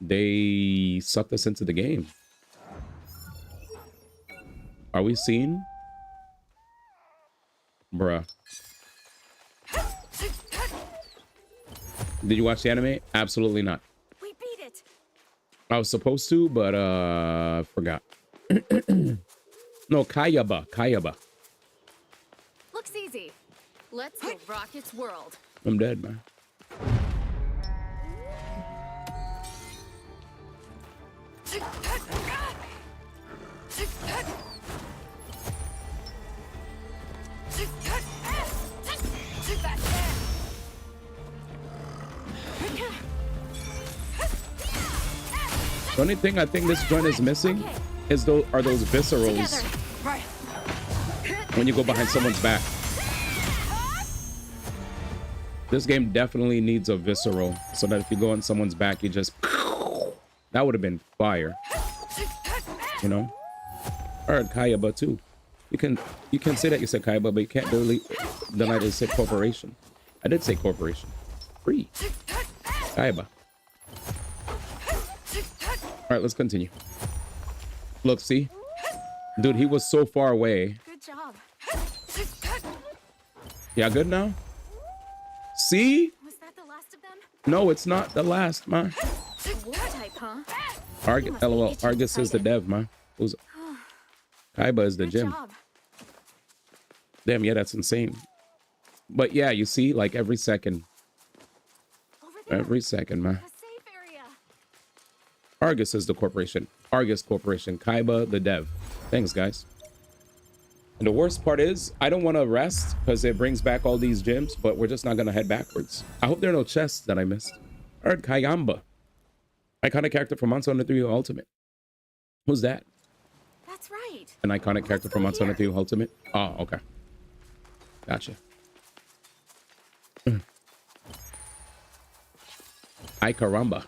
they sucked us into the game. Are we seen? Bruh. Did you watch the anime? Absolutely not. We beat it. I was supposed to, but forgot. No, Kayaba. Looks easy. Let's go rock its world. I'm dead, man. The only thing I think this joint is missing is those viscerals when you go behind someone's back. This game definitely needs a visceral so that if you go on someone's back, you just that would have been fire. You know? Or Kayaba too. You can say that you said Kayaba, but you can't really deny that you said corporation. I did say corporation. Free. Kayaba. All right, let's continue. Look, see? Dude, he was so far away. Good job. Yeah, good now? See? Was that the last of them? No, it's not the last, man. War type, huh? LOL. Argus is the dev, man. Who's Kaiba is the gym. Damn, yeah, that's insane. But yeah, you see, like every second. Every second, man. Argus is the corporation. Argus Corporation. Kaiba, the dev. Thanks, guys. And the worst part is, I don't want to rest because it brings back all these gyms, but we're just not going to head backwards. I hope there are no chests that I missed. I heard Kayamba. Iconic character from Monster Hunter 3 Ultimate. Who's that? That's right. An iconic character from Monster Hunter 3 Ultimate? Oh, okay. Gotcha. Ay caramba. All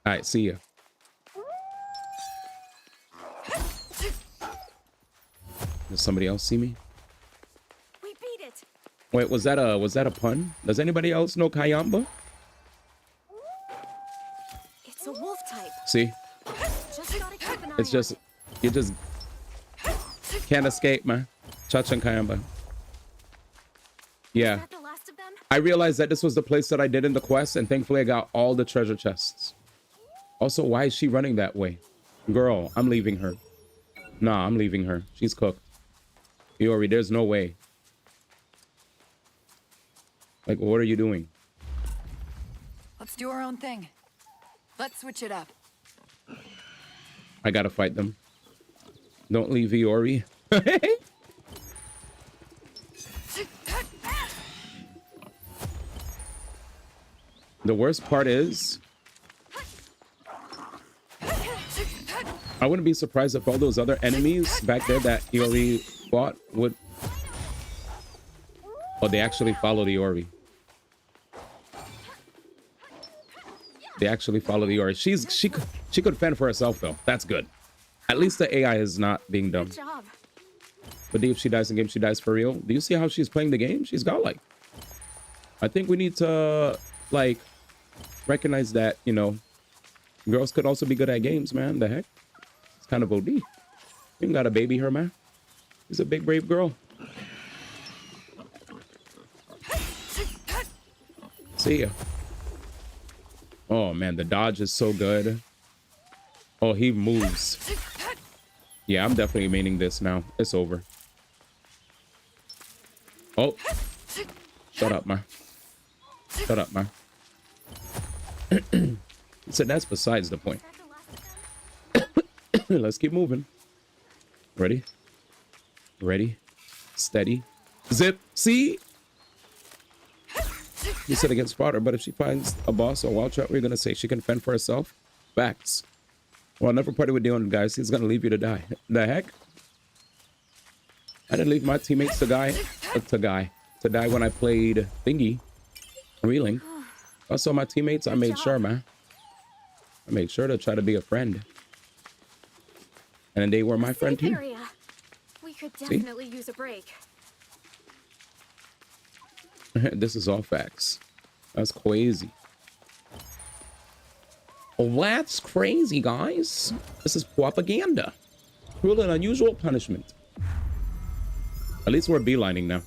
right, see ya. Does somebody else see me? We beat it. Wait, was that a pun? Does anybody else know Kayamba? It's a wolf type. See? Just gotta keep an eye It's just, you just can't escape, man. Chachan Kayamba. Yeah. the last of them? I realized that this was the place that I did in the quest, and thankfully I got all the treasure chests. Also, why is she running that way? Girl, I'm leaving her. Nah, I'm leaving her. She's cooked. Iori, there's no way. Like, what are you doing? Let's do our own thing. Let's switch it up. I gotta fight them. Don't leave Iori. The worst part is, I wouldn't be surprised if all those other enemies back there that Iori fought would... Oh, they actually followed Iori. They actually follow the Iori. She could fend for herself though. That's good. At least the AI is not being dumb. Good job. But if she dies in game, she dies for real. Do you see how she's playing the game? She's godlike. I think we need to like recognize that, you know, girls could also be good at games, man. The heck? It's kind of OD. You ain't gotta baby her, man. She's a big brave girl. See ya. Oh man, the dodge is so good. Oh, he moves. Yeah, I'm definitely maining this now. It's over. Oh. Shut up, man. Shut up, man. So that's besides the point. Let's keep moving. Ready? Ready? Steady. Zip. See? You said against spotter, but if she finds a boss or wild trap, we're gonna say she can fend for herself. Facts. Well, never party with Dion, guys. He's gonna leave you to die. The heck? I didn't leave my teammates to die when I played thingy, reeling. Also, my teammates, I made sure, man. I made sure to try to be a friend, and they were my friend too. We could definitely use a break. This is all facts. That's crazy. Oh, that's crazy, guys. This is propaganda. Cruel and unusual punishment. At least we're beelining now.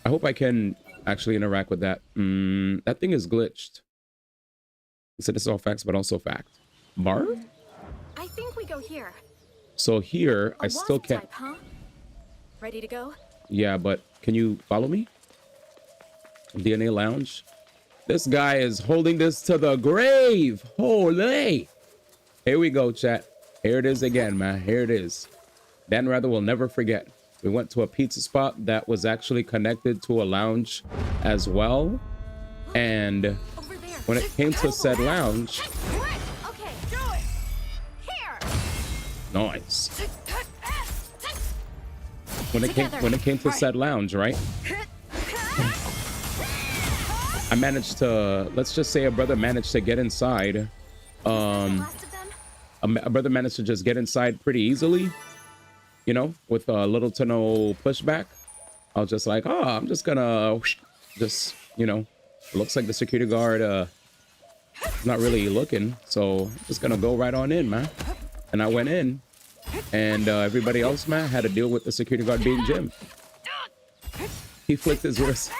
I hope I can actually interact with that. That thing is glitched. He said this is all facts, but also fact. Bar? I think we go here. So here, I still can't... Type, huh? Ready to go? Yeah, but can you follow me? DNA Lounge. This guy is holding this to the grave. Holy. Here we go, chat. Here it is again, man. Here it is. Dan Rather will never forget. We went to a pizza spot that was actually connected to a lounge as well. And when it came to said lounge... Okay, do it. Here. Nice. When it came to said lounge, right? I managed to, let's just say a brother managed to get inside. A brother managed to just get inside pretty easily, you know, with a little to no pushback. I was just like, oh, I'm just gonna just, you know, looks like the security guard not really looking, so I'm just gonna go right on in, man. And I went in, and everybody else, man, had to deal with the security guard being Jim. He flicked his wrist.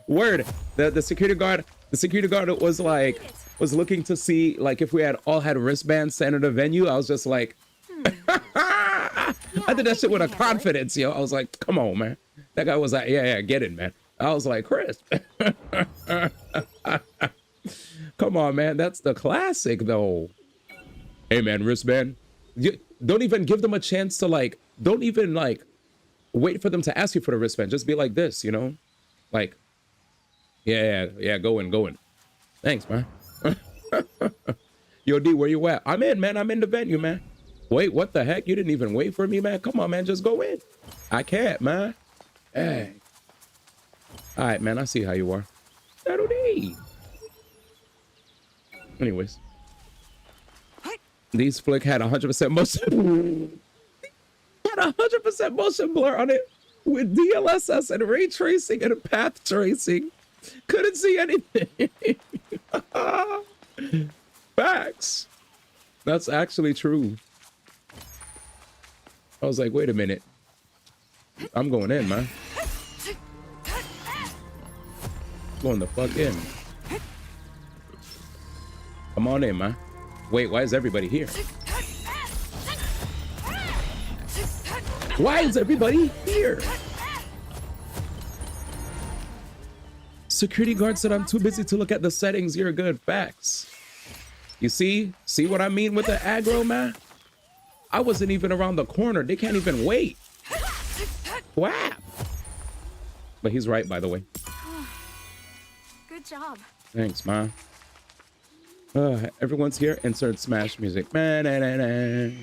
Word. The security guard was like, was looking to see like if we had all had wristbands to enter the venue. I was just like, I did that shit with a confidence, yo. I was like, come on, man. That guy was like, yeah, get it, man. I was like, Chris. Come on, man. That's the classic, though. Hey, man, wristband. You don't even give them a chance to like, don't even like wait for them to ask you for the wristband. Just be like this, you know? Like, yeah, go in. Thanks, man. Yo, D, where you at? I'm in, man. I'm in the venue, man. Wait, what the heck? You didn't even wait for me, man? Come on, man. Just go in. I can't, man. Hey. All right, man. I see how you are. That'll D. Anyways. These flick had 100% motion. Had 100% motion blur on it with DLSS and ray tracing and path tracing. Couldn't see anything. Facts. That's actually true. I was like, wait a minute. I'm going in, man. Going the fuck in. Come on in, man. Wait, why is everybody here? Why is everybody here? Security guard said I'm too busy to look at the settings. You're good. Facts. You see? See what I mean with the aggro, man? I wasn't even around the corner. They can't even wait. Wow. But he's right, by the way. Good job. Thanks, man. Everyone's here. Insert smash music. I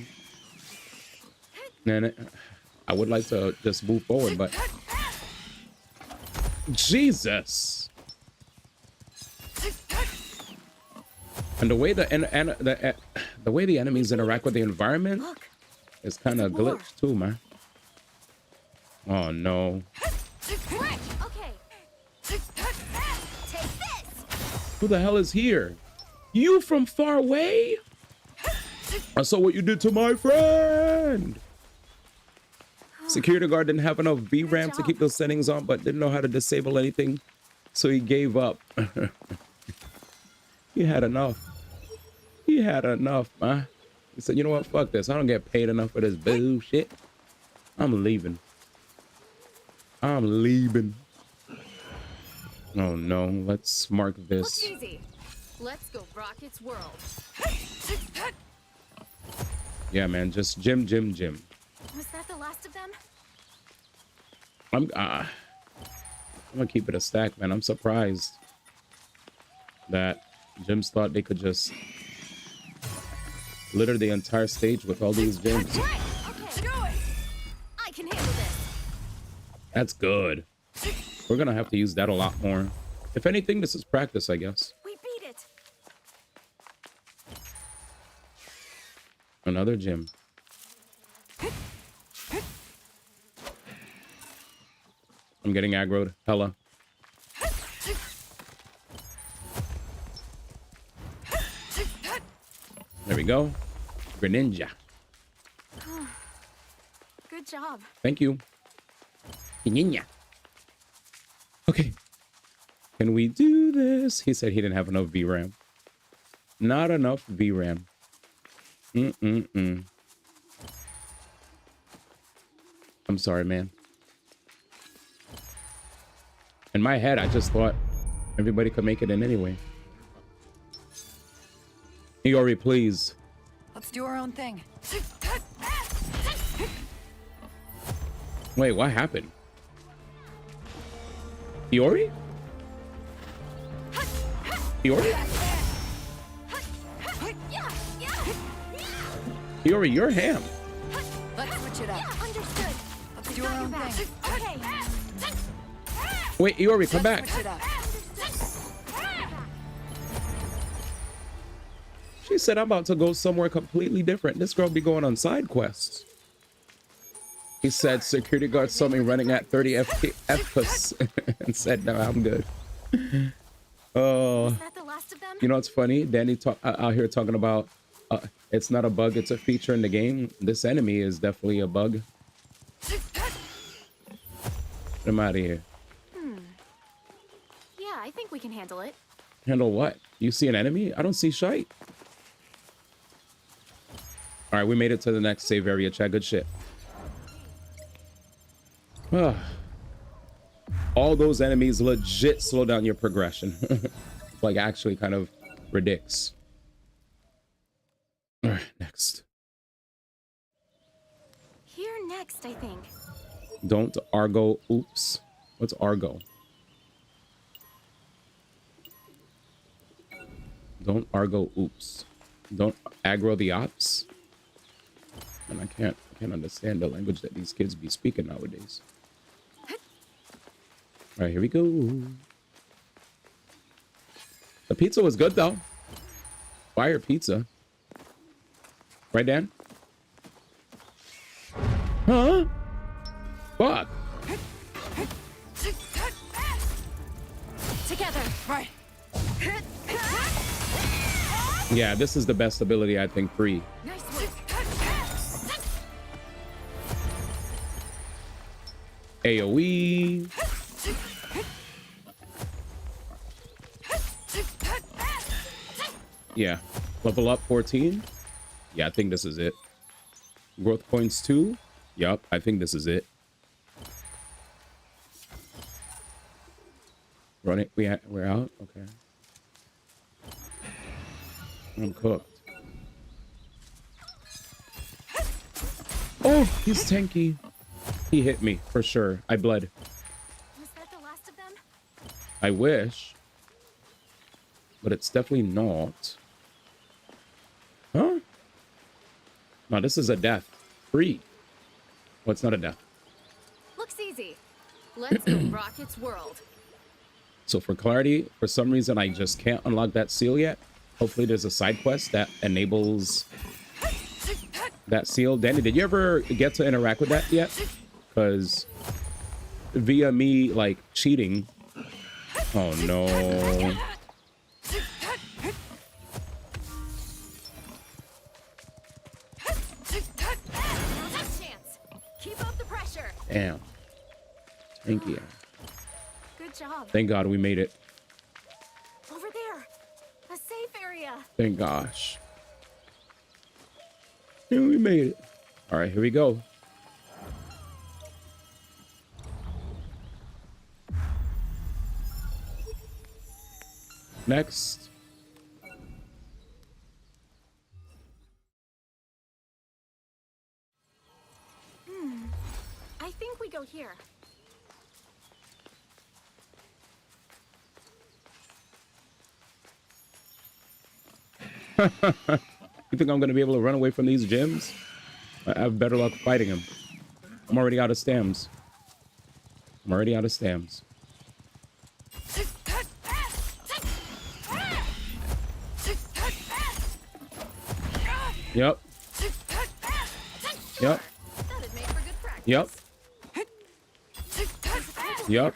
would like to just move forward, but Jesus. And the way the way the enemies interact with the environment is kind of glitched too, man. Oh no. Who the hell is here? You from far away? I saw what you did to my friend. Security guard didn't have enough VRAM to keep those settings on, but didn't know how to disable anything, so he gave up. He had enough. He had enough, man. He said, you know what? Fuck this. I don't get paid enough for this bullshit. I'm leaving. I'm leaving. Oh no. Let's mark this. Easy. Let's go rock its world. Yeah, man. Just Jim. Was that the last of them? I'm gonna keep it a stack, man. I'm surprised that Gyms thought they could just litter the entire stage with all these gyms. I can handle this. That's good. We're gonna have to use that a lot more. If anything, this is practice, I guess. We beat it. Another gym. I'm getting aggroed. Hella. There we go. Greninja. Good job. Thank you. Ninja. Okay. Can we do this? He said he didn't have enough VRAM. Not enough VRAM. I'm sorry, man. In my head, I just thought everybody could make it in anyway. Iori, please. Let's do our own thing. Wait, what happened? Iori? Iori? Iori, you're ham. Let's switch it up. Yeah, understood. Let's do our own thing. Okay. Wait, Iori, come back. Switch it up. She said, I'm about to go somewhere completely different. This girl be going on side quests. He said, security guard saw me running at 30 FPS and said, no, I'm good. Oh, you know what's funny? Danny out here talking about it's not a bug, it's a feature in the game. This enemy is definitely a bug. Get him out of here. Yeah, I think we can handle it. Handle what? You see an enemy? I don't see shite. All right, we made it to the next save area, chat. Good shit. All those enemies legit slow down your progression. Like, actually kind of ridiculous. All right, next. Here next, I think. Don't Argo. Oops. What's Argo? Don't Argo. Oops. Don't aggro the ops. And I can't understand the language that these kids be speaking nowadays. All right, here we go. The pizza was good though. Fire pizza. Right, Dan? Huh? Fuck. Together. Right. Yeah, this is the best ability, I think, free. Nice work. AoE. Yeah. Level up 14. Yeah, I think this is it. Growth points 2. Yup, I think this is it. Run it. We're out. Okay. I'm cooked. Oh, he's tanky. He hit me for sure. I bled. Was that the last of them? I wish, but it's definitely not. Huh? No, this is a death. Free. Well, it's not a death. Looks easy. Let's go rock its world. So for clarity, for some reason, I just can't unlock that seal yet. Hopefully there's a side quest that enables that seal. Danny, did you ever get to interact with that yet? Because via me, like, cheating. Oh, no. Keep up the pressure. Damn. Thank you. Good job. Thank God we made it. Over there. A safe area. Thank gosh. Yeah, we made it. All right, here we go. Next. I think we go here. You think I'm gonna be able to run away from these gyms? I have better luck fighting them. I'm already out of stams. Yep. Yep. Yep. Yep.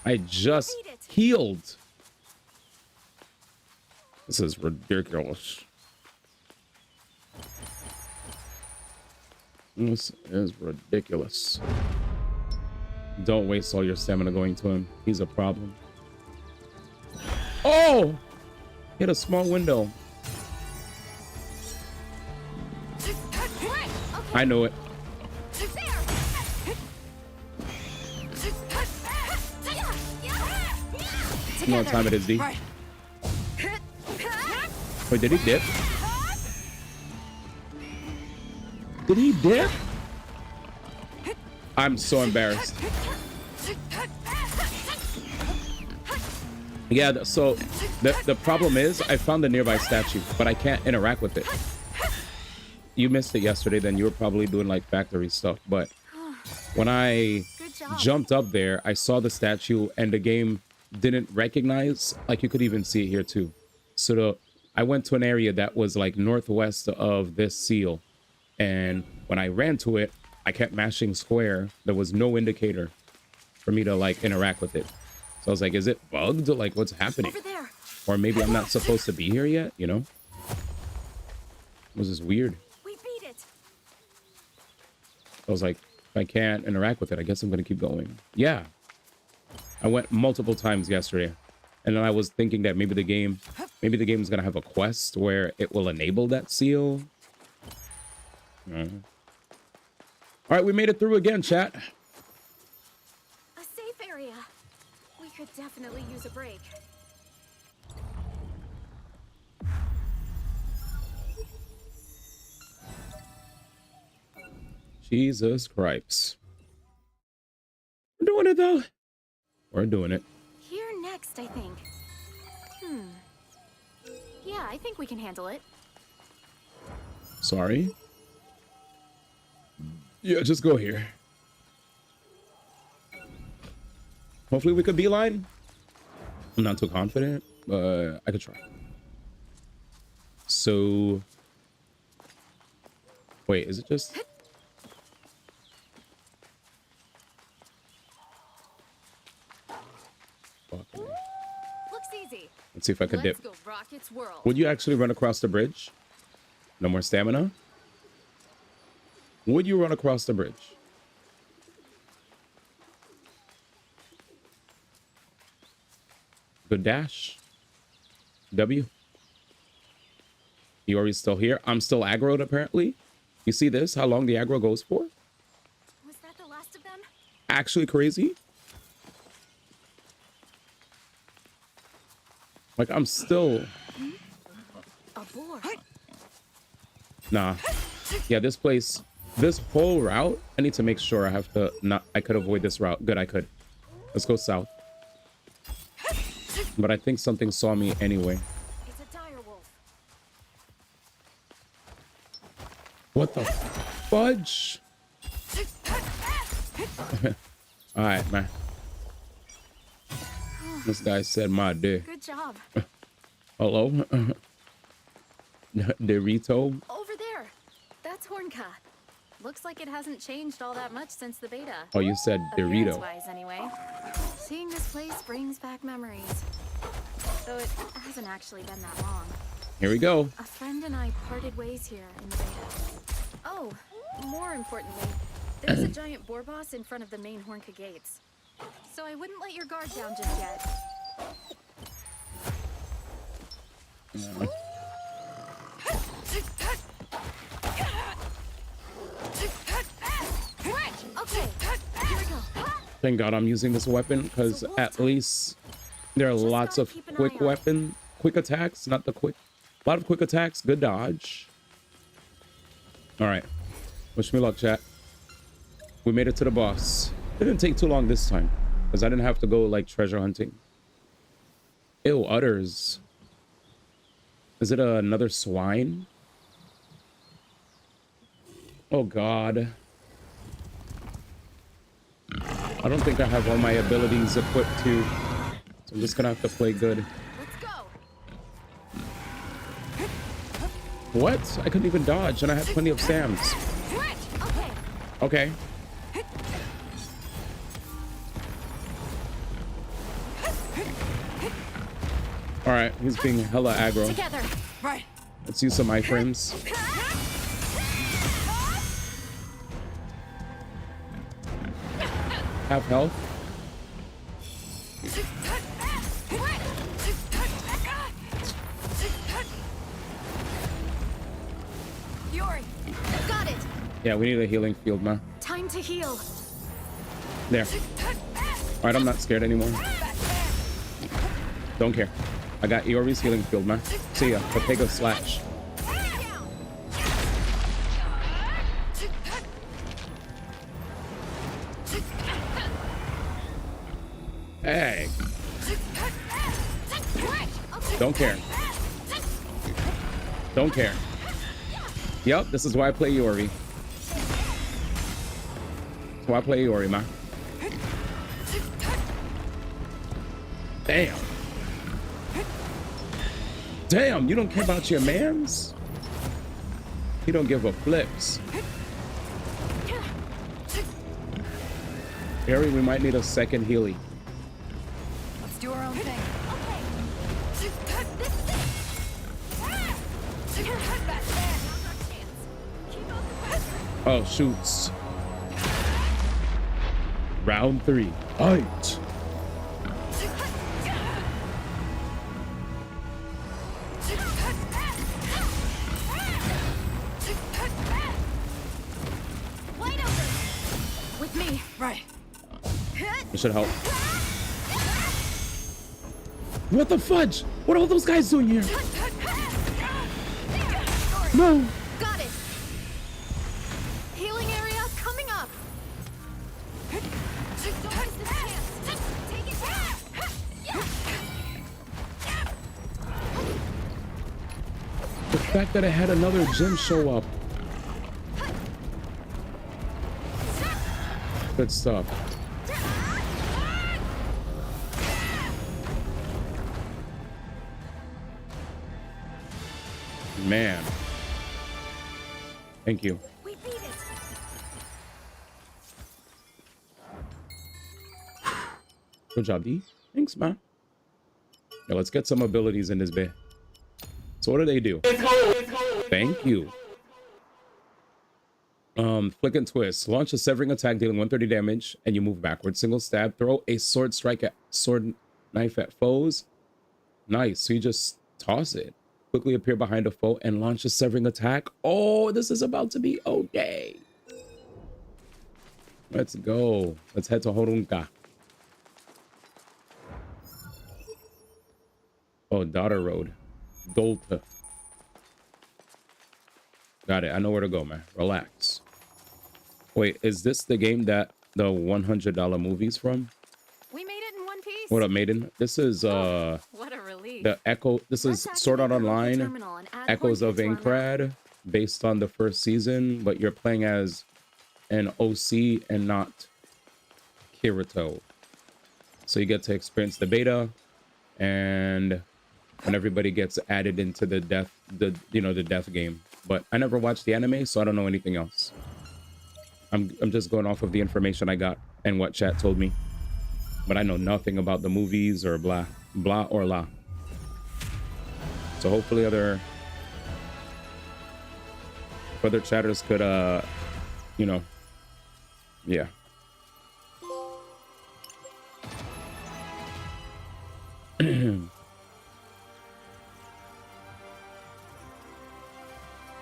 I just healed. This is ridiculous. This is ridiculous. Don't waste all your stamina going to him. He's a problem. Oh! Hit a small window. I know it. You know what time it is, D? Wait, did he dip? Did he dip? I'm so embarrassed. Yeah, so the problem is I found the nearby statue, but I can't interact with it. You missed it yesterday, then you were probably doing like factory stuff, but when I jumped up there, I saw the statue and the game didn't recognize, like you could even see it here too. So I went to an area that was like northwest of this seal, and when I ran to it, I kept mashing square. There was no indicator for me to like interact with it. So I was like, is it bugged? Like, what's happening? Or maybe I'm not supposed to be here yet, you know? It was just weird. We beat it. I was like, if I can't interact with it, I guess I'm gonna keep going. Yeah. I went multiple times yesterday, and then I was thinking that maybe the game is gonna have a quest where it will enable that seal. All right, we made it through again, chat. A safe area. We could definitely use a break. Jesus Christ. We're doing it, though. We're doing it. Here next, I think. Yeah, I think we can handle it. Sorry. Yeah, just go here. Hopefully we could beeline. I'm not too confident, but I could try. So... Wait, is it just... Looks easy. easy. Let's see if I could dip. Let's go rock its world. Would you actually run across the bridge? No more stamina? Would you run across the bridge? Good dash. W. Iori's still here. I'm still aggroed, apparently. You see this? How long the aggro goes for? Was that the last of them? Actually crazy. Like, I'm still... A boar. Nah. Yeah, this place... This whole route, I need to make sure I have to not... I could avoid this route. Good, I could. Let's go south. But I think something saw me anyway. It's a dire wolf. What the fudge? Alright, man. This guy said my dick. Good job. Hello? Dorito? Over there. That's Hornka. Looks like it hasn't changed all that much since the beta. Oh, you said Dorito. Appearance-wise, anyway. Seeing this place brings back memories. Though it hasn't actually been that long. Here we go. A friend and I parted ways here in the beta. Oh, more importantly, there's a giant boar boss in front of the main Hornka gates. So I wouldn't let your guard down just yet. Yeah. Okay, here we go. Thank God I'm using this weapon, because at least there are lots of quick attacks, not the quick, a lot of quick attacks, good dodge. All right, wish me luck, chat. We made it to the boss. It didn't take too long this time, because I didn't have to go like treasure hunting. Ew, udders. Is it another swine? Oh God. I don't think I have all my abilities equipped to, so I'm just gonna have to play good. Let's go. What? I couldn't even dodge, and I had plenty of Sams. Okay. Okay. All right, he's being hella aggro. Together. Right. Let's use some iframes. Half health. Yuri, got it. Yeah, we need a healing field, man. Time to heal. There. All right, I'm not scared anymore. Don't care. I got Iori's healing field, man. See ya. Papega slash. Hey. Don't care. Don't care. Yep, this is why I play Iori. That's why I play Iori, man. Damn. Damn, you don't care about your mans? You don't give a flips. Harry, we might need a second Healy. Let's do our own thing. Oh, shoots. Round 3. Fight. With me. Right. It should help. What the fudge? What are all those guys doing here? No. Got it. Healing area coming up. The fact that I had another gym show up. Good stuff. Man. Thank you. We beat it. Good job, D. Thanks, man. Now let's get some abilities in this bit. So what do they do? Thank you. Flick and twist. Launch a severing attack dealing 130 damage, and you move backwards. Single stab. Throw a sword strike at sword knife at foes. Nice. So you just toss it. Quickly appear behind a foe and launch a severing attack. Oh, this is about to be okay. Let's go. Let's head to Horunka. Oh, Daughter Road. Dolta. Got it. I know where to go, man. Relax. Wait, is this the game that the $100 movie's from? We made it in one piece. What up, Maiden? This is What a relief. the Echo. This is Sword Art Online. Echoes of Aincrad, based on the first season, but you're playing as an OC and not Kirito. So you get to experience the beta, and when everybody gets added into the death game. But I never watched the anime, so I don't know anything else. I'm just going off of the information I got and what chat told me. But I know nothing about the movies or blah or la. So hopefully other chatters could yeah.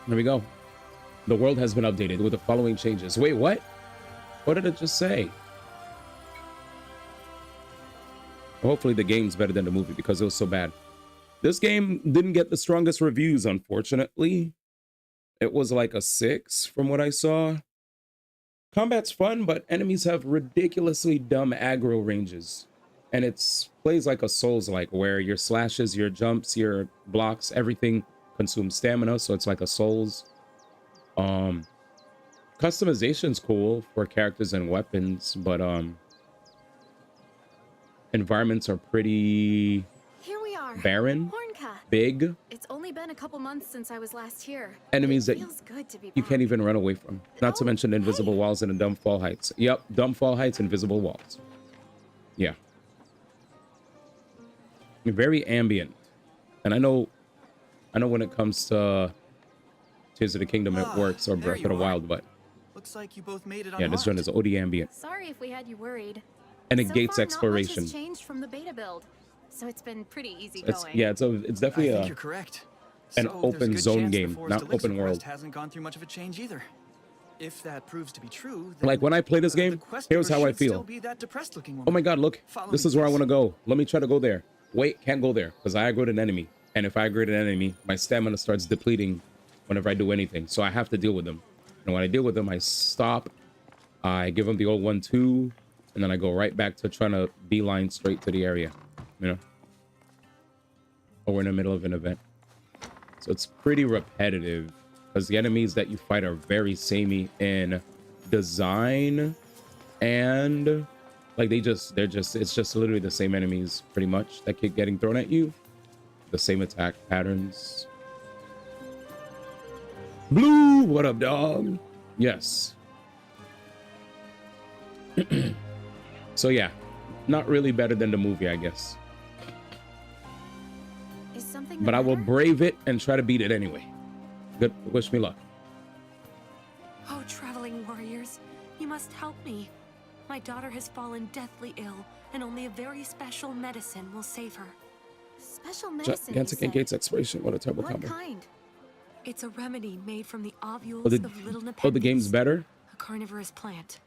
There we go. The world has been updated with the following changes. Wait, what? What did it just say? Hopefully the game's better than the movie because it was so bad. This game didn't get the strongest reviews, unfortunately. It was like a 6 from what I saw. Combat's fun, but enemies have ridiculously dumb aggro ranges. And it plays like a Souls-like, where your slashes, your jumps, your blocks, everything consumes stamina, so it's like a Souls. Customization's cool for characters and weapons, but environments are pretty Here we are. barren, Hornka. big. It's only been a couple months since I was last here. Enemies It that feels good to be you back. can't even run away from. Not to mention invisible walls and dumb fall heights. Yep, dumb fall heights, invisible walls. Yeah. Very ambient. And I know when it comes to Tears of the Kingdom, it works, or Breath of the Wild, but looks like you both made it yeah, this one is OD ambient. Sorry if we had you worried. And it So gates far, exploration. Not much has changed from the beta build, so it's been pretty easy It's, going. yeah, it's definitely I think you're correct. an So there's a open good zone chance the game, Forest not Elixir open world. quest hasn't gone through much of a change either. If that proves to be true, then, Like when I play this game, quest here's giver how I should still feel. be that depressed-looking Oh woman. my god, look. Follow This me, is where I please. want to go. Let me try to go there. Wait, can't go there because I aggroed an enemy. And if I aggroed an enemy, my stamina starts depleting whenever I do anything. So I have to deal with them. And when I deal with them, I stop. I give them the old 1-2. And then I go right back to trying to beeline straight to the area. You know? Or we're in the middle of an event. So it's pretty repetitive. Because the enemies that you fight are very samey in design. And like it's just literally the same enemies pretty much that keep getting thrown at you. The same attack patterns. Blue, what up, dog? Yes. So yeah, not really better than the movie, I guess. Is something But I will brave it and try to beat it anyway. Good, wish me luck. Oh, traveling warriors, you must help me. My daughter has fallen deathly ill, and only a very special medicine will save her. Special medicine, you Gigantic and said? Gates Exploration, what a terrible What combo. kind? It's a remedy made from the ovules Oh, of little the game's Nepenthes, better? a carnivorous plant.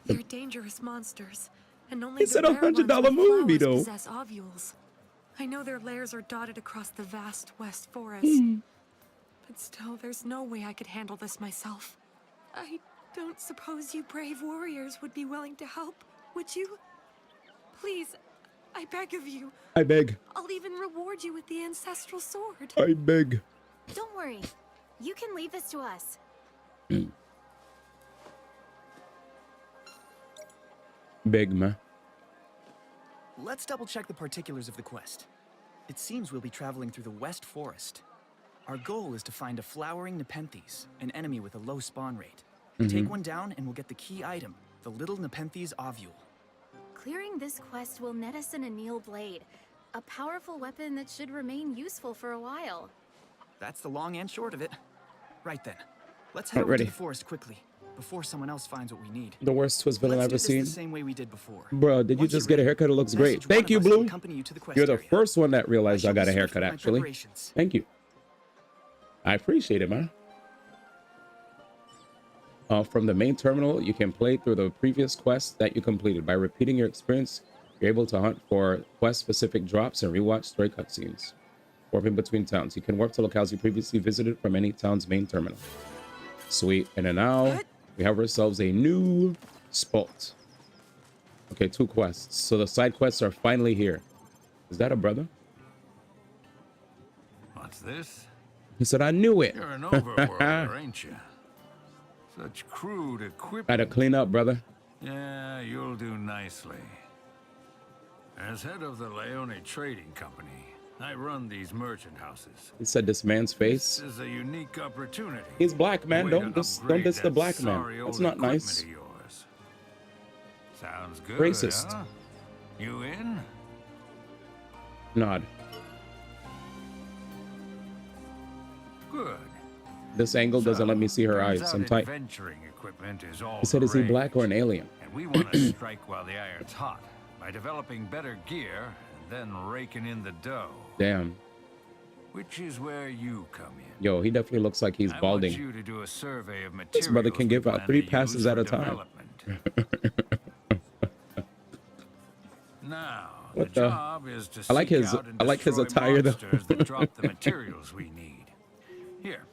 They're dangerous monsters, and only It's the a rare ones $100 with movie, flowers though. possess ovules. I know their lairs are dotted across the vast West Forest, but still, there's no way I could handle this myself. I don't suppose you brave warriors would be willing to help, would you? Please, I beg of you. I beg. I'll even reward you with the ancestral sword. I beg. Don't worry. You can leave this to us. Beg, man. Let's double-check the particulars of the quest. It seems we'll be traveling through the West Forest. Our goal is to find a flowering Nepenthes, an enemy with a low spawn rate. Take one down and we'll get the key item, the little Nepenthes ovule. Clearing this quest will net us an anneal blade, A powerful weapon that should remain useful for a while. That's the long and short of it. Right then. Let's Not head over ready. to the forest quickly, before someone else finds what we need. The worst twist villain I've ever Let's do this seen. the same way we did before. Bro, did you Once just you're get a ready, haircut? It looks great. message one Thank of you, us to Blue. accompany you to the quest You're the area. first one that realized I shall got be a swift haircut, with my actually. preparations. Thank you. I appreciate it, man. From the main terminal, you can play through the previous quests that you completed. By repeating your experience, you're able to hunt for quest-specific drops and rewatch story cutscenes. Warping between towns. You can warp to locales you previously visited from any town's main terminal. Sweet. And then now we have ourselves a new spot. Okay, 2 quests. So the side quests are finally here. Is that a brother? What's this? He said, I knew it. You're an overworlder, ain't you? Such crude equipment. Gotta clean up, brother. Yeah, you'll do nicely. As head of the Leone Trading Company, I run these merchant houses. He said this man's face. This is a unique opportunity. He's black, man. Way Don't to diss upgrade the that black man. sorry That's old not equipment nice. of yours. Sounds good, Racist. huh? You in? Nod. Good. This angle doesn't let me see her eyes. Turns I'm out tight. adventuring equipment is all He said, is he the black or an alien? And we want to strike while the iron's hot by developing better gear and then raking in the dough. Damn. Which is where you come in. Yo, he definitely looks like he's I balding. want you to do a survey of This brother materials can give we out plan 3 to passes use at for a time. development. Now, What the the? job is to I like seek his out and I like his destroy attire though. monsters that drop the materials we need. Here,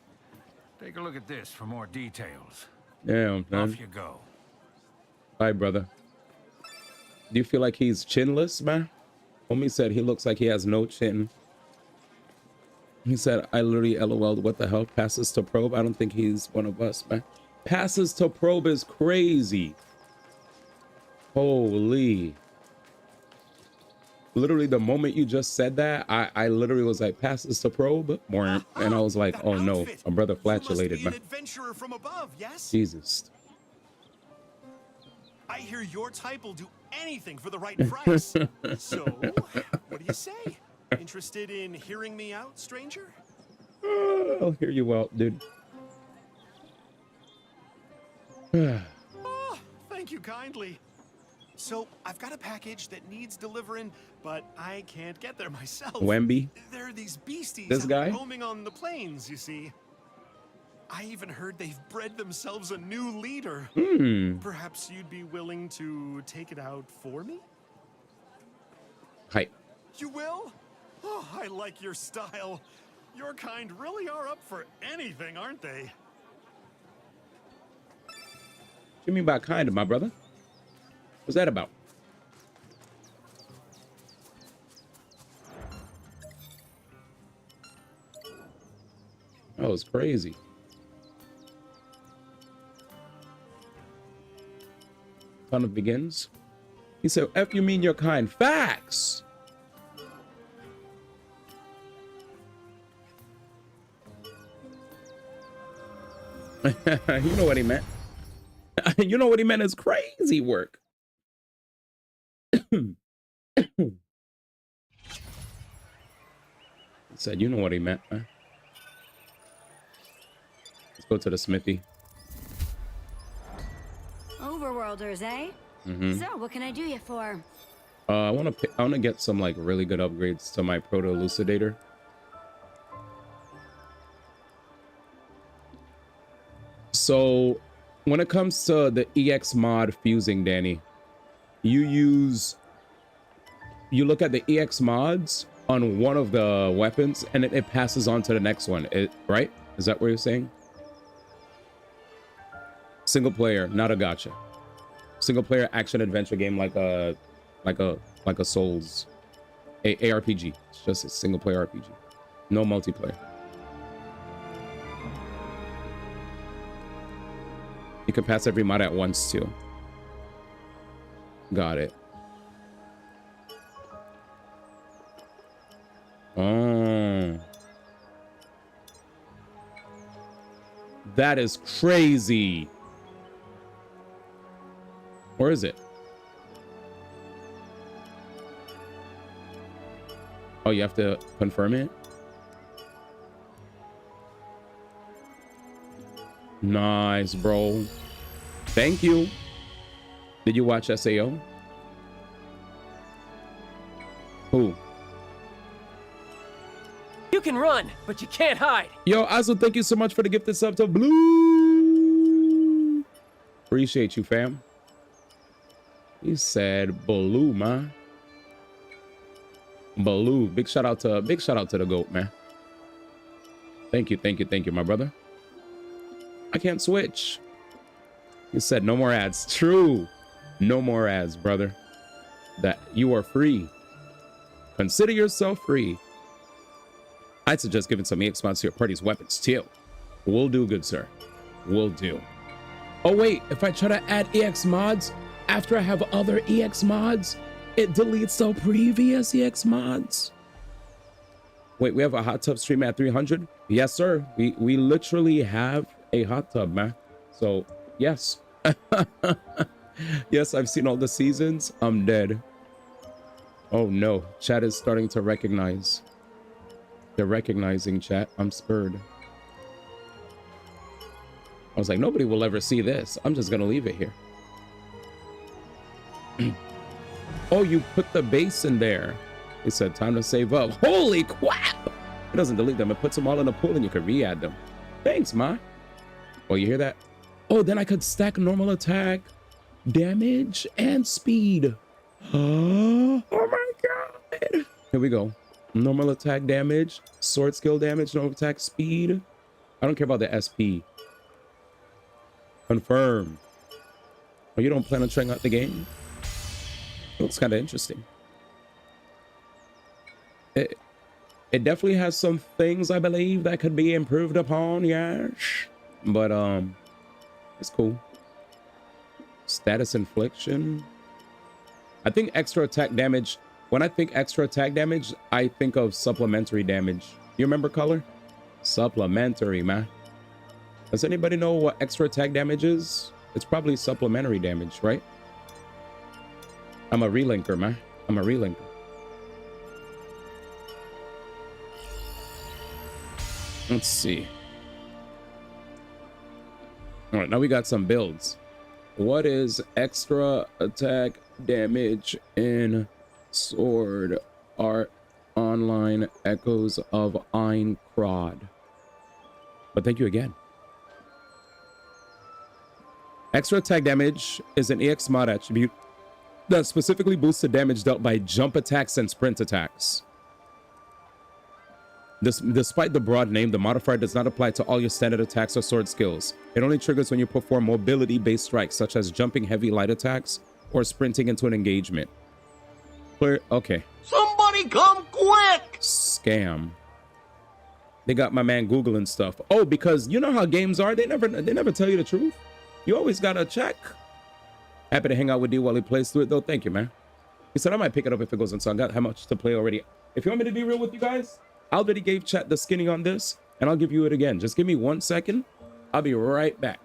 take a look at this for more details. Damn, man. Off you go. Bye, brother. Do you feel like he's chinless, man? Homie said he looks like he has no chin. He said, I literally LOL'd. What the hell? Passes to probe? I don't think he's one of us, man. Passes to probe is crazy. Holy. Literally, the moment you just said that, I literally was like, passes to probe? And I was like, oh no, a brother flatulated, man. Adventurer from above, yes? Jesus. I hear your type will do anything for the right price. So, what do you say? Interested in hearing me out, stranger? I'll hear you out, dude. Oh, thank you kindly. So, I've got a package that needs delivering, but I can't get there myself. Wemby? There are these beasties This out guy? roaming on the plains, you see. I even heard they've bred themselves a new leader. Perhaps you'd be willing to take it out for me? Hi. You will? Oh, I like your style. Your kind really are up for anything, aren't they? What you mean by kind of, my brother? What's that about? That was crazy. Fun of begins. He said, F you mean you're kind. Facts. You know what he meant. You know what he meant is crazy work. He said, you know what he meant, man. Let's go to the smithy. Overworlders, eh? Mm-hmm. So, what can I do you for? I want to get some like really good upgrades to my proto elucidator. So when it comes to the EX mod fusing, Danny, you look at the EX mods on one of the weapons and it passes on to the next one, right? Is that what you're saying? Single player, not a gacha. Single player action adventure game like a Souls ARPG. It's just a single player RPG. No multiplayer. You can pass every mod at once too. Got it. Oh. That is crazy. Where is it? Oh, you have to confirm it? Nice, bro. Thank you. Did you watch SAO? Who? You can run, but you can't hide. Yo, Azu, thank you so much for the gifted sub to Blue. Appreciate you, fam. He said Blue, man. Blue. Big shout out to the GOAT, man. Thank you, my brother. I can't switch. He said no more ads. True. No more ads, brother. That you are free. Consider yourself free. I'd suggest giving some EX mods to your party's weapons too. Will do, good sir. Will do. Oh wait, if I try to add EX mods after I have other EX mods, it deletes the previous EX mods. Wait, we have a hot tub stream at 300? Yes, sir. We literally have a hot tub, man. So yes. Yes, I've seen all the seasons. I'm dead. Oh no, chat is starting to recognize. They're recognizing, chat. I'm spurred. I was like, nobody will ever see this. I'm just gonna leave it here. Oh, you put the base in there. It said time to save up. Holy crap! It doesn't delete them. It puts them all in a pool and you can re-add them. Thanks, ma. Oh, you hear that? Oh, then I could stack normal attack, damage, and speed. Oh my god. Here we go. Normal attack damage, sword skill damage, normal attack speed. I don't care about the SP. Confirm. Oh, you don't plan on trying out the game? Looks kind of interesting. It definitely has some things, I believe, that could be improved upon, yes. But it's cool. Status infliction. I think extra attack damage. When I think extra attack damage, I think of supplementary damage. You remember color? Supplementary, man. Does anybody know what extra attack damage is? It's probably supplementary damage, right? I'm a relinker, man. I'm a relinker. Let's see. All right, now we got some builds. What is extra attack damage in Sword Art Online Echoes of Aincrad? But thank you again. Extra attack damage is an EX mod attribute that specifically boosts the damage dealt by jump attacks and sprint attacks. Despite the broad name, the modifier does not apply to all your standard attacks or sword skills. It only triggers when you perform mobility-based strikes, such as jumping heavy light attacks or sprinting into an engagement. Clear? Okay. Somebody come quick! Scam. They got my man Googling stuff. Oh, because you know how games are. They never tell you the truth. You always gotta check. Happy to hang out with D while he plays through it, though. Thank you, man. He said I might pick it up if it goes on, so I got how much to play already. If you want me to be real with you guys, I already gave chat the skinny on this, and I'll give you it again. Just give me 1 second. I'll be right back.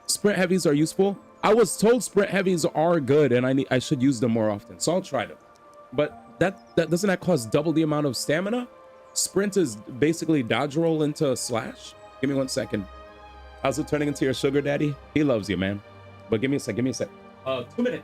Sprint heavies are useful. I was told sprint heavies are good, and I should use them more often, so I'll try them. But that doesn't that cost double the amount of stamina? Sprint is basically dodge roll into slash. Give me 1 second. How's it turning into your sugar daddy? He loves you, man. But give me a sec. 2 minutes.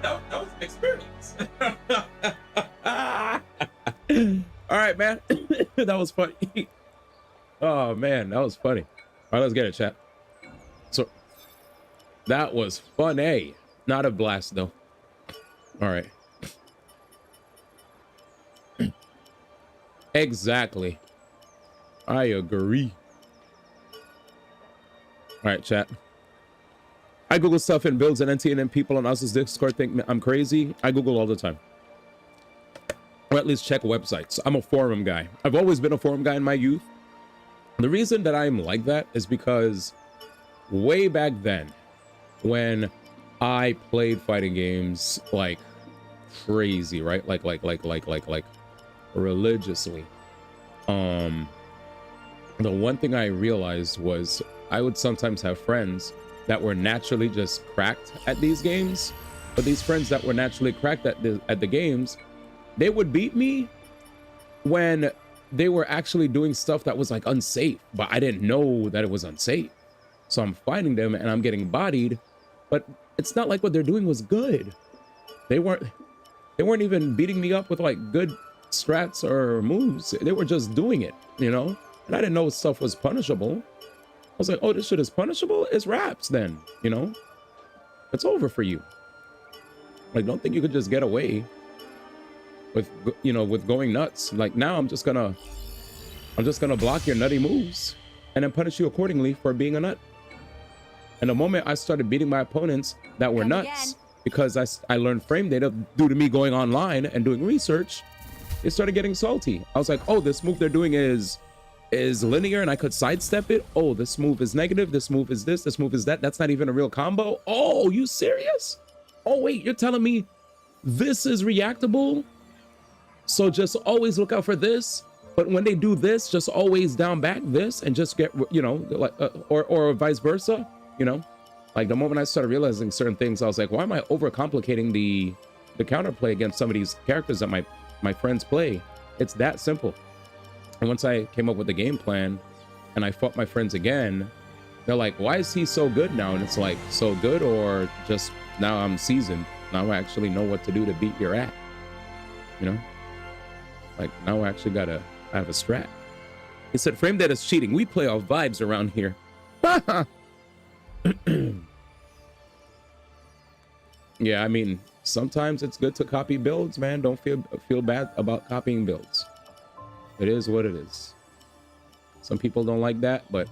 that was an experience. All right, man. That was funny. Oh man, that was funny. All right, let's get it, chat. So that was funny. Not a blast though. All right. Exactly. I agree. All right, chat. I Google stuff and builds and NTN people on us Discord think I'm crazy. I Google all the time. Or at least check websites. I'm a forum guy. I've always been a forum guy in my youth. The reason that I'm like that is because way back then, when I played fighting games like crazy, right? Like religiously. The one thing I realized was I would sometimes have friends that were naturally just cracked at these games, but these friends that were naturally cracked at the games, they would beat me when they were actually doing stuff that was like unsafe, but I didn't know that it was unsafe. So I'm fighting them and I'm getting bodied, but it's not like what they're doing was good. They weren't even beating me up with like good strats or moves. They were just doing it, you know? And I didn't know stuff was punishable. I was like, oh, this shit is punishable? It's raps then, you know? It's over for you. Like, don't think you could just get away with, you know, with going nuts. Like now I'm just gonna block your nutty moves and then punish you accordingly for being a nut. And the moment I started beating my opponents that were nuts, because I learned frame data due to me going online and doing research, they started getting salty. I was like, oh, this move they're doing is linear and I could sidestep it. Oh, this move is negative. This move is this move is that. That's not even a real combo. Oh, you serious? Oh, wait, you're telling me this is reactable? So just always look out for this. But when they do this, just always down back this and just get, you know, like, or vice versa, you know? Like the moment I started realizing certain things, I was like, why am I overcomplicating the counterplay against some of these characters that my friends play? It's that simple. And once I came up with the game plan and I fought my friends again, they're like, why is he so good now? And it's like, so good, or just now I'm seasoned. Now I actually know what to do to beat your ass. You know? Like now I actually I have a strat. He said, frame data is cheating. We play off vibes around here. Yeah, I mean, sometimes it's good to copy builds, man. Don't feel bad about copying builds. It is what it is. Some people don't like that, but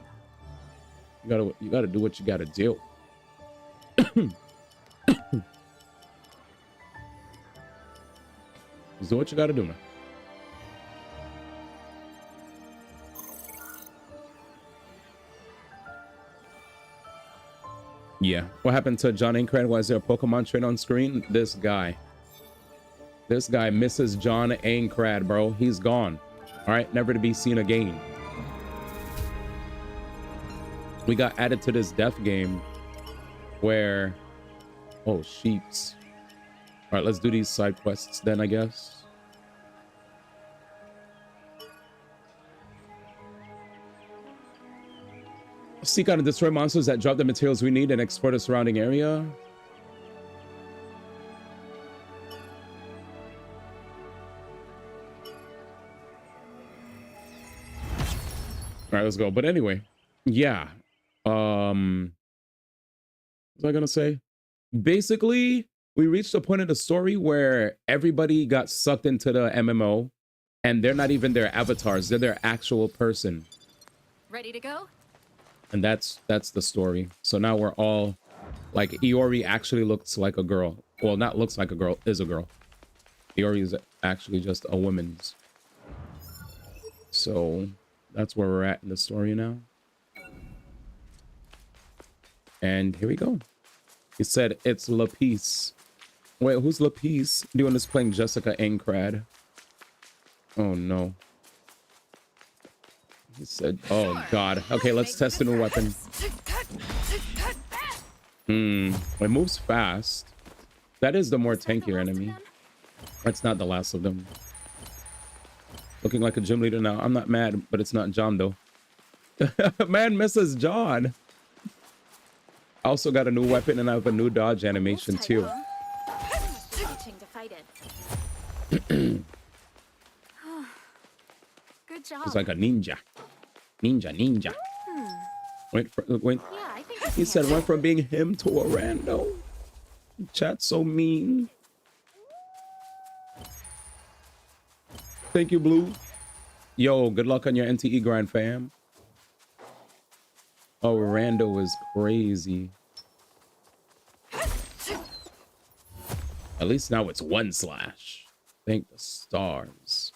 you gotta do what you gotta do. Just do what you gotta do, man. Yeah. What happened to John Aincrad? Why is there a Pokemon trait on screen? This guy misses John Aincrad, bro. He's gone. All right, never to be seen again. We got added to this death game where, oh, sheeps. All right, let's do these side quests then, I guess. Seek out and destroy monsters that drop the materials we need and explore the surrounding area. All right, let's go. But anyway, yeah. What was I gonna say? Basically, we reached a point in the story where everybody got sucked into the MMO and they're not even their avatars, they're their actual person. Ready to go? And that's the story. So now we're all like, Iori actually looks like a girl. Well, not looks like a girl, is a girl. Iori is actually just a woman's. So that's where we're at in the story now. And here we go. He said it's Lapis. Wait, who's Lapis doing this, playing Jessica Aincrad? Oh no. He said, oh god. Okay, let's test a new weapon. It moves fast. That is the more tankier enemy. That's not the last of them. Looking like a gym leader now. I'm not mad, but it's not John though. Man misses John. I also got a new weapon and I have a new dodge animation too. job. It's like a ninja. Ninja. Wait. Yeah, I think He said went from being him to a rando. Chat's so mean. Thank you, Blue. Yo, good luck on your NTE grind, fam. Oh, rando is crazy. At least now it's 1/. Thank the stars.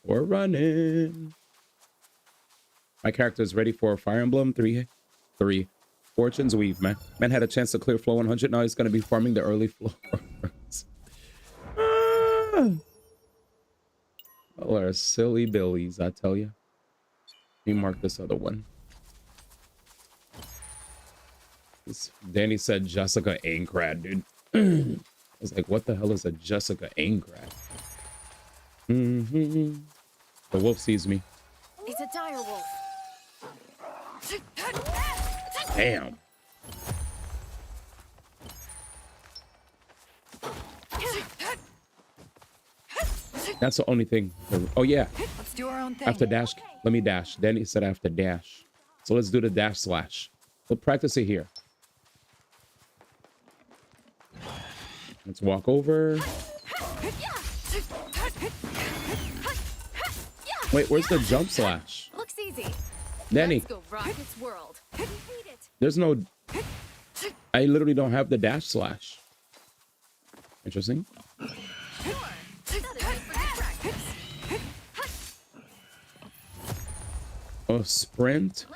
We're running. My character is ready for Fire Emblem 3. Fortune's Weave, man. Man had a chance to clear floor 100. Now he's going to be farming the early floors. Oh, are silly billies, I tell you. Let me mark this other one. Danny said Jessica Aincrad, dude. I was like, what the hell is a Jessica Aincrad? The wolf sees me. It's a dire wolf. Damn. That's the only thing. Oh, yeah. Let's do our own thing. After dash. Let me dash. Danny said after dash. So let's do the dash slash. We'll practice it here. Let's walk over. Wait, where's the jump slash? Looks easy. Danny. Let's go rock its world. There's no... I literally don't have the dash slash. Interesting. Oh, sprint.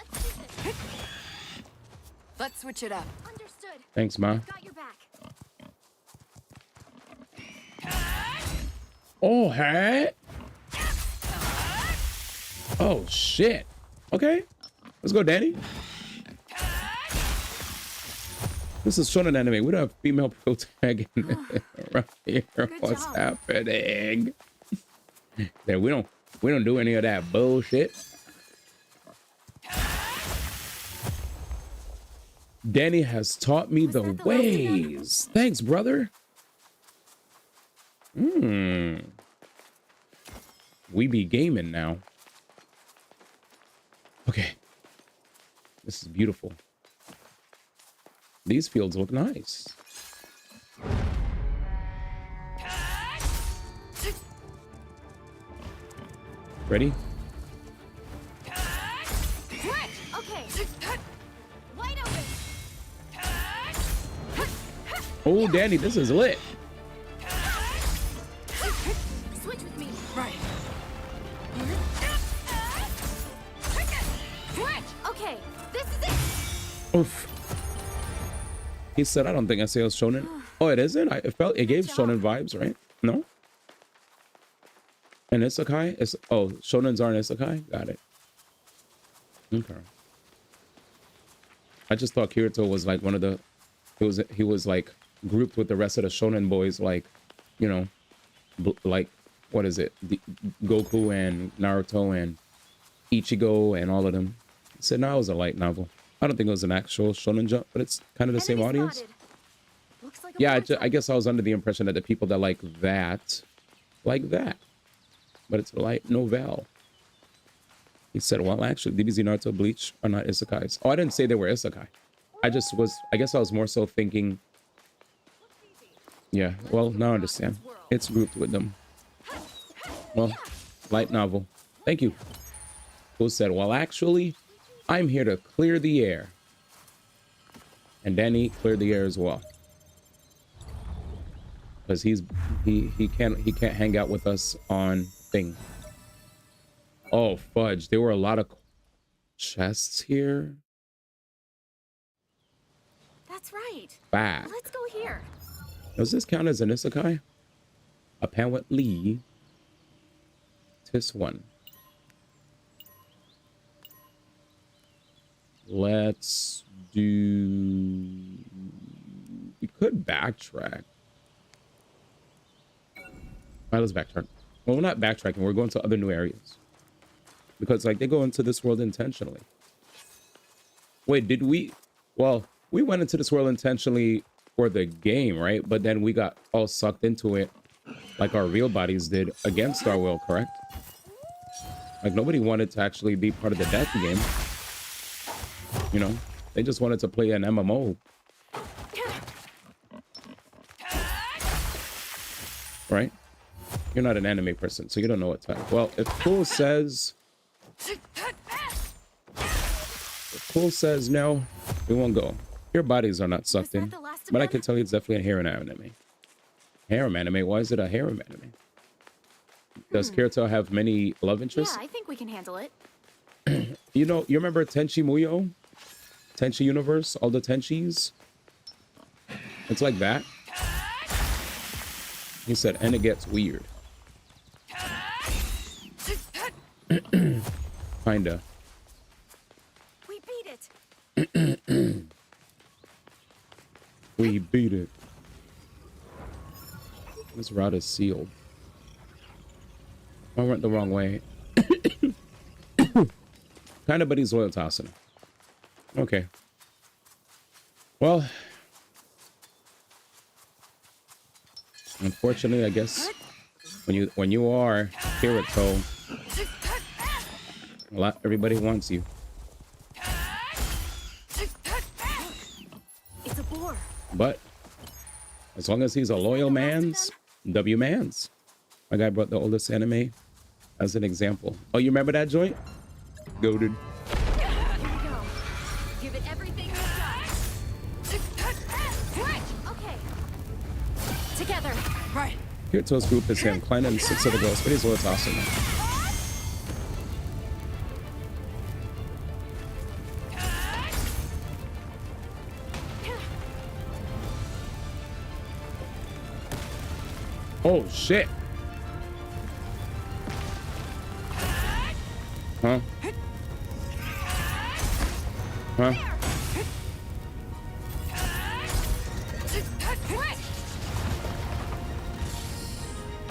Let's switch it up. Understood. Thanks, Ma. Got your back. Oh, hey. Oh, shit. Okay. Let's go, Danny. This is shonen anime. We don't have female protagonist right here. What's happening? Yeah, we don't do any of that bullshit. Danny has taught me the ways. Thanks, brother. We be gaming now. Okay. This is beautiful. These fields look nice. Ready? Okay. Wide open. Oh, Danny, this is lit. Switch with me. Right. Switch. Okay. This is it. Oof. He said, I don't think SAO is shonen. Oh, it isn't? It gave shonen vibes, right? No? And isekai? Oh, shonens aren't isekai? Got it. Okay. I just thought Kirito was like one of the... He was like grouped with the rest of the shonen boys, like, you know, like, what is it? Goku and Naruto and Ichigo and all of them. He said, no, it was a light novel. I don't think it was an actual shonen jump, but it's kind of the same audience. Like yeah, I guess I was under the impression that the people that like that. But it's a light novel. He said, well, actually, DBZ, Naruto, Bleach are not isekais. Oh, I didn't say they were isekai. I guess I was more so thinking... Yeah, well, now I understand. It's grouped with them. Well, light novel. Thank you. Who said, well, actually... I'm here to clear the air. And Danny cleared the air as well. Because he can't hang out with us on thing. Oh, fudge. There were a lot of chests here. That's right. Back. Let's go here. Does this count as an isekai? Apparently. This one. Let's do... We could backtrack. All right, let's backtrack. Well, we're not backtracking. We're going to other new areas. Because, like, they go into this world intentionally. Wait, did we... Well, we went into this world intentionally for the game, right? But then we got all sucked into it like our real bodies did against our will, correct? Like nobody wanted to actually be part of the death game. You know, they just wanted to play an MMO. Right? You're not an anime person, so you don't know what time. Well, if Cool says no, we won't go. Your bodies are not sucked in. But I can tell you it's definitely a harem anime. Harem anime? Why is it a harem anime? Does Kirito have many love interests? Yeah, I think we can handle it. You know, you remember Tenchi Muyo? Tenchi Universe? All the Tenchis? It's like that. He said, and it gets weird. Kinda. We beat it. We beat it. This route is sealed. I went the wrong way. Kind of, but he's loyal to Asuna. Okay. Well, unfortunately, I guess when you are Kirito, everybody wants you. It's a boar. But as long as he's a loyal man's, W man's. My guy brought the oldest anime as an example. Oh, you remember that joint? Goated. Here we go. Give it everything you've got. Okay. Together. Right. Kirito's group is him, Klein and 6 other girls, but he's loyal to Asuna. Oh shit. Huh? Huh?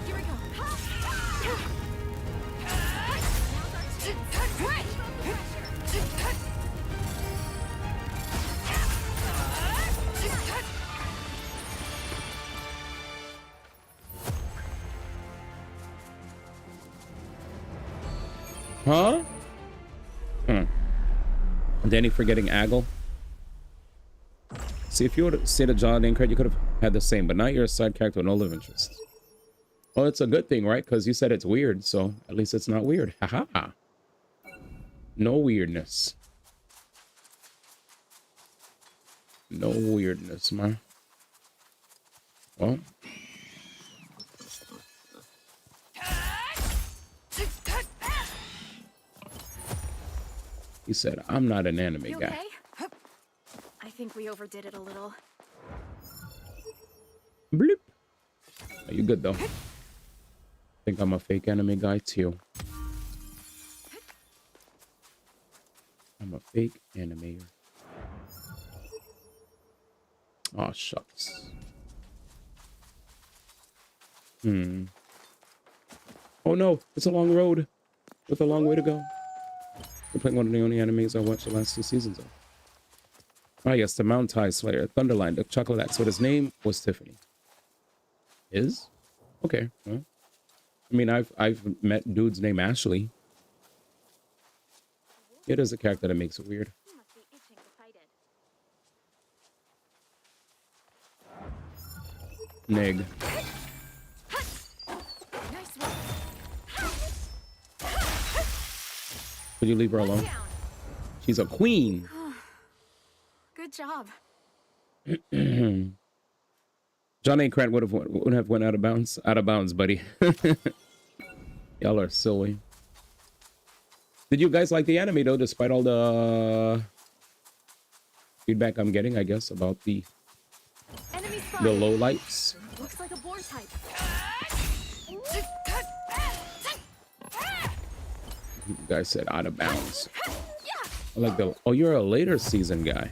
Here we go. Huh? Danny forgetting Aggle. See, if you would have stayed at John Aincrad, you could have had the same, but now you're a side character with no love interest. Well, it's a good thing, right? Because you said it's weird, so at least it's not weird. Haha. No weirdness. No weirdness, man. Well. He said, I'm not an anime You guy. okay? I think we overdid it a little. Bloop. Are you good, though? I think I'm a fake anime guy, too. I'm a fake animator. Oh, shucks. Oh, no. It's a long road with a long way to go. We're playing one of the only animes I watched the last 2 seasons of. Ah, yes, the Mount High Slayer, Thunderline, the Chocolate Axe. So his name was Tiffany. Is? Okay. Well, I mean, I've met dudes named Ashley. It is a character that makes it weird. Nig. Could you leave her alone? She's a queen. Good job. John Aincrad would have went out of bounds. Out of bounds, buddy. Y'all are silly. Did you guys like the anime though, despite all the feedback I'm getting, I guess, about the lowlights? Looks like a boar type. You guys said out of bounds. I like the. Oh, you're a later season guy.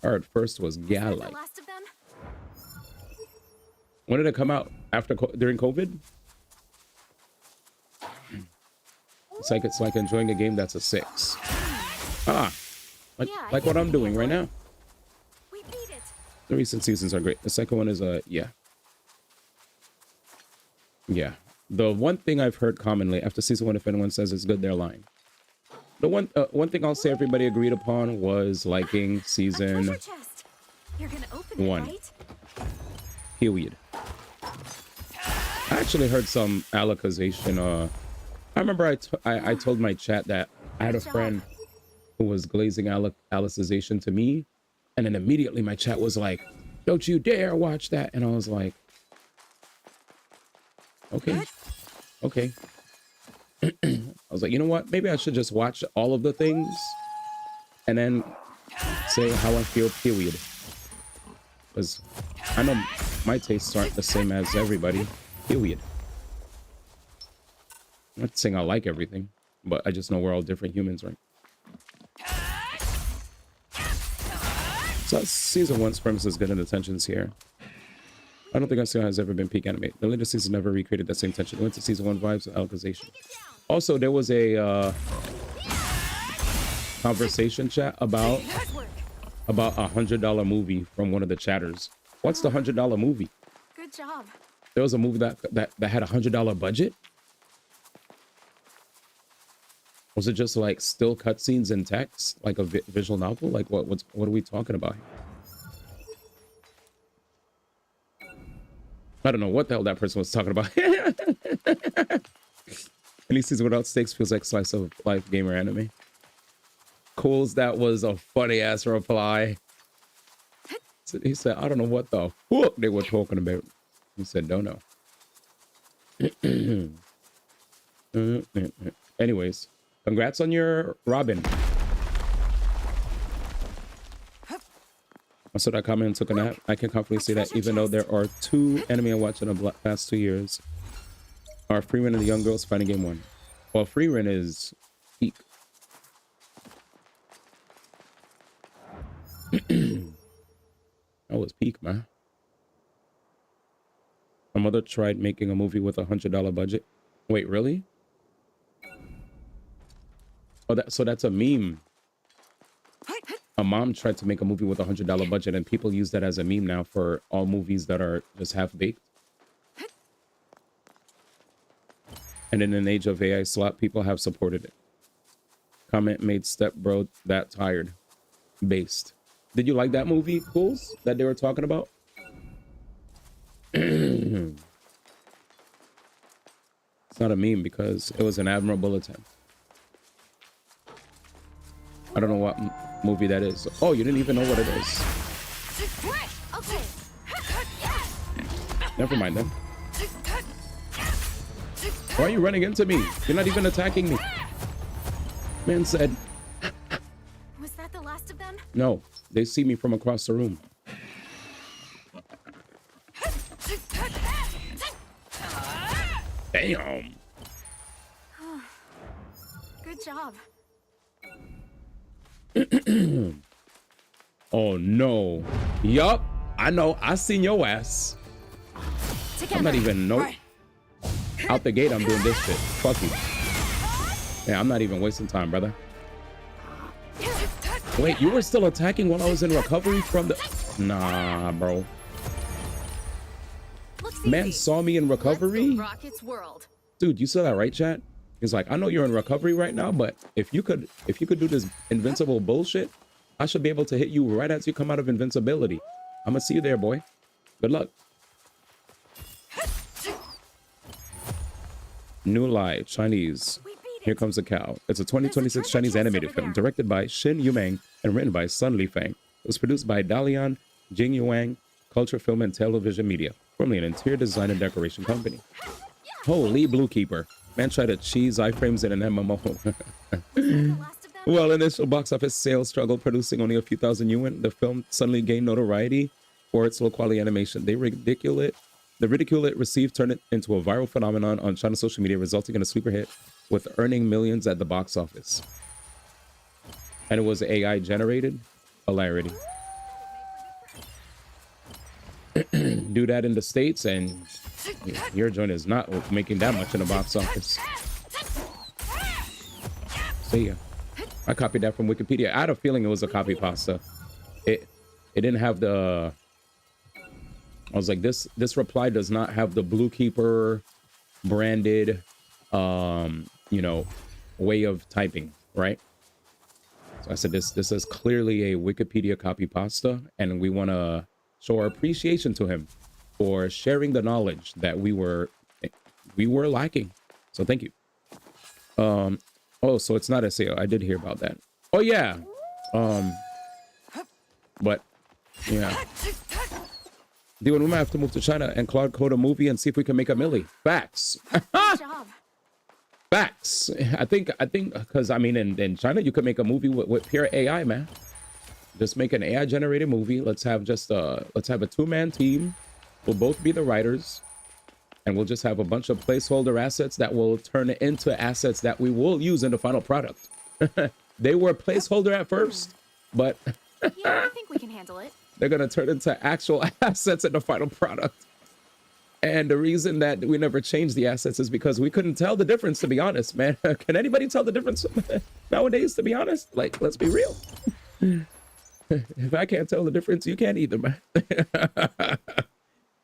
Or at first was Gallite. When did it come out? During COVID? It's like enjoying a game that's a 6. Ah, like what I'm doing right now. We beat it. The recent seasons are great. The second one is yeah. Yeah. The one thing I've heard commonly after season 1, if anyone says it's good, they're lying. The one thing I'll say everybody agreed upon was liking season You're gonna open 1. it, right? Period. I actually heard some Alicization. I remember I told my chat that I had a friend who was glazing Alicization to me, and then immediately my chat was like, "Don't you dare watch that!" And I was like, "Okay, okay." I was like, you know what? Maybe I should just watch all of the things and then say how I feel. Period. Because I know my tastes aren't the same as everybody. Period. I'm not saying I like everything, but I just know we're all different humans, right? So season 1's premise is good and the tensions here. I don't think SAO has ever been peak anime. The latest season never recreated that same tension. It went to season 1 vibes with Alicization. Also, there was a conversation chat about a $100 movie from one of the chatters. What's the $100 movie? Good job. There was a movie that had $100 budget. Was it just like still cutscenes and text, like a visual novel? Like what are we talking about here? I don't know what the hell that person was talking about. Any season without stakes feels like slice of life gamer anime. Cool's, that was a funny ass reply. He said, I don't know what the fuck they were talking about. He said, don't know. Anyways, congrats on your Robin. I saw that comment and took a nap. I can confidently say that even though there are 2 anime I watched in the past 2 years, are Freeman and the Young Girls Fighting Game 1. Well, Freeman is peak. That was peak, man. My mother tried making a movie with $100 budget. Wait, really? Oh, so that's a meme. A mom tried to make a movie with $100 budget, and people use that as a meme now for all movies that are just half-baked. And in an age of AI slop, people have supported it. Comment made step bro that tired. Based. Did you like that movie, Cools, that they were talking about? It's not a meme because it was an admirable attempt. I don't know what movie that is. Oh, you didn't even know what it is. Never mind then. Why are you running into me? You're not even attacking me. Man said. Was that the last of them? No, they see me from across the room. Damn. Good job. Oh no. Yup. I know. I seen your ass. I'm not even out the gate. I'm doing this shit. Fuck you. Yeah, I'm not even wasting time, brother. Wait, you were still attacking while I was in recovery from the... Nah, bro. Man saw me in recovery? Rocket's world. Dude, you saw that, right, chat? He's like, I know you're in recovery right now, but if you could do this invincible bullshit, I should be able to hit you right as you come out of invincibility. I'm gonna see you there, boy. Good luck. New Live, Chinese. Here Comes the Cow. It's a 2026 Chinese animated film directed by Shin Yumeng and written by Sun Lifeng. It was produced by Dalian Jingyuan Culture Film and Television Media, formerly an interior design and decoration company. Holy Blue Keeper. Man tried to cheese iframes in an MMO. Well, initial box office sales struggled, producing only a few thousand yuan. The film suddenly gained notoriety for its low-quality animation. The ridicule it received turned it into a viral phenomenon on China's social media, resulting in a sleeper hit with earning millions at the box office. And it was AI generated? Hilarity. Do that in the States and your joint is not making that much in the box office. See ya. I copied that from Wikipedia. I had a feeling it was a copy pasta. It didn't have the... I was like, this reply does not have the Blue Keeper branded, you know, way of typing, right? So I said this is clearly a Wikipedia copy pasta, and we want to show our appreciation to him for sharing the knowledge that we were lacking. So thank you. Oh, so it's not SAO. I did hear about that. Oh yeah. But yeah. Dude, we might have to move to China and cloud code a movie and see if we can make a milli. Facts. Good job. Facts. I think because I mean in China you could make a movie with pure AI, man. Just make an AI generated movie. Let's have a 2-man team. We'll both be the writers. And we'll just have a bunch of placeholder assets that will turn into assets that we will use in the final product. They were placeholder at first, but Yeah, I think we can handle it. they're going to turn into actual assets in the final product. And the reason that we never changed the assets is because we couldn't tell the difference, to be honest, man. Can anybody tell the difference nowadays, to be honest? Like, let's be real. If I can't tell the difference, you can't either, man.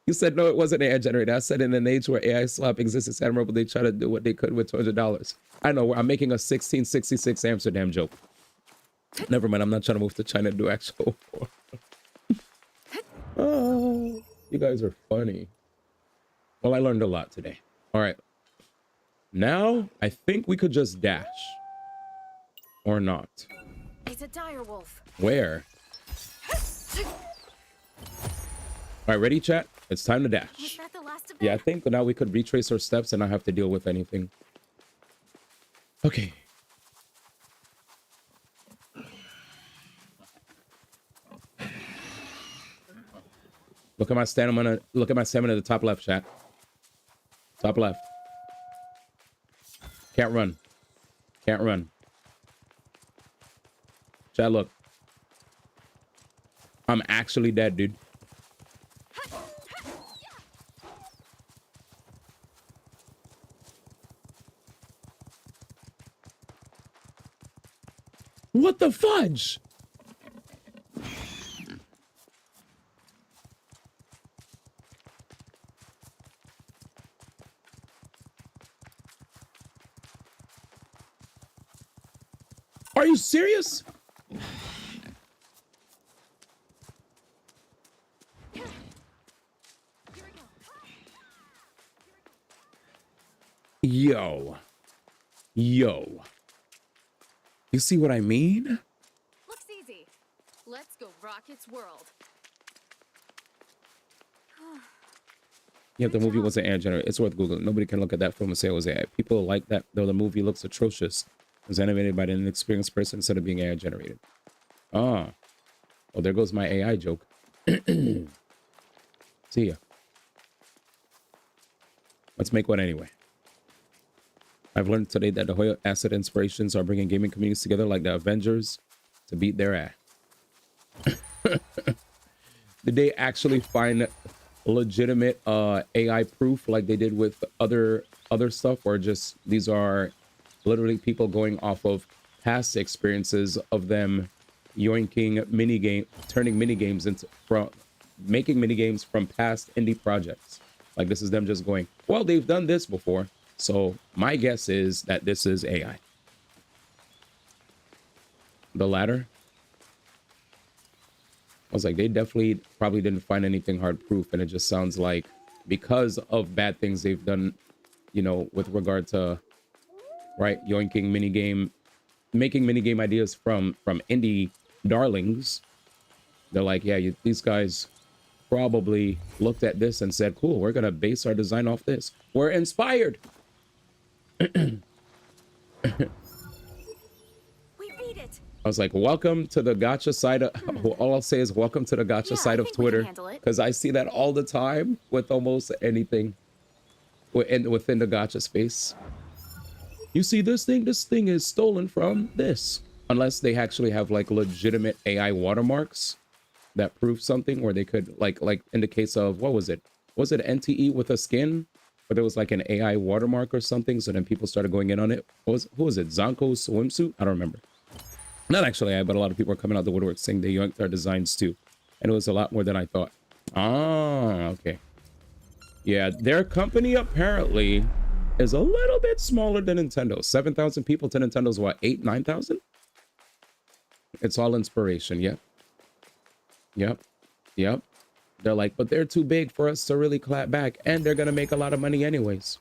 You said, no, it wasn't AI generated. I said in an age where AI slop exists, it's admirable they try to do what they could with $200. I know, I'm making a 1666 Amsterdam joke. Never mind, I'm not trying to move to China to do actual. Oh, you guys are funny. Well, I learned a lot today. All right. Now, I think we could just dash. Or not. It's a dire wolf. Where? All right, ready, chat? It's time to dash. Was that the last of Yeah, I think now we could retrace our steps and not have to deal with anything. Okay. Look at my stamina. Look at my stamina at the top left, chat. Top left. Can't run. Can't run. Chat, look. I'm actually dead, dude. What the fudge? Are you serious? Yo. Yo. You see what I mean? Looks easy. Let's go rock its world. Yeah, the movie wasn't AI generated. It's worth Googling. Nobody can look at that film and say it was AI. People like that, though the movie looks atrocious. It was animated by an inexperienced person instead of being AI generated. Ah. Well, there goes my AI joke. See ya. Let's make one anyway. I've learned today that the Hoyo asset inspirations are bringing gaming communities together like the Avengers to beat their ass. Did they actually find legitimate AI proof like they did with other stuff, or just these are literally people going off of past experiences of them yoinking turning minigames into making minigames from past indie projects? Like this is them just going, well, they've done this before. So my guess is that this is AI. The latter. I was like, they definitely probably didn't find anything hard proof, and it just sounds like because of bad things they've done, you know, with regard to right yoinking making minigame ideas from indie darlings. They're like, yeah, these guys probably looked at this and said, cool, we're gonna base our design off this. We're inspired. We beat it. I was like, welcome to the gotcha side of all I'll say is welcome to the gotcha side of Twitter, because I see that all the time with almost anything within the gotcha space. You see this thing is stolen from this, unless they actually have like legitimate AI watermarks that prove something, where they could like in the case of, what was it NTE with a skin, where there was like an AI watermark or something, so then people started going in on it. Who was it, Zonko's swimsuit? I don't remember. Not actually AI, but a lot of people are coming out the woodwork saying they yoinked our designs too, and it was a lot more than I thought. Ah, okay. Yeah, their company apparently is a little bit smaller than Nintendo. 7,000 people to Nintendo's what, 8, 9,000? It's all inspiration. Yep. Yep. Yep. They're like, but they're too big for us to really clap back, and they're going to make a lot of money anyways.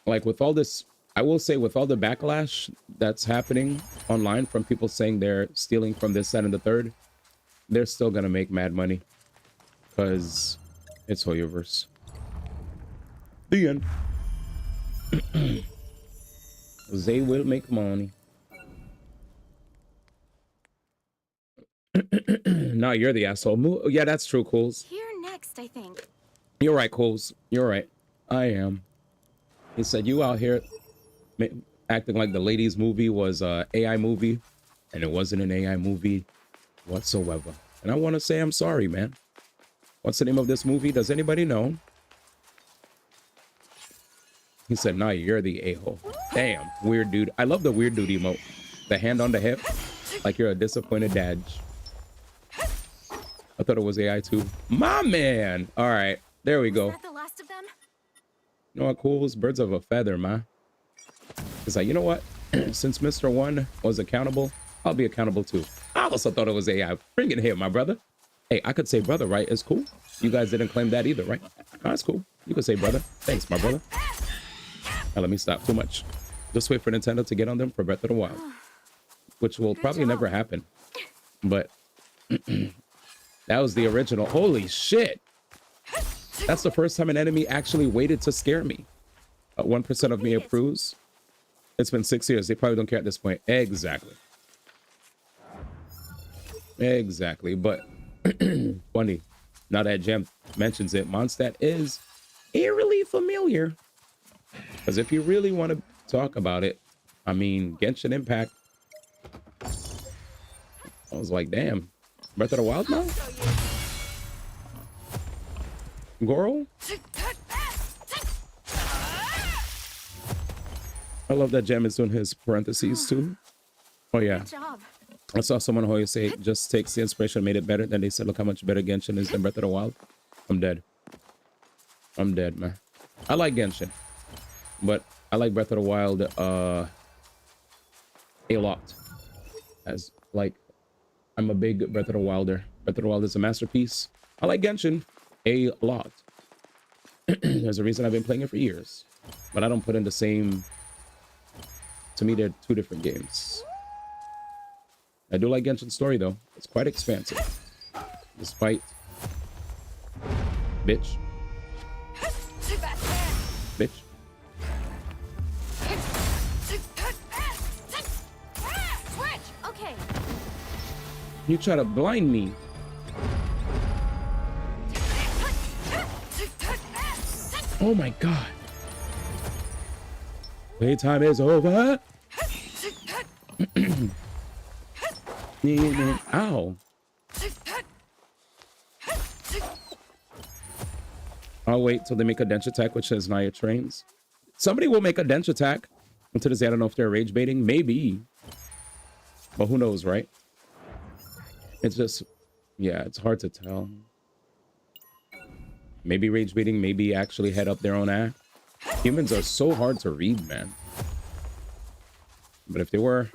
Like with all this, I will say with all the backlash that's happening online from people saying they're stealing from this, that, and the third, they're still going to make mad money because it's Hoyoverse. The end. They will make money. No, you're the asshole. Yeah, that's true, Coles. You're next, I think. You're right, Coles. You're right. I am. He said you out here acting like the ladies movie was a AI movie, and it wasn't an AI movie whatsoever. And I want to say I'm sorry, man. What's the name of this movie? Does anybody know? He said, nah, you're the a-hole. Damn, weird dude. I love the weird dude emote. The hand on the hip, like you're a disappointed dad. I thought it was AI too. My man. All right, there we go. Was that the last of them? You know what, Cool? Birds of a feather, man. It's like, you know what? Since Mr. One was accountable, I'll be accountable too. I also thought it was AI. Bring it here, my brother. Hey, I could say brother, right? It's cool. You guys didn't claim that either, right? Oh, that's cool. You could say brother. Thanks, my brother. Now, let me stop too much. Just wait for Nintendo to get on them for Breath of the Wild, which will probably never happen. But that was the original. Holy shit. That's the first time an enemy actually waited to scare me. 1% of me approves. It's been 6 years. They probably don't care at this point. Exactly. Exactly. But funny, now that Gem mentions it, Mondstadt is eerily familiar. Because if you really want to talk about it, I mean, Genshin Impact. I was like, damn. Breath of the Wild now? Goro? I love that Gem is doing his parentheses too. Oh yeah. Good job. I saw someone who always say just takes the inspiration, made it better. Then they said, look how much better Genshin is than Breath of the Wild. I'm dead. I'm dead, man. I like Genshin, but I like Breath of the Wild a lot. As like, I'm a big Breath of the Wilder. Breath of the Wild is a masterpiece. I like Genshin a lot. There's a reason I've been playing it for years, but I don't put in the same. To me, they're two different games. I do like Genshin's story though. It's quite expansive. Despite bitch. Bitch. Switch. Okay. You try to blind me. Oh my god. Playtime is over. Ow. I'll wait till they make a dench attack, which says Naya trains. Somebody will make a dench attack. Until this, I don't know if they're rage baiting. Maybe. But who knows, right? It's just, yeah, it's hard to tell. Maybe rage baiting, maybe actually head up their own act. Humans are so hard to read, man. But if they were,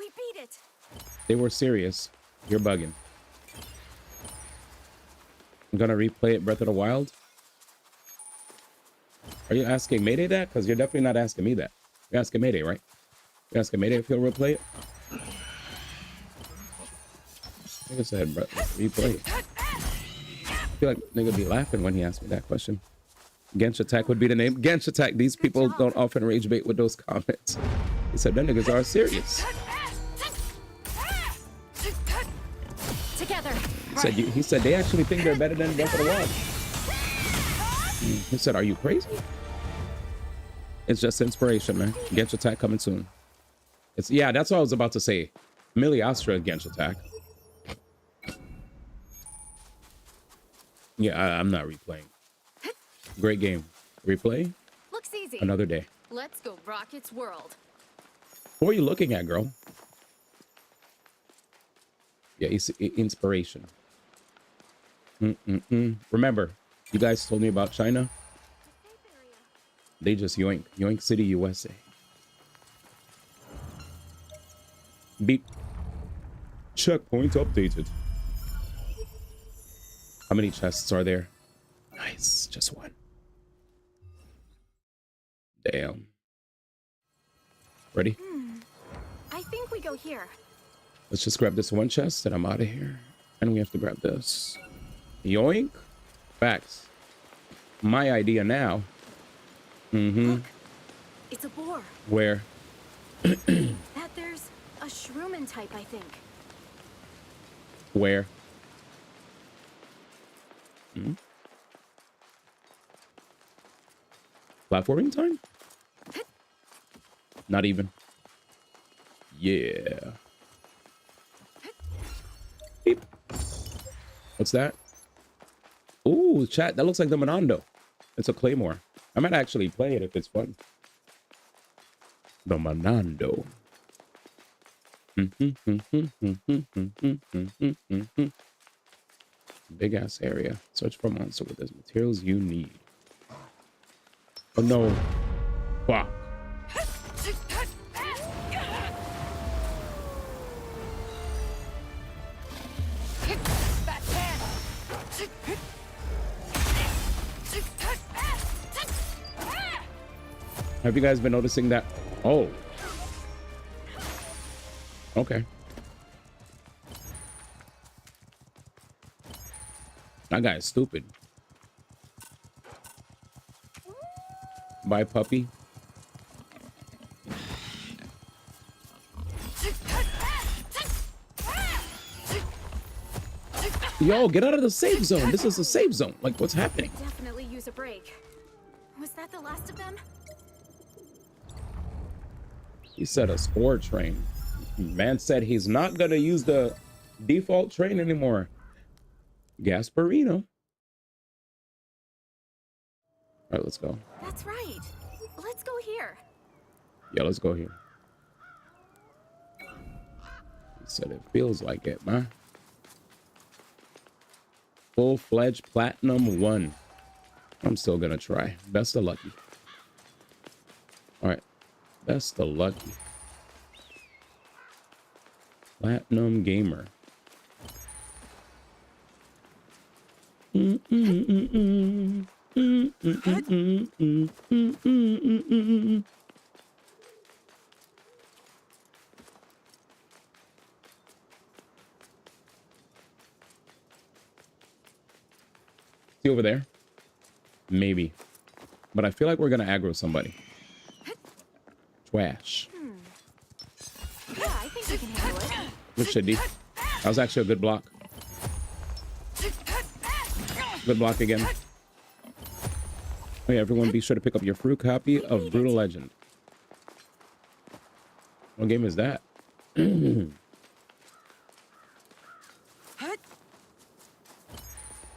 they were serious. You're bugging. I'm gonna replay it, Breath of the Wild. Are you asking Mayday that? Because you're definitely not asking me that. You're asking Mayday, right? You're asking Mayday if he'll replay it? Like I said, bro, replay it. I feel like nigga be laughing when he asked me that question. Gensh Attack would be the name. Gensh Attack. These people don't often rage bait with those comments. He said, them niggas are serious. Together. He said they actually think they're better than Breath of the Wild. He said, are you crazy? It's just inspiration, man. Gensh Attack coming soon. It's, yeah, that's what I was about to say. Millie Astra Gensh Attack. Yeah, I'm not replaying. Great game. Replay? Looks easy. Another day. Let's go rock its world. What are you looking at, girl? Yeah, it's inspiration. Remember, you guys told me about China. They just yoink. Yoink City, USA. Beep. Checkpoint updated. How many chests are there? Nice. Just one. Damn. Ready? I think we go here. Let's just grab this one chest and I'm out of here. And we have to grab this. Yoink. Facts. My idea now. Look, it's a boar. Where? That there's a shroomin type, I think. Where? Platforming time? Not even. Yeah. Beep. What's that? Ooh, chat. That looks like the Monando. It's a claymore. I might actually play it if it's fun. The Monando. Big ass area. Search for monster with the materials you need. Oh no. Fuck. Have you guys been noticing that? Oh. Okay. That guy is stupid. Bye, puppy. Yo, get out of the safe zone. This is a safe zone. Like, what's happening? Definitely use a break. Was that the last of them? He said a spore train. Man said he's not gonna use the default train anymore. Gasparino. All right, let's go. That's right. Let's go here. Yeah, let's go here. He said it feels like it, man. Full-fledged platinum 1. I'm still gonna try. Best of lucky. All right. Best of lucky. Platinum gamer. See over there? Maybe. But I feel like we're gonna aggro somebody. Trash. Yeah, I think we can handle it. Good shit, D. That was actually a good block. Good block again. Oh yeah, everyone be sure to pick up your free copy of Brutal Legend. What game is that? Is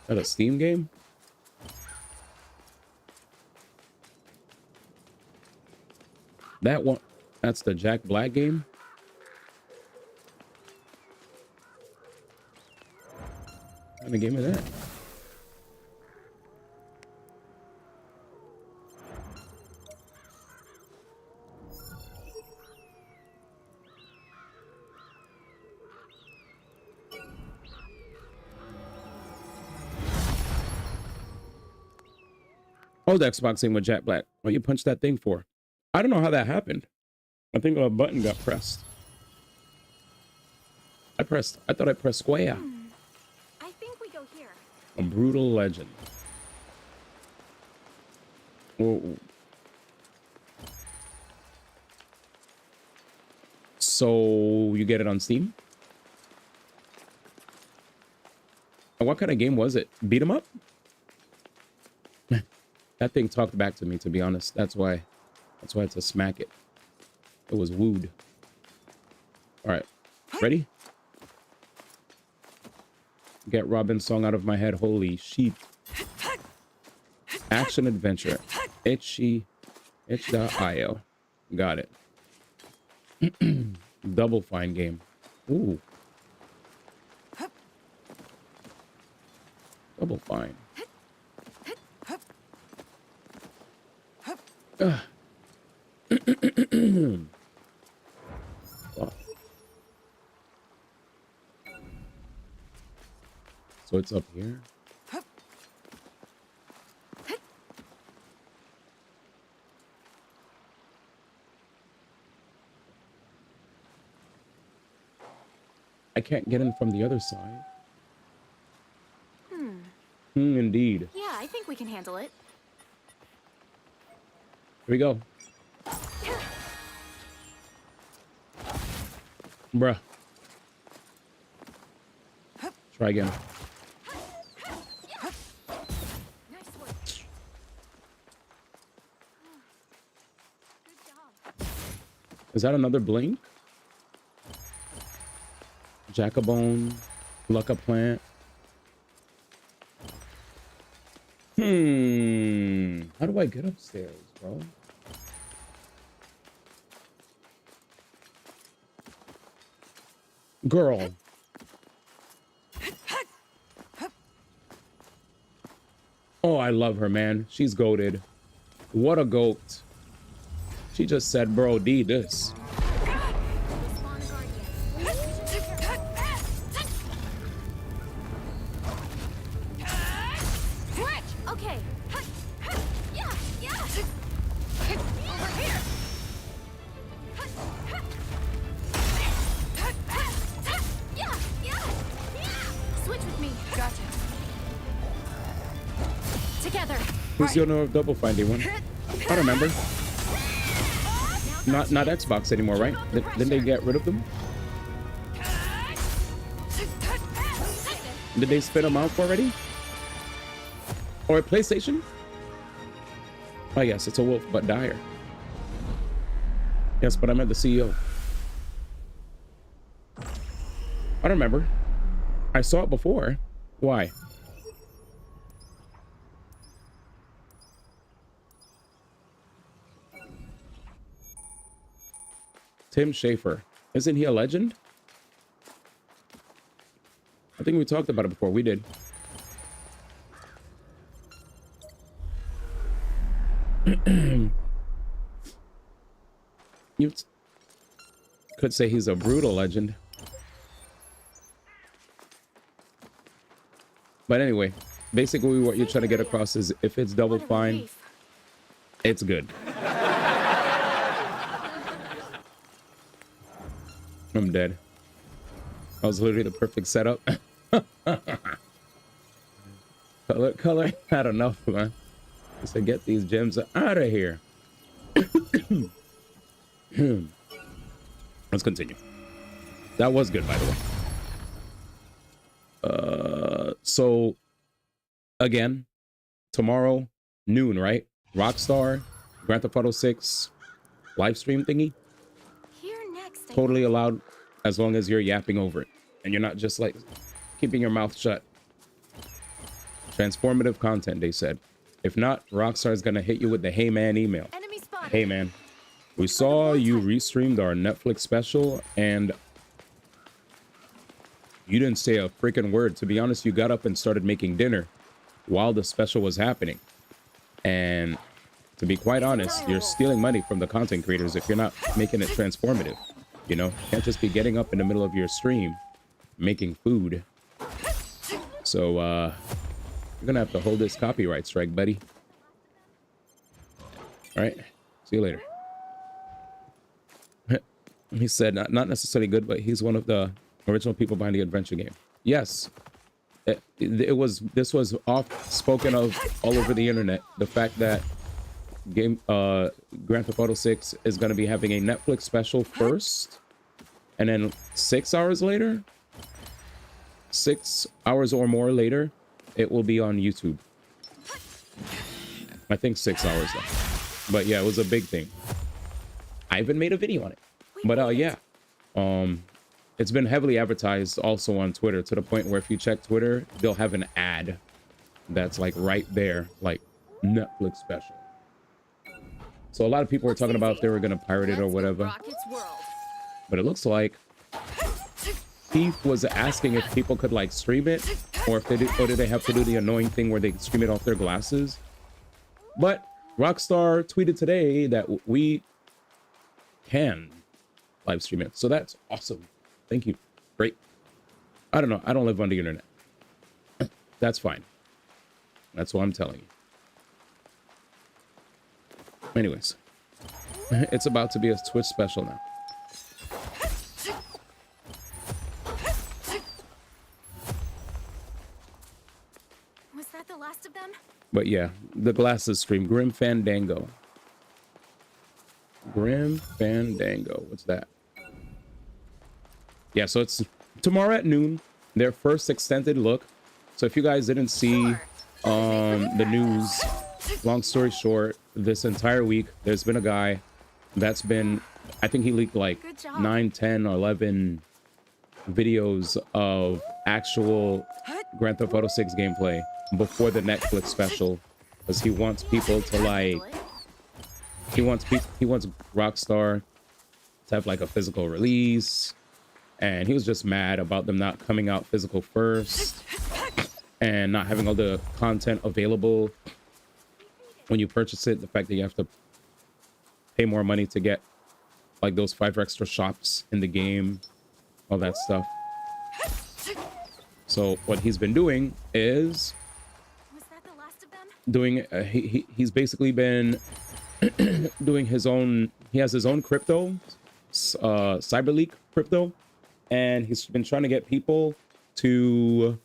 that a Steam game? That one, that's the Jack Black game. What kind of game is that? Oh, the Xbox game with Jack Black. What you punched that thing for? I don't know how that happened. I think a button got pressed. I thought I pressed square. I think we go here. A Brutal Legend. Whoa. So you get it on Steam? And what kind of game was it? Beat 'em up? That thing talked back to me, to be honest. That's why I had to smack it. It was wooed. All right, ready? Get Robin's song out of my head. Holy sheep. Action adventure. Itch.io. Got it. Double Fine game. Ooh. Double Fine. So it's up here. I can't get in from the other side. Indeed. Yeah, I think we can handle it. Here we go. Bruh. Try again. Is that another blink? Jackabone, Lucka plant. How do I get upstairs, bro? Girl. Oh, I love her, man. She's goated. What a goat. She just said, bro, D this. Okay. Over here. Switch with me. Gotcha. Together. Who's the owner of Double Fine D1? I don't remember. Not Xbox anymore, right? Didn't they get rid of them? Did they spin them out already? Or PlayStation? Oh yes, it's a wolf, but dire. Yes, but I meant the CEO. I don't remember. I saw it before. Why? Tim Schafer. Isn't he a legend? I think we talked about it before. We did. You could say he's a brutal legend. But anyway, basically what you're trying to get across is if it's Double Fine, it's good. I'm dead. That was literally the perfect setup. color. I don't know, man. I said, get these gems out of here. Let's continue. That was good, by the way. So again, tomorrow noon, right? Rockstar, Grand Theft Auto 6 live stream thingy. Totally allowed as long as you're yapping over it and you're not just like keeping your mouth shut. Transformative content, they said. If not, Rockstar's gonna hit you with the hey man email. Hey man, we saw you restreamed our Netflix special and you didn't say a freaking word. To be honest, you got up and started making dinner while the special was happening. And to be quite honest, you're stealing money from the content creators if you're not making it transformative. You know, can't just be getting up in the middle of your stream making food. So you're gonna have to hold this copyright strike, buddy. All right, see you later. He said not necessarily good, but he's one of the original people behind the adventure game. Yes, this was oft spoken of all over the internet. The fact that Grand Theft Auto 6 is going to be having a Netflix special first, and then 6 hours later, 6 hours or more later, it will be on YouTube. I think 6 hours though. But yeah, it was a big thing. I even made a video on it. But yeah, it's been heavily advertised also on Twitter, to the point where if you check Twitter, they'll have an ad that's like right there, like Netflix special. So a lot of people were talking about if they were going to pirate it or whatever. But it looks like Keith was asking if people could like stream it, or if they do, or do they have to do the annoying thing where they stream it off their glasses. But Rockstar tweeted today that we can live stream it. So that's awesome. Thank you. Great. I don't know. I don't live on the internet. That's fine. That's what I'm telling you. Anyways, it's about to be a Twitch special now. Was that the last of them? But yeah, the glasses stream. Grim Fandango. Grim Fandango. What's that? Yeah, so it's tomorrow at noon. Their first extended look. So if you guys didn't see the news, long story short, this entire week, there's been a guy that's been, I think he leaked like 9, 10, or 11 videos of actual Grand Theft Auto 6 gameplay before the Netflix special, because he wants people to like, he wants Rockstar to have like a physical release, and he was just mad about them not coming out physical first and not having all the content available when you purchase it. The fact that you have to pay more money to get like those 5 extra shops in the game, all that stuff. So what he's been doing is doing he's basically been doing his own, he has his own crypto, CyberLeak crypto, and he's been trying to get people to,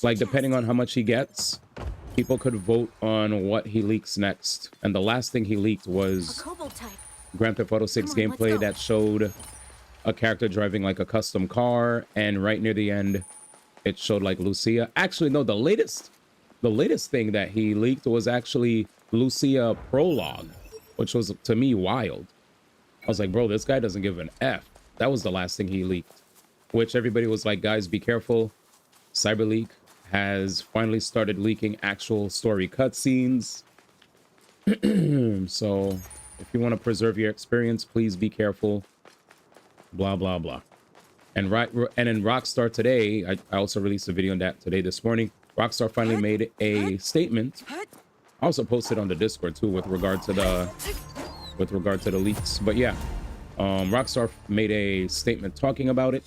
like, depending on how much he gets, people could vote on what he leaks next. And the last thing he leaked was Grand Theft Auto 6 gameplay that showed a character driving like a custom car, and right near the end it showed like Lucia. Actually, no, the latest thing that he leaked was actually Lucia prologue, which was to me wild. I was like, bro, this guy doesn't give an F. That was the last thing he leaked, which everybody was like, guys, be careful. CyberLeak has finally started leaking actual story cutscenes. So if you want to preserve your experience, please be careful. Blah, blah, blah. And in Rockstar today, I also released a video on that today, this morning. Rockstar finally made a statement. I also posted on the Discord too with regard to the leaks. But yeah, Rockstar made a statement talking about it.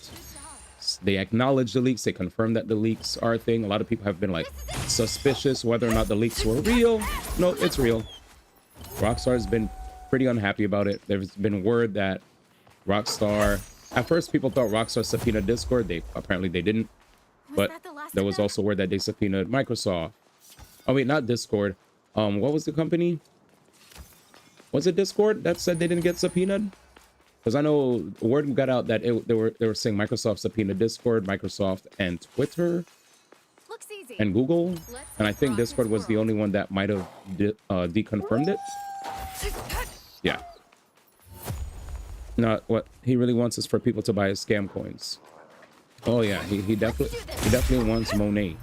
They acknowledged the leaks. They confirmed that the leaks are a thing. A lot of people have been like suspicious whether or not the leaks were real. No, it's real. Rockstar has been pretty unhappy about it. There's been word that Rockstar, at first people thought Rockstar subpoenaed Discord. Apparently they didn't. But there was also word that they subpoenaed Microsoft. Oh wait, not Discord. What was the company? Was it Discord that said they didn't get subpoenaed? Because I know word got out that they were saying Microsoft subpoenaed Discord, Microsoft, and Twitter, and Google. And I think Discord was the only one that might have deconfirmed it. Yeah. Not what he really wants is for people to buy his scam coins. Oh yeah, he definitely wants Monet.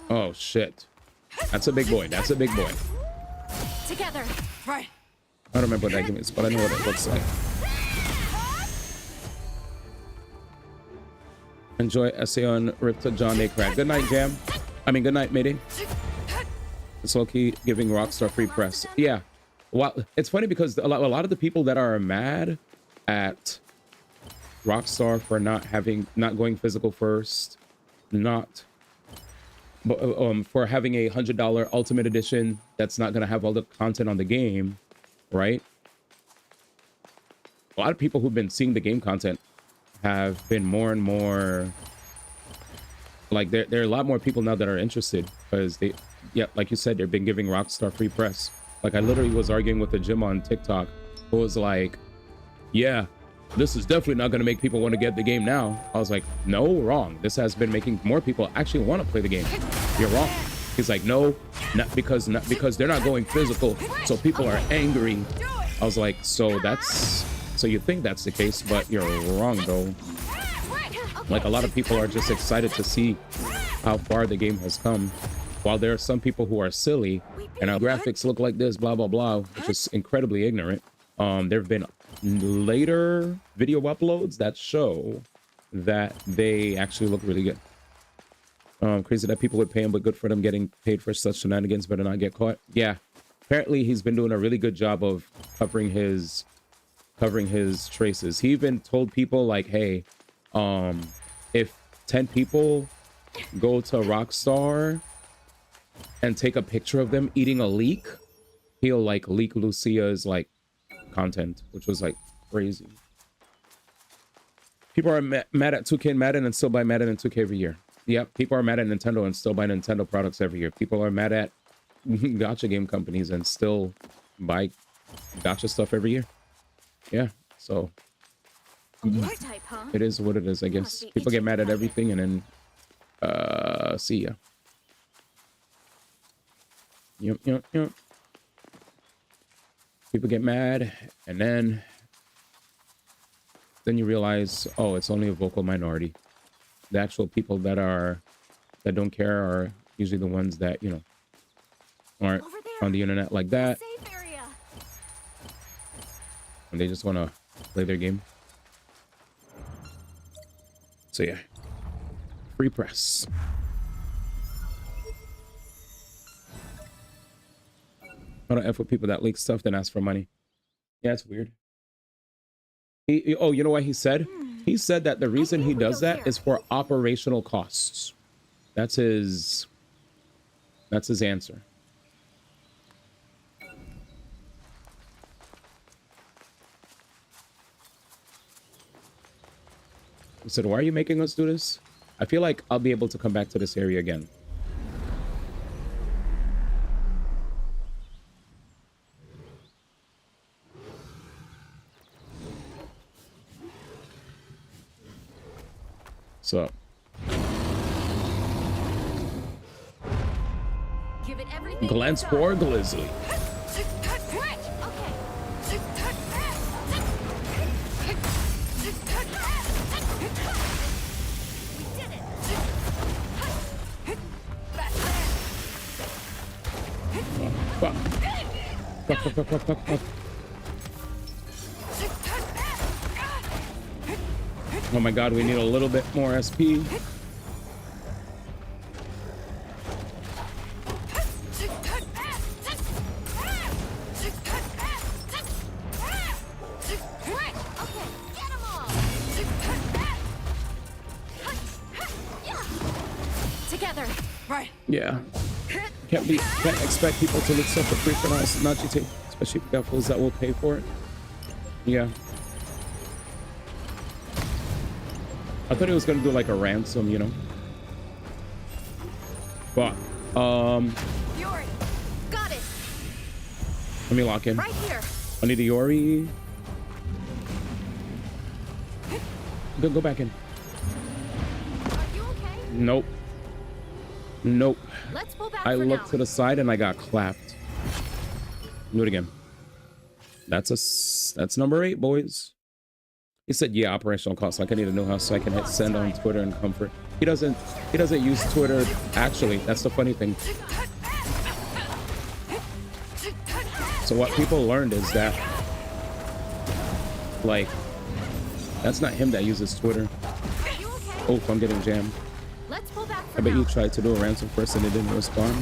Oh shit, that's a big boy. That's a big boy. Together, right? I don't remember what that game is, but I know what it looks like. Enjoy SAO on Rip to John Aincrad. Good night, Jam. I mean, good night, Mayday. It's low-key giving Rockstar free press. Yeah. Well, it's funny because a lot of the people that are mad at Rockstar for not going physical first, for having a $100 Ultimate Edition that's not going to have all the content on the game, right? A lot of people who've been seeing the game content have been more and more like, there are a lot more people now that are interested because like you said, they've been giving Rockstar free press. Like, I literally was arguing with a Jim on TikTok who was like, yeah, this is definitely not going to make people want to get the game now. I was like, no, wrong. This has been making more people actually want to play the game. You're wrong. He's like, no, not because they're not going physical, so people are angry. I was like, so you think that's the case, but you're wrong, though. Like, a lot of people are just excited to see how far the game has come, while there are some people who are silly and our graphics look like this, blah blah blah, which is incredibly ignorant. There have been later video uploads that show that they actually look really good. Crazy that people would pay him, but good for them getting paid for such shenanigans, better not get caught. Yeah. Apparently he's been doing a really good job of covering his traces. He even told people like, hey, if 10 people go to Rockstar and take a picture of them eating a leek, he'll like leak Lucia's like content, which was like crazy. People are mad at 2K and Madden and still buy Madden and 2K every year. Yep, people are mad at Nintendo and still buy Nintendo products every year. People are mad at gacha game companies and still buy gacha stuff every year. Yeah, so it is what it is, I guess. People get mad at everything and then see ya. Yep. People get mad and then you realize, oh, it's only a vocal minority. The actual people that don't care are usually the ones that, you know, aren't on the internet like that. And they just want to play their game. So yeah. Free press. I don't F with people that leak stuff then ask for money. Yeah, it's weird. Oh, you know what he said? He said that the reason he does that is for operational costs. That's his answer. He said, why are you making us do this? I feel like I'll be able to come back to this area again. So glance for Glizzy. Fuck. Oh my god, we need a little bit more SP. Together. Right. Yeah. Can't expect people to look stuff for free for us, not GT, especially if you got fools that will pay for it. Yeah. I thought he was gonna do like a ransom, you know. But Yuri, got it. let me lock in. Right here. I need a Yori. Go back in. Are you okay? Nope. Let's pull back I for looked now. to the side and I got clapped. Do it again. That's number 8, boys. He said, yeah, operational costs. Like I need a new house so I can hit send on Twitter and comfort. He doesn't use Twitter. Actually, that's the funny thing. So what people learned is that, like, that's not him that uses Twitter. Oh, I'm getting jammed. Let's pull back for I bet now. you tried to do a ransom first and it didn't respond.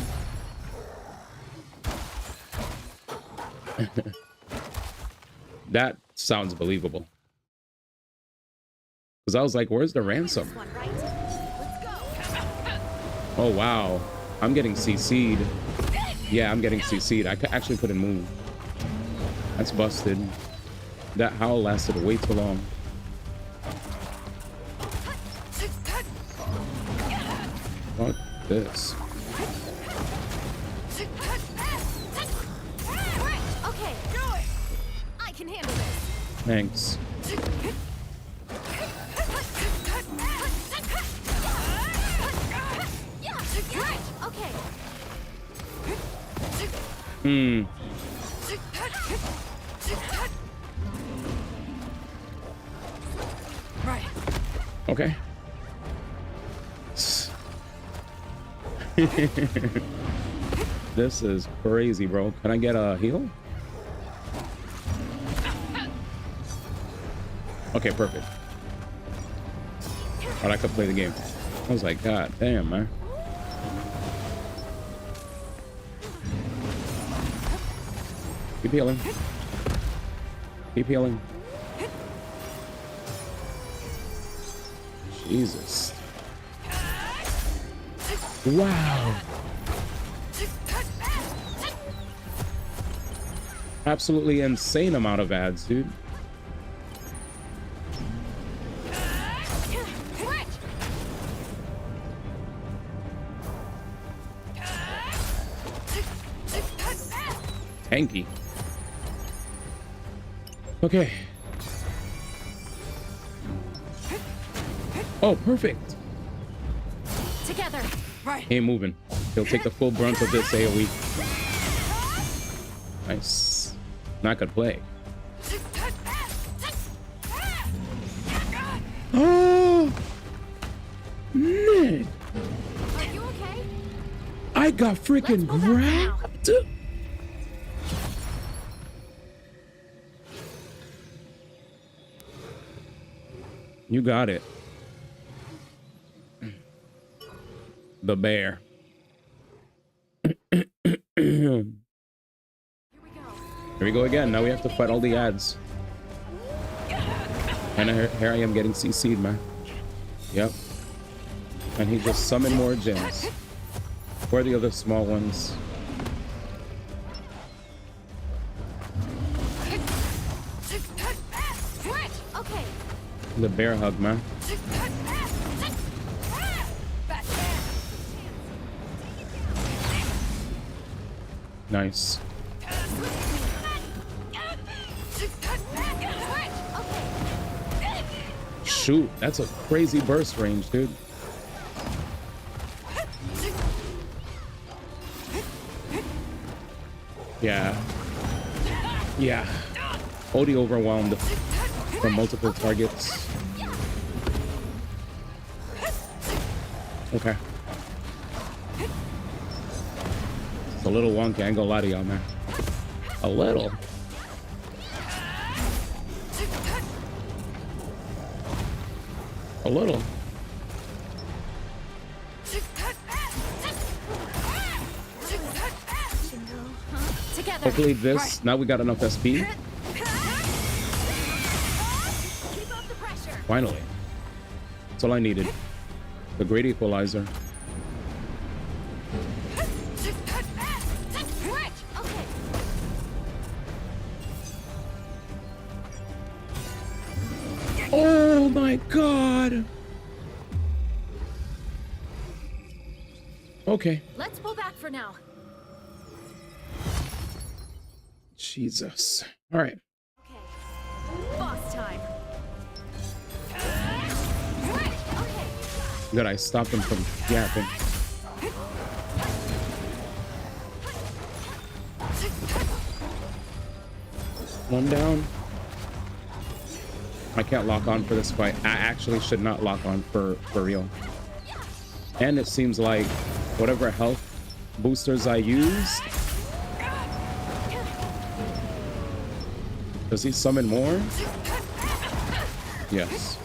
That sounds believable. Because I was like, where's the ransom? Oh, wow. I'm getting CC'd. Yeah, I'm getting CC'd. I actually couldn't move. That's busted. That howl lasted way too long. Fuck this. Okay, I can handle this. Thanks. Okay. Right. Okay. This is crazy, bro. Can I get a heal? Okay, perfect. But I could play the game. I was like, God damn, man. Keep healing. Keep healing. Jesus. Wow. Absolutely insane amount of ads, dude. Tanky. Okay. Oh, perfect. Together. Right. He ain't moving. He'll take the full brunt of this AoE. Nice. Not good play. Oh, man. Are you okay? I got freaking grabbed. You got it. The bear. Here we go again. Now we have to fight all the ads. And here I am getting CC'd, man. Yep. And he just summoned more gems. Where are the other small ones? Okay. The bear hug, man. Nice. Shoot, that's a crazy burst range, dude. Yeah. Yeah. Odie overwhelmed from multiple targets. Okay. It's a little wonky, I ain't gonna lie to y'all, man. A little. A little. Together. Hopefully this, now we got enough SP. Finally. That's all I needed. The great equalizer. Oh my god. Okay. Let's pull back for now. Jesus. All right. Boss time. Good, I stopped him from yapping. One down. I can't lock on for this fight. I actually should not lock on for real. And it seems like whatever health boosters I used. Does he summon more? Yes.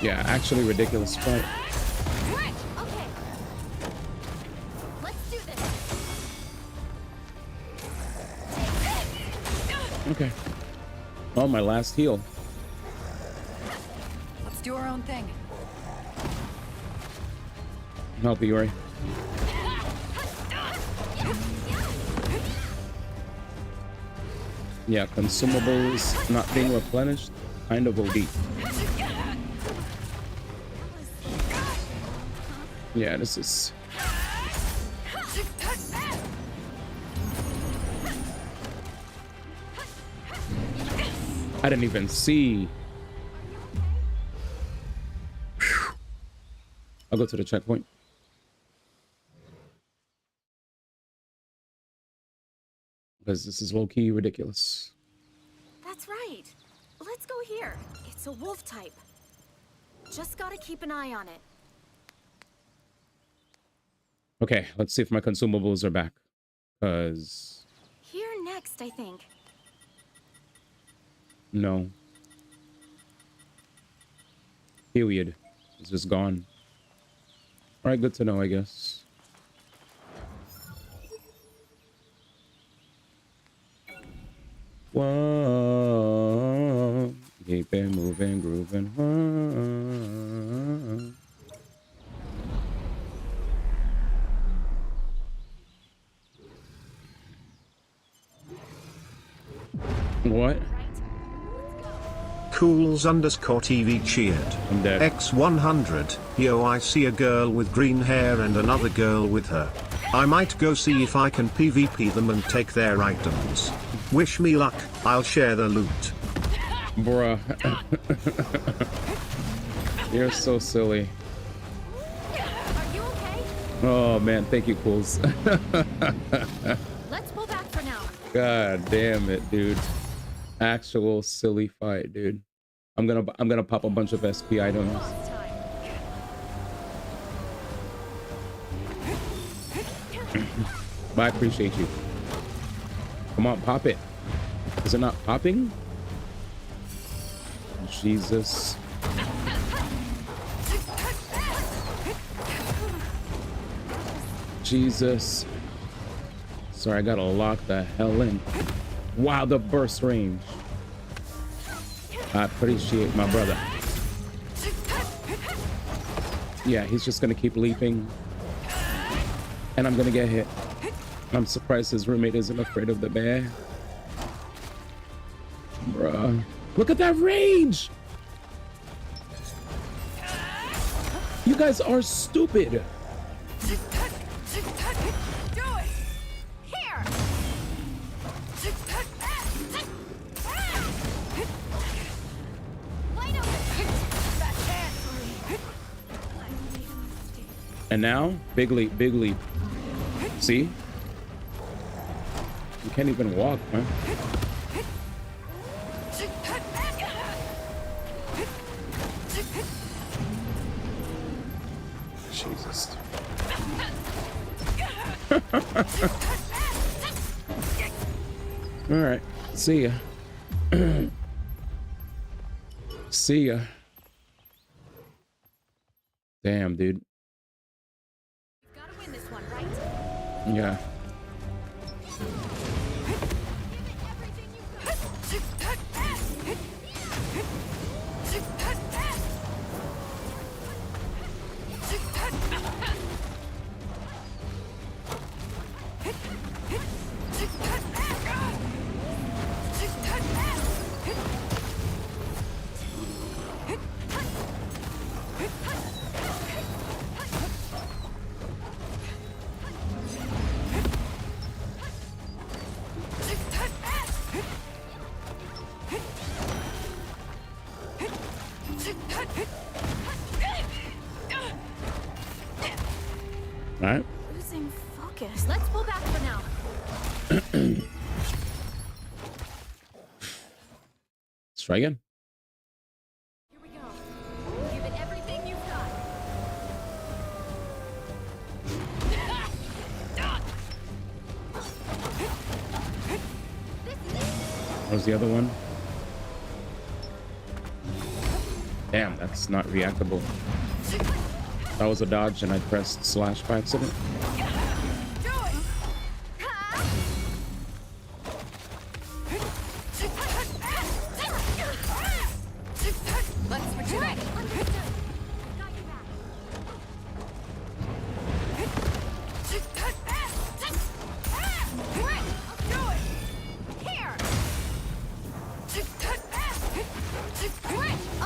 Yeah, actually ridiculous fight. Okay. Oh, my last heal. Let's do our own thing. Help you, Yuri. Yeah, consumables not being replenished, kind of OD. Yeah, this is... I didn't even see. Whew. I'll go to the checkpoint. Because this is low-key ridiculous. That's right. Let's go here. It's a wolf type. Just gotta keep an eye on it. Okay, let's see if my consumables are back. Because... Here next, I think. No. Period. It's just gone. Alright, good to know, I guess. Whoa. Keep it moving, grooving. Whoa. What? Cools_TV cheered. X100, yo, I see a girl with green hair and another girl with her. I might go see if I can PvP them and take their items. Wish me luck, I'll share the loot. Bruh. You're so silly. Are you okay? Oh man, thank you, Cools. Let's pull back for now. God damn it, dude. Actual silly fight, dude. I'm gonna pop a bunch of SP items. But I appreciate you. Come on, pop it. Is it not popping? Jesus. Jesus. Sorry, I gotta lock the hell in. Wow, the burst range. I appreciate my brother. Yeah, he's just gonna keep leaping. And I'm gonna get hit. I'm surprised his roommate isn't afraid of the bear. Bruh. Look at that range! You guys are stupid. And now, big leap, big leap. See? You can't even walk, man. Jesus. All right, see ya. See ya. Damn, dude. Yeah. All right. Losing focus. Let's pull back for now. Let's try again. Here we go. Give it everything you've got. Where's the other one? Damn, that's not reactable. That was a dodge and I pressed slash by accident. Let's switch it up.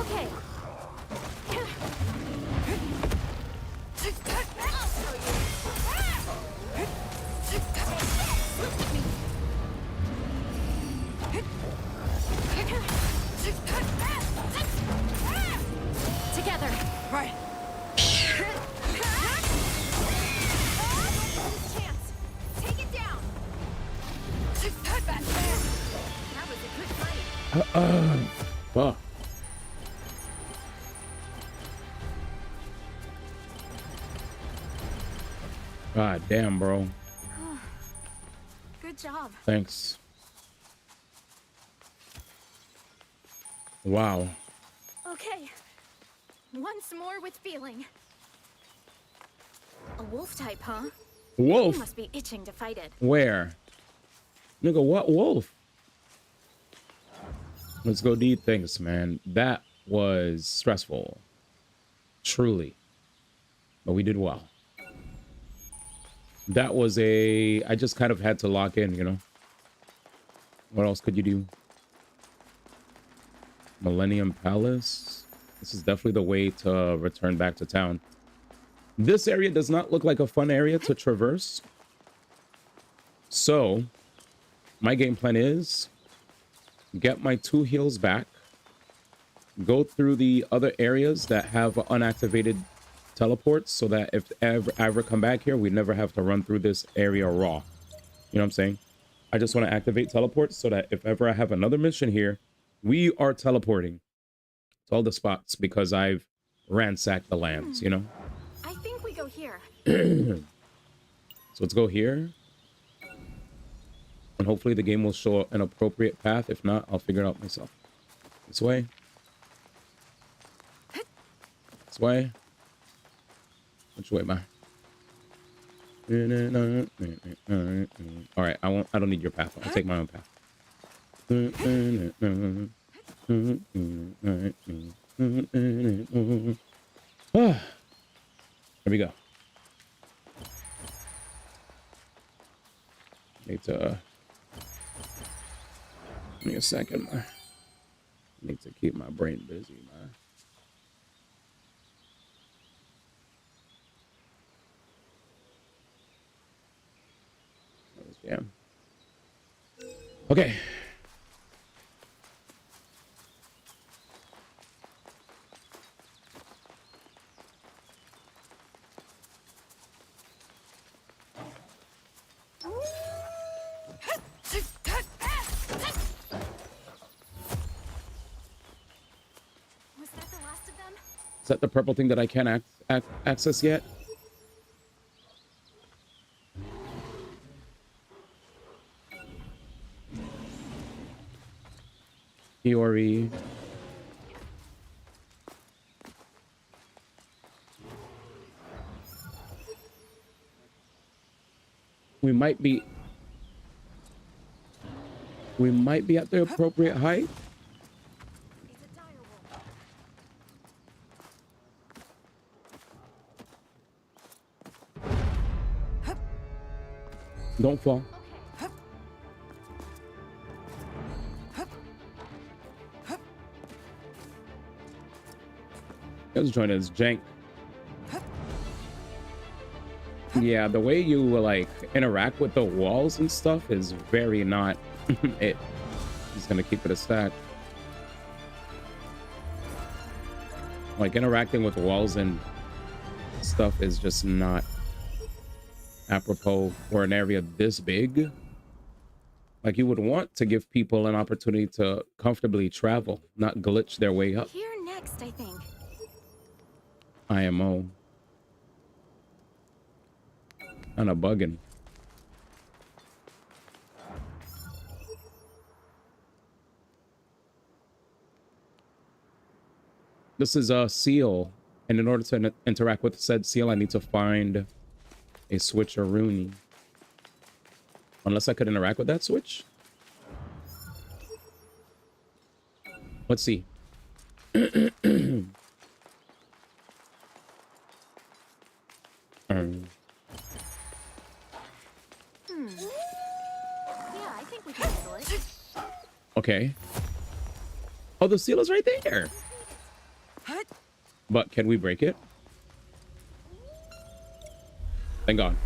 Okay. Together. Right. Chance. Take it down. That was a good fight. Fuck. God damn, bro. Good job. Thanks. Wow. Okay. Once more with feeling. A wolf type, huh? Wolf? You must be itching to fight it. Where? Nigga, what wolf? Let's go do things, man. That was stressful. Truly. But we did well. That was I just kind of had to lock in, you know? What else could you do? Millennium Palace. This is definitely the way to return back to town. This area does not look like a fun area to traverse. So, my game plan is get my 2 heals back, go through the other areas that have unactivated teleports so that if ever come back here, we never have to run through this area raw. You know what I'm saying? I just want to activate teleports so that if ever I have another mission here, we are teleporting to all the spots because I've ransacked the lands, you know? I think we go here. So let's go here. And hopefully the game will show an appropriate path. If not, I'll figure it out myself. This way. This way. Which way, man? All right, I don't need your path. I'll take my own path. Here we go. Need to give me a second, man. Need to keep my brain busy, man. Yeah. Okay. Was that the last of them? Is that the purple thing that I can't access yet? Iori. We might be at the appropriate height. Don't fall. Let's join us, jank. Yeah, the way you like interact with the walls and stuff is very not it. He's gonna keep it a stack. Like interacting with walls and stuff is just not apropos for an area this big. Like you would want to give people an opportunity to comfortably travel, not glitch their way up. Here next, I think. IMO. Kind of bugging. This is a seal, and in order to interact with said seal, I need to find a switcheroonie. Unless I could interact with that switch. Let's see. Yeah, I think we can handle it. Okay. Oh, the seal is right there. But can we break it? Thank God.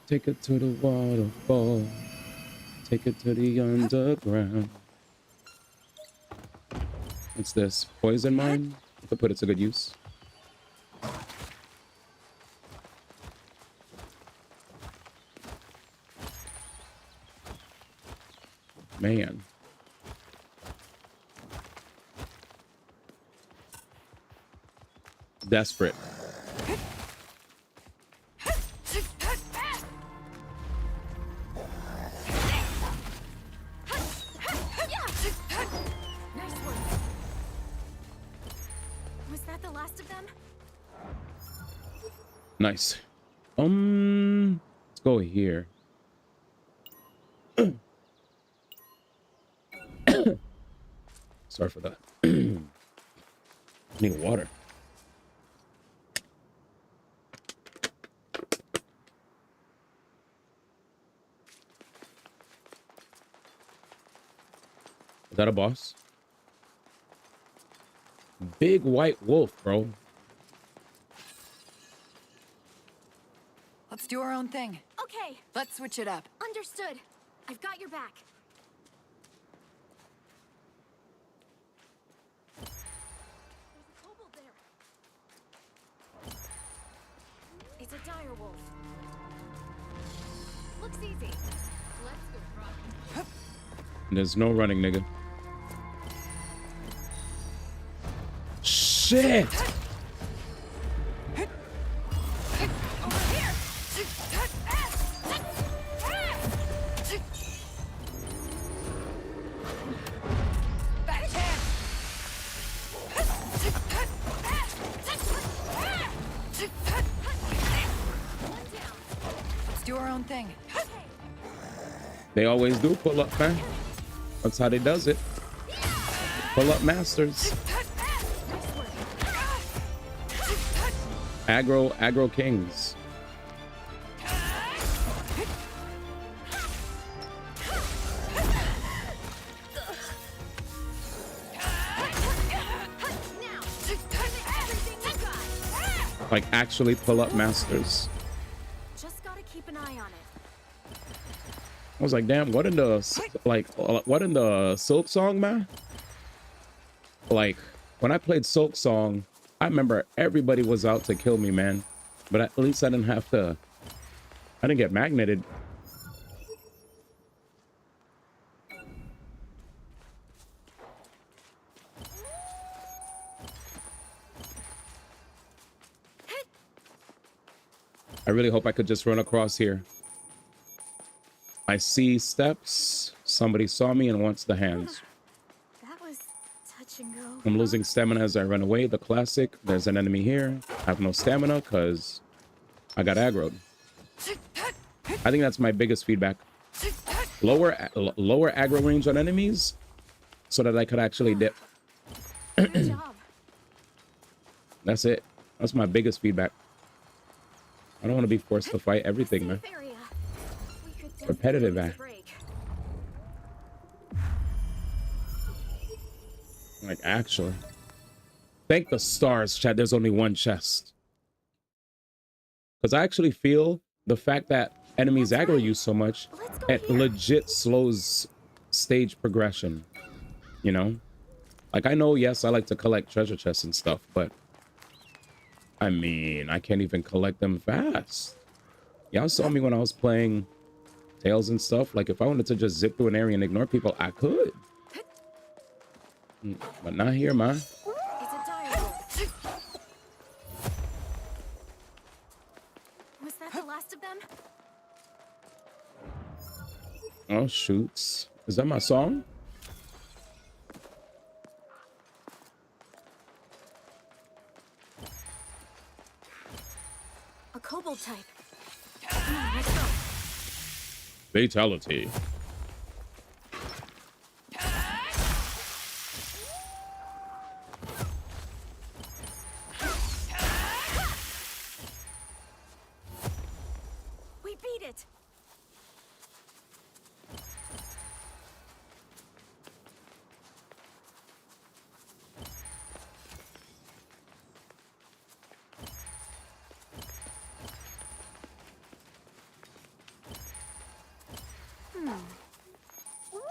Take it to the waterfall. Take it to the underground. What's this? Poison mine? I could put it to good use. Man. Desperate. Nice work. Was that the last of them? Nice. Let's go here. Sorry for that. I need water. Is that a boss? Big white wolf, bro. Let's do our own thing. Okay. Let's switch it up. Understood. I've got your back. There's a kobold there. It's a dire wolf. Looks easy. Let's go run. There's no running, nigga. Shit! Let's do our own thing. They always do pull up, man. That's how they does it. Pull up masters. Aggro kings. Like actually pull up masters. Just gotta keep an eye on it. I was like, damn, what in the Silk Song, man? Like, when I played Silk Song, I remember everybody was out to kill me, man. But at least I didn't have to. I didn't get magneted. I really hope I could just run across here. I see steps. Somebody saw me and wants the hands. That was touch and go. I'm losing stamina as I run away. The classic. There's an enemy here. I have no stamina because I got aggroed. I think that's my biggest feedback. Lower aggro range on enemies so that I could actually dip. Good job. That's it. That's my biggest feedback. I don't want to be forced to fight everything, man. Repetitive, man. Like, actually. Thank the stars, chat. There's only one chest. Because I actually feel the fact that enemies aggro you so much, it legit slows stage progression. You know? Like, I know, yes, I like to collect treasure chests and stuff, but I mean, I can't even collect them fast. Y'all saw me when I was playing Tales and stuff. Like, if I wanted to just zip through an area and ignore people, I could. But not here, man. Was that the last of them? Oh, shoots. Is that my song? A kobold type. Come on, let's go. Fatality. We beat it.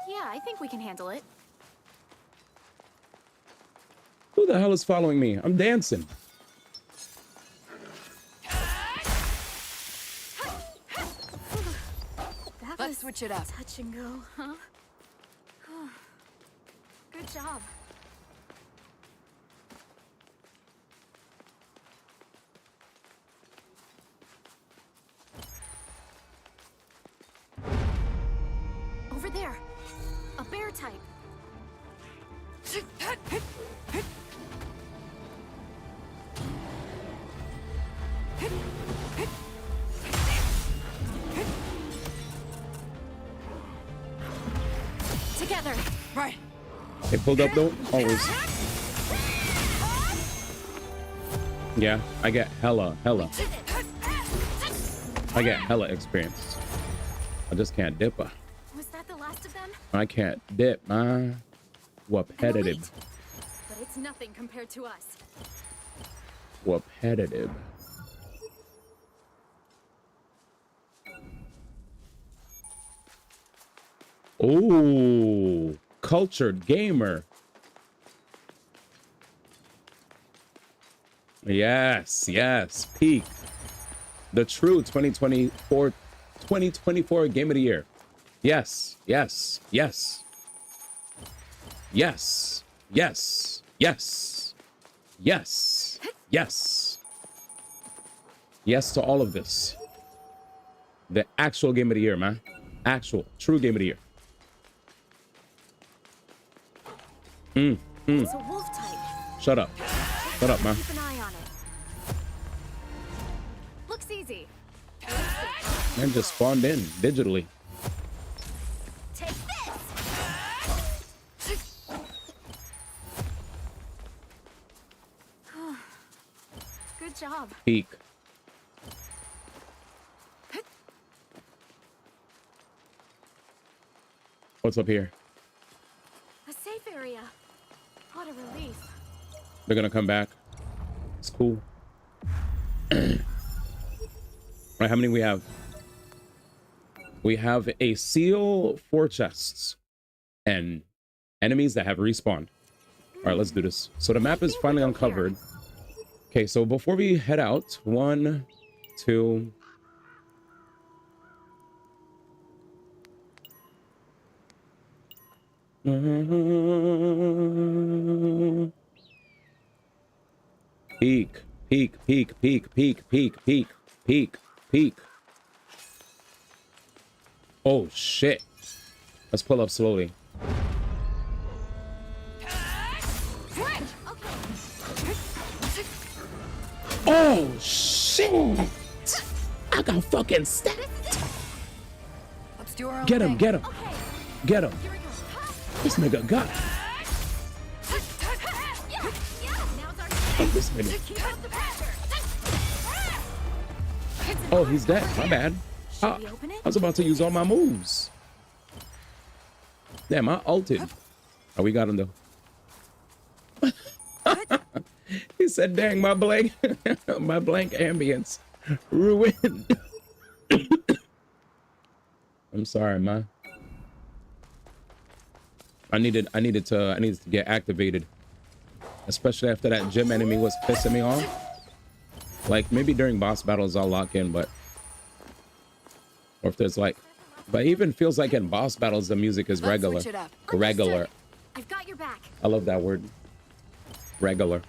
Yeah, I think we can handle it. Who the hell is following me? I'm dancing. Let's switch it up. Touch and go, huh? Good job. Over there. A bear type. Together. Right. They pulled up though? Always. Yeah, I get hella. I get hella experience. I just can't dip. Was that the last of them? I can't dip, man. Repetitive. But it's nothing compared to us. Repetitive. Oh, cultured gamer. Yes, yes. Peak. The true 2024 Game of the Year. Yes, yes, yes. Yes, yes, yes, yes, yes. Yes to all of this. The actual Game of the Year, man. Actual, true Game of the Year. It's a wolf type. Shut up. Shut up, man. Keep an eye on it. Looks easy. Man just spawned in digitally. Take this. Good job. Peak. What's up here? A safe area. What a relief. They're gonna come back. It's cool. Right, how many we have? We have a seal, 4 chests, and enemies that have respawned. All right, let's do this. So the map is finally uncovered. Okay, so before we head out, 1, 2. Peek, peek, peek, peek, peek, peek, peek, peek, peek. Oh shit. Let's pull up slowly. Oh shit. I got fucking stacked. Let's do our own Get him, thing. get him. Get him. This nigga got it. Oh, this nigga. Oh, he's dead. My bad. I was about to use all my moves. Damn, I ulted. Oh, we got him though. He said, dang, my blank ambience ruined. I'm sorry, man. I needed to get activated. Especially after that gym enemy was pissing me off. Like, maybe during boss battles I'll lock in, but... Or if there's like... But it even feels like in boss battles the music is regular. Regular. I've got your back. I love that word. Regular.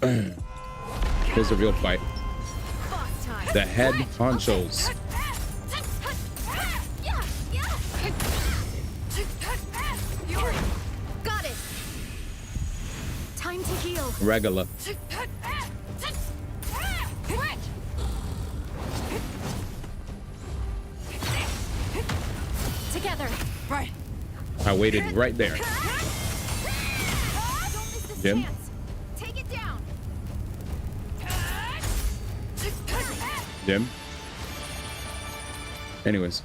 Here's the real fight. The head honchos. Got it. Time to heal. Regular. Together. Right. I waited right there. Jim? Take it down. Jim? Anyways.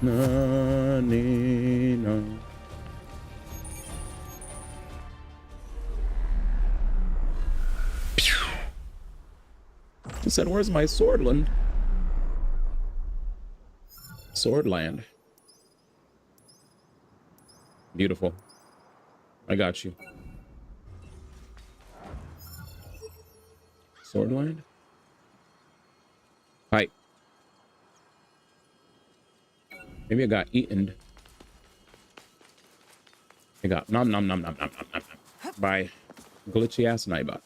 No, no. He said, where's my swordland? Swordland. Beautiful. I got you. Swordland? Hi. Maybe I got eaten. I got nom nom nom nom nom nom nom by glitchy ass Nightbot.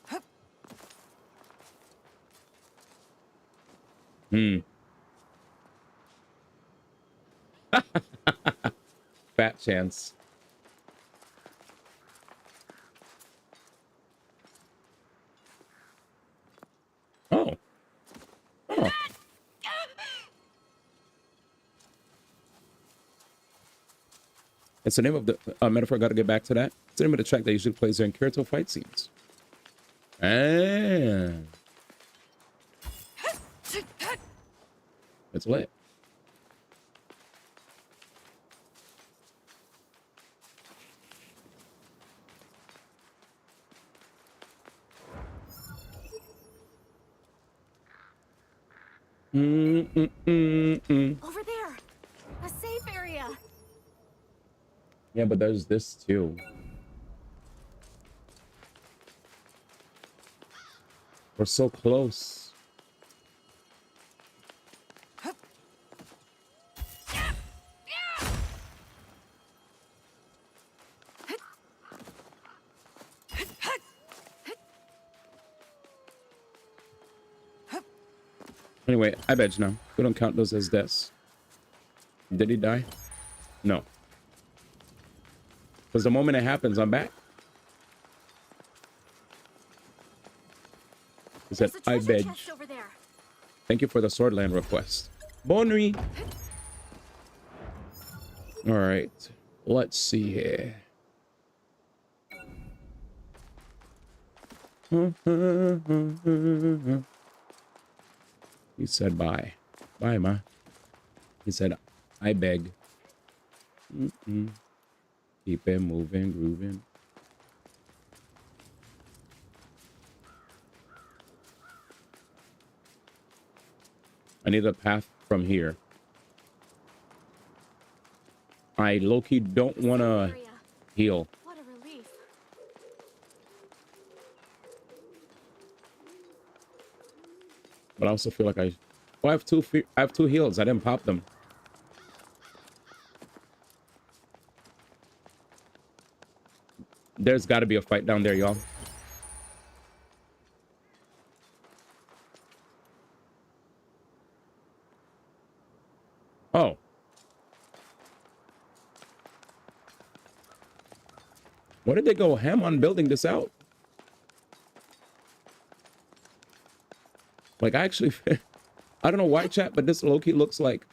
Fat chance. Oh. Oh. It's the name of the metaphor. Got to get back to that. It's the name of the track that usually plays during Kirito fight scenes. Ah. It's lit. Over there! A safe area! Yeah, but there's this too. We're so close. Anyway, I bet you now. We don't count those as deaths. Did he die? No. Because the moment it happens, I'm back. He said, I beg. Thank you for the Swordland request. Bonry. All right. Let's see here. He said, bye. Bye, ma. He said, I beg. Keep it moving, grooving. I need a path from here. I low-key don't want to heal. What a relief. But I also feel like I have two heals. I didn't pop them. There's got to be a fight down there, y'all. Oh. What did they go ham on building this out? Like, I actually, I don't know why, chat, but this low-key looks like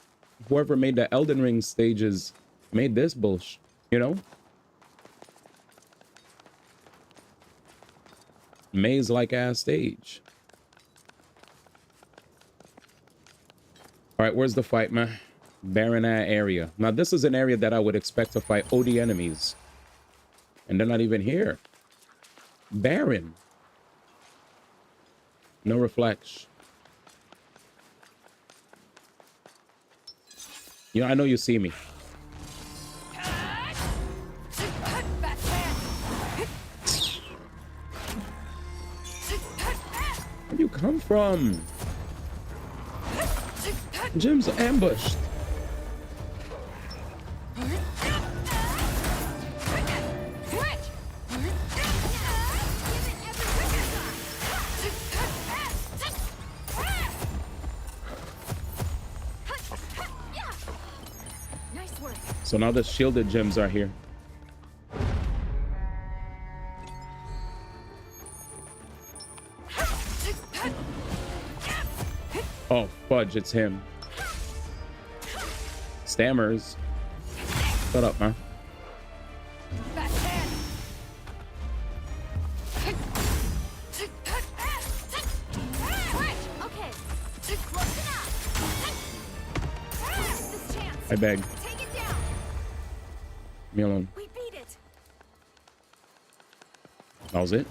whoever made the Elden Ring stages made this bullshit, you know? Maze-like ass stage. All right, where's the fight, man? Barren area. Now, this is an area that I would expect to fight OD enemies. And they're not even here. Barren. No reflection. You know, I know you see me. Where'd you come from? Jim's ambushed. So now the shielded gems are here. Oh, fudge, it's him. Stammers. Shut up, man. I beg. Me alone. We beat it. That was it?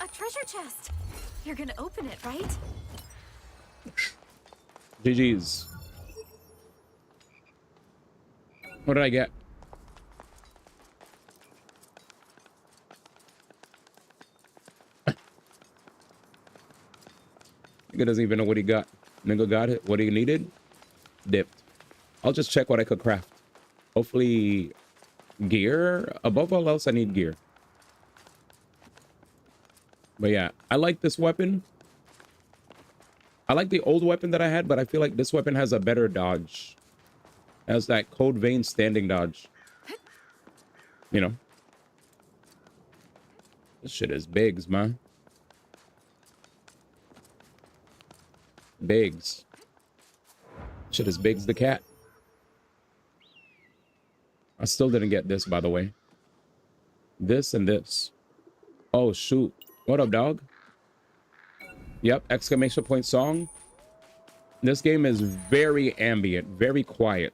A treasure chest. You're gonna open it, right? GG's. What did I get? Nigga doesn't even know what he got. Nigga got it. What he needed? Dipped. I'll just check what I could craft. Hopefully gear. Above all else, I need gear. But yeah, I like this weapon. I like the old weapon that I had, but I feel like this weapon has a better dodge. It has that Code Vein standing dodge. You know? This shit is bigs, man. Bigs. Shit is Biggs the cat. I still didn't get this, by the way. This and this. Oh, shoot. What up, dog? Yep, exclamation point song. This game is very ambient, very quiet.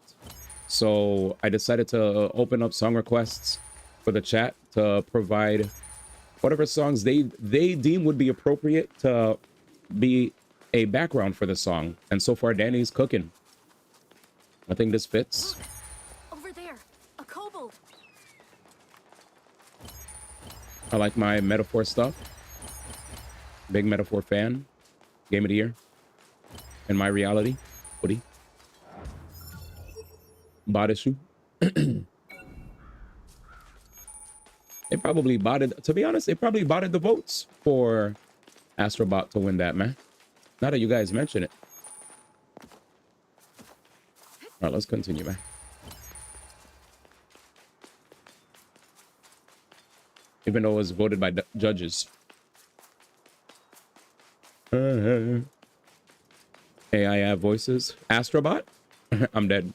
So I decided to open up song requests for the chat to provide whatever songs they deem would be appropriate to be a background for the song. And so far, Danny's cooking. I think this fits. Over there, a kobold. I like my metaphor stuff. Big metaphor fan. Game of the year. In my reality. Woody. Bodisu. They probably botted, to be honest, they probably botted the votes for Astrobot to win that, man. Now that you guys mention it. All right, let's continue, man. Even though it was voted by judges. AI have voices. Astrobot? I'm dead.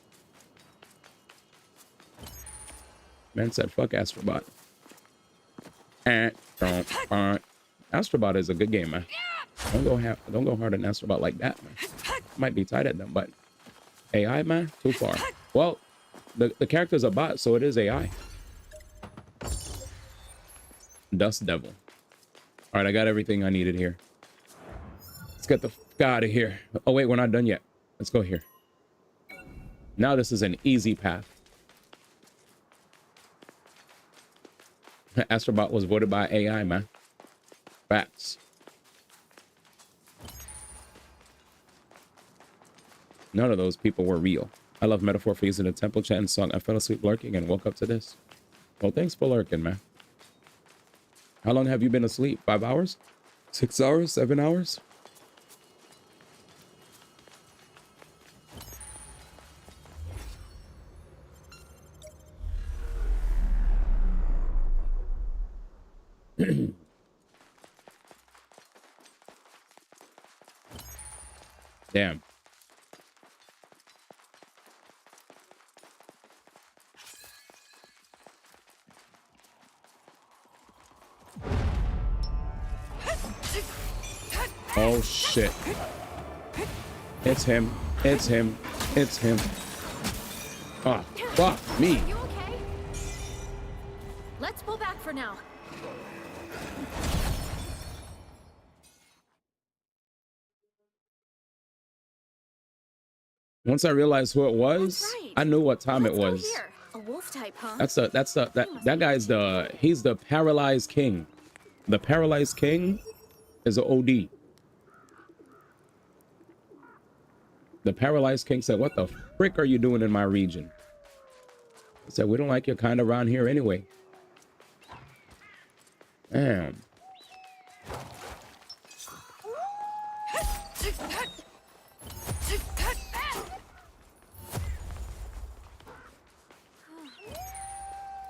Man said, fuck Astrobot. Astrobot is a good game, man. Don't go hard on Astrobot like that, man. Might be tight at them, but AI, man, too far. Well, the character's a bot, so it is AI. Dust Devil. All right, I got everything I needed here. Let's get the fuck out of here. Oh wait, we're not done yet. Let's go here. Now this is an easy path. Astrobot was voted by AI, man. Facts. None of those people were real. I love metaphor for using the temple chat and song. I fell asleep lurking and woke up to this. Well, thanks for lurking, man. How long have you been asleep? 5 hours? 6 hours? 7 hours? Damn. Oh shit. It's him. It's him. It's him. Ah, fuck me. You okay? Let's pull back for now. Once I realized who it was, right. I knew what time Let's it was. Go here. A wolf type, huh? That guy's he's the paralyzed king. The paralyzed king is an OD. The paralyzed king said, "What the frick are you doing in my region?" He said, "We don't like your kind around here anyway." Damn.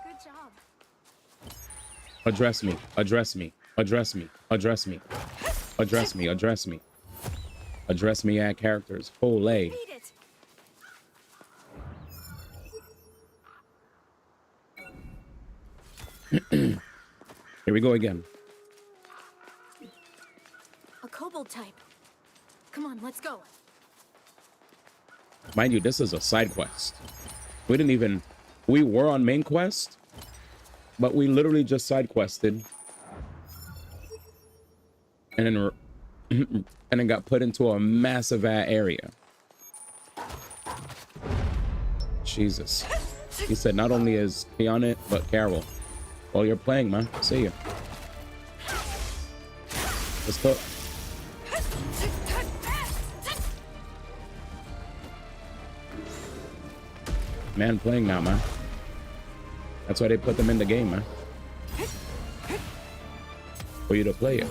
Good job. Address me. Address me. Address me. Address me. Address me. Address me. Address me, add characters. Olay. Here we go again. A kobold type. Come on, let's go. Mind you, this is a side quest. We were on main quest, but we literally just side quested. And then got put into a massive area. Jesus. He said not only is he on it, but Carol. Well, you're playing, man. See ya. Let's go. Man playing now, man. That's why they put them in the game, man. For you to play it.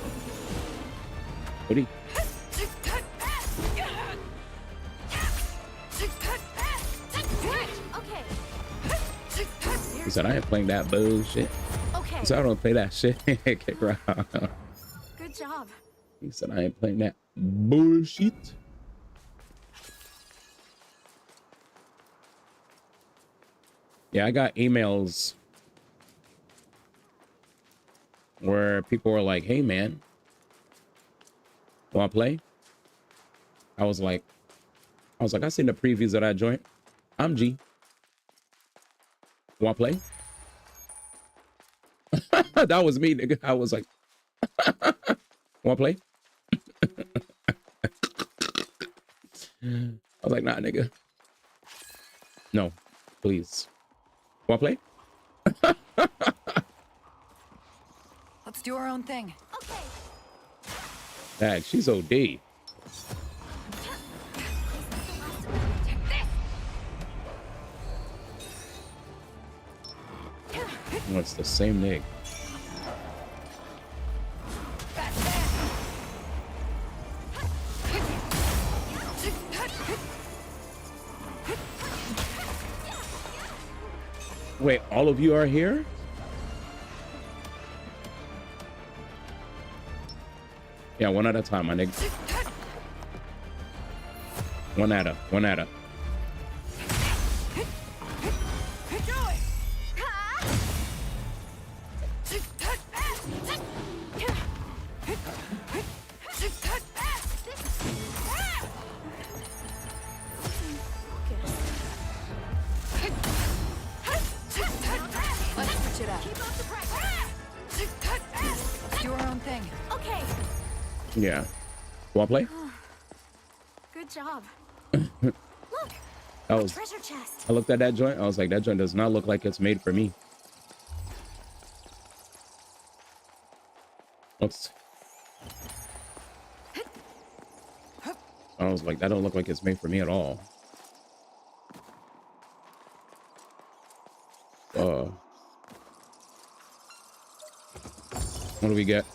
Woody. He said, I ain't playing that bullshit. Okay. He said, I don't play that shit. Kick around. Good job. He said, I ain't playing that bullshit. Yeah, I got emails where people were like, hey, man, want to play? I was like, I seen the previews of that joint. I'm G. Want to play? That was me, nigga. I was like, want to play? I was like, nah, nigga. No, please. Want to play? Let's do our own thing. Dang, she's OD. Oh, it's the same nig. Wait, all of you are here? Yeah, one at a time, my nigga. One at a. Let's switch it up. Do our own thing. Okay. Yeah. Want to play? Good job. That was, Treasure chest. I looked at that joint. I was like, that joint does not look like it's made for me. I was like, that don't look like it's made for me at all. What do we get?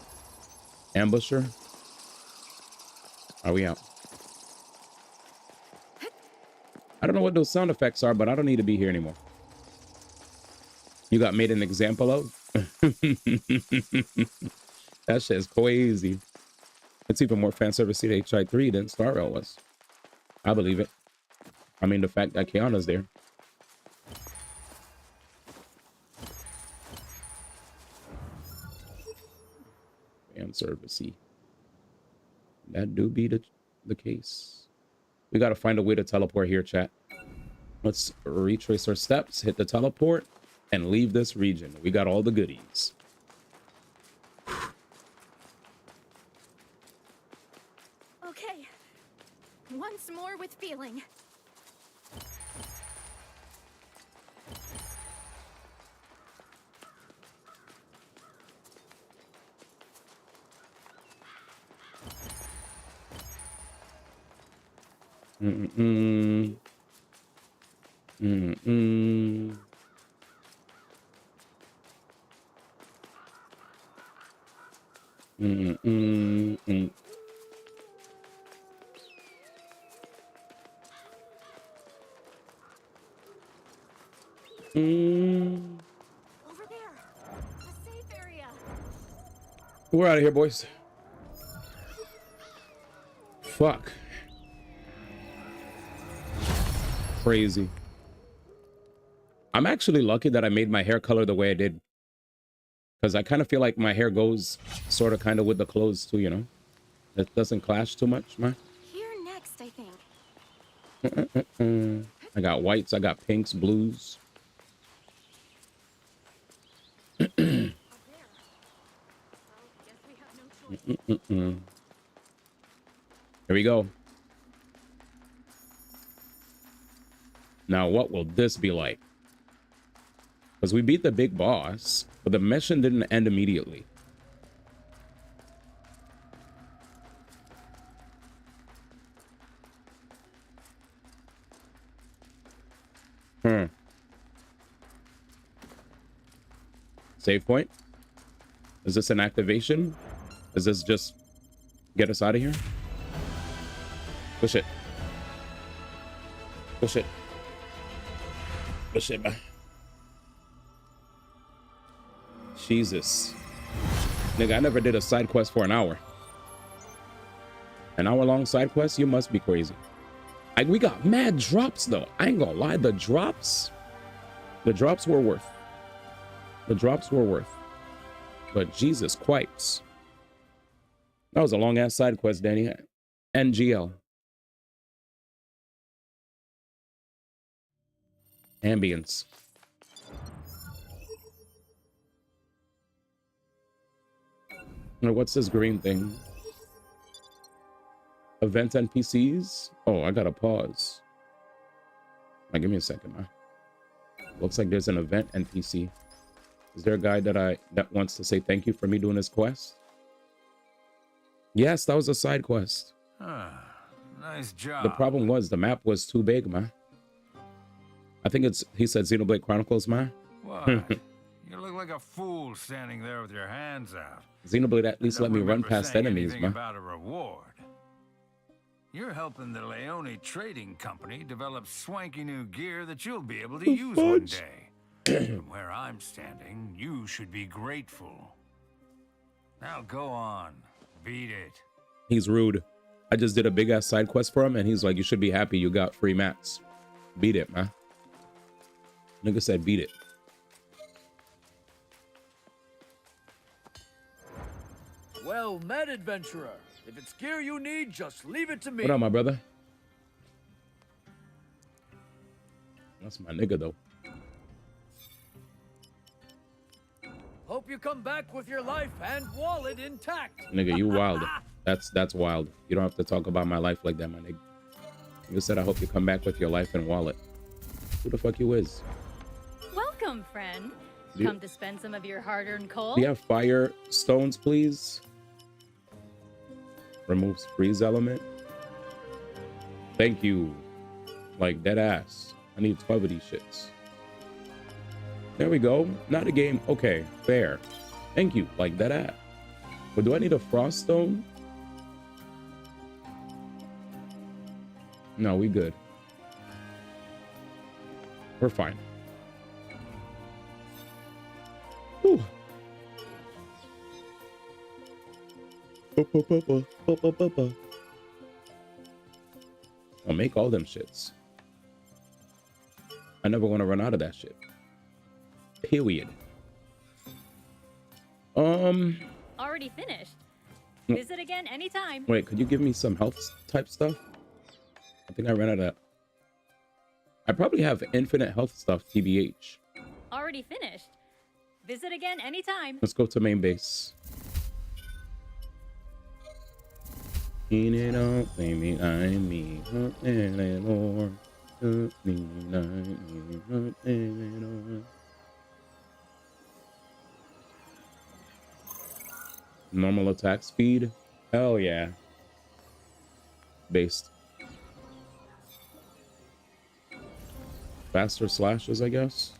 Ambusher? Are we out? I don't know what those sound effects are, but I don't need to be here anymore. You got made an example of? That shit is crazy. It's even more fan service to HI3 than Star Rail was. I believe it. I mean, the fact that Kiana's there. Fan servicey. That do be the case. We got to find a way to teleport here, chat. Let's retrace our steps, hit the teleport, and leave this region. We got all the goodies. Okay. Once more with feeling. Mm-mm. Mm-mm. Mm-mm. Over there. The safe area. We're out of here, boys. Fuck. Crazy. I'm actually lucky that I made my hair color the way I did. Because I kind of feel like my hair goes sort of kind of with the clothes too, you know? It doesn't clash too much, man. Here next, I think. I got whites, I got pinks, blues. Here we go. Now, what will this be like? Because we beat the big boss, but the mission didn't end immediately. Save point? Is this an activation? Does this just get us out of here? Push it. Push it. Push it, man. Jesus. Nigga, I never did a side quest for an hour. An hour-long side quest? You must be crazy. We got mad drops, though. I ain't gonna lie, the drops The drops were worth. The drops were worth. But Jesus Christ. That was a long ass side quest, Danny. NGL. Ambience. Now, what's this green thing? Event NPCs? Oh, I gotta pause. Now, give me a second, man. Looks like there's an event NPC. Is there a guy that wants to say thank you for me doing this quest? Yes, that was a side quest. Nice job. The problem was the map was too big, man. I think he said Xenoblade Chronicles, man. What? You look like a fool standing there with your hands out. Xenoblade at least let me run past saying enemies, anything man. About a reward. You're helping the Leone Trading Company develop swanky new gear that you'll be able to use one day. From where I'm standing, you should be grateful. Now go on, beat it. He's rude. I just did a big ass side quest for him, and he's like, "You should be happy you got free mats." Beat it, man. Nigga said, "Beat it." Well met, adventurer. If it's gear you need, just leave it to me. What up, my brother? That's my nigga, though. Hope you come back with your life and wallet intact. Nigga, you wild. That's wild. You don't have to talk about my life like that, my nigga. You said I hope you come back with your life and wallet. Who the fuck you is? Welcome, friend. Come to spend some of your hard-earned coal? Do you have fire stones, please? Removes freeze element. Thank you. Like, dead ass. I need 12 of these shits. There we go. Not a game. Okay, fair. Thank you. Like, dead ass. But do I need a frost stone? No, we good. We're fine. Whew. I'll make all them shits. I never want to run out of that shit. Period. Already finished. Visit again anytime. Wait, could you give me some health type stuff? I think I ran out of... I probably have infinite health stuff, TBH. Already finished. Visit again anytime. Let's go to main base. In it all, baby, I me, Lord. Normal attack speed? Hell yeah. Based. Faster slashes, I guess.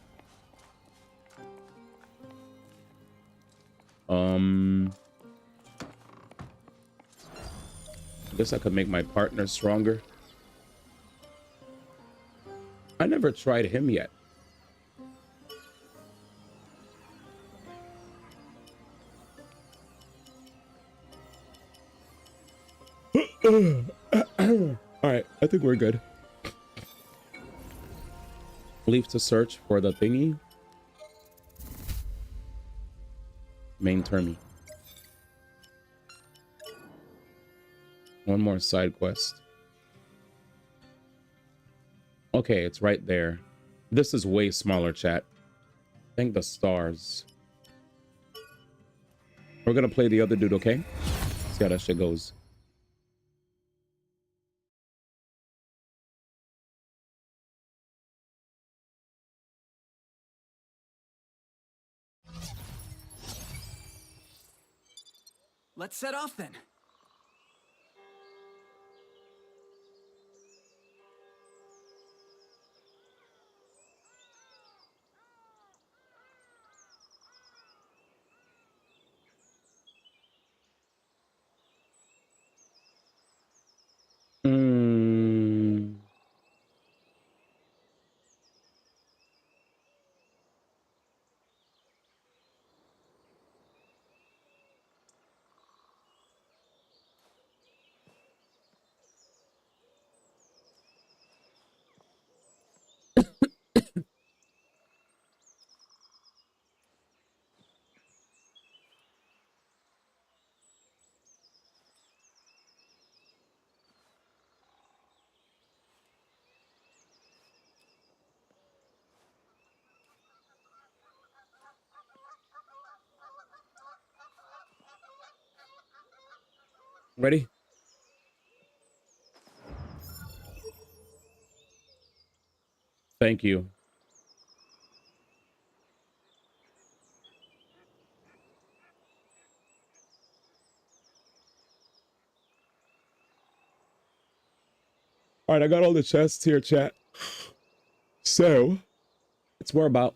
I guess I could make my partner stronger. I never tried him yet. Alright, I think we're good. Leave to search for the thingy. Main termy. One more side quest. Okay, it's right there. This is way smaller, chat. Thank the stars. We're gonna play the other dude, okay? See how that shit goes. Let's set off then. Ready? Thank you. All right, I got all the chests here, chat. So, it's more about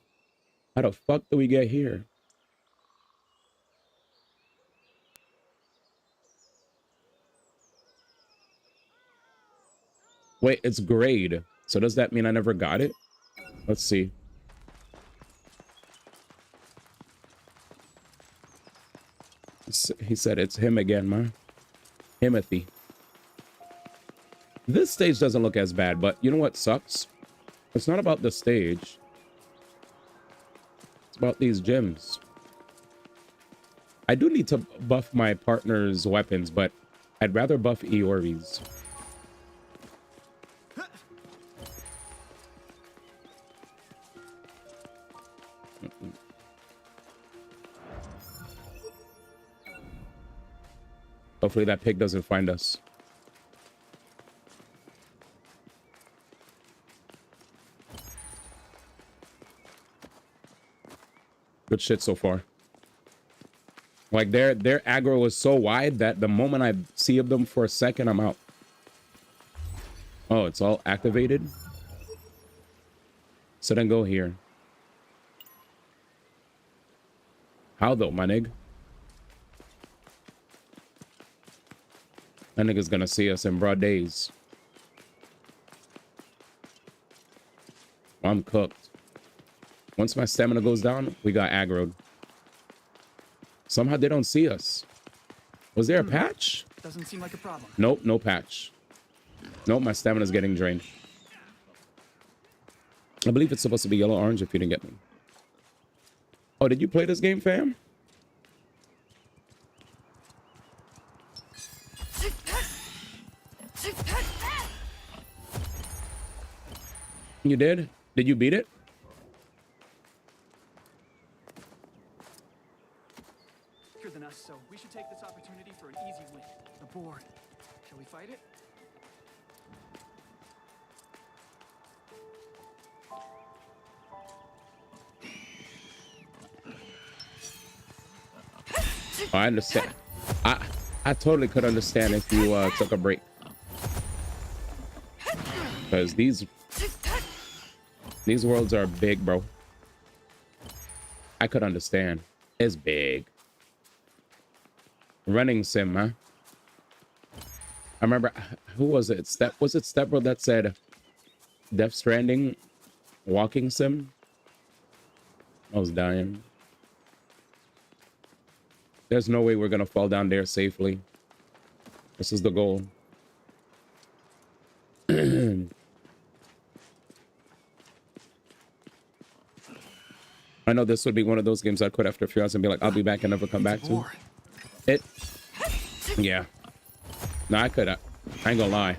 how the fuck do we get here? Wait, it's grade. So does that mean I never got it? Let's see. He said it's him again, man. Timothy. This stage doesn't look as bad, but you know what sucks? It's not about the stage. It's about these gems. I do need to buff my partner's weapons, but I'd rather buff Eori's. Hopefully that pig doesn't find us. Good shit so far. Like their aggro is so wide that the moment I see them for a second, I'm out. Oh, it's all activated. So then go here. How though, my nigga? That nigga's gonna see us in broad days. I'm cooked. Once my stamina goes down, we got aggroed. Somehow they don't see us. Was there a patch? Doesn't seem like a problem. Nope, no patch. Nope, my stamina's getting drained. I believe it's supposed to be yellow-orange if you didn't get me. Oh, did you play this game, fam? You did? Did you beat it? Bigger than us, so we should take this opportunity for an easy win. The board. Shall we fight it? I understand. I totally could understand if you took a break. Because these worlds are big, bro. I could understand. It's big. Running sim, huh? I remember, who was it? Was it Stepbro that said Death Stranding walking sim? I was dying. There's no way we're gonna fall down there safely. This is the goal. I know this would be one of those games I'd quit after a few hours and be like, I'll be back and never come back to. It. Yeah. No, I could. I ain't gonna lie.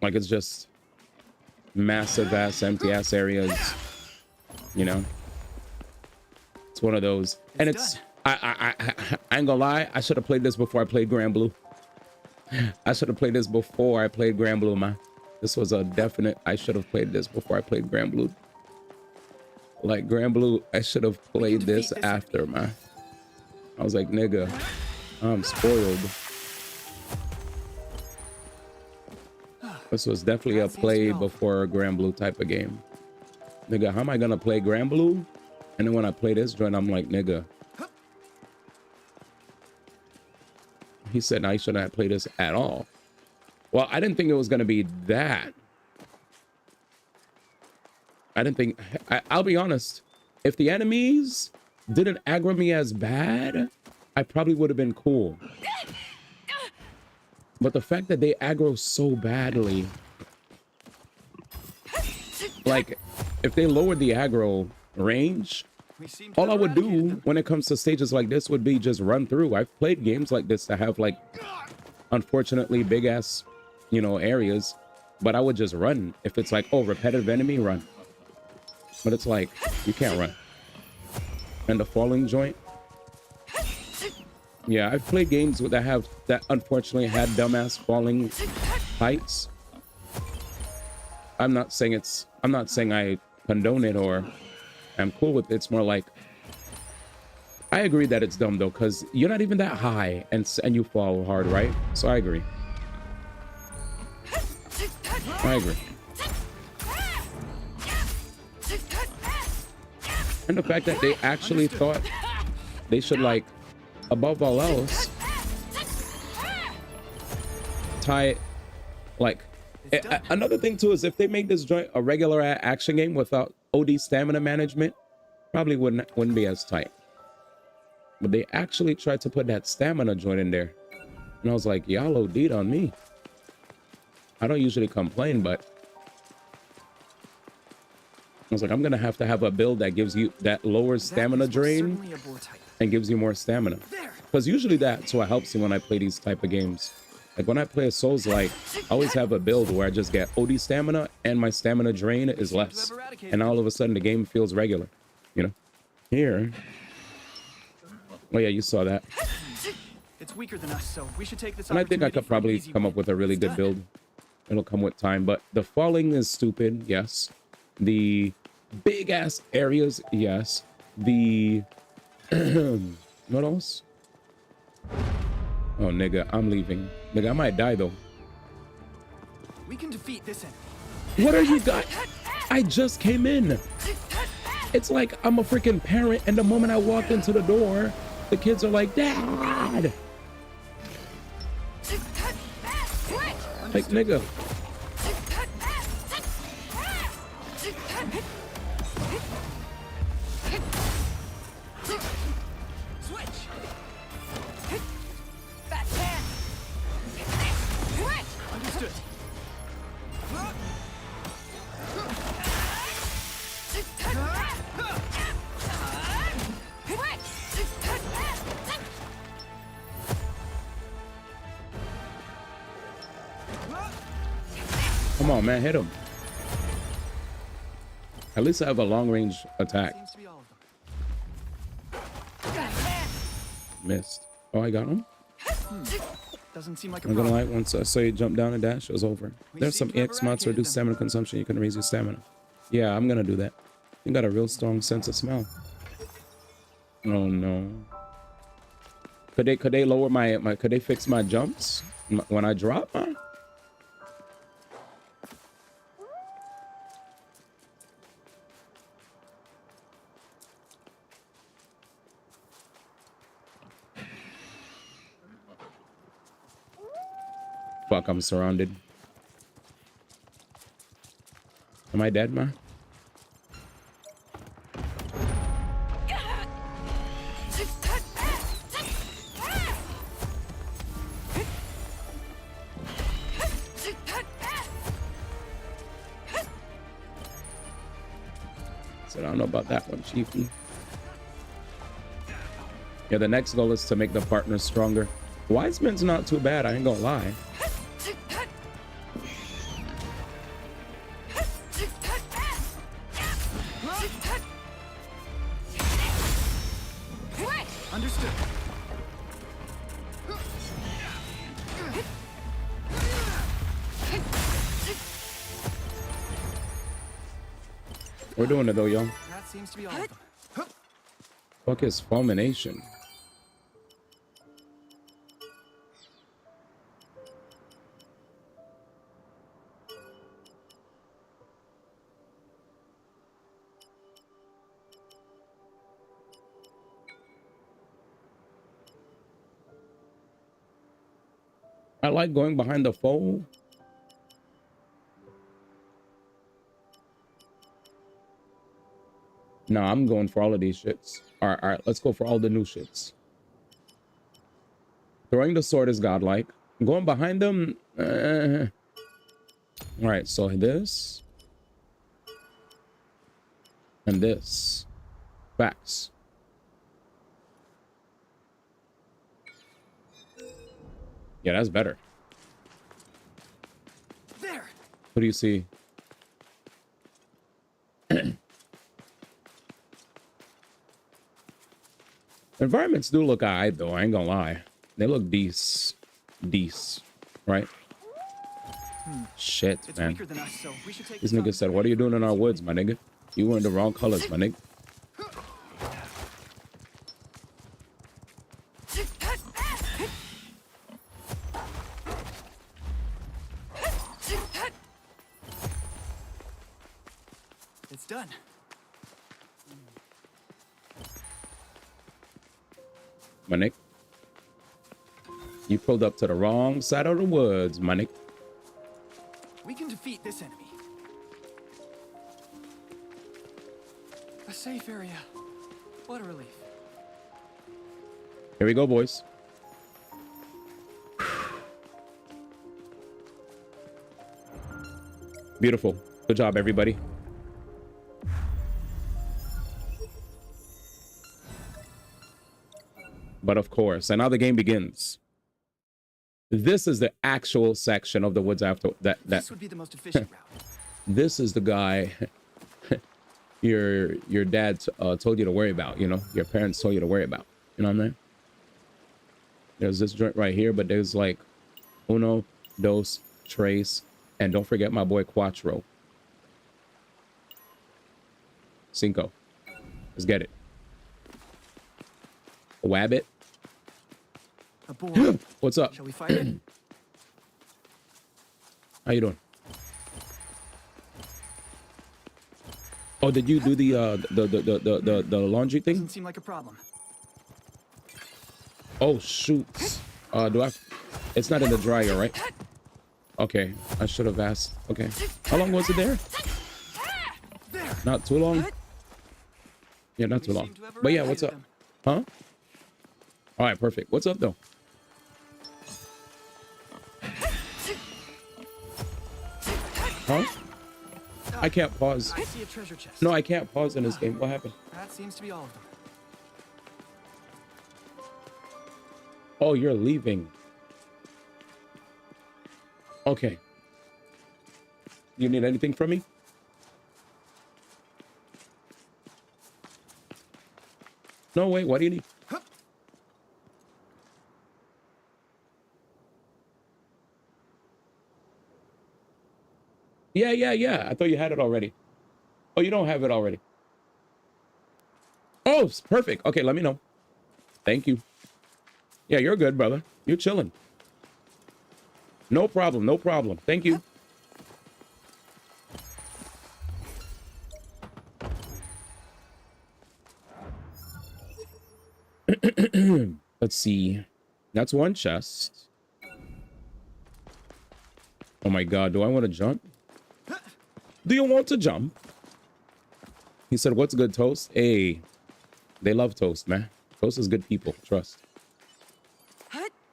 Like, it's just massive ass, empty ass areas. You know? It's one of those. And it's, I ain't gonna lie. I should have played this before I played Grand Blue. I should have played this before I played Grand Blue, man. This was a definite, I should have played this before I played Grand Blue. Like Grand Blue, I should have played this after, man. I was like, nigga, I'm spoiled. This was definitely a play before Grand Blue type of game. Nigga, how am I gonna play Grand Blue? And then when I play this joint, I'm like, nigga. He said, no, I shouldn't have played this at all. Well, I didn't think it was gonna be that. I didn't think, I'll be honest, if the enemies didn't aggro me as bad, I probably would have been cool. But the fact that they aggro so badly, like, if they lowered the aggro range, all I would do when it comes to stages like this would be just run through. I've played games like this that have, like, unfortunately big ass, you know, areas, but I would just run. If it's like, oh, repetitive enemy, run. But it's like, you can't run. And the falling joint, Yeah, I've played games that unfortunately had dumbass falling heights. I'm not saying I condone it or I'm cool with it. It's more like I agree that it's dumb though, because you're not even that high and you fall hard, right? So I agree. I agree. And the fact that they actually thought they should, like, above all else, tie it, like, another thing too is if they made this joint a regular action game without OD stamina management, probably wouldn't be as tight. But they actually tried to put that stamina joint in there. And I was like, y'all OD'd on me. I don't usually complain, but I was like, I'm gonna have to have a build that gives you that lowers stamina drain and gives you more stamina. Because usually that's what helps me when I play these type of games. Like when I play a Souls-like, I always have a build where I just get OD stamina and my stamina drain is less. And all of a sudden the game feels regular, you know? Here. Oh yeah, you saw that. It's weaker than us, so we should take this. And I think I could probably come up with a really good build. It'll come with time, but the falling is stupid, yes. The big ass areas, yes. The what else? Oh nigga, I'm leaving. Nigga, I might die though. We can defeat this end. What are you got? I just came in. It's like I'm a freaking parent, and the moment I walk into the door, the kids are like, Dad! Like, nigga. Come on, man, hit him. At least I have a long-range attack. Missed. Oh, I got him? Doesn't seem like a I'm gonna problem. like once I saw you jump down and dash, it was over. There's some EX mods to reduce stamina consumption. You can raise your stamina. Yeah, I'm gonna do that. You got a real strong sense of smell. Oh no. Could they lower my could they fix my jumps when I drop? Huh? Fuck, I'm surrounded. Am I dead, man? So I don't know about that one, Chiefy. Yeah, the next goal is to make the partners stronger. Wiseman's not too bad, I ain't gonna lie. Understood. We're doing it though, y'all. That seems to be all of them. Fuck is fulmination? I like going behind the foe. No, I'm going for all of these shits. All right, let's go for all the new shits. Throwing the sword is godlike. Going behind them. All right, so this and this. Facts. Yeah, that's better. There. What do you see? Environments do look alright though, I ain't gonna lie. They look decent, right? Shit, It's man. weaker than us, so we should take This this nigga on. said, what are you doing in our woods, my nigga? You wearing the wrong colors, my nigga. It's done. My nigga. You pulled up to the wrong side of the woods, my nigga. We can defeat this enemy. A safe area. What a relief. Here we go, boys. Beautiful. Good job, everybody. But of course, and now the game begins. This is the actual section of the woods after that. This would be the most efficient route. This is the guy your dad told you to worry about, you know, your parents told you to worry about. You know what I mean? There's this joint right here, but there's like uno, dos, tres, and don't forget my boy Cuatro. Cinco. Let's get it. Wabbit. What's up? Shall we fight it? How you doing? Oh, did you do the laundry thing? Doesn't seem like a problem. Oh shoot. It's not in the dryer, right? Okay, I should have asked. Okay. How long was it there? Not too long? Yeah, not too long. But yeah, what's up? Huh? All right, perfect. What's up though? Huh? I can't pause. I see a treasure chest. No, I can't pause in this game. What happened? That seems to be all of them. Oh, you're leaving. Okay. You need anything from me? No, wait, what do you need? Yeah. I thought you had it already. Oh, you don't have it already. Oh, it's perfect. Okay, let me know. Thank you. Yeah, you're good, brother. You're chilling. No problem. No problem. Thank you. Let's see. That's one chest. Oh my God. Do I want to jump? Do you want to jump? He said, what's good, Toast? Hey, they love Toast, man. Toast is good people. Trust.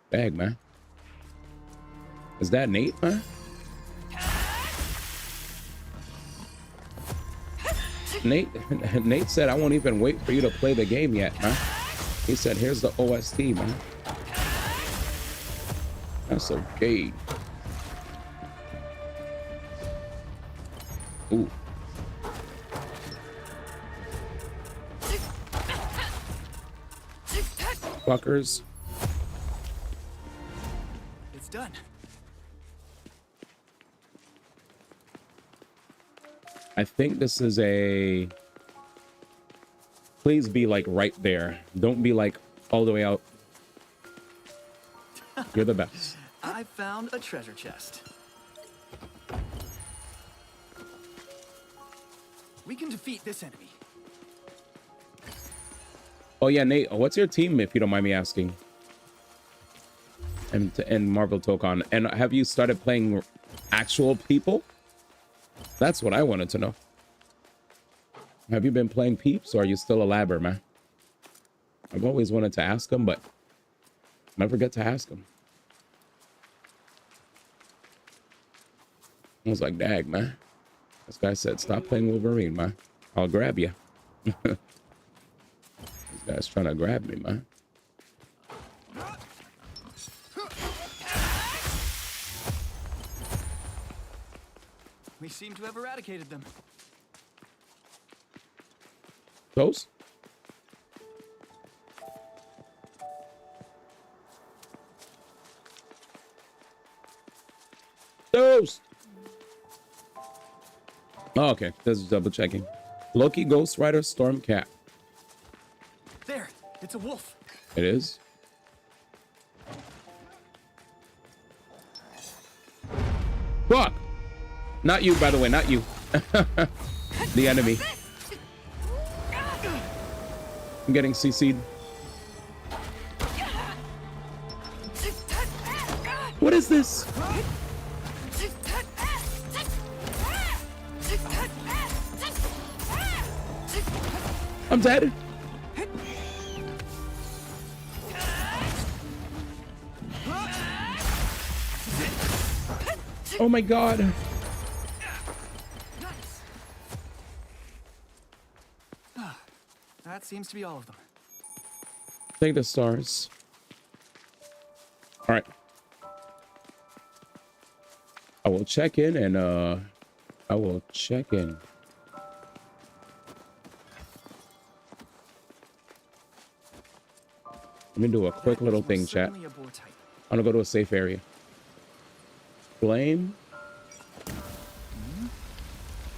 Bag, man. Is that Nate, man? Nate said, I won't even wait for you to play the game yet, man. He said, here's the OST, man. That's so gay. Ooh. Fuckers. It's done. I think this is a... Please be like right there. Don't be like all the way out. You're the best. I found a treasure chest. We can defeat this enemy. Oh yeah, Nate, what's your team, if you don't mind me asking? And Marvel Tokon. And have you started playing actual people? That's what I wanted to know. Have you been playing peeps, or are you still a labber, man? I've always wanted to ask him, but never get to ask him. I was like, dag, man. This guy said, stop playing Wolverine, man. I'll grab you. This guy's trying to grab me, man. We seem to have eradicated them. Close? Oh, okay. Just double checking. Loki, Ghost Rider, Stormcat. There, it's a wolf. It is. Fuck! Not you, by the way, not you. The enemy. I'm getting CC'd. What is this? I'm dead. Oh my god. That seems to be all of them. Take the stars. All right. I will check in and I will check in. Let me do a quick little thing, chat. I'm gonna go to a safe area. Blame.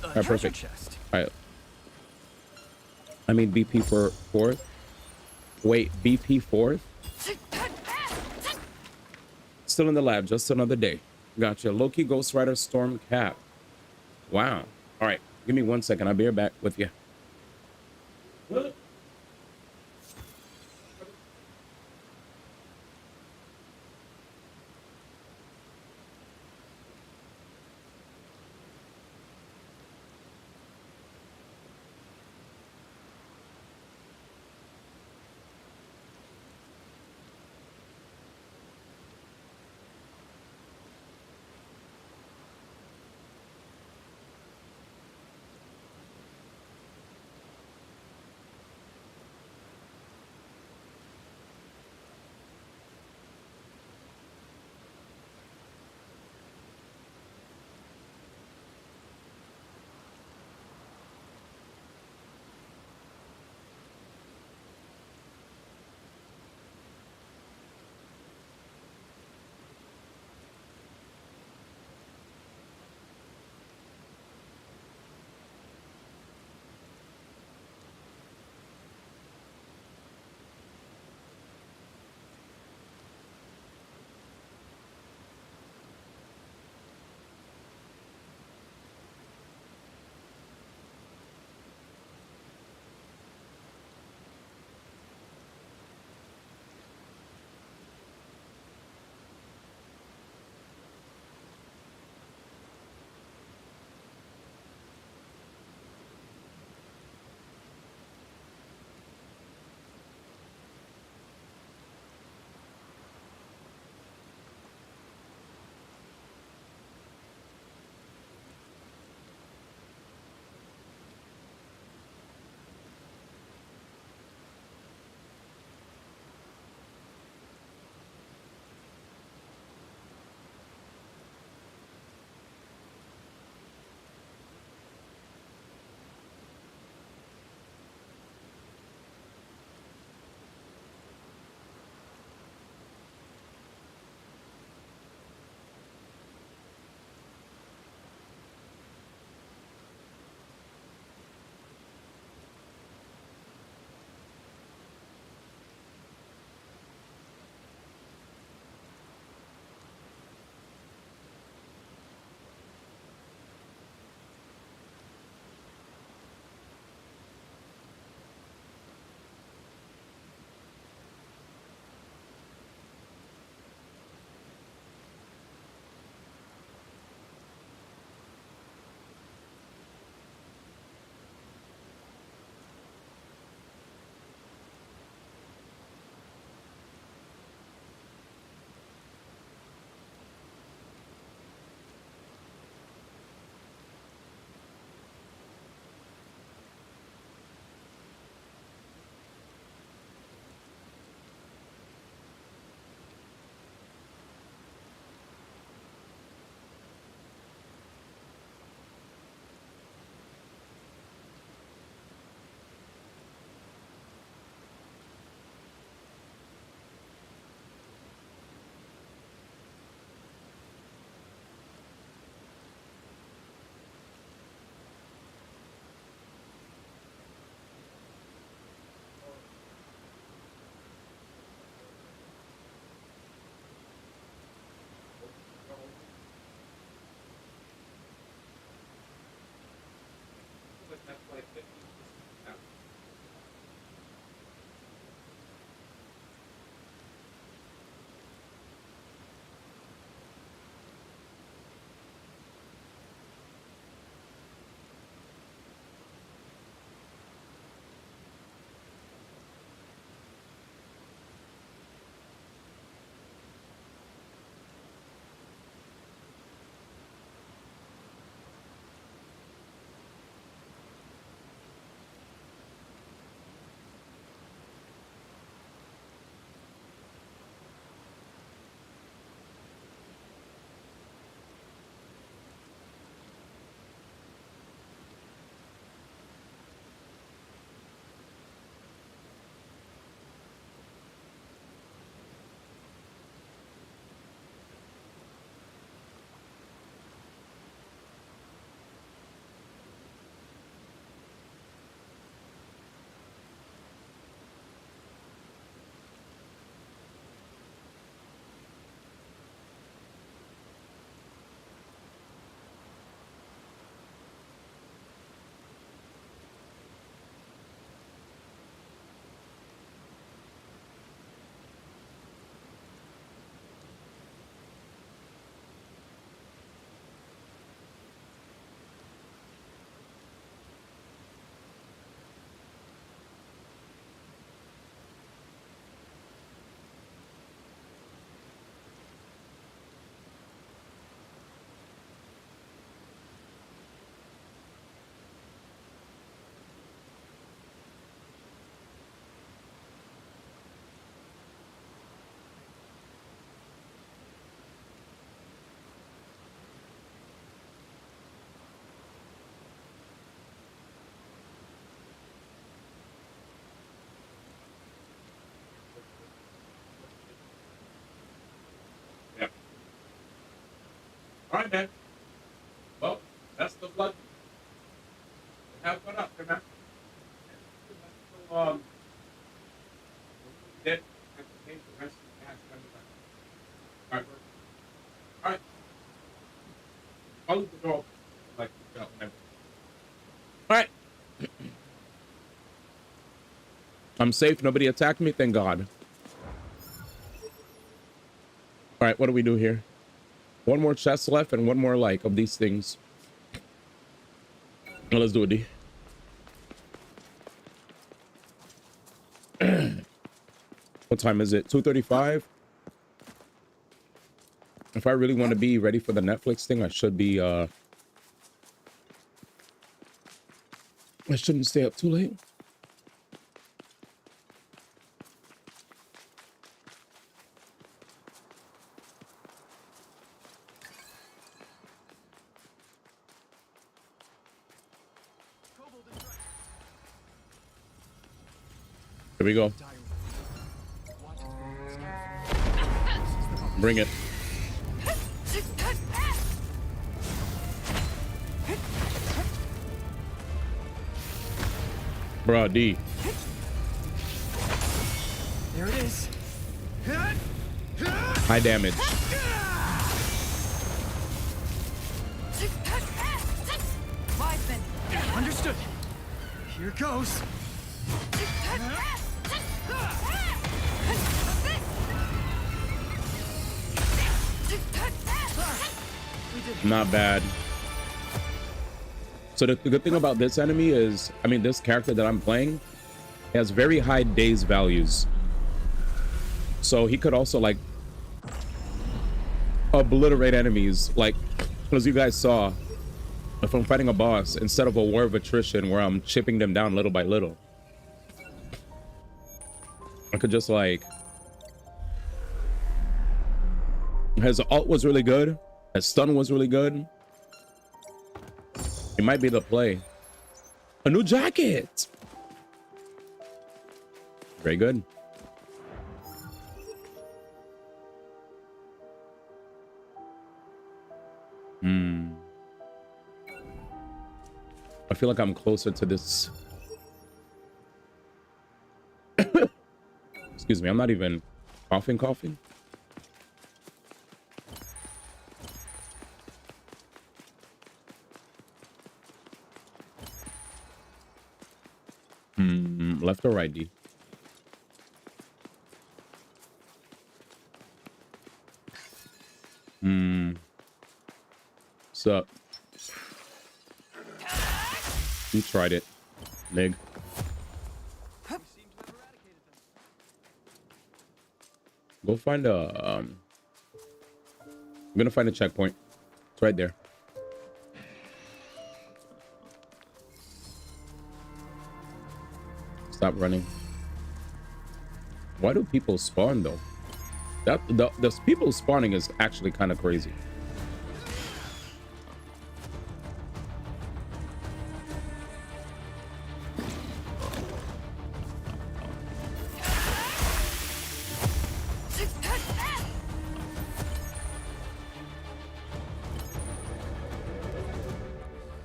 All right, perfect. All right. I mean BP for fourth. Wait, BP fourth? Still in the lab, just another day. Gotcha. Loki, Ghost Rider, Storm Cap. Wow. All right, give me 1 second. I'll be right back with you. All right, man. Well, that's the blood. Have fun up there, man. So, then I can take the rest of the cash. All right, bro. All right. I'll leave the door open. Like, whenever. All right. I'm safe. Nobody attacked me. Thank God. All right. What do we do here? One more chest left and one more like of these things. Well, let's do it, D. What time is it? 2:35. If I really want to be ready for the Netflix thing, I should be I shouldn't stay up too late. Here we go. Bring it. Bruh, D. There it is. High damage. Understood. Here goes. Not bad. So the good thing about this enemy is, I mean, this character that I'm playing has very high daze values. So he could also like obliterate enemies. Like, as you guys saw, if I'm fighting a boss, instead of a war of attrition where I'm chipping them down little by little, I could just like, his ult was really good. His stun was really good. It might be the play. A new jacket. Very good. I feel like I'm closer to this. Excuse me, I'm not even coughing. Left or right, D? What's up? You tried it, Nig. Go find a I'm gonna find a checkpoint. It's right there. Stop running. Why do people spawn though? The people spawning is actually kind of crazy.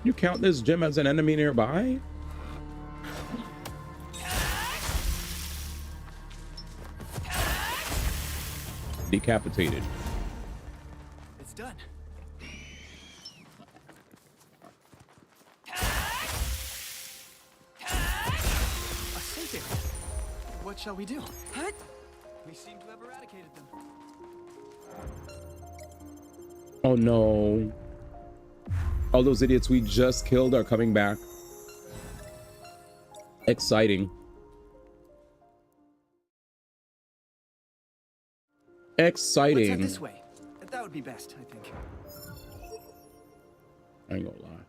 You count this gym as an enemy nearby? Decapitated. It's done. A safe area. What shall we do? We seem to have eradicated them. Oh no. All those idiots we just killed are coming back. Exciting. Exciting. Let's head this way. That would be best, I think. I ain't gonna lie.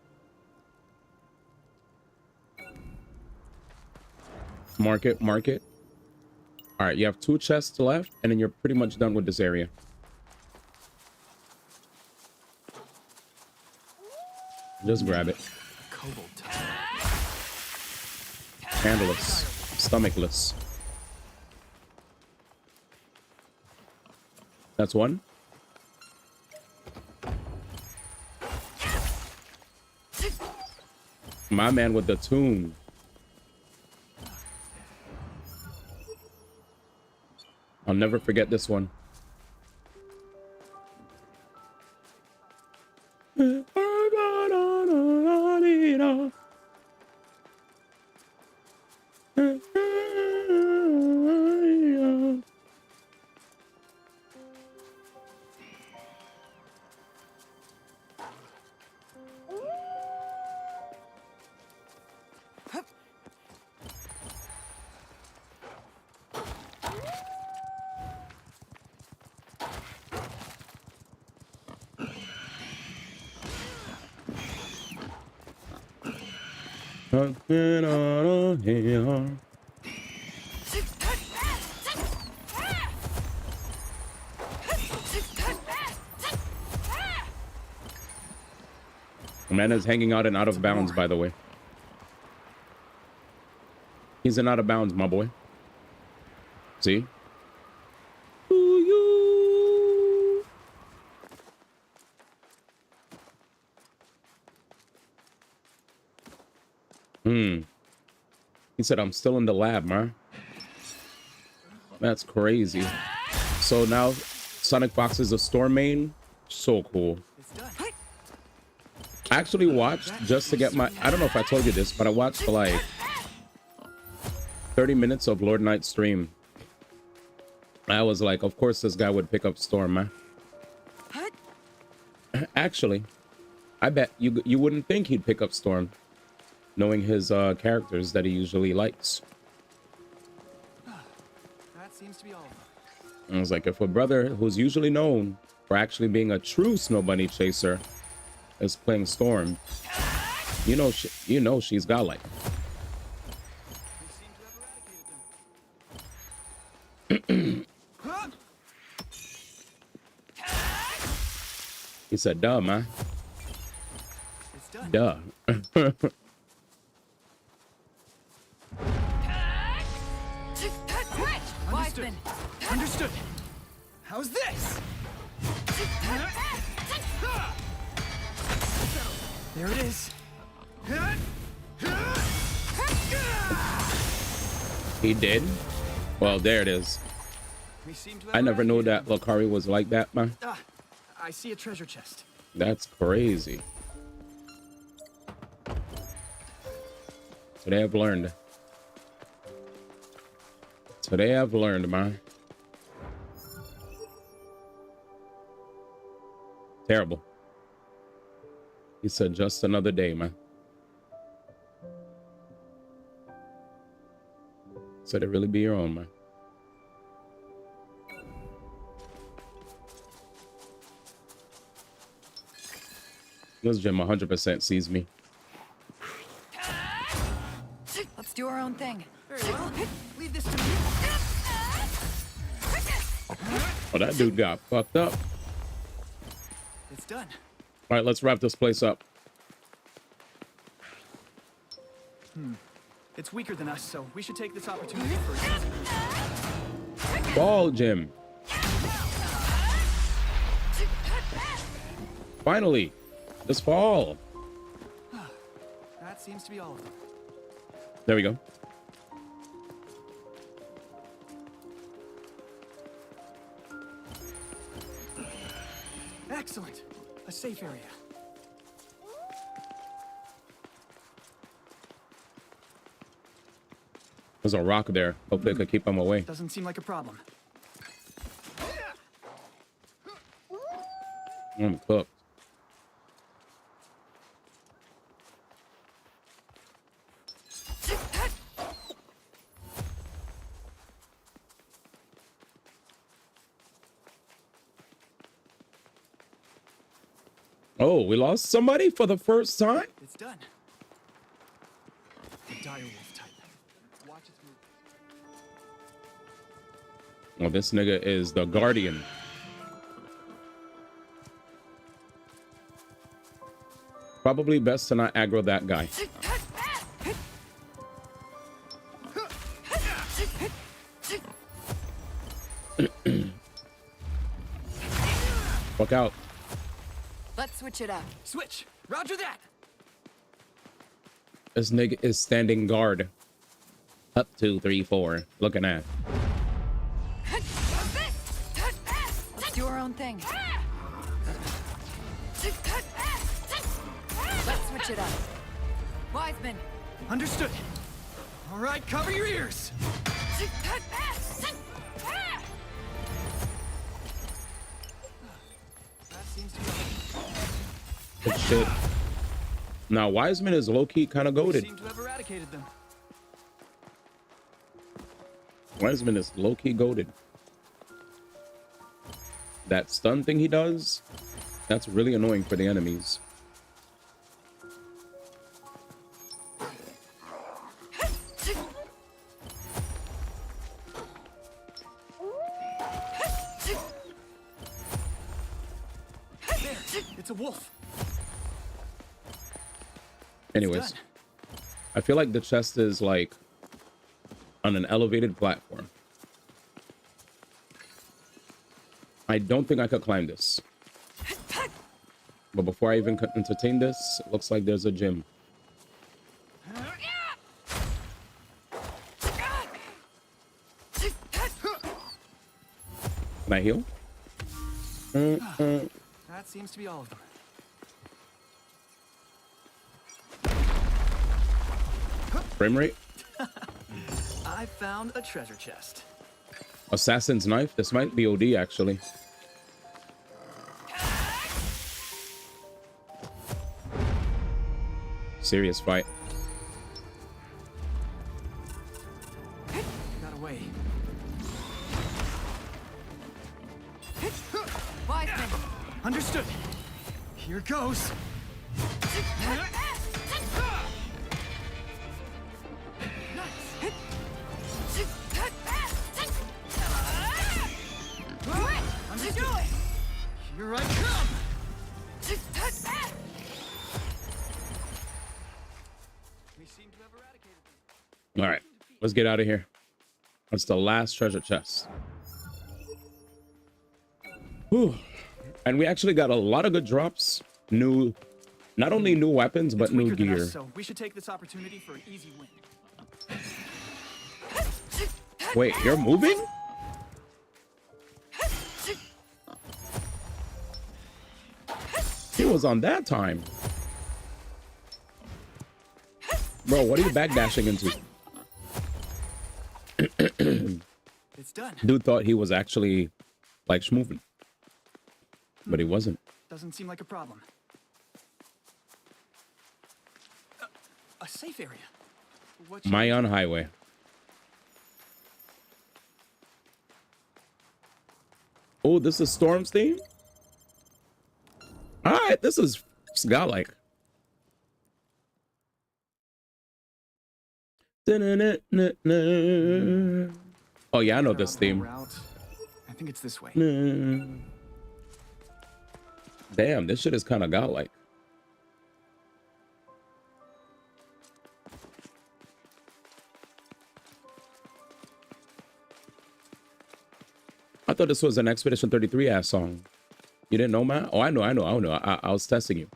Mark it. All right, you have 2 chests left, and then you're pretty much done with this area. Just grab it. Handleless. Stomachless. That's one. My man with the tune. I'll never forget this one. Man is hanging out and out of bounds, by the way. He's in out of bounds, my boy. See? He said, I'm still in the lab, man. That's crazy. So now Sonic Fox is a storm main. So cool. I actually watched just to get my... I don't know if I told you this, but I watched like 30 minutes of Lord Knight's stream. I was like, of course this guy would pick up Storm, man. Actually, I bet you wouldn't think he'd pick up Storm, knowing his characters that he usually likes. That seems to be all. I was like, if a brother who's usually known for actually being a true snow bunny chaser is playing Storm, you know she's got like. He said, duh, man. Duh. Understood. Understood. How's this? There it is. He did? Well, there it is. I never knew that Lokari was like that, man. I see a treasure chest. That's crazy. Today I've learned. Today I've learned, man. Terrible. He said just another day, man. Said it really be your own, man. This gym 100% sees me. Let's do our own thing. Very well. Leave this to me. Oh, that dude got fucked up. It's done. All right, let's wrap this place up. It's weaker than us, so we should take this opportunity for a Ball gym. Finally, this fall. That seems to be all of them. There we go. Excellent. A safe area. There's a rock there. Hopefully I could keep him away. Doesn't seem like a problem. I'm cooked. Oh, we lost somebody for the first time? It's done. The direwolf type. Watch its move. Well, this nigga is the guardian. Probably best to not aggro that guy. Fuck out. Let's switch it up. Switch. Roger that. This nigga is standing guard. Up 2, 3, 4. Looking at. Let's do our own thing. Let's switch it up. Wiseman. Understood. All right, cover your ears. That seems to be Good shit. Now, Wiseman is low-key kind of goated. seem to have eradicated them. Wiseman is low-key goated. That stun thing he does, that's really annoying for the enemies. There, it's a wolf. Anyways, I feel like the chest is like on an elevated platform. I don't think I could climb this. But before I even could entertain this, it looks like there's a gym. Can I heal? That seems to be all of them. Frame rate? I found a treasure chest. Assassin's knife? This might be OD actually. Serious fight. Got away. Wiseman. Understood. Here goes. Understood. Here I come. We seem to have eradicated them. All right, let's get out of here. That's the last treasure chest. Whew. And we actually got a lot of good drops. New, not only new weapons, but new Weaker than gear. us, so we should take this opportunity for an easy win. Wait, you're moving? He was on that time. Bro, what are you backdashing into? It's done. Dude thought he was actually like schmoving, but he wasn't. Doesn't seem like a problem. A safe area. What should Mayan Highway. Oh, this is Storm's theme? All right, this is godlike. Oh yeah, I know this theme. I think it's this way. Damn, this shit is kind of godlike. I thought this was an Expedition 33 ass song. You didn't know, man? Oh, I know. I was testing you.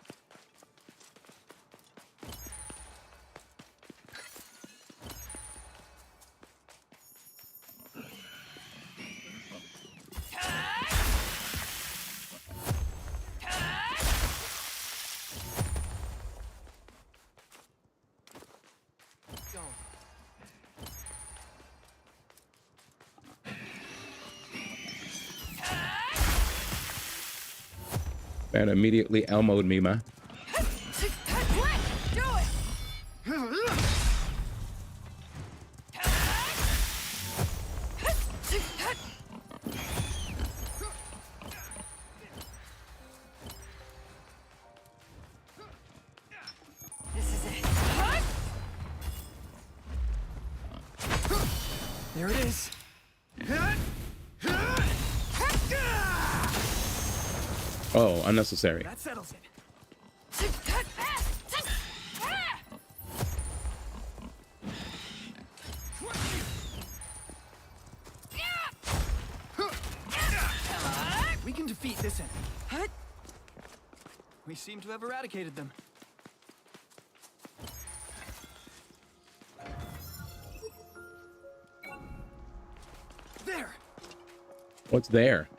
Man immediately Elmo'd me, man. This is it. There it is. Oh, unnecessary. That settles it. We can defeat this enemy. We seem to have eradicated them. What's there?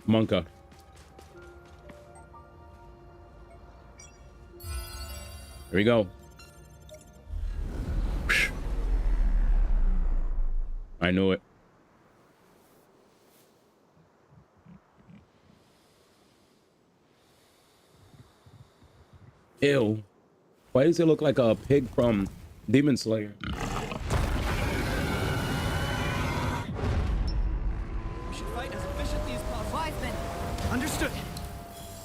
Monka. Here we go. I knew it. Ew. Why does it look like a pig from Demon Slayer? We should fight as efficiently as possible. Wiseman. Understood.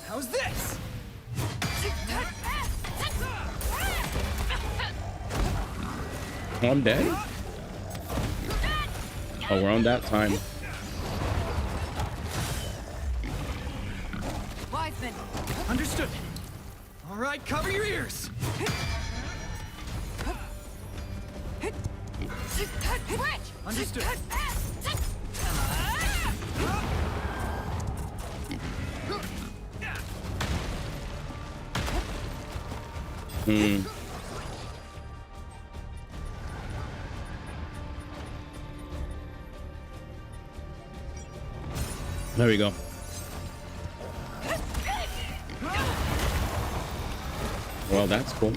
How's this? Oh, I'm dead? Oh, we're on that time. Wiseman. Understood. All right, cover your ears. Understood. There we go. Well, that's cool.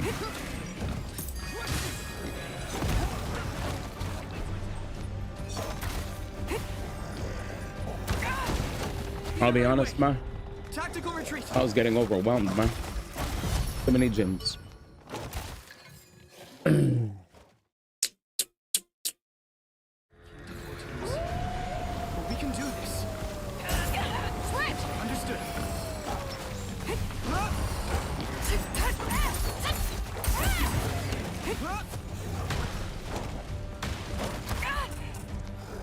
I'll be honest, man. Tactical retreat. I was getting overwhelmed, man. Too many gyms. We can do this. Understood.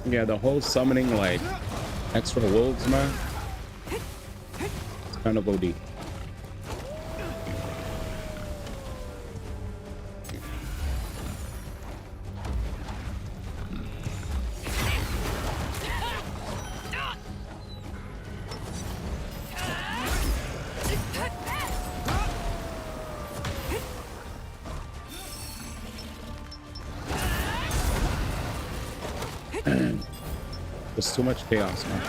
Yeah, the whole summoning like extra wolves, man. It's kind of OD. There's too much chaos, man.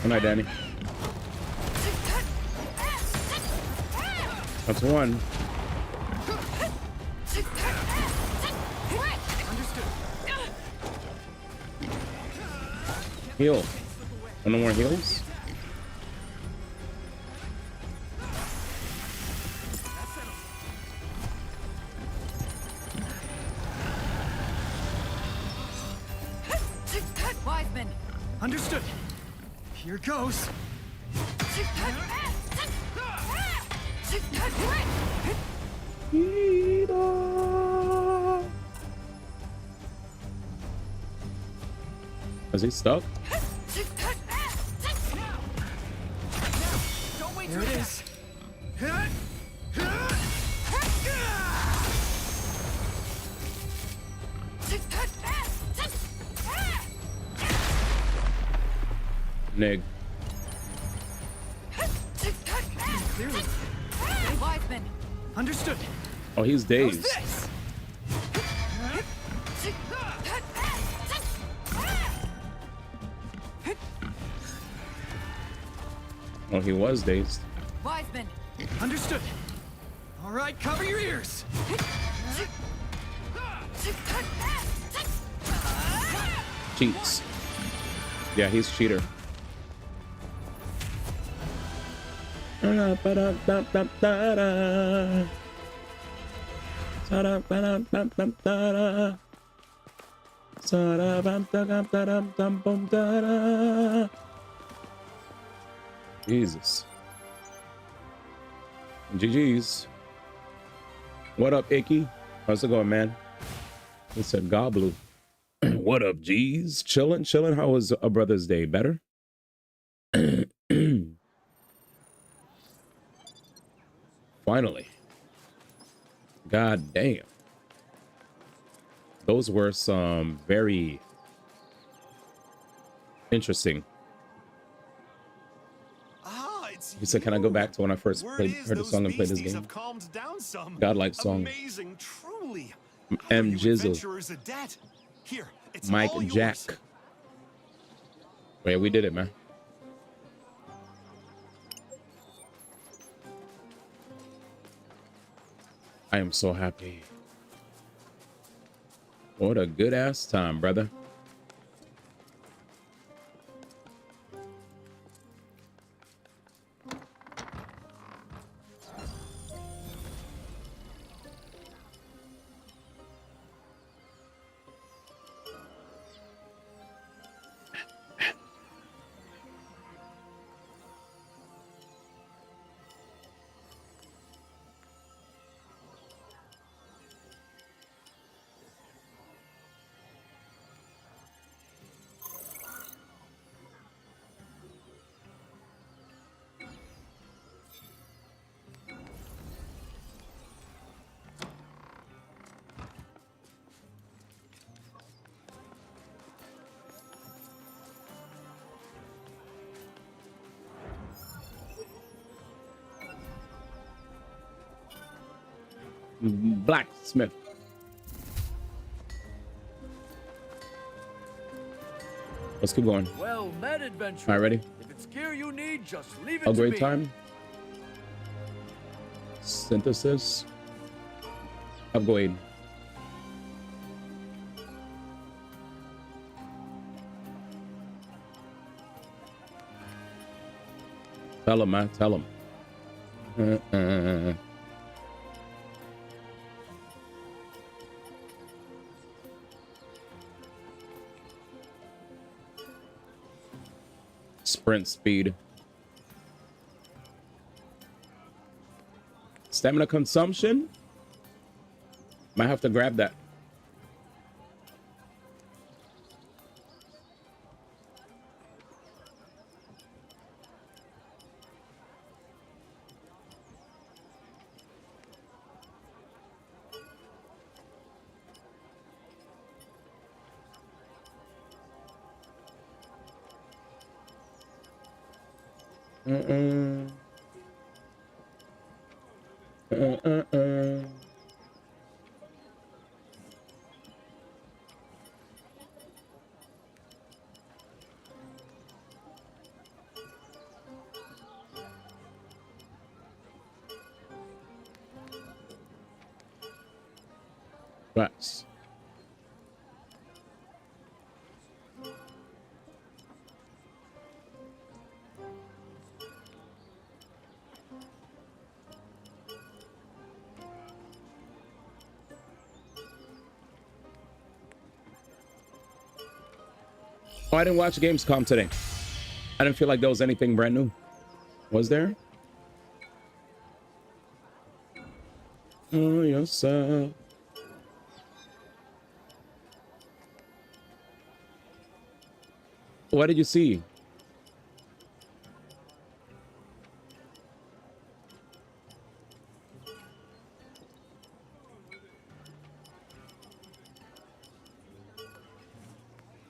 Good night, Danny. That's one. Heal. No more heals? Wiseman. Understood. Here goes. Is he stuck? Here it is. Nig. Clearly. Wiseman. Understood. Oh, he's dazed. Oh, he was dazed. Wiseman. Understood. All right, cover your ears. Cheats. Yeah, he's cheater. Jesus. GG's. What up, Icky? How's it going, man? It's a gobblue. What up, G's? Chilling, chilling. How was a brother's day? Better? Finally. God damn. Those were some very interesting. He said, can I go back to when I first heard the song and played this game? Godlike song. Amazing, truly. M. Jizzle. Adventurers a debt. Here, it's Mike all Jack. yours. Yeah, we did it, man. I am so happy. What a good ass time, brother. Blacksmith. Let's keep going. Well met, adventurer. All right, ready? If it's gear you need, just leave it Upgrade to me. time. Synthesis. Upgrade. Tell him, man. Tell him. Sprint speed. Stamina consumption. Might have to grab that. Facts. Oh, I didn't watch Gamescom today. I didn't feel like there was anything brand new. Was there? Oh, yes, sir. What did you see?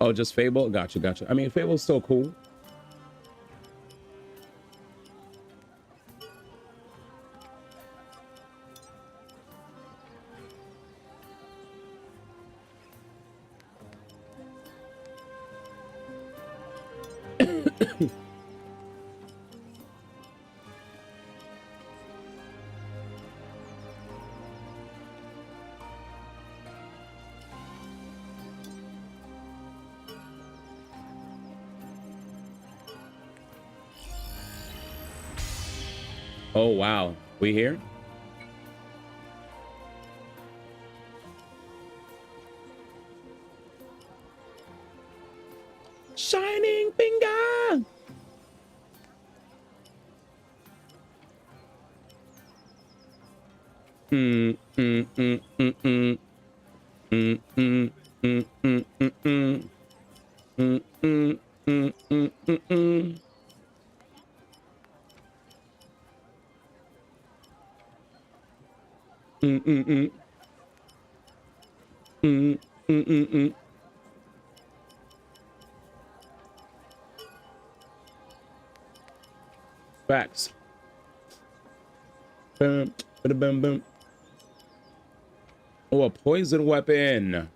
Oh, just Fable? Gotcha, gotcha. I mean, Fable's still cool. Oh, wow. We here? Shining finger. Mm, mm, mm, mm. Mm, mm, mm, mm, mm, mm. Mm, mm, mm. Mm, mm, mm, mm. Facts. Boom, boom, boom, boom. Oh, a poison weapon.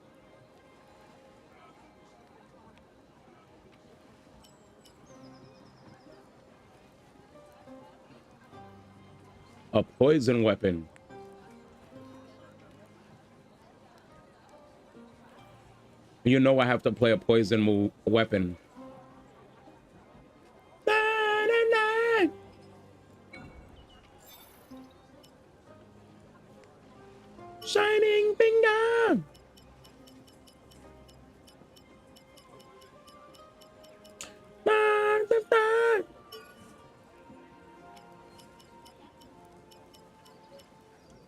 A poison weapon. You know I have to play a poison weapon. Shining finger.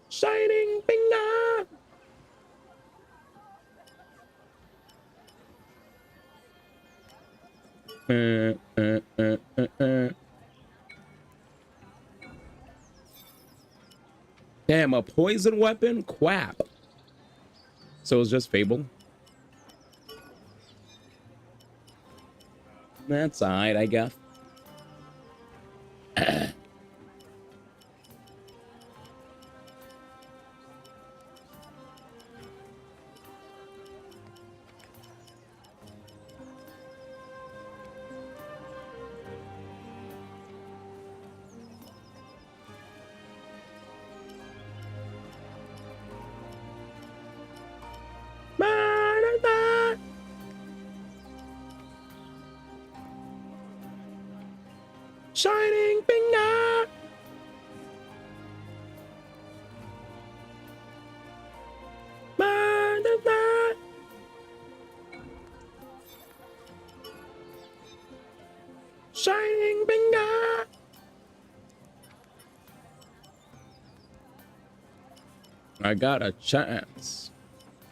Shining finger. Damn, a poison weapon? Quap. So it's just Fable? That's alright, I guess. Shining finger. Shining finger. I got a chance.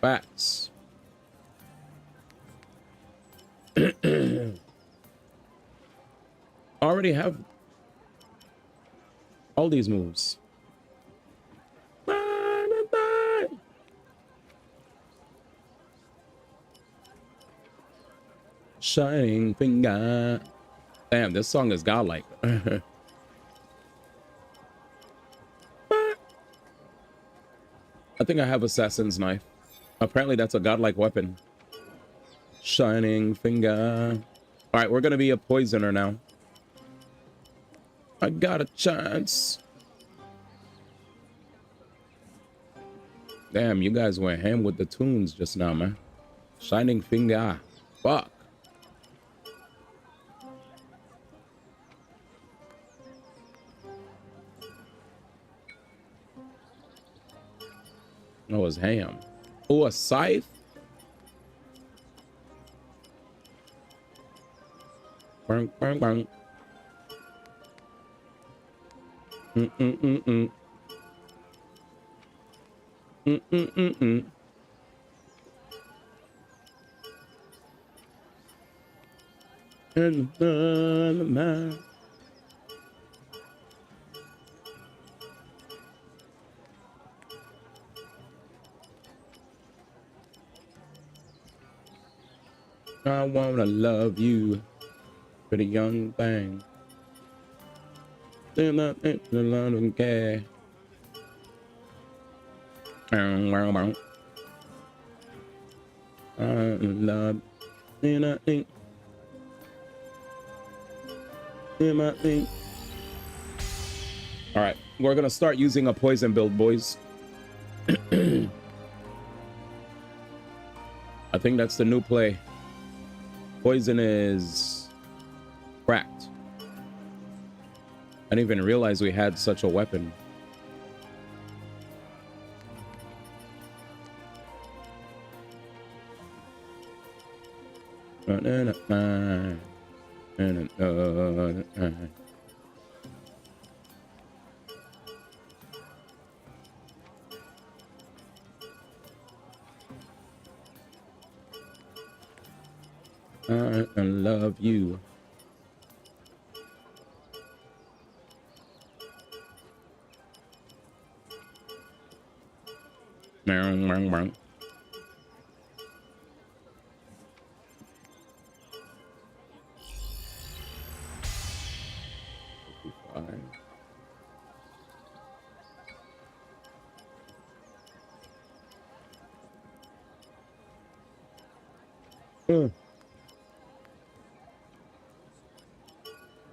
Facts. Already have all these moves. Shining finger. Damn, this song is godlike. I think I have Assassin's Knife. Apparently that's a godlike weapon. Shining finger. All right, we're gonna be a poisoner now. I got a chance. Damn, you guys went ham with the tunes just now, man. Shining finger. Fuck. Oh, it's ham. Oh, a scythe? Bang, bang, bang. Mm-mm-mm-mm. Mm-mm-mm-mm. And the man. I wanna love you, pretty young thing. Still not in the London care. I love in a ink. In my ink. All right, we're gonna start using a poison build, boys. I think that's the new play. Poison is cracked. I didn't even realize we had such a weapon. I love you.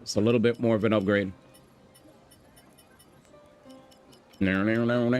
It's a little bit more of an upgrade. Now. No.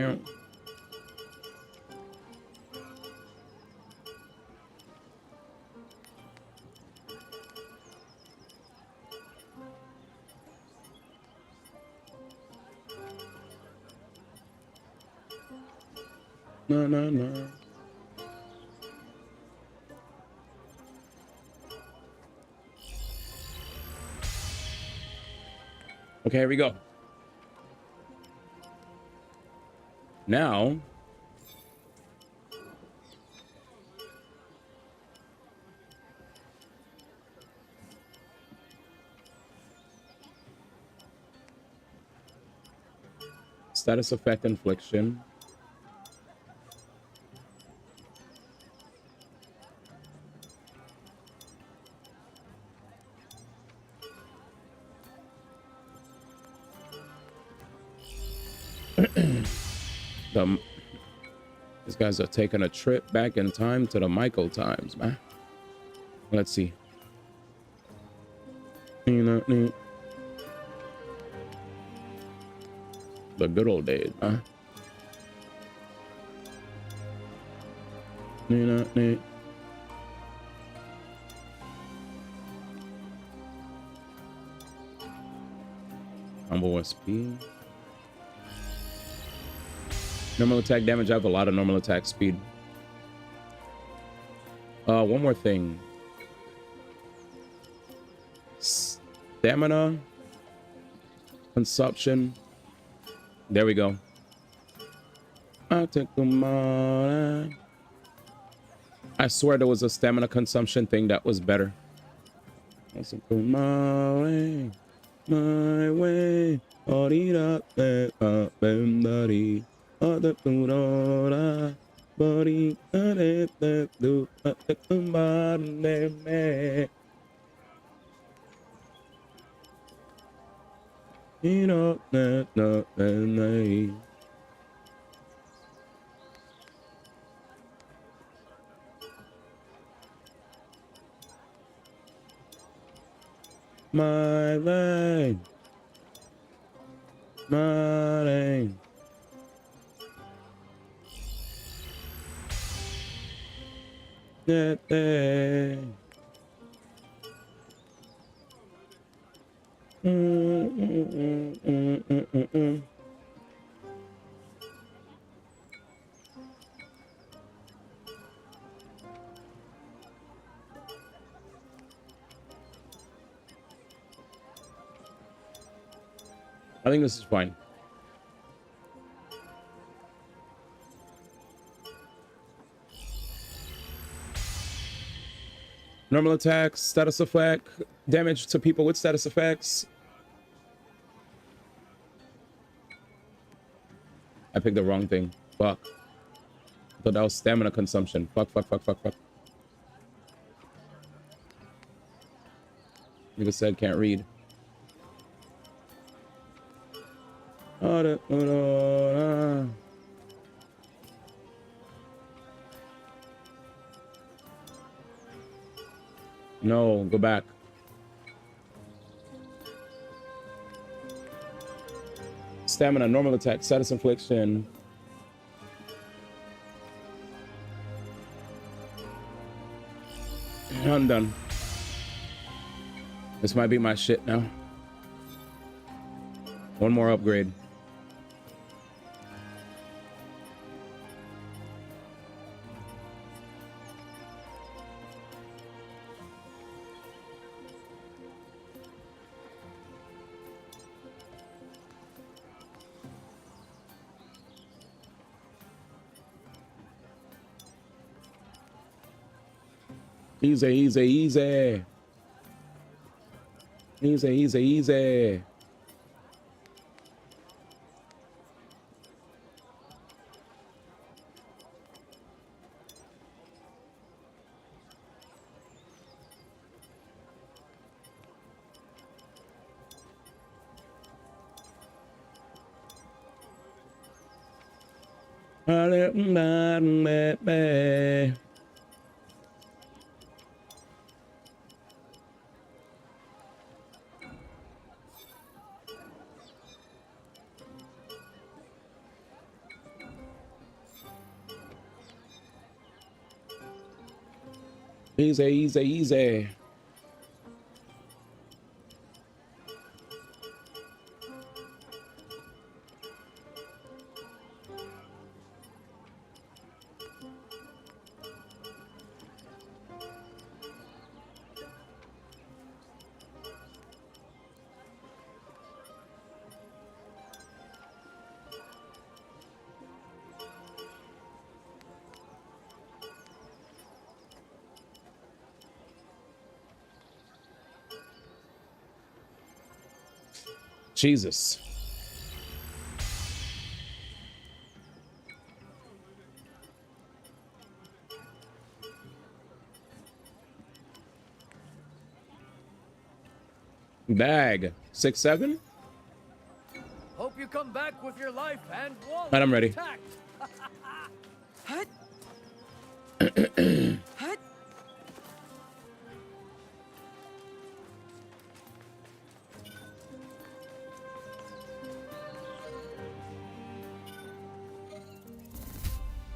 Okay, here we go. Now, status effect infliction. These guys are taking a trip back in time to the Michael times, man. Let's see. The good old days, huh? Combo SP. Normal attack damage. I have a lot of normal attack speed. One more thing. Stamina consumption. There we go. I take them all. I swear there was a stamina consumption thing that was better. I took them my way, my way. All it up there, up and body. Other Purora, body, do me. You know, no, my lane, my lane. That day. I think this is fine. Normal attacks, status effect, damage to people with status effects. I picked the wrong thing. Fuck. I thought that was stamina consumption. Fuck. Nigga said can't read. No, go back. Stamina, normal attack, status infliction. I'm done. This might be my shit now. One more upgrade. Easy, easy, easy. Easy, easy, easy. Easy, easy, easy. Jesus. Bag 6-7. Hope you come back with your life and wallet And I'm ready. intact. Hut. Hut.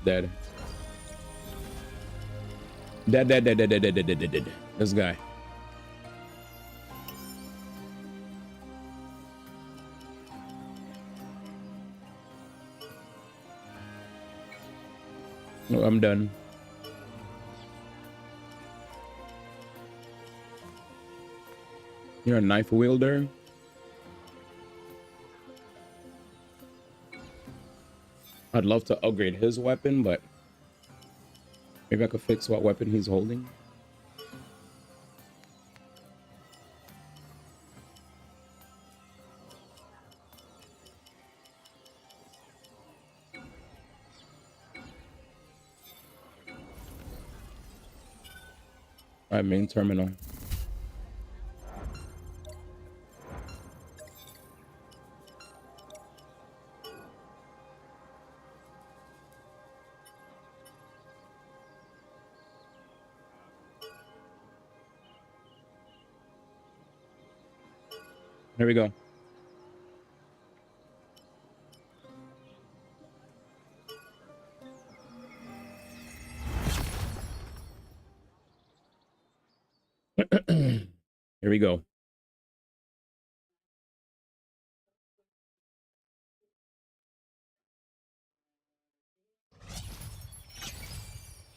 Dead. Dead. This guy. Oh, I'm done. You're a knife wielder. I'd love to upgrade his weapon, but maybe I could fix what weapon he's holding. All right, main terminal. Here we go. Here we go.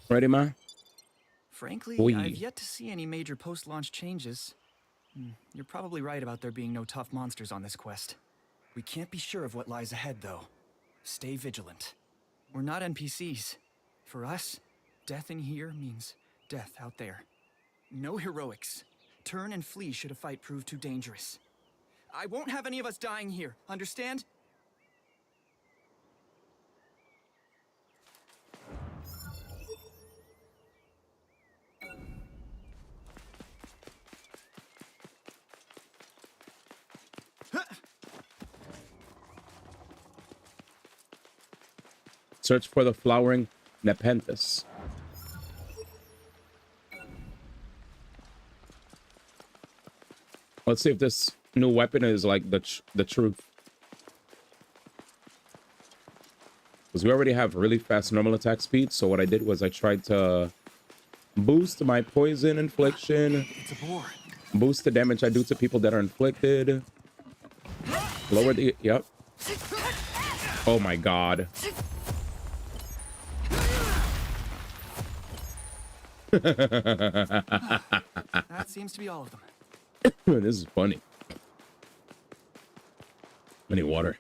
Ready, Ma? Frankly, Oui. I've yet to see any major post-launch changes. You're probably right about there being no tough monsters on this quest. We can't be sure of what lies ahead, though. Stay vigilant. We're not NPCs. For us, death in here means death out there. No heroics. Turn and flee should a fight prove too dangerous. I won't have any of us dying here, understand? Search for the flowering Nepenthes. Let's see if this new weapon is like the truth. Because we already have really fast normal attack speed. So what I did was I tried to boost my poison infliction. It's a boar. Boost the damage I do to people that are inflicted. Lower the... Yep. Oh my god. That seems to be all of them. This is funny. I need water.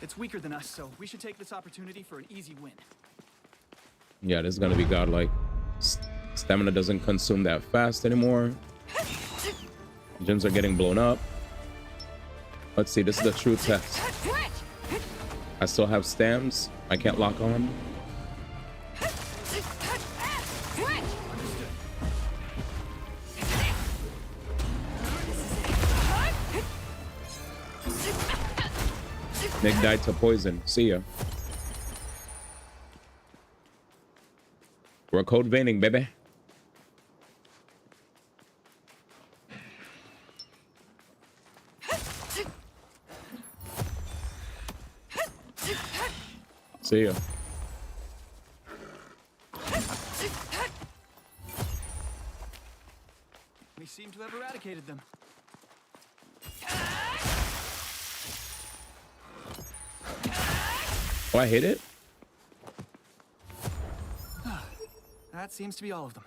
It's weaker than us, so we should take this opportunity for an easy win. Yeah, this is gonna be godlike. Stamina doesn't consume that fast anymore. Gems are getting blown up. Let's see, this is the true test. I still have stams. I can't lock on. Nick died to poison. See ya. We're code veining, baby. See ya. We seem to have eradicated them. Oh, I hit it? That seems to be all of them.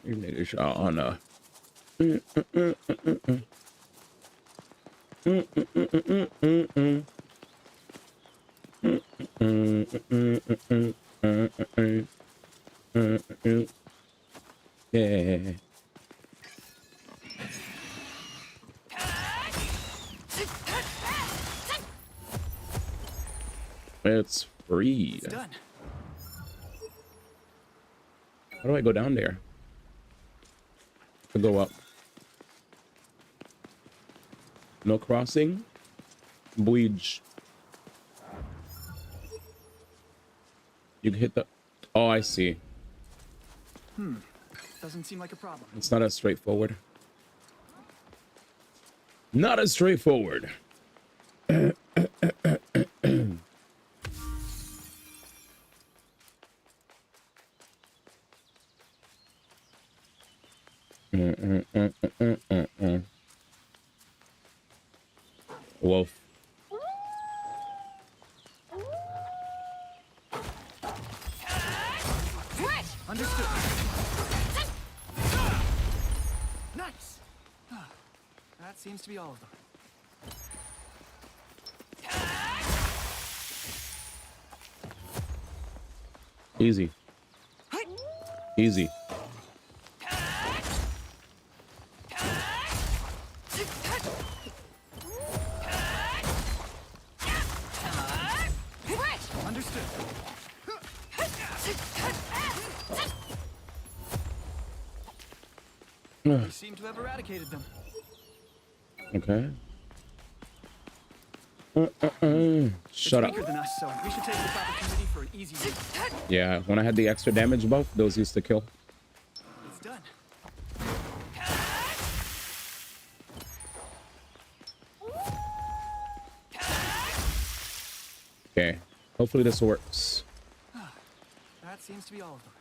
You niggas are on a. Yeah. It's free. It's done. How do I go down there? To go up. No crossing. Bridge. You can hit the. Oh, I see. Doesn't seem like a problem. It's not as straightforward. Not as straightforward. Wolf. Understood. Nice. That seems to be all of them. Easy. Easy. Understood. We seem to have eradicated them. Okay. Shut up. Weaker than us, so we should take this opportunity for an easy win. Yeah, when I had the extra damage buff, those used to kill. It's done. Okay. Hopefully this works. That seems to be all of them.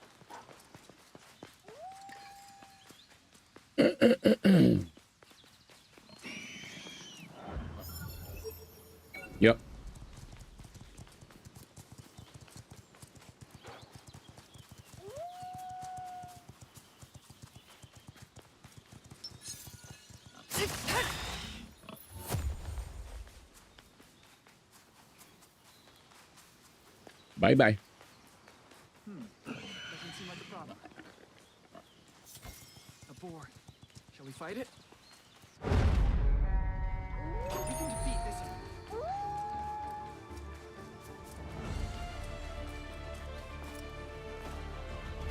Yep. Bye-bye. Doesn't seem like a problem. A boar. Shall we fight it? We can defeat this.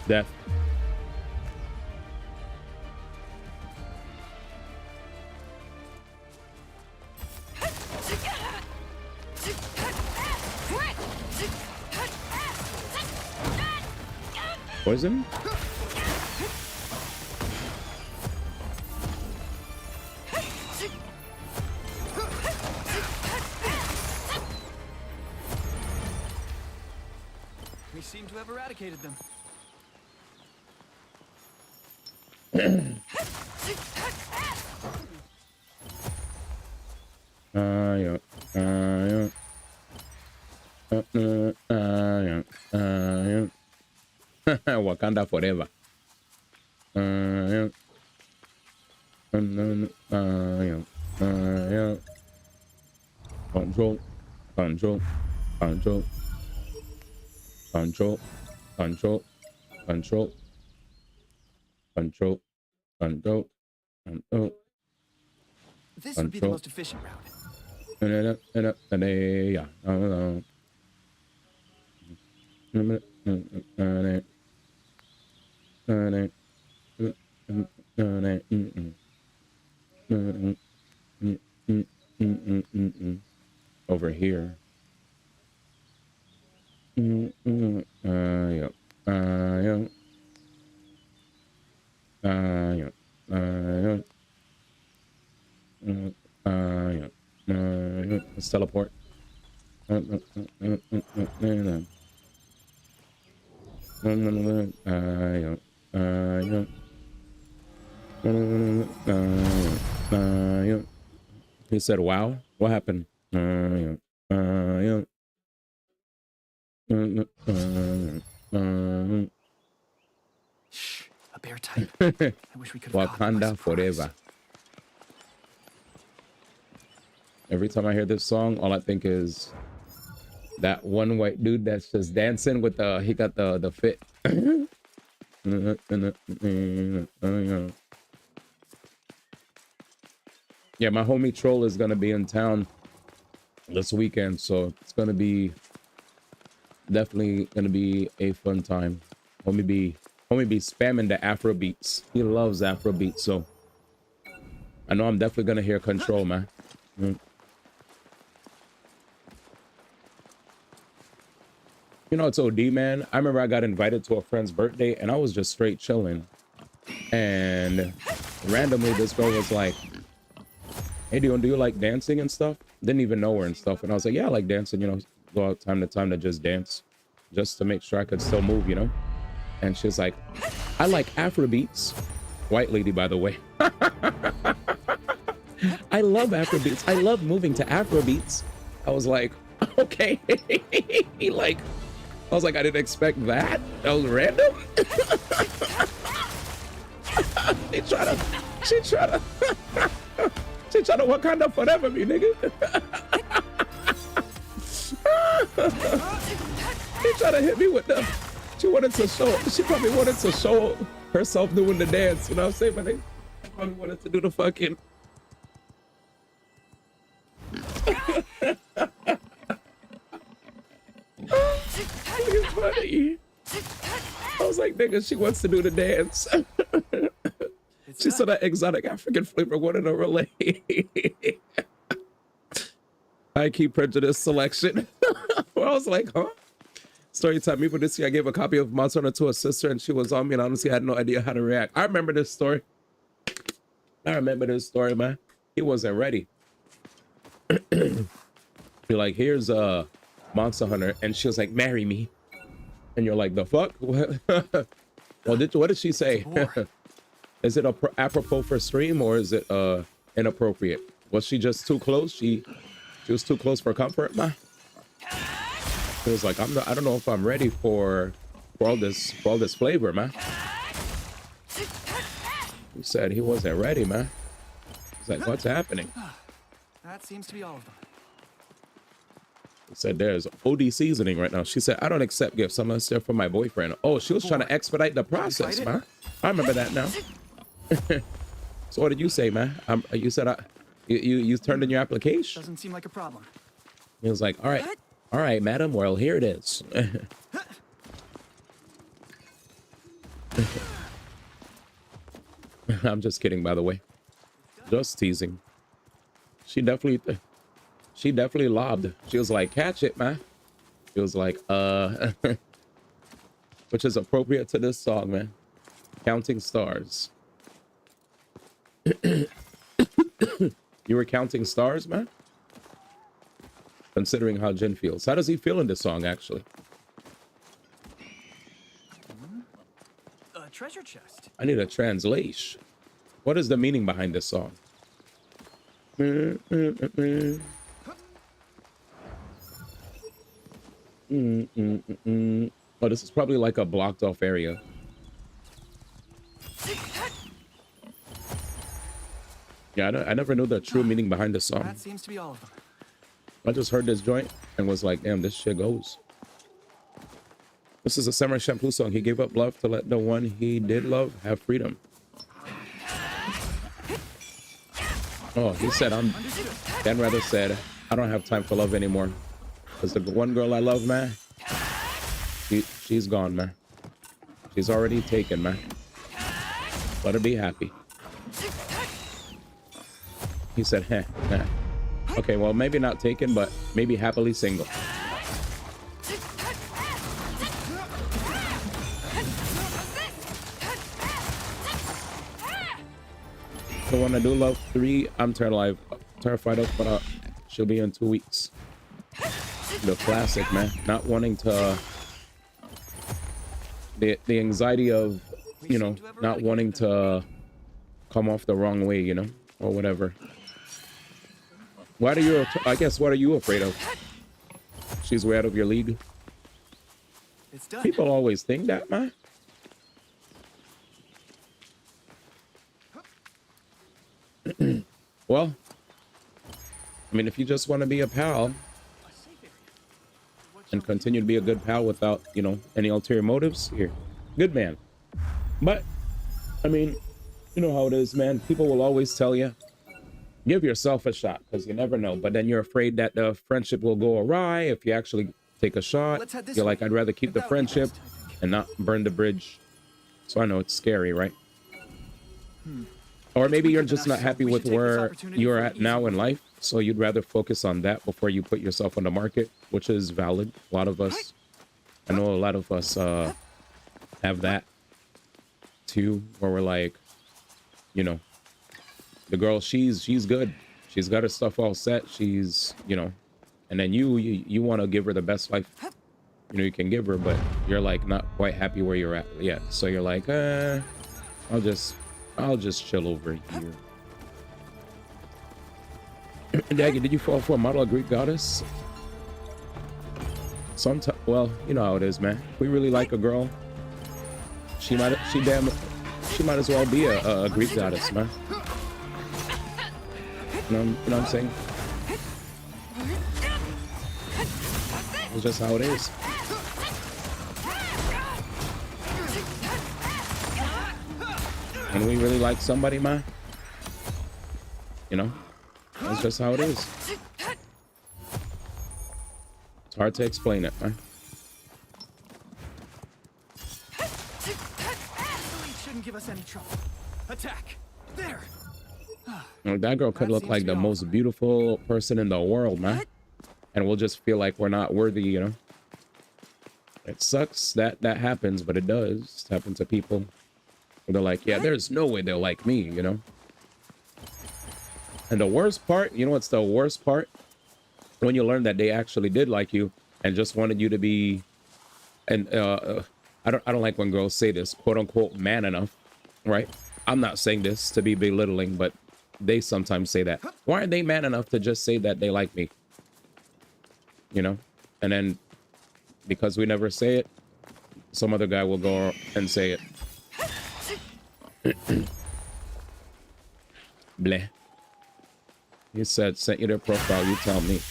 Death. Poison? We seem to have eradicated them. Wakanda forever. Yeah. Yeah. Control. Control. Control. Control. Control. Control. Control. Control. Control. This would be the most efficient route. Over here. Yeah. Yeah. Yeah. Let's teleport. He said, wow. What happened? Shh, a bear type. I wish we could have Wakanda forever. Every time I hear this song, all I think is that one white dude that's just dancing with the, he got the fit. Yeah, my homie Troll is gonna be in town this weekend, so it's gonna be definitely gonna be a fun time. Homie be spamming the Afro beats. He loves Afro beats, so I know I'm definitely gonna hear Control, man. You know, it's OD, man. I remember I got invited to a friend's birthday and I was just straight chilling. And randomly this girl was like, hey, do you like dancing and stuff? Didn't even know her and stuff. And I was like, yeah, I like dancing, you know, go out time to time to just dance. Just to make sure I could still move, you know? And she's like, I like Afro beats. White lady, by the way. I love Afro beats. I love moving to Afro beats. I was like, okay. I was like, I didn't expect that. That was random. She tried to Wakanda forever me, nigga. She tried to hit me with the, she probably wanted to show herself doing the dance, you know what I'm saying, my nigga? She probably wanted to do the fucking. Funny. I was like, nigga, she wants to do the dance. She saw that exotic African flavor wanted to relay. I keep prejudice selection. I was like, huh? Story time. People this year I gave a copy of Monster Hunter to a sister and she was on me and honestly I had no idea how to react. I remember this story. Man. He wasn't ready. You're like, here's Monster Hunter, and she was like, marry me. And you're like, the fuck? What? Well, what did she say? Is it apropos for stream or is it inappropriate? Was she just too close? She was too close for comfort, man. It was like, I don't know if I'm ready for all this flavor, man. He said he wasn't ready, man. He's like, what's happening? That seems to be all of them. He said there's OD seasoning right now. She said, I don't accept gifts unless they're for my boyfriend. Oh, she was trying to expedite the process, man. I remember that now. So what did you say, man? You said you turned in your application? Doesn't seem like a problem. He was like, all right, madam. Well, here it is. I'm just kidding, by the way. Just teasing. She definitely lobbed. She was like, catch it, man. She was like, which is appropriate to this song, man. Counting stars. You were counting stars, man? Considering how Jin feels. How does he feel in this song, actually? A treasure chest. I need a translation. What is the meaning behind this song? Oh, this is probably like a blocked off area. Yeah, I never knew the true meaning behind the song. That seems to be all of them. I just heard this joint and was like, damn, this shit goes. This is a Samurai Champloo song. He gave up love to let the one he did love have freedom. Oh, he said, Dan Rather said, I don't have time for love anymore. Because the one girl I love, man, she's gone, man. She's already taken, man. Let her be happy. He said, heh, nah. Okay, well, maybe not taken, but maybe happily single. The one I do love, 3, I'm terrified of, but she'll be in 2 weeks. The classic, man. Not wanting to... The anxiety of, you know, not wanting to come off the wrong way, you know, or whatever. What are you, I guess, what are you afraid of? She's way out of your league. It's done. People always think that, man. Well, I mean, if you just want to be a pal and continue to be a good pal without, you know, any ulterior motives, here, good man. But, I mean, you know how it is, man. People will always tell you, give yourself a shot, because you never know. But then you're afraid that the friendship will go awry if you actually take a shot. You're like, I'd rather keep the friendship and not burn the bridge. So I know it's scary, right? Or maybe you're just not happy with where you're at now in life, so you'd rather focus on that before you put yourself on the market, which is valid. A lot of us, I know a lot of us have that too, where we're like, you know, the girl, she's good. She's got her stuff all set. She's, you know, and then you want to give her the best life, you know, you can give her, but you're like not quite happy where you're at yet. So you're like, I'll just chill over here. Daggy, did you fall for a model of Greek goddess? Sometimes, well, you know how it is, man. We really like a girl. She might as well be a Greek goddess, man. You know what I'm saying? It's just how it is. When we really like somebody, man, you know, that's just how it is. It's hard to explain it, man. Shouldn't give us any trouble. Attack! There! That girl could look like the most beautiful person in the world, man. And we'll just feel like we're not worthy, you know? It sucks that that happens, but it does happen to people. They're like, yeah, there's no way they'll like me, you know? And the worst part, you know what's the worst part? When you learn that they actually did like you and just wanted you to be, and I don't like when girls say this, quote unquote, man enough, right? I'm not saying this to be belittling, but they sometimes say that. Why aren't they man enough to just say that they like me? You know? And then because we never say it, some other guy will go and say it. Bleh. He said, sent you their profile, you tell me.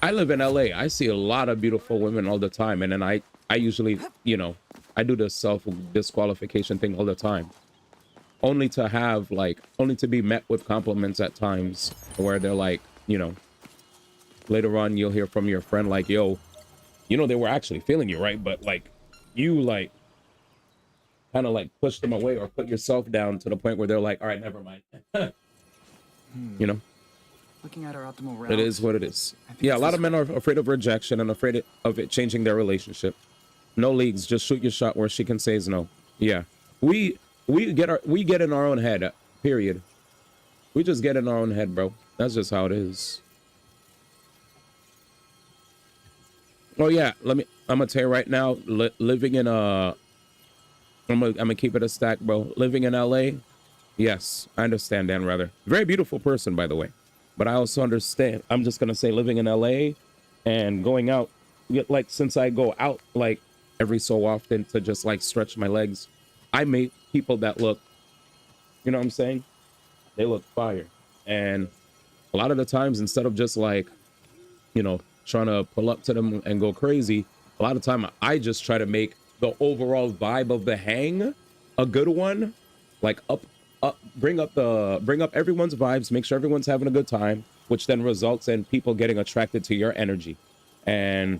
I live in LA. I see a lot of beautiful women all the time. And then I usually, you know, I do the self-disqualification thing all the time. Only to be met with compliments at times where they're like, you know, later on you'll hear from your friend like, yo, you know, they were actually feeling you, right? But like, you like, kind of like push them away or put yourself down to the point where they're like, all right, never mind. You know, looking at our optimal route, it is what it is. Yeah, a lot of men are afraid of rejection and afraid of it changing their relationship. No leagues, just shoot your shot where she can say is no. Yeah, we get in our own head. Period. We just get in our own head, bro. That's just how it is. Oh yeah, I'm gonna tell you right now, living in I'm gonna keep it a stack, bro. Living in LA, yes, I understand, Dan Rather. Very beautiful person, by the way. But I also understand, I'm just gonna say living in LA and going out, like since I go out like every so often to just like stretch my legs, I meet people that look, you know what I'm saying? They look fire. And a lot of the times, instead of just like, you know, trying to pull up to them and go crazy, a lot of time I just try to make the overall vibe of the hang a good one. Like bring up everyone's vibes, make sure everyone's having a good time, which then results in people getting attracted to your energy and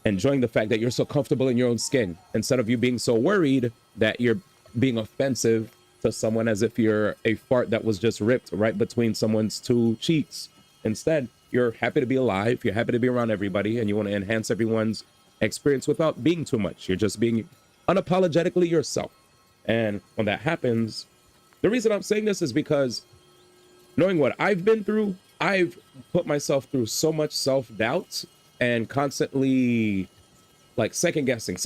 enjoying the fact that you're so comfortable in your own skin, instead of you being so worried that you're being offensive to someone as if you're a fart that was just ripped right between someone's two cheeks. Instead, you're happy to be alive, you're happy to be around everybody, and you want to enhance everyone's experience without being too much. You're just being unapologetically yourself. And when that happens, the reason I'm saying this is because knowing what I've been through, I've put myself through so much self-doubt and constantly like second guessing.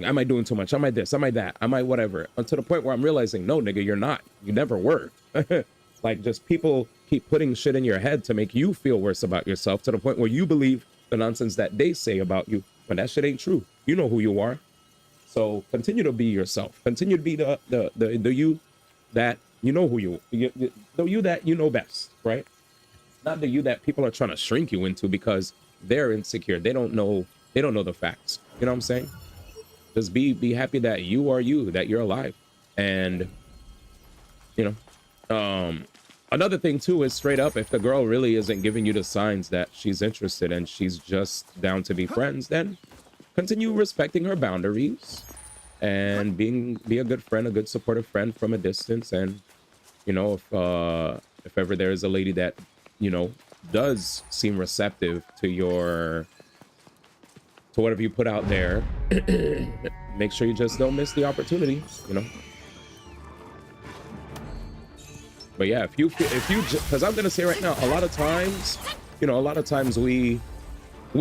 Am I doing too much? Am I this? Am I that? Am I whatever? Until the point where I'm realizing, no, nigga, you're not. You never were. Like, just people keep putting shit in your head to make you feel worse about yourself, to the point where you believe the nonsense that they say about you, when that shit ain't true. You know who you are. So continue to be yourself. Continue to be the you that you know the you that you know best, right? Not the you that people are trying to shrink you into because they're insecure. They don't know the facts. You know what I'm saying? Just be happy that you are you, that you're alive. And you know, another thing too is, straight up, if the girl really isn't giving you the signs that she's interested and she's just down to be friends, then continue respecting her boundaries and be a good friend, a good supportive friend from a distance. And you know, if ever there is a lady that, you know, does seem receptive to whatever you put out there, make sure you just don't miss the opportunity, you know. But yeah, if you because I'm gonna say right now, a lot of times we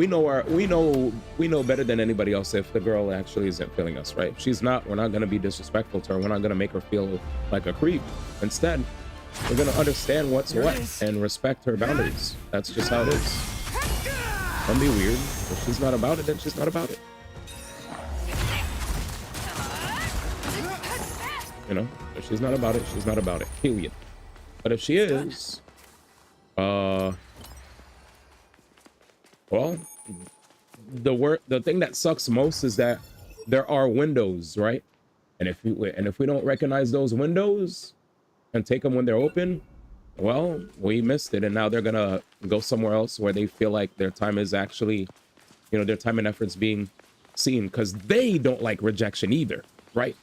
know better than anybody else if the girl actually isn't feeling us, right? If she's not, we're not gonna be disrespectful to her. We're not gonna make her feel like a creep. Instead, we're gonna understand what's what and respect her boundaries. That's just how it is. Don't be weird. If she's not about it, then she's not about it. You know, if she's not about it, she's not about it. Period. But if she is, well, the thing that sucks most is that there are windows, right? And if we don't recognize those windows and take them when they're open, well, we missed it, and now they're gonna go somewhere else where they feel like their time is actually, you know, their time and efforts being seen, because they don't like rejection either, right?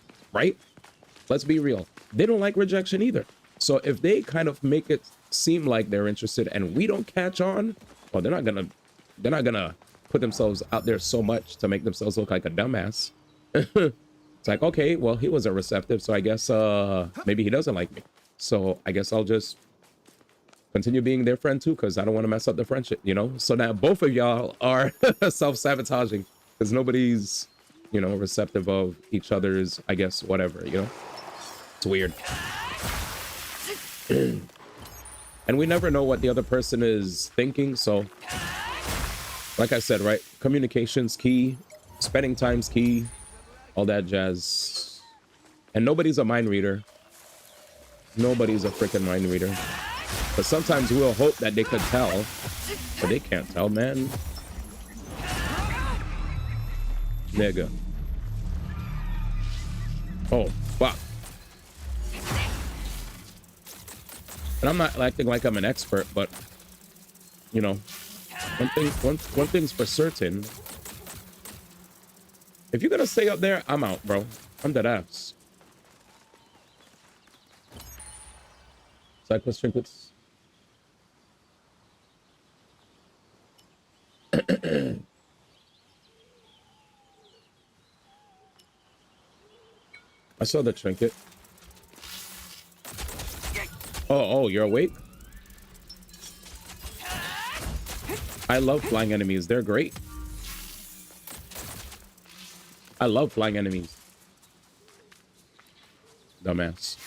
Let's be real, they don't like rejection either. So if they kind of make it seem like they're interested and we don't catch on, well, they're not gonna put themselves out there so much to make themselves look like a dumbass. It's like, okay, well, he wasn't receptive, so I guess maybe he doesn't like me, so I guess I'll just continue being their friend too, because I don't want to mess up the friendship, you know? So now both of y'all are self-sabotaging because nobody's, you know, receptive of each other's, I guess, whatever, you know? It's weird. And we never know what the other person is thinking, so like I said, right? Communication's key, spending time's key, all that jazz. And nobody's a mind reader. Nobody's a freaking mind reader. But sometimes we'll hope that they could tell, but they can't tell, man. Nigga. Oh, fuck. And I'm not acting like I'm an expert, but, you know, one thing's for certain. If you're gonna stay up there, I'm out, bro. I'm dead ass. Side quest trinkets. I saw the trinket. Oh, you're awake? I love flying enemies. They're great. I love flying enemies. Dumbass.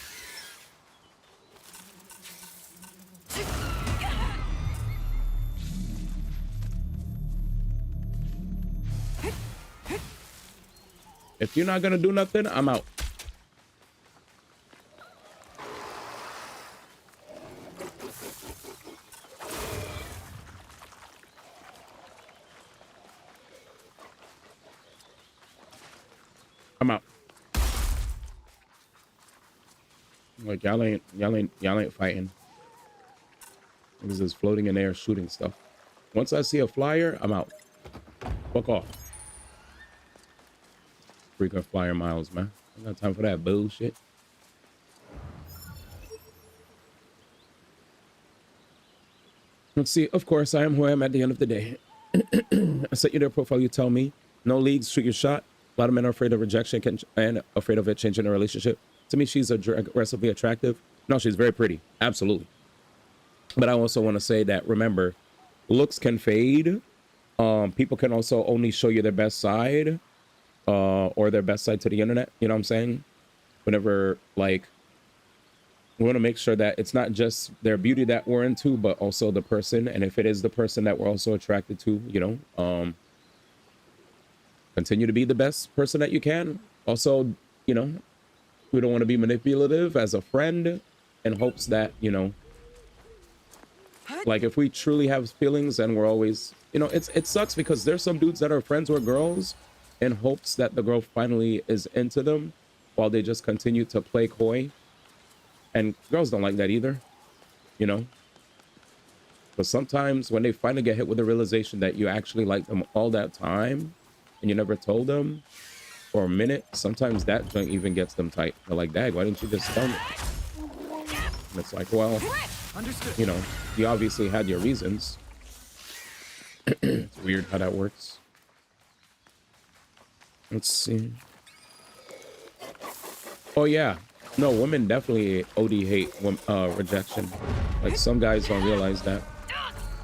If you're not gonna do nothing, I'm out. I'm out. Like y'all ain't fighting. Niggas is floating in air shooting stuff. Once I see a flyer, I'm out. Fuck off. Freaking flyer miles, man. I got time for that bullshit. Let's see. Of course, I am who I am at the end of the day. I set you their profile. You tell me. No leagues, shoot your shot. A lot of men are afraid of rejection and afraid of it changing a relationship. To me, she's aggressively attractive. No, she's very pretty. Absolutely. But I also want to say that, remember, looks can fade. People can also only show you their best side or their best side to the internet. You know what I'm saying? Whenever, like, we want to make sure that it's not just their beauty that we're into, but also the person. And if it is the person that we're also attracted to, you know, continue to be the best person that you can. Also, you know, we don't want to be manipulative as a friend in hopes that, you know, like if we truly have feelings and we're always, you know, it sucks because there's some dudes that are friends with girls in hopes that the girl finally is into them while they just continue to play coy. And girls don't like that either, you know. But sometimes when they finally get hit with the realization that you actually like them all that time and you never told them for a minute, sometimes that joint even gets them tight. They're like, "Dag, why didn't you just tell me?" And it's like, well, you know, you obviously had your reasons. It's weird how that works. Let's see. Oh yeah, no, women definitely OD hate rejection. Like some guys don't realize that.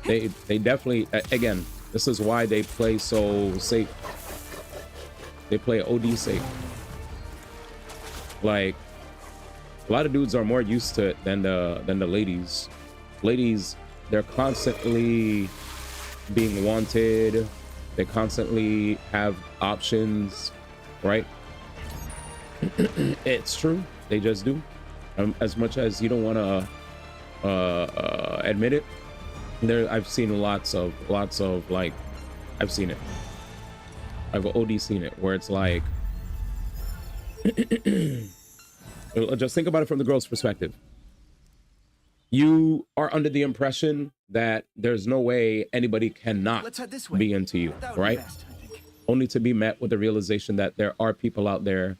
They definitely, again, this is why they play so safe. They play OD safe. Like a lot of dudes are more used to it than the ladies. Ladies, they're constantly being wanted. They constantly have options, right? It's true. They just do. As much as you don't want to admit it, I've seen lots of like, I've seen it. I've OD seen it where it's like, just think about it from the girl's perspective. You are under the impression that there's no way anybody cannot be into you, right? Only to be met with the realization that there are people out there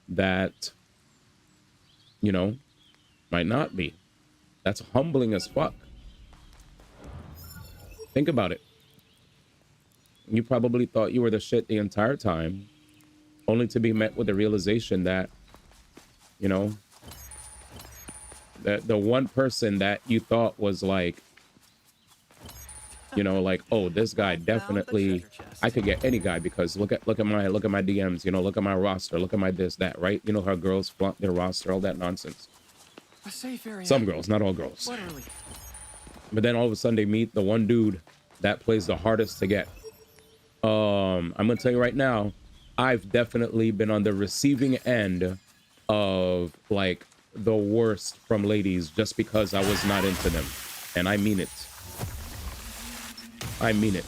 that, you know, might not be. That's humbling as fuck. Think about it. You probably thought you were the shit the entire time, only to be met with the realization that, you know, that the one person that you thought was like, you know, like, oh, this guy definitely, I could get any guy because look at my DMs, you know, look at my roster, look at my this, that, right? You know how girls flaunt their roster, all that nonsense. Some girls, not all girls. But then all of a sudden they meet the one dude that plays the hardest to get. I'm gonna tell you right now, I've definitely been on the receiving end of like the worst from ladies just because I was not into them. And I mean it. I mean it.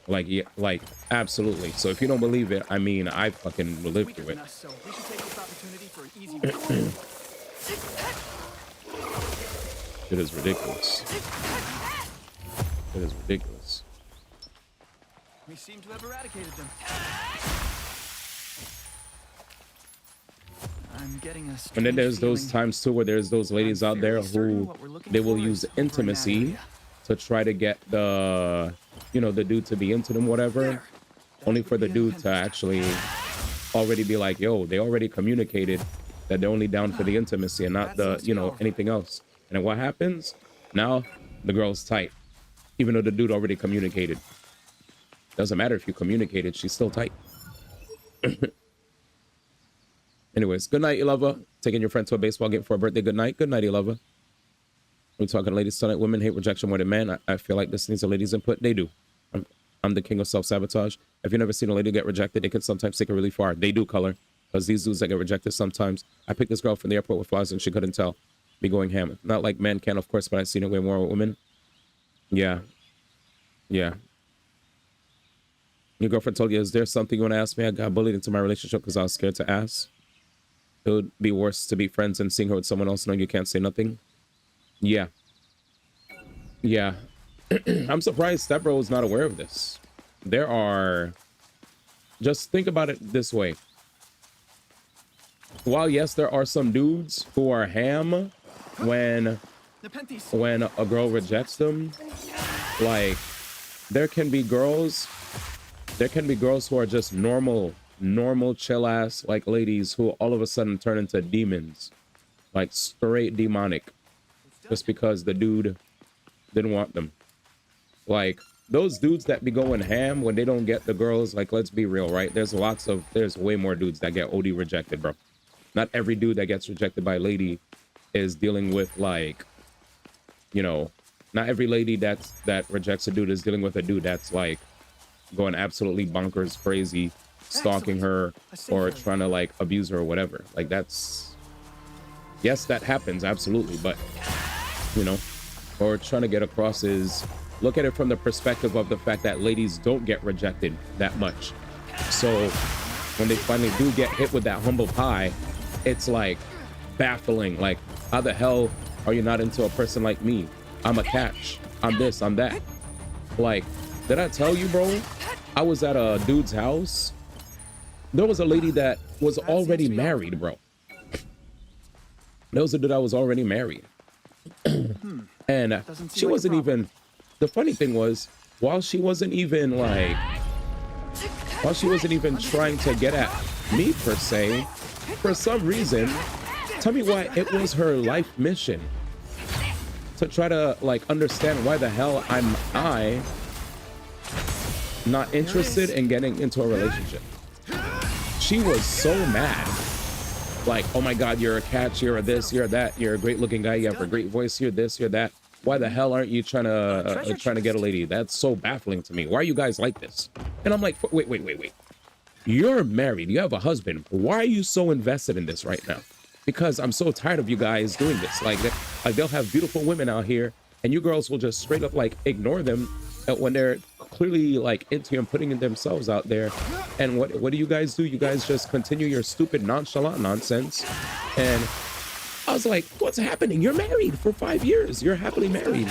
Like, yeah, like, absolutely. So if you don't believe it, I mean, I fucking lived through it. It is ridiculous. It is ridiculous. We seem to have eradicated them. I'm getting a and then there's those times too where there's those ladies out there who they will use intimacy to try to get the, you know, the dude to be into them, whatever, only for the dude to actually already be like, yo, they already communicated that they're only down for the intimacy and not the, you know, anything else. And then what happens? Now the girl's tight, even though the dude already communicated. Doesn't matter if you communicated, she's still tight. Anyways, good night, Ilova. Taking your friend to a baseball game for a birthday. Good night. Good night, Ilova. We're talking ladies tonight. Women hate rejection more than men. I feel like this needs a ladies' input. They do. I'm the king of self-sabotage. If you've never seen a lady get rejected, it can sometimes take it really far. They do, color. Because these dudes that get rejected sometimes. I picked this girl from the airport with flaws and she couldn't tell me going ham. Not like men can, of course, but I've seen it way more with women. Yeah. Yeah. Your girlfriend told you, is there something you want to ask me? I got bullied into my relationship because I was scared to ask. It would be worse to be friends and seeing her with someone else knowing you can't say nothing. Yeah. Yeah. I'm surprised Stepbro is not aware of this. There are... Just think about it this way. While, yes, there are some dudes who are ham when a girl rejects them, like, there can be girls who are just normal, chill-ass, like, ladies who all of a sudden turn into demons. Like, straight demonic. Just because the dude didn't want them. Like, those dudes that be going ham when they don't get the girls, like, let's be real, right? There's way more dudes that get OD rejected, bro. Not every dude that gets rejected by a lady is dealing with, like, you know, not every lady that rejects a dude is dealing with a dude that's, like, going absolutely bonkers, crazy, stalking her, or trying to, like, abuse her or whatever. Like, that's... Yes, that happens, absolutely, but, you know, or trying to get across is... Look at it from the perspective of the fact that ladies don't get rejected that much. So when they finally do get hit with that humble pie, it's like baffling. Like, how the hell are you not into a person like me? I'm a catch. I'm this, I'm that. Like, did I tell you, bro? I was at a dude's house. There was a lady that was already married, bro. There was a dude that was already married. And she wasn't even... The funny thing was, while she wasn't even trying to get at me per se, for some reason, tell me why it was her life mission to try to, like, understand why the hell I'm not interested in getting into a relationship. She was so mad. Like, oh my God, you're a catch, you're a this, you're a that, you're a great looking guy, you have a great voice, you're this, you're that. Why the hell aren't you trying to get a lady? That's so baffling to me. Why are you guys like this? And I'm like, wait. You're married. You have a husband. Why are you so invested in this right now? Because I'm so tired of you guys doing this. Like they'll have beautiful women out here, and you girls will just straight up like ignore them when they're clearly like into you and putting themselves out there. And what do you guys do? You guys just continue your stupid nonchalant nonsense. And I was like, what's happening? You're married for 5 years. You're happily married.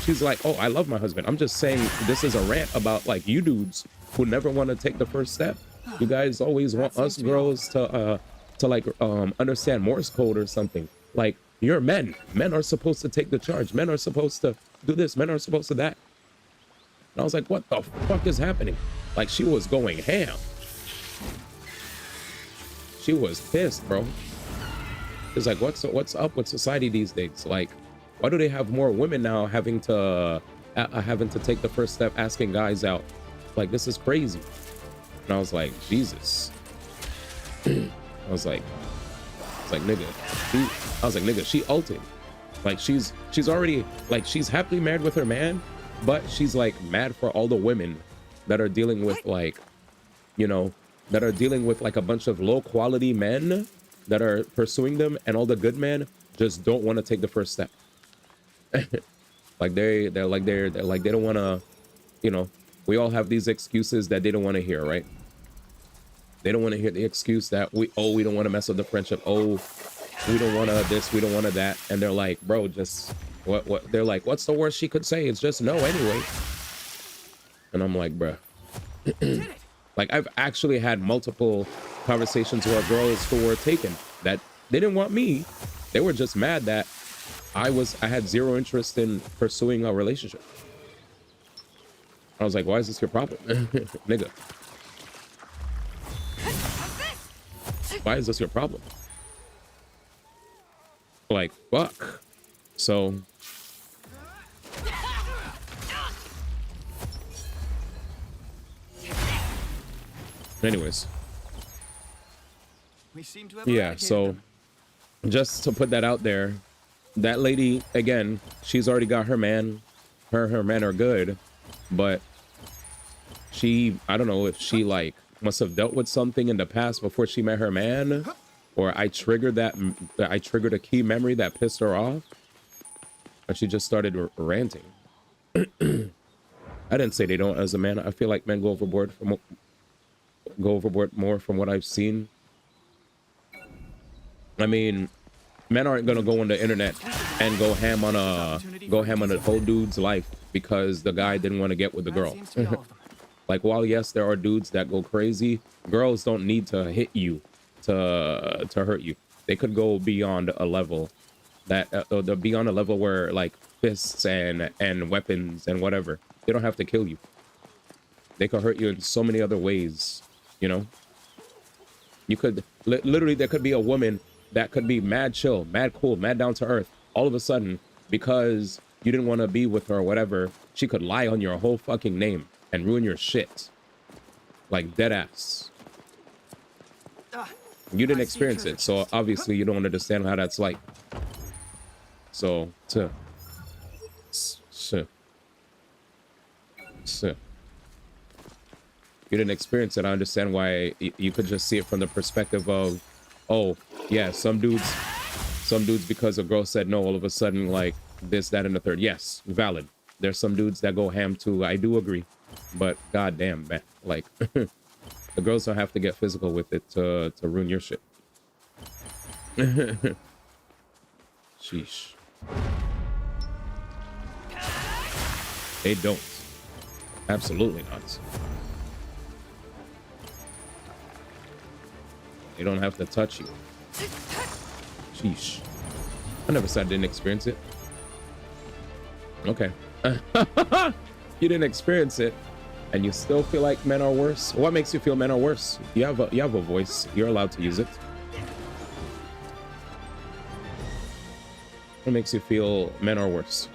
She's like, oh, I love my husband. I'm just saying this is a rant about like you dudes who never want to take the first step. You guys always want us girls to like understand Morse code or something. Like, you're men. Men are supposed to take the charge. Men are supposed to do this. Men are supposed to that. And I was like, what the fuck is happening? Like, she was going ham. She was pissed, bro. It's like, what's up with society these days? Like, why do they have more women now having to take the first step, asking guys out? Like, this is crazy. And I was like, Jesus. I was like, nigga. She ulted. Like, she's already, like, she's happily married with her man, but she's like mad for all the women that are dealing with, like, you know, that are dealing with like a bunch of low quality men that are pursuing them, and all the good men just don't want to take the first step. Like they don't want to, you know, we all have these excuses that they don't want to hear, right? They don't want to hear the excuse that we don't want to mess with the friendship. Oh, we don't want to this, we don't want to that. And they're like, bro, just what they're like, what's the worst she could say? It's just no anyway. And I'm like, bro. Like, I've actually had multiple conversations where girls who were taken that they didn't want me. They were just mad that I had zero interest in pursuing a relationship. I was like, why is this your problem? Nigga. Why is this your problem? Like, fuck. So anyways, yeah, so just to put that out there, that lady, again, she's already got her man. Her men are good, but she, I don't know if she like must have dealt with something in the past before she met her man, or I triggered a key memory that pissed her off, and she just started ranting. I didn't say they don't as a man. I feel like men go overboard more from what I've seen. I mean, men aren't gonna go on the internet and go ham on a whole dude's life because the guy didn't want to get with the girl. Like, while yes, there are dudes that go crazy, girls don't need to hit you to hurt you. They could go beyond a level that beyond a level where like fists and weapons and whatever. They don't have to kill you. They could hurt you in so many other ways, you know. You could literally, there could be a woman that could be mad chill, mad cool, mad down to earth. All of a sudden, because you didn't want to be with her or whatever, she could lie on your whole fucking name and ruin your shit. Like, dead ass. You didn't experience it, so obviously you don't understand how that's like. So, you didn't experience it. I understand why you could just see it from the perspective of, oh yeah, some dudes because a girl said no, all of a sudden like this, that, and the third. Yes, valid. There's some dudes that go ham too. I do agree, but goddamn, man, like the girls don't have to get physical with it to ruin your shit. Sheesh. They don't. Absolutely not. They don't have to touch you. Sheesh. I never said I didn't experience it. Okay. You didn't experience it, and you still feel like men are worse? What makes you feel men are worse? You have a voice. You're allowed to use it. What makes you feel men are worse?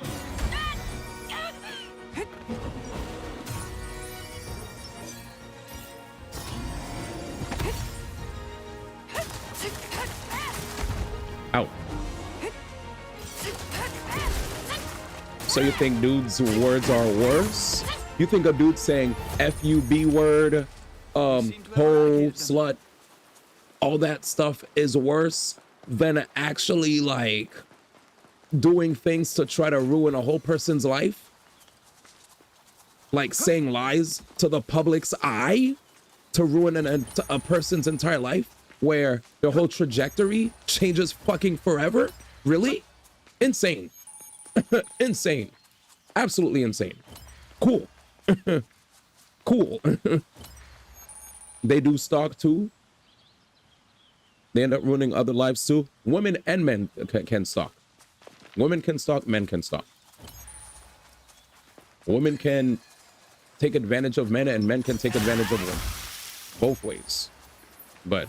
Ow. So you think dudes' words are worse? You think a dude saying F-U-B word, hoe, slut, all that stuff is worse than actually like doing things to try to ruin a whole person's life? Like saying lies to the public's eye to ruin a person's entire life, where their whole trajectory changes fucking forever? Really? Insane. Insane. Absolutely insane. Cool. Cool. They do stalk too. They end up ruining other lives too. Women and men can stalk. Women can stalk, men can stalk. Women can take advantage of men and men can take advantage of women. Both ways. But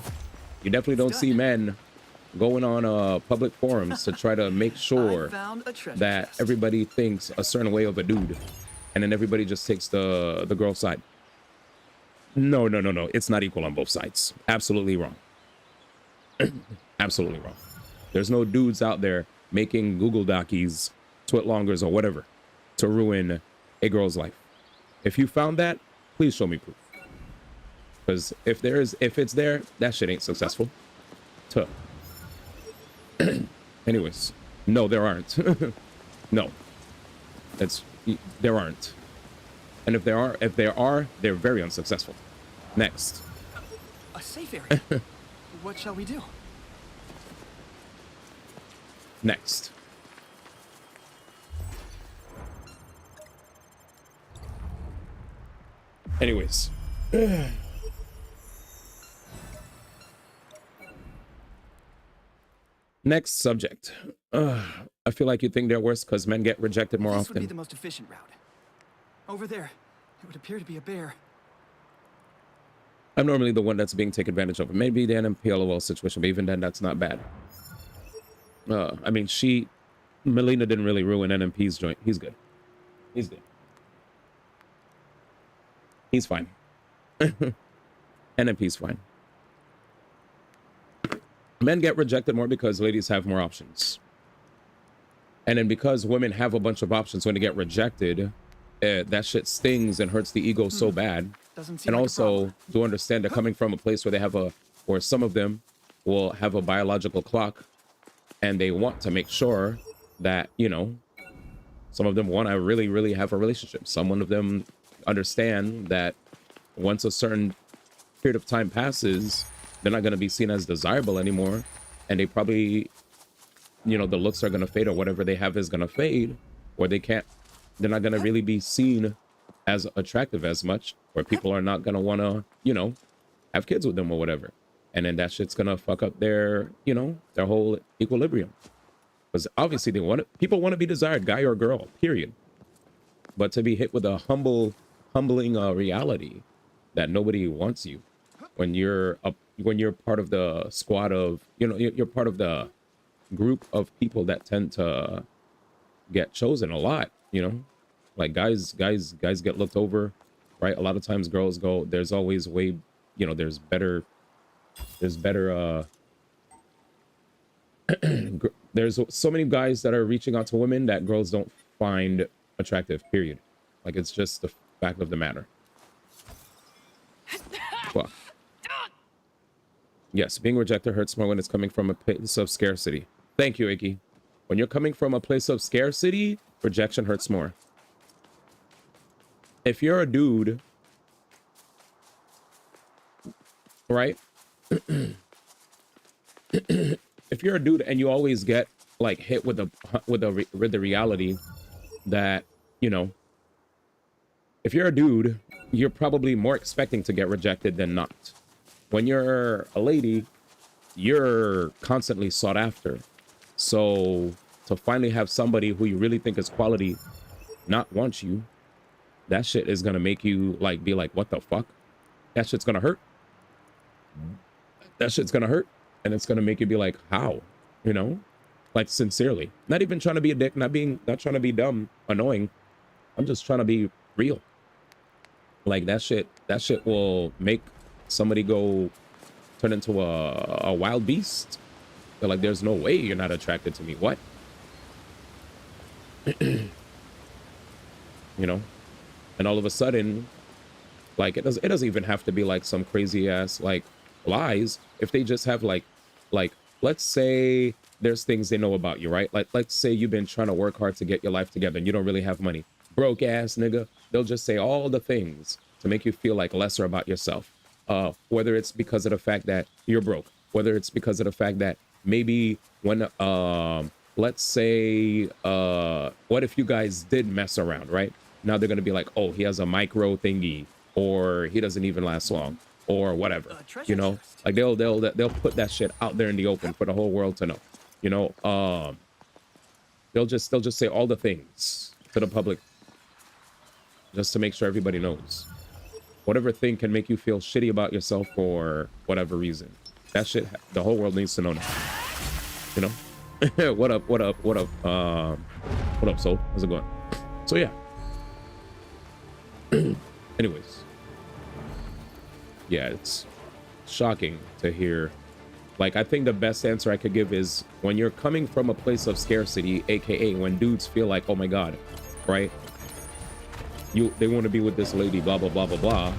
you definitely don't see men going on public forums to try to make sure that everybody thinks a certain way of a dude, and then everybody just takes the girl side. No. It's not equal on both sides. Absolutely wrong. Absolutely wrong. There's no dudes out there making Google Docies, Twitlongers, or whatever to ruin a girl's life. If you found that, please show me proof. Because if it's there, that shit ain't successful. Tuh. Anyways, no, there aren't. No, there aren't. And if there are, they're very unsuccessful. Next. A safe area. What shall we do? Next. Anyways. Next subject. I feel like you think they're worse because men get rejected more This often. would be the most efficient route. Over there, it would appear to be a bear. I'm normally the one that's being taken advantage of. Maybe the NMPLOL situation, but even then, that's not bad. I mean, Melina didn't really ruin NMP's joint. He's good. He's good. He's fine. NMP's fine. Men get rejected more because ladies have more options. And then because women have a bunch of options, when they get rejected, that shit stings and hurts the ego so bad Doesn't seem And like a also problem. do understand they're coming from a place where they have or some of them will have a biological clock, and they want to make sure that, you know, some of them want to really, really have a relationship. Some of them understand that once a certain period of time passes, they're not going to be seen as desirable anymore. And they probably, you know, the looks are going to fade, or whatever they have is going to fade, or they're not going to really be seen as attractive as much, or people are not going to want to, you know, have kids with them or whatever. And then that shit's going to fuck up their, you know, their whole equilibrium. Because obviously people want to be desired, guy or girl, period. But to be hit with a humbling reality that nobody wants you when you're part of the squad of, you know, you're part of the group of people that tend to get chosen a lot, you know, like guys get looked over, right? A lot of times girls go, there's always way, you know, there's better there's so many guys that are reaching out to women that girls don't find attractive, period. Like, it's just the fact of the matter. Well, yes, being rejected hurts more when it's coming from a place of scarcity. Thank you, Iggy. When you're coming from a place of scarcity, rejection hurts more. If you're a dude, right? If you're a dude and you always get like hit with the reality that, you know, if you're a dude, you're probably more expecting to get rejected than not. When you're a lady, you're constantly sought after. So to finally have somebody who you really think is quality not want you, that shit is gonna make you like be like, what the fuck? That shit's gonna hurt. That shit's gonna hurt. And it's gonna make you be like, how? You know? Like, sincerely. Not even trying to be a dick, not trying to be dumb, annoying. I'm just trying to be real. Like, that shit will make somebody go turn into a wild beast. They're like, there's no way you're not attracted to me. What? You know? And all of a sudden, like, it doesn't even have to be like some crazy ass like lies. If they just have like let's say there's things they know about you, right? Like, let's say you've been trying to work hard to get your life together and you don't really have money. Broke ass nigga. They'll just say all the things to make you feel like lesser about yourself. Whether it's because of the fact that you're broke, whether it's because of the fact that maybe when let's say what if you guys did mess around, right? Now they're gonna be like, oh, he has a micro thingy, or he doesn't even last long, or whatever. You know, like they'll put that shit out there in the open for the whole world to know. You know, they'll just say all the things to the public just to make sure everybody knows. Whatever thing can make you feel shitty about yourself for whatever reason, that shit, the whole world needs to know that. You know? What up, Soul? How's it going? So yeah. Anyways. Yeah, it's shocking to hear. Like, I think the best answer I could give is when you're coming from a place of scarcity, aka when dudes feel like, oh my god, right? They want to be with this lady, blah blah blah blah blah,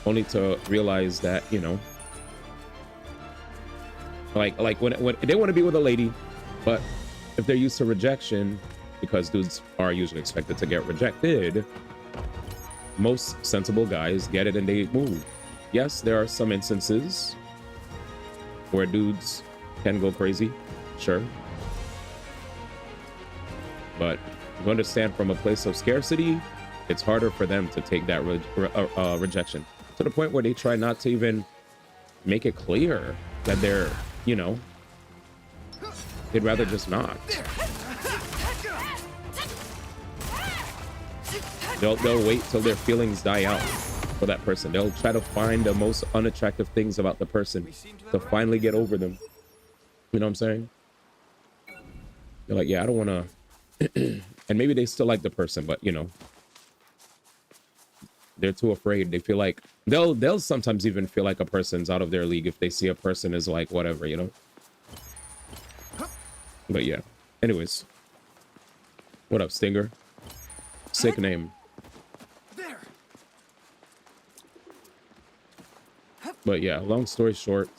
only to realize that, you know, like when they want to be with a lady, but if they're used to rejection, because dudes are usually expected to get rejected, most sensible guys get it and they move. Yes, there are some instances where dudes can go crazy, sure, but you understand from a place of scarcity, it's harder for them to take that rejection, to the point where they try not to even make it clear that they're, you know, they'd rather just not. They'll wait till their feelings die out for that person. They'll try to find the most unattractive things about the person to finally get over them. You know what I'm saying? They're like, yeah, I don't want to. And maybe they still like the person, but, you know, they're too afraid. They feel like they'll sometimes even feel like a person's out of their league if they see a person is like whatever, you know. But yeah. Anyways, what up, Stinger? Sick name. But yeah, long story short,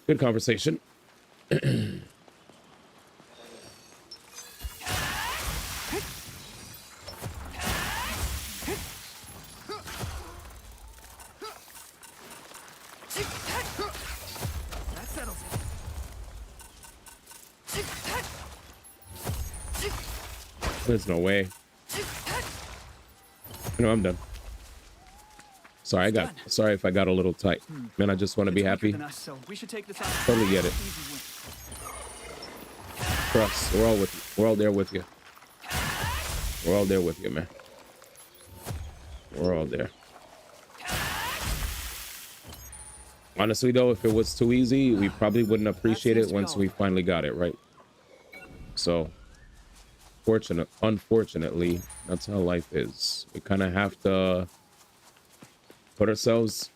good conversation. That settles it. There's no way. No, I'm done. Sorry, sorry if I got a little tight. Man, I just want to be happy. So we should take this out. Totally get it. Trust, we're all with you. We're all there with you. We're all there with you, man. We're all there. Honestly, though, if it was too easy, we probably wouldn't appreciate it once we finally got it, right? So, unfortunately, that's how life is. We kind of have to put ourselves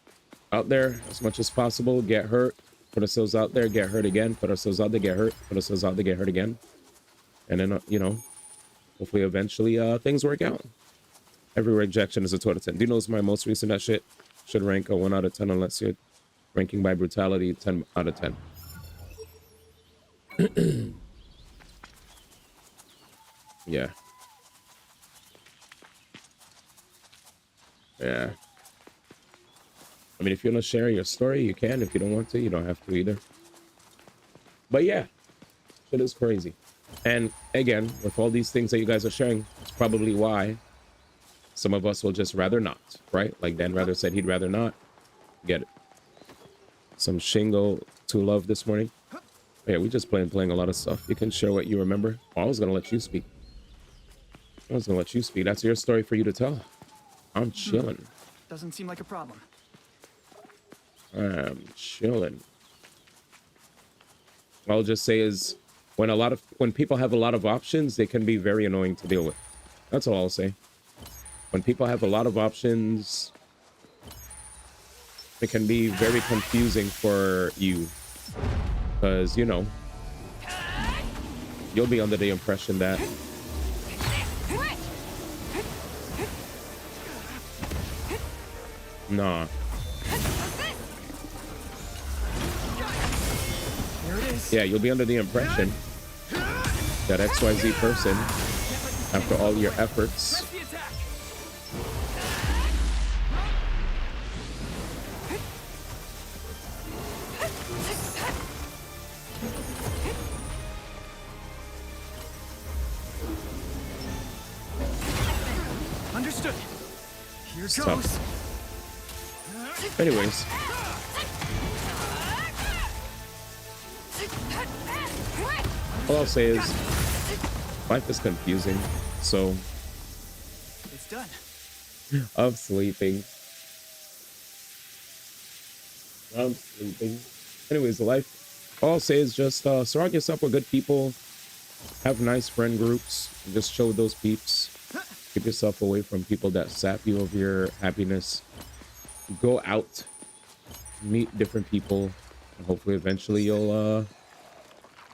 out there as much as possible, get hurt, put ourselves out there, get hurt again, put ourselves out there, get hurt, put ourselves out there, get hurt again. And then, you know, hopefully eventually things work out. Every rejection is a 2 out of 10. Do you know what's my most recent that shit? Should rank a 1 out of 10 unless you're ranking by brutality, 10 out of 10. Yeah. Yeah. I mean, if you want to share your story, you can. If you don't want to, you don't have to either. But yeah, shit is crazy. And again, with all these things that you guys are sharing, it's probably why some of us will just rather not, right? Like Dan rather said he'd rather not. Get it. Some Shingo to love this morning. Yeah, we just playing a lot of stuff. You can share what you remember. Oh, I was going to let you speak. That's your story for you to tell. I'm chilling. Doesn't seem like a problem. I'm chilling. What I'll just say is when people have a lot of options, they can be very annoying to deal with. That's all I'll say. When people have a lot of options, it can be very confusing for you. Because, you know, you'll be under the impression that nah. Yeah, you'll be under the impression that XYZ person, after all your efforts, Understood. Here it's goes. tough. Anyways. All I'll say is, life is confusing, so It's done. I'm sleeping. Anyways, life, all I'll say is just surround yourself with good people, have nice friend groups, and just chill with those peeps. Keep yourself away from people that sap you of your happiness. Go out, meet different people, and hopefully eventually you'll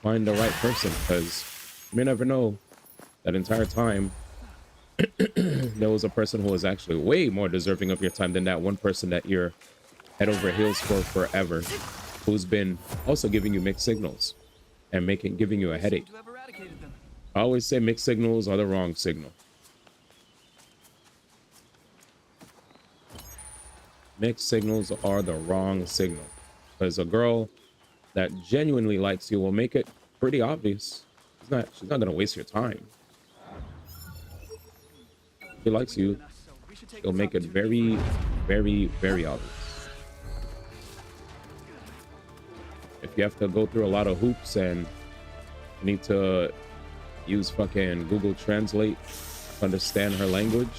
find the right person, because you may never know that entire time there was a person who was actually way more deserving of your time than that one person that you're head over heels for forever, who's been also giving you mixed signals and giving you a headache. I always say mixed signals are the wrong signal. Mixed signals are the wrong signal, because a girl that genuinely likes you will make it pretty obvious. She's not gonna waste your time. If she likes you, she'll make it very, very, very obvious. If you have to go through a lot of hoops and you need to use fucking Google Translate to understand her language,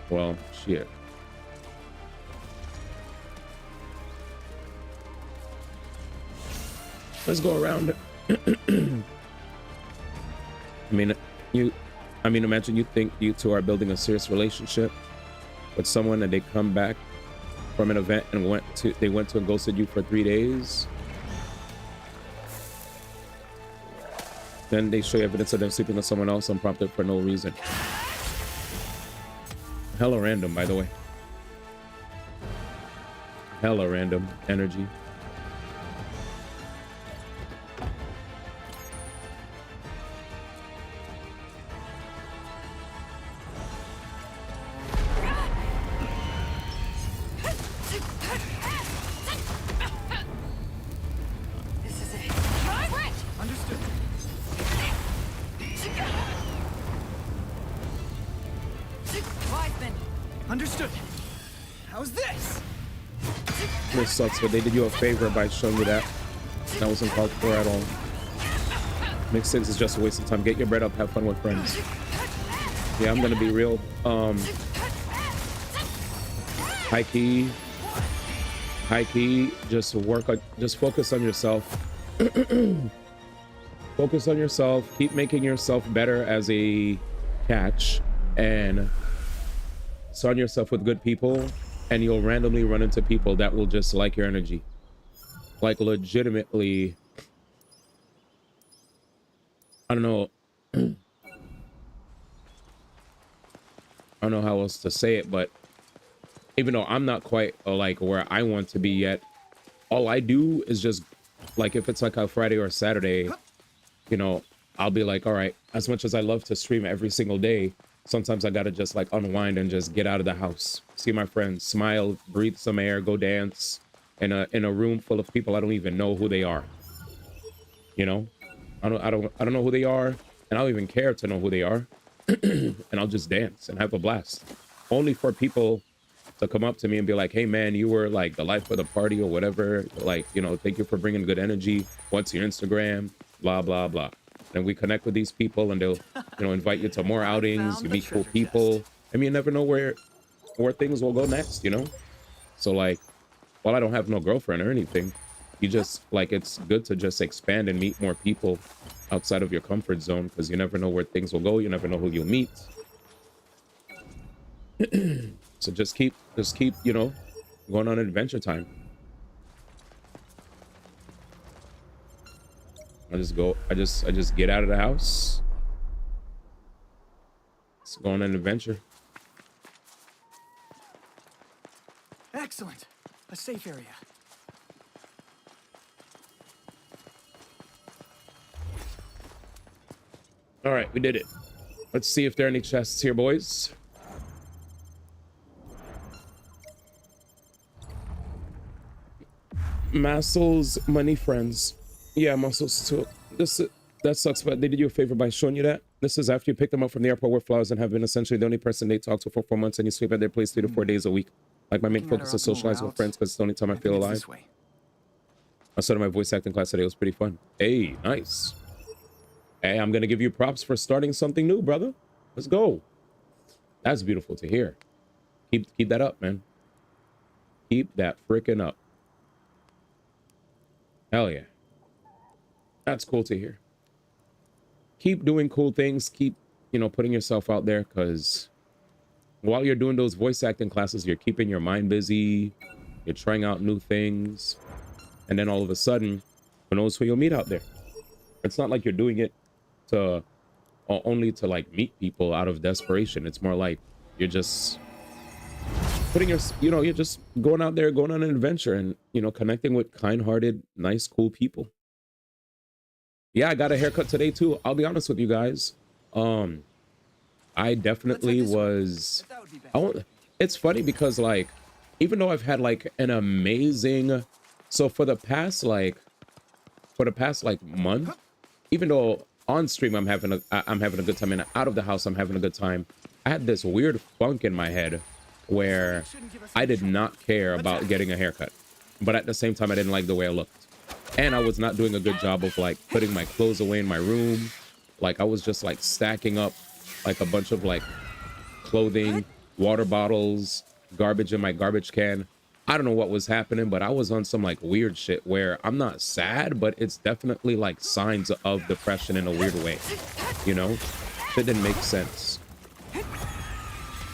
well, shit. Let's go around. Imagine you think you two are building a serious relationship with someone and they come back from an event and they went to and ghosted you for 3 days. Then they show you evidence of them sleeping with someone else unprompted for no reason. Hella random, by the way. hella random energy. This is it. Understood. Wiseman. Understood. How's this? This sucks, but they did you a favor by showing you that. That wasn't called for at all. Mix 6 is just a waste of time. Get your bread up, have fun with friends. Yeah, I'm gonna be real. High key, just focus on yourself. Focus on yourself, keep making yourself better as a catch, and surround yourself with good people, and you'll randomly run into people that will just like your energy. Like legitimately, I don't know. I don't know how else to say it, but even though I'm not quite like where I want to be yet, all I do is just like, if it's like a Friday or a Saturday, you know, I'll be like, all right, as much as I love to stream every single day, sometimes I gotta just like unwind and just get out of the house, see my friends, smile, breathe some air, go dance in a room full of people I don't even know who they are. You know, I don't know who they are, and I don't even care to know who they are. And I'll just dance and have a blast, only for people to come up to me and be like, hey man, you were like the life of the party or whatever, like, you know, thank you for bringing good energy, what's your Instagram, blah blah blah. And we connect with these people, and they'll, you know, invite you to more outings, you meet cool people. I mean, you never know where things will go next, you know. So like, while I don't have no girlfriend or anything, you just like, it's good to just expand and meet more people outside of your comfort zone, because you never know where things will go, you never know who you'll meet. So just keep, you know, going on adventure time. I just get out of the house. Let's go on an adventure. Excellent. A safe area. All right, we did it. Let's see if there are any chests here, boys. Muscles, money, friends. Yeah, muscles too. That sucks, but they did you a favor by showing you that. This is after you pick them up from the airport with flowers and have been essentially the only person they talk to for 4 months, and you sleep at their place 3 to 4 days a week. Like, my main focus is socializing with friends because it's the only time I feel alive. I started my voice acting class today. It was pretty fun. Hey, nice. Hey, I'm gonna give you props for starting something new, brother. Let's go. That's beautiful to hear. Keep that up, man. Keep that freaking up. Hell yeah. That's cool to hear. Keep doing cool things. Keep, you know, putting yourself out there, because while you're doing those voice acting classes, you're keeping your mind busy. You're trying out new things. And then all of a sudden, who knows who you'll meet out there. It's not like you're doing it to only to like meet people out of desperation. It's more like you're just putting your, you know, you're just going out there, going on an adventure, and, you know, connecting with kind-hearted, nice, cool people. Yeah, I got a haircut today too. I'll be honest with you guys. I definitely was, it's funny because like, even though I've had like an amazing, so for the past like month, even though on stream I'm having a good time, and out of the house I'm having a good time, I had this weird funk in my head where I did not care about getting a haircut, but at the same time I didn't like the way I looked, and I was not doing a good job of like putting my clothes away in my room. Like, I was just like stacking up like a bunch of like clothing, water bottles, garbage in my garbage can. I don't know what was happening, but I was on some like weird shit where I'm not sad, but it's definitely like signs of depression in a weird way, you know? It didn't make sense.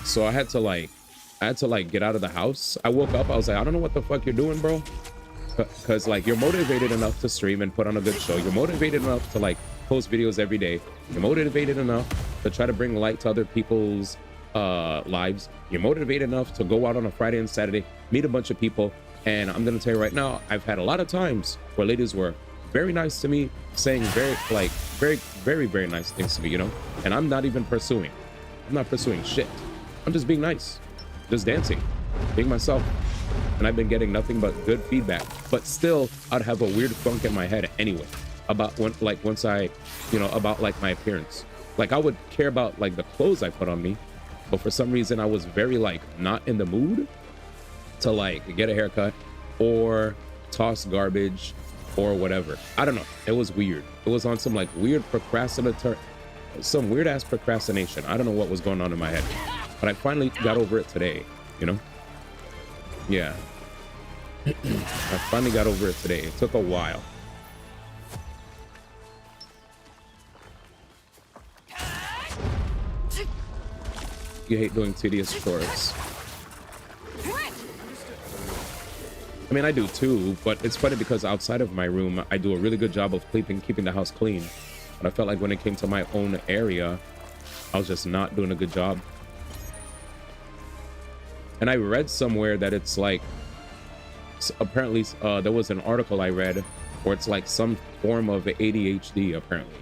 So I had to like get out of the house. I woke up, I was like, I don't know what the fuck you're doing, bro. Because like, you're motivated enough to stream and put on a good show. You're motivated enough to like post videos every day. You're motivated enough to try to bring light to other people's lives. You're motivated enough to go out on a Friday and Saturday, meet a bunch of people, And I'm gonna tell you right now, I've had a lot of times where ladies were very nice to me, saying very nice things to me, you know? And I'm not even pursuing. I'm not pursuing shit. I'm just being nice, just dancing, being myself. And I've been getting nothing but good feedback. But still, I'd have a weird funk in my head anyway about once I, you know, about like my appearance. Like I would care about like the clothes I put on me, but for some reason I was very like not in the mood to like get a haircut or toss garbage or whatever. I don't know. It was weird. It was on some like weird some weird ass procrastination. I don't know what was going on in my head, but I finally got over it today, you know? Yeah. I finally got over it today. It took a while. You hate doing tedious chores. I mean, I do too, but it's funny because outside of my room, I do a really good job of keeping the house clean. But I felt like when it came to my own area, I was just not doing a good job. And I read somewhere that it's like, apparently there was an article I read where it's like some form of ADHD, apparently.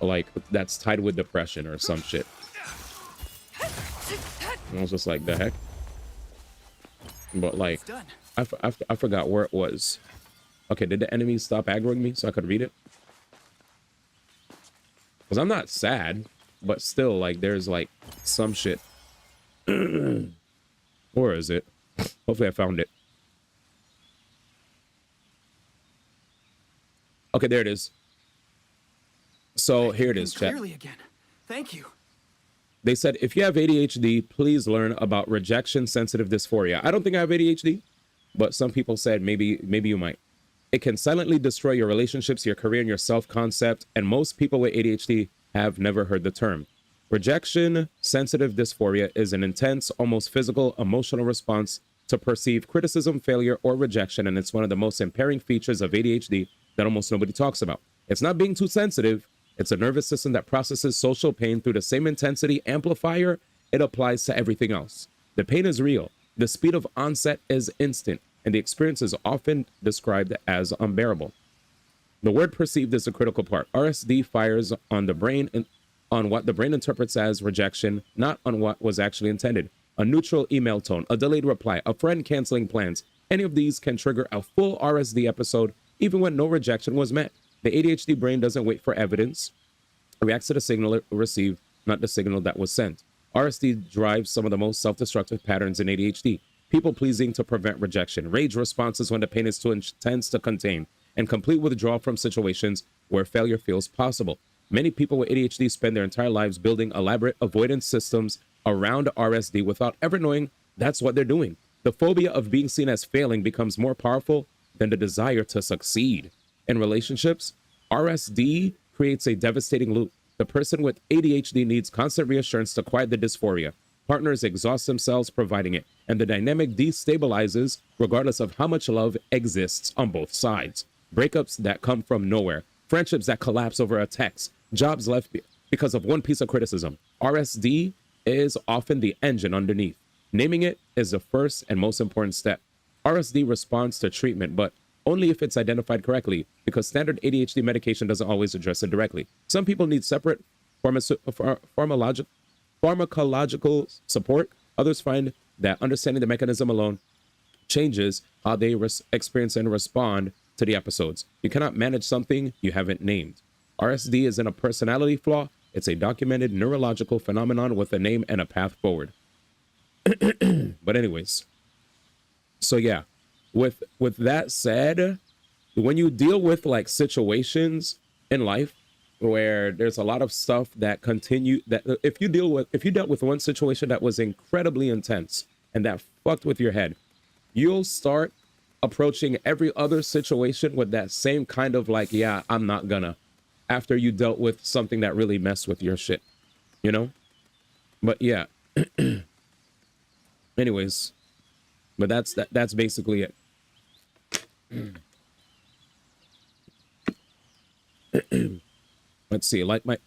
Like that's tied with depression or some shit. And I was just like, the heck? But like, I forgot where it was. Okay, did the enemies stop aggroing me so I could read it? Because I'm not sad, but still, like, there's like some shit. Where is it? Hopefully I found it. Okay, there it is. So here it is, chat. Clearly again. Thank you. They said, if you have ADHD, please learn about rejection-sensitive dysphoria. I don't think I have ADHD, but some people said maybe you might. It can silently destroy your relationships, your career, and your self-concept, and most people with ADHD have never heard the term. Rejection-sensitive dysphoria is an intense, almost physical, emotional response to perceived criticism, failure, or rejection, and it's one of the most impairing features of ADHD that almost nobody talks about. It's not being too sensitive. It's a nervous system that processes social pain through the same intensity amplifier it applies to everything else. The pain is real. The speed of onset is instant, and the experience is often described as unbearable. The word perceived is a critical part. RSD fires on the brain and on what the brain interprets as rejection, not on what was actually intended. A neutral email tone, a delayed reply, a friend canceling plans. Any of these can trigger a full RSD episode, even when no rejection was met. The ADHD brain doesn't wait for evidence. It reacts to the signal it received, not the signal that was sent. RSD drives some of the most self-destructive patterns in ADHD. People-pleasing to prevent rejection, rage responses when the pain is too intense to contain, and complete withdrawal from situations where failure feels possible. Many people with ADHD spend their entire lives building elaborate avoidance systems around RSD without ever knowing that's what they're doing. The phobia of being seen as failing becomes more powerful than the desire to succeed. In relationships, RSD creates a devastating loop. The person with ADHD needs constant reassurance to quiet the dysphoria. Partners exhaust themselves providing it, and the dynamic destabilizes regardless of how much love exists on both sides. Breakups that come from nowhere, friendships that collapse over a text, jobs left because of one piece of criticism. RSD is often the engine underneath. Naming it is the first and most important step. RSD responds to treatment, but only if it's identified correctly, because standard ADHD medication doesn't always address it directly. Some people need separate pharmacological support. Others find that understanding the mechanism alone changes how they experience and respond to the episodes. You cannot manage something you haven't named. RSD isn't a personality flaw. It's a documented neurological phenomenon with a name and a path forward. But anyways, so yeah. With that said, when you deal with like situations in life where there's a lot of stuff that if you dealt with one situation that was incredibly intense and that fucked with your head, you'll start approaching every other situation with that same kind of like, yeah, I'm not gonna, after you dealt with something that really messed with your shit, you know? But yeah. Anyways, but that's basically it. Let's see, like my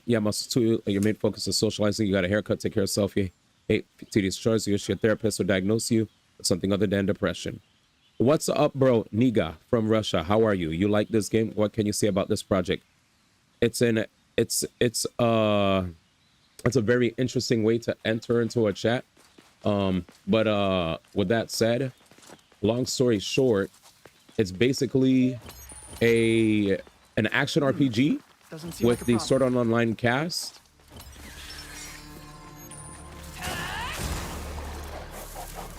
yeah, must too, your main focus is socializing. You got a haircut, take care of yourself. You hate tedious chores. You wish your therapist would diagnose you something other than depression. What's up, bro? Niga from Russia. How are you? You like this game? What can you say about this project? It's a very interesting way to enter into a chat. But with that said, long story short, it's basically an action RPG with the Sword Art Online cast.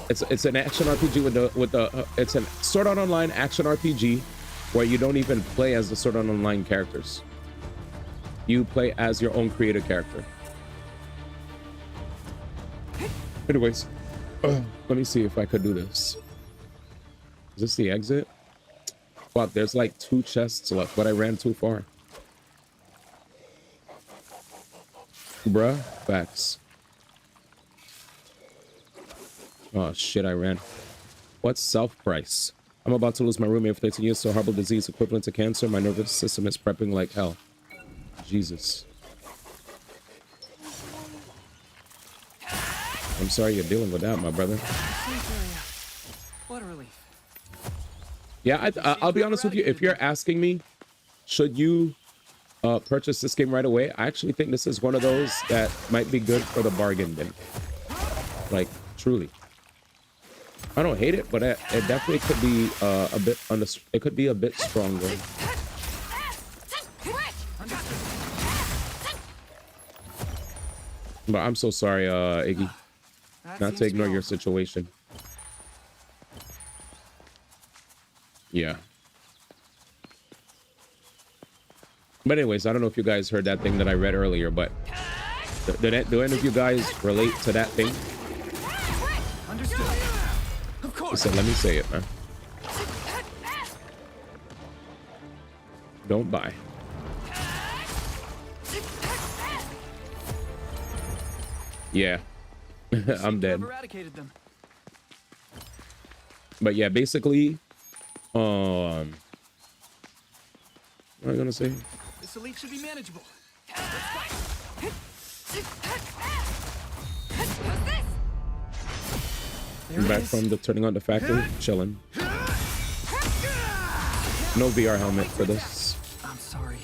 It's an action RPG it's a Sword Art Online action RPG where you don't even play as the Sword Art Online characters. You play as your own created character. Anyways, let me see if I could do this. Is this the exit? Wow, there's like 2 chests left, but I ran too far. Bruh, facts. Oh shit, I ran. What's self-price? I'm about to lose my roommate for 13 years, so horrible disease equivalent to cancer. My nervous system is prepping like hell. Jesus. I'm sorry you're dealing with that, my brother. What a relief. Yeah, I'll be honest with you. If you're asking me, should you purchase this game right away? I actually think this is one of those that might be good for the bargain bin. Like, truly. I don't hate it, but it definitely could be a bit it could be a bit stronger. But I'm so sorry, Iggy, not to ignore your situation. Yeah. But anyways, I don't know if you guys heard that thing that I read earlier, but do any of you guys relate to that thing? Understood. Of course. He said, let me say it, man. Don't buy. Yeah. I'm dead. Eradicated them. But yeah, basically, what am I gonna say? This elite should be manageable. I'm back from the turning on the factory, chilling. No VR helmet for this. I'm sorry.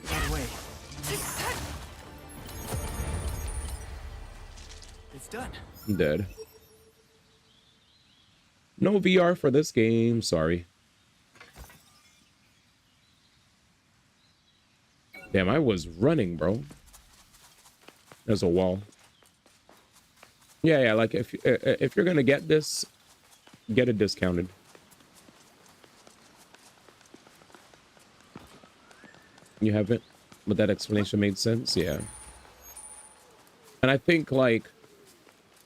By the way, it's done. I'm dead. No VR for this game, sorry. Damn, I was running, bro. There's a wall. Yeah, like if you're gonna get this, get it discounted. You haven't? But that explanation made sense, yeah. And I think like,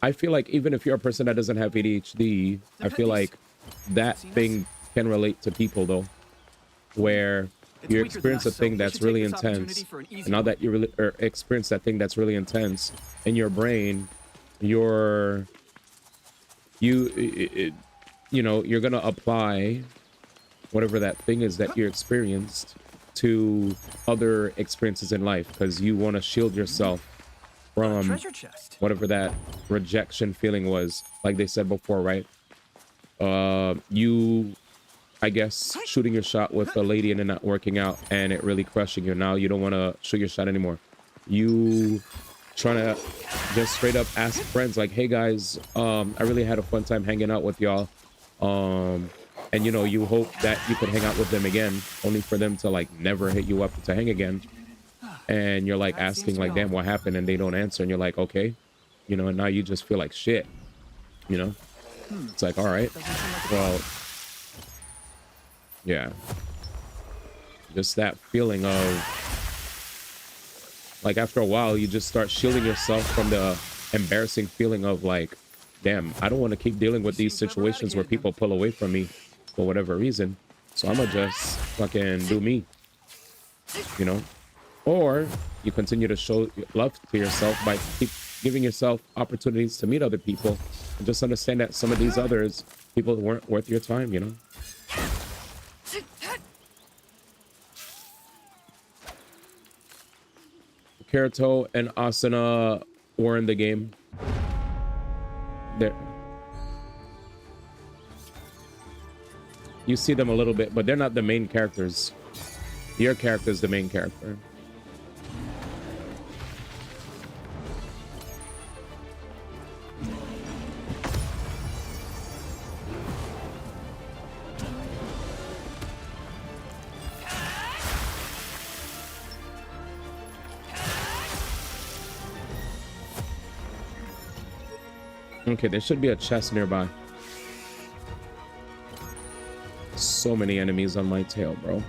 I feel like even if you're a person that doesn't have ADHD, I feel like that thing can relate to people though, where you experience a thing that's really intense, and now that you really experience that thing that's really intense in your brain, you know, you're gonna apply whatever that thing is that you experienced to other experiences in life, because you want to shield yourself from whatever that rejection feeling was, like they said before, right? You, I guess, shooting your shot with a lady and it not working out and it really crushing you. Now you don't want to shoot your shot anymore. You trying to just straight up ask friends like, hey guys, I really had a fun time hanging out with y'all. And you know, you hope that you could hang out with them again, only for them to like never hit you up to hang again. And you're like asking like, damn, what happened? And they don't answer. And you're like, okay, you know, and now you just feel like shit, you know? It's like, all right, well, yeah. Just that feeling of like, after a while, you just start shielding yourself from the embarrassing feeling of like, damn, I don't want to keep dealing with these situations where people pull away from me for whatever reason. So I'm gonna just fucking do me, you know? Or you continue to show love to yourself by keep giving yourself opportunities to meet other people, and just understand that some of these others people weren't worth your time, you know? Kirito and Asuna were in the game. You see them a little bit, but they're not the main characters. Your character is the main character. Okay, there should be a chest nearby. So many enemies on my tail, bro.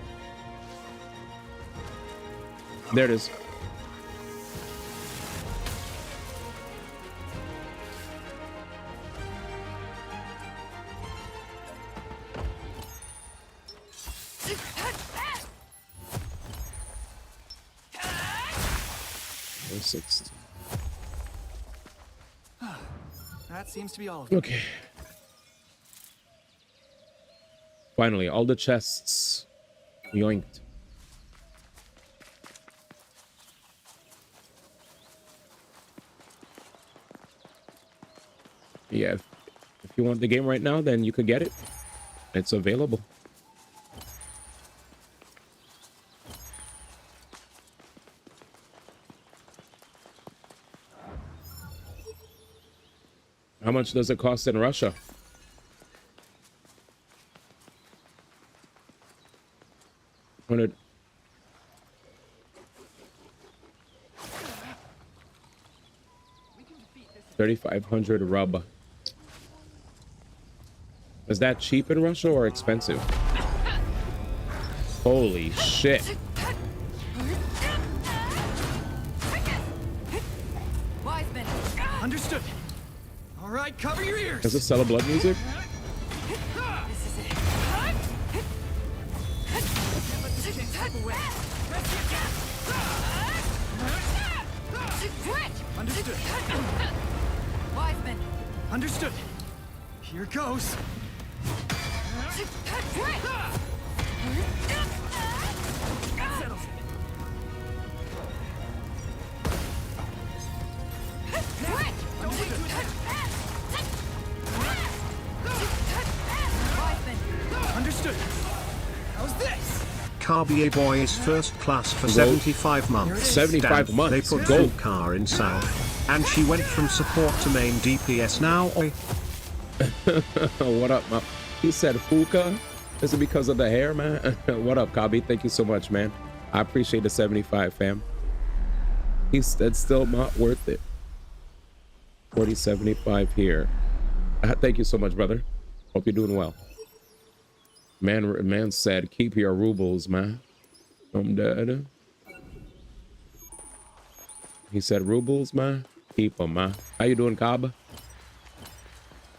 There it is. That seems to be all of them. Okay. Finally, all the chests yoinked. Yeah, if you want the game right now, then you could get it. It's available. How much does it cost in Russia? $100. $3,500 rub. Is that cheap in Russia or expensive? Holy shit. Wiseman. Understood. All right, cover your ears. Does it sell blood music? This is it. Understood. Wiseman. Understood. Here goes. Settles it. Understood. How's this? Carbier boy is first class for 75 months. 75 Damn, months. They put Go. Car in South. And she went from support to main DPS now. What up, man? He said Fuka. Is it because of the hair, man? What up, Kabi? Thank you so much, man. I appreciate the 75, fam. That's still not worth it. 4075 here. Thank you so much, brother. Hope you're doing well. Man said, keep your rubles, man. I'm dead. He said, rubles, man. Keep them, man. How you doing, Cobb?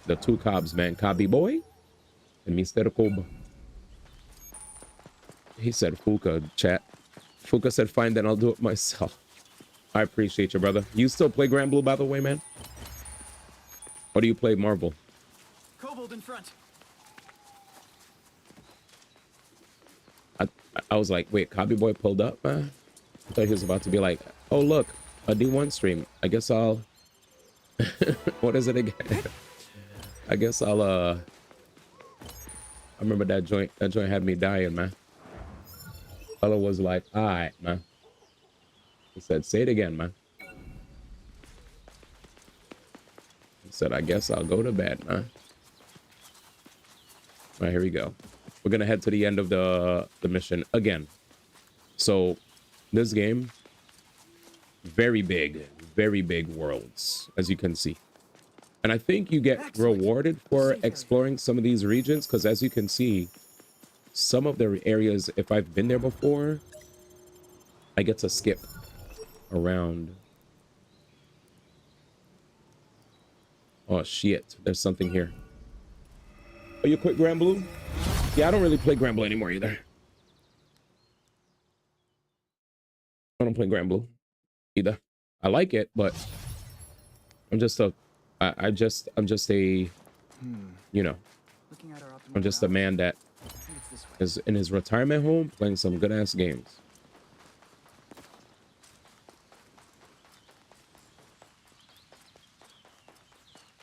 The two Cobbs, man. Cobby boy and Mr. Cobb. He said, Fuka, chat. Fuka said, fine, then I'll do it myself. I appreciate you, brother. You still play Grand Blue, by the way, man? Or do you play Marvel? Kobold in front. I was like, wait, Cobby Boy pulled up, man? I thought he was about to be like, oh, look, a D1 stream. I guess I'll... What is it again? I guess I'll, I remember that joint had me dying, man. Fella was like, all right, man. He said, say it again, man. He said, I guess I'll go to bed, man. All right, here we go. We're gonna head to the end of the mission again. So this game, very big worlds, as you can see. And I think you get rewarded for exploring some of these regions, because as you can see, some of the areas, if I've been there before, I get to skip around. Oh shit, there's something here. Oh, you quit Grand Blue? Yeah, I don't really play Grand Blue anymore either. I don't play Grand Blue either. I like it, but I'm just a, I'm just a, you know, I'm just a man that is in his retirement home playing some good ass games.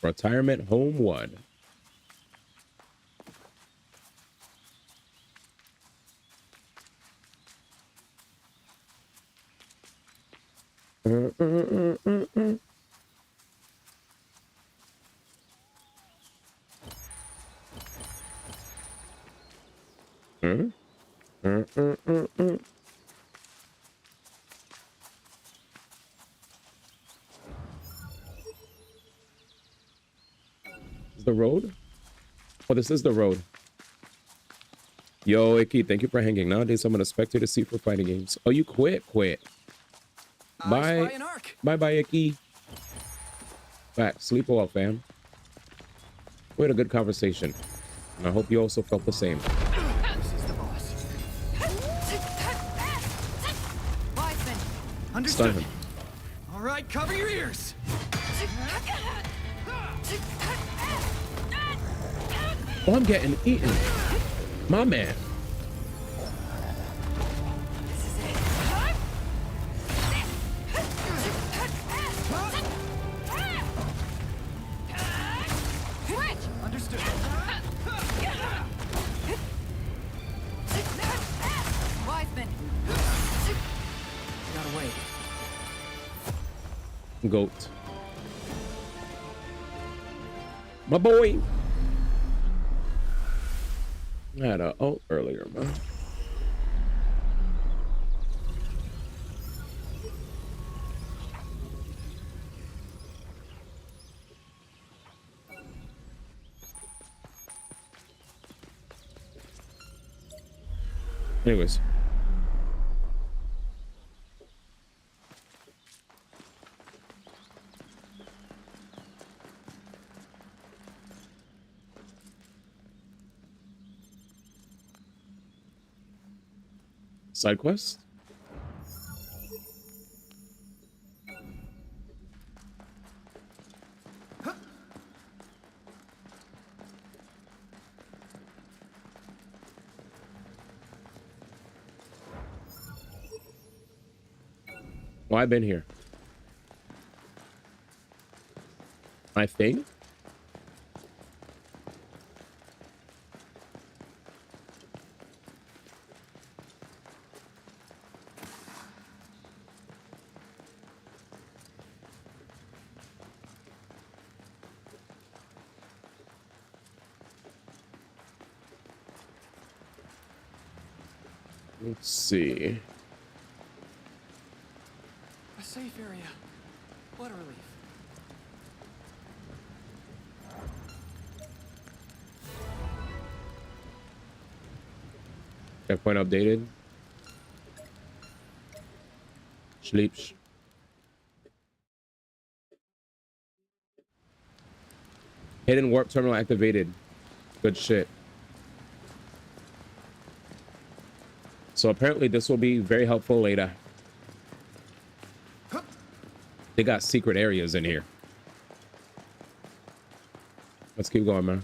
Retirement home one. Is the road? Oh, this is the road. Yo, Icky, thank you for hanging. Nowadays, I'm a spectator seat for fighting games. Oh, you quit. Bye. Bye, Icky. Back. Sleep well, fam. We had a good conversation. And I hope you also felt the same. Stun him. All right, cover your ears. Oh, I'm getting eaten. My man. Understood. Wiseman. Gotta wait. Goat. My boy. I had a ult earlier, man. Anyways. Side quest? Well, I've been here. I think. Let's see. A safe area. What a relief. Checkpoint updated. Sleeps. Hidden warp terminal activated. Good shit. So apparently this will be very helpful later. They got secret areas in here. Let's keep going, man.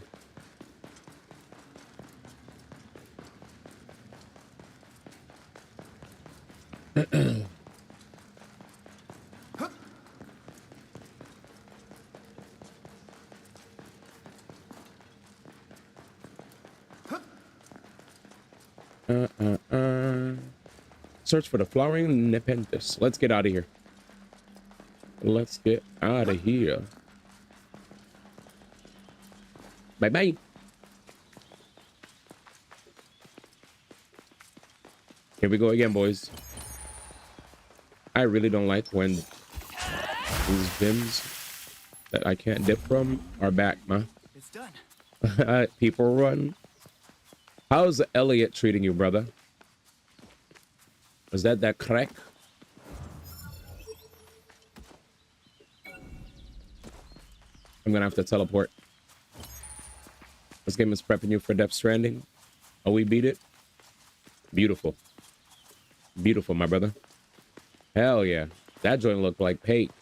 Search for the flowering nepenthes. Let's get out of here. Let's get out of here. Bye-bye. Here we go again, boys. I really don't like when these gyms that I can't dip from are back, man. It's done. People run. How's Elliot treating you, brother? Is that crack? I'm gonna have to teleport. This game is prepping you for Death Stranding. Oh, we beat it. Beautiful. Beautiful, my brother. Hell yeah. That joint looked like Pate.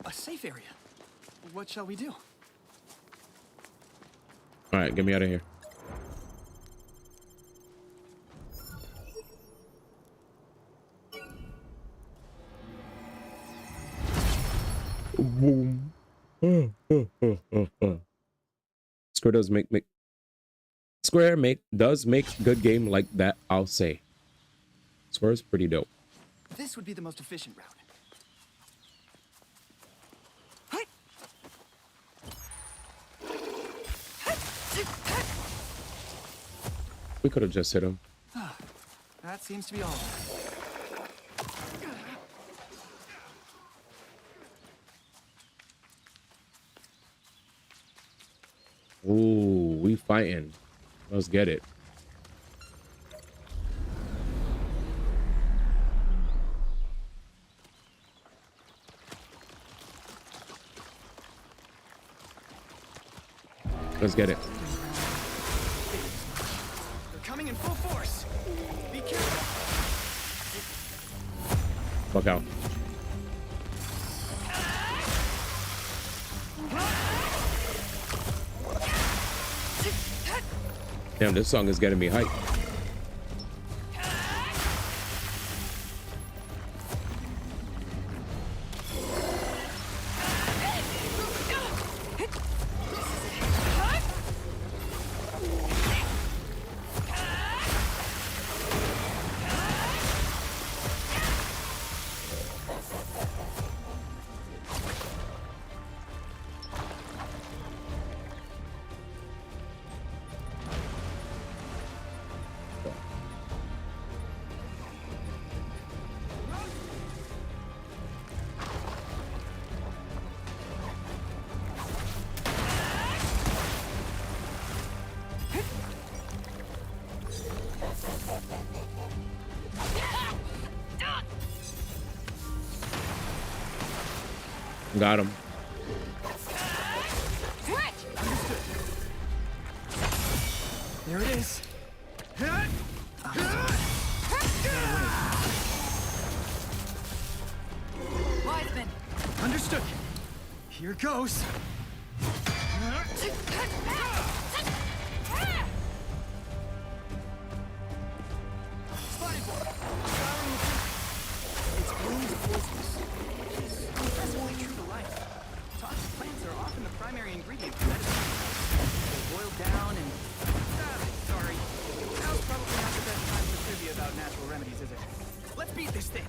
A safe area. What shall we do? All right, get me out of here. Boom. Square does make does make good game like that, I'll say. Square is pretty dope. This would be the most efficient route. We could have just hit him. That seems to be all. Ooh, we fighting. Let's get it. Let's get it. They're coming in full force. Be careful. Fuck out. Damn, this song is getting me hyped. Got him. There it is. Wiseman. Understood. Here goes. It's bloomed poisonous. That's only true to life. Toxic plants are often the primary ingredient for medicine. They're boiled down and... sorry. Now's probably not the best time for trivia about natural remedies, is it? Let's beat this thing.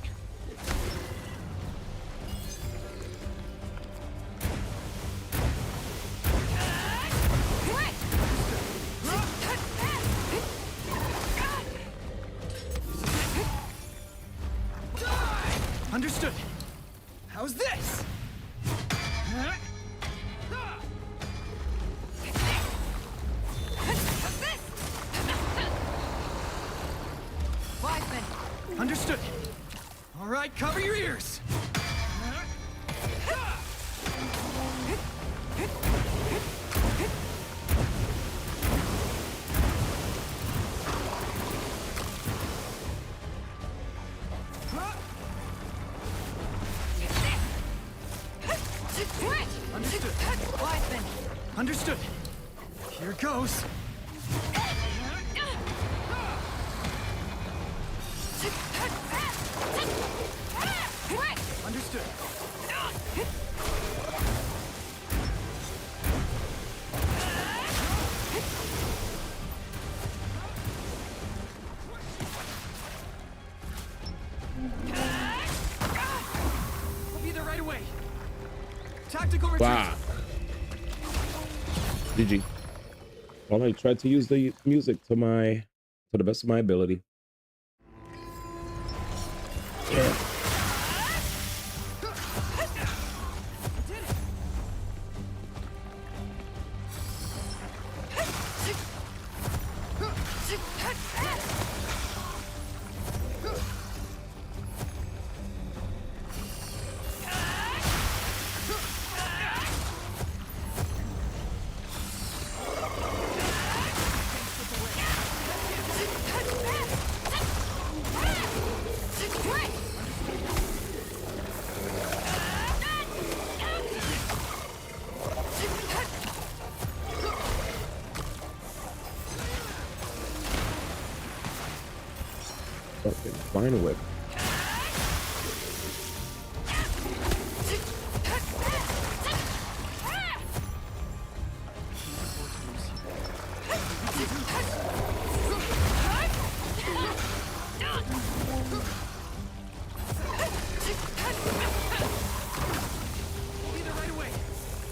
Understood. How's this? Wiseman. Understood. All right, cover your ears. Understood. Wiseman. Understood. Here goes. Understood. We'll be there right away. Tactical retreat. Wow. GG. Well, I tried to use the music to the best of my ability. Yeah. Fucking Vine Whip.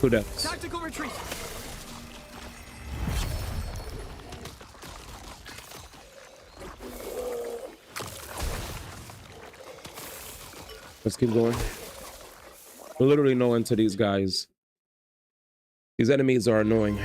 Who does? Tactical retreat. Let's keep going. Literally no end to these guys. These enemies are annoying.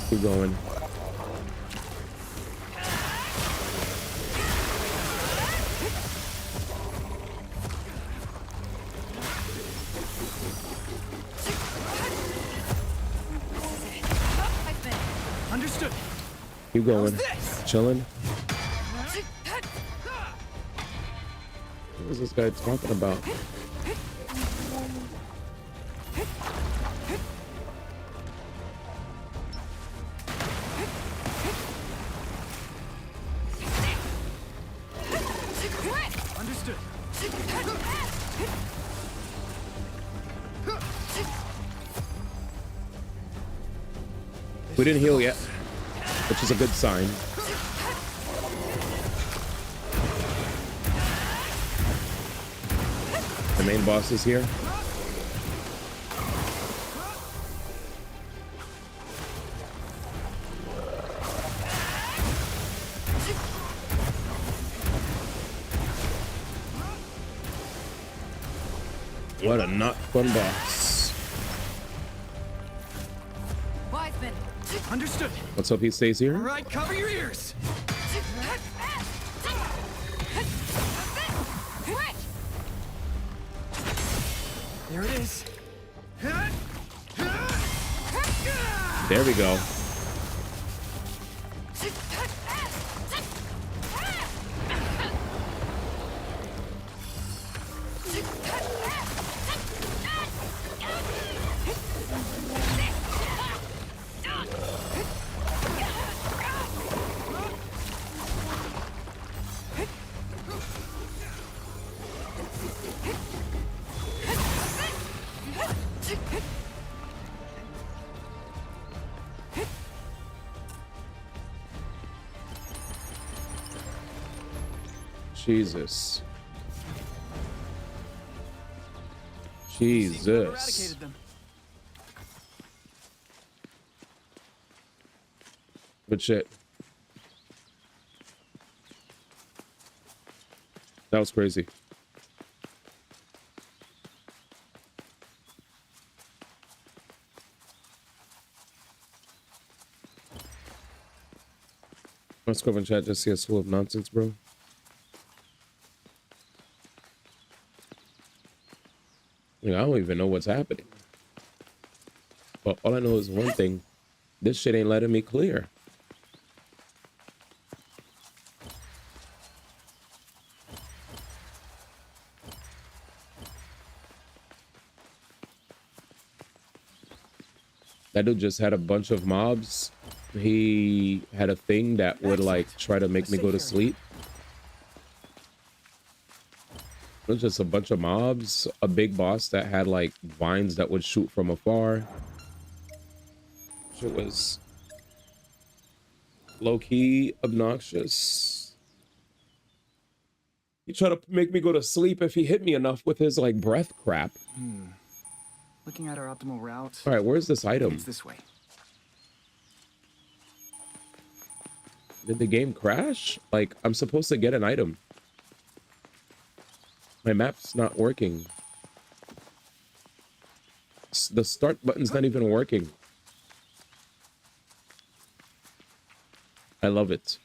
Keep going. Understood. Keep going. Chilling. What is this guy talking about? Understood. We didn't heal yet, which is a good sign. The main boss is here. What a not fun boss. Wiseman. Understood. Let's hope he stays here. All right, cover your ears. There it is. There we go. Jesus. Jesus. Good shit. That was crazy. Let's go over and chat, just see a school of nonsense, bro. I don't even know what's happening. But all I know is one thing. This shit ain't letting me clear. That dude just had a bunch of mobs. He had a thing that would like try to make me go to sleep. It was just a bunch of mobs, a big boss that had like vines that would shoot from afar. It was low-key obnoxious. He tried to make me go to sleep if he hit me enough with his like breath crap. Looking at our optimal route. All right, where's this item? It's this way. Did the game crash? Like, I'm supposed to get an item. My map's not working. The start button's not even working. I love it.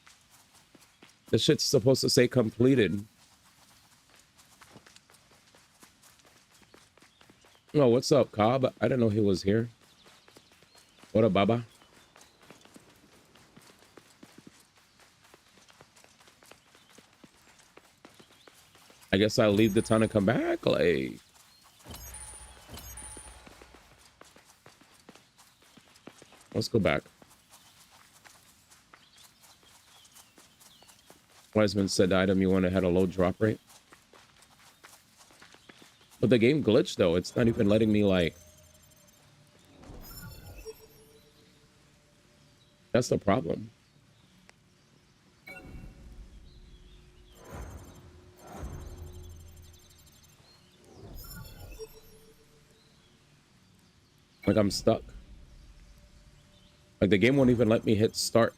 This shit's supposed to say completed. Oh, what's up, Cobb? I didn't know he was here. What up, Baba? I guess I'll leave the town and come back. Like, let's go back. Wiseman said the item you wanted had a low drop rate. But the game glitched though. It's not even letting me like. That's the problem. Like I'm stuck. Like the game won't even let me hit start.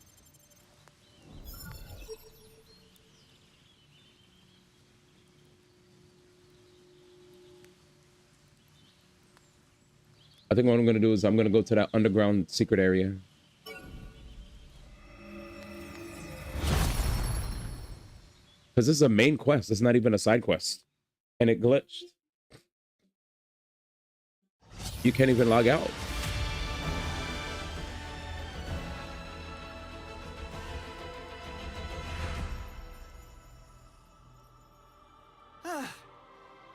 I think what I'm gonna do is I'm gonna go to that underground secret area. Because this is a main quest. It's not even a side quest. And it glitched. You can't even log out.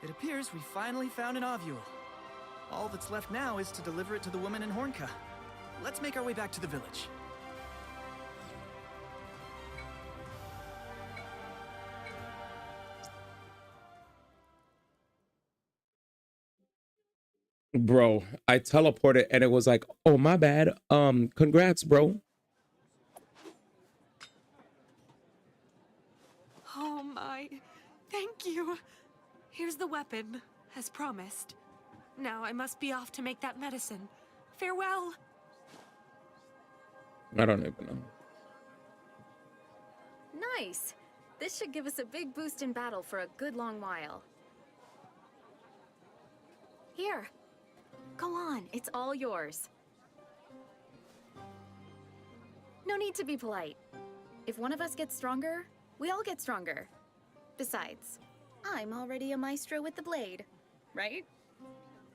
It appears we finally found an ovule. All that's left now is to deliver it to the woman in Hornka. Let's make our way back to the village. Bro, I teleported and it was like, oh, my bad. Congrats, bro. Oh my, thank you. Here's the weapon, as promised. Now I must be off to make that medicine. Farewell. I don't even know. Nice. This should give us a big boost in battle for a good long while. Here. Go on, it's all yours. No need to be polite. If one of us gets stronger, we all get stronger. Besides, I'm already a maestro with the blade, right?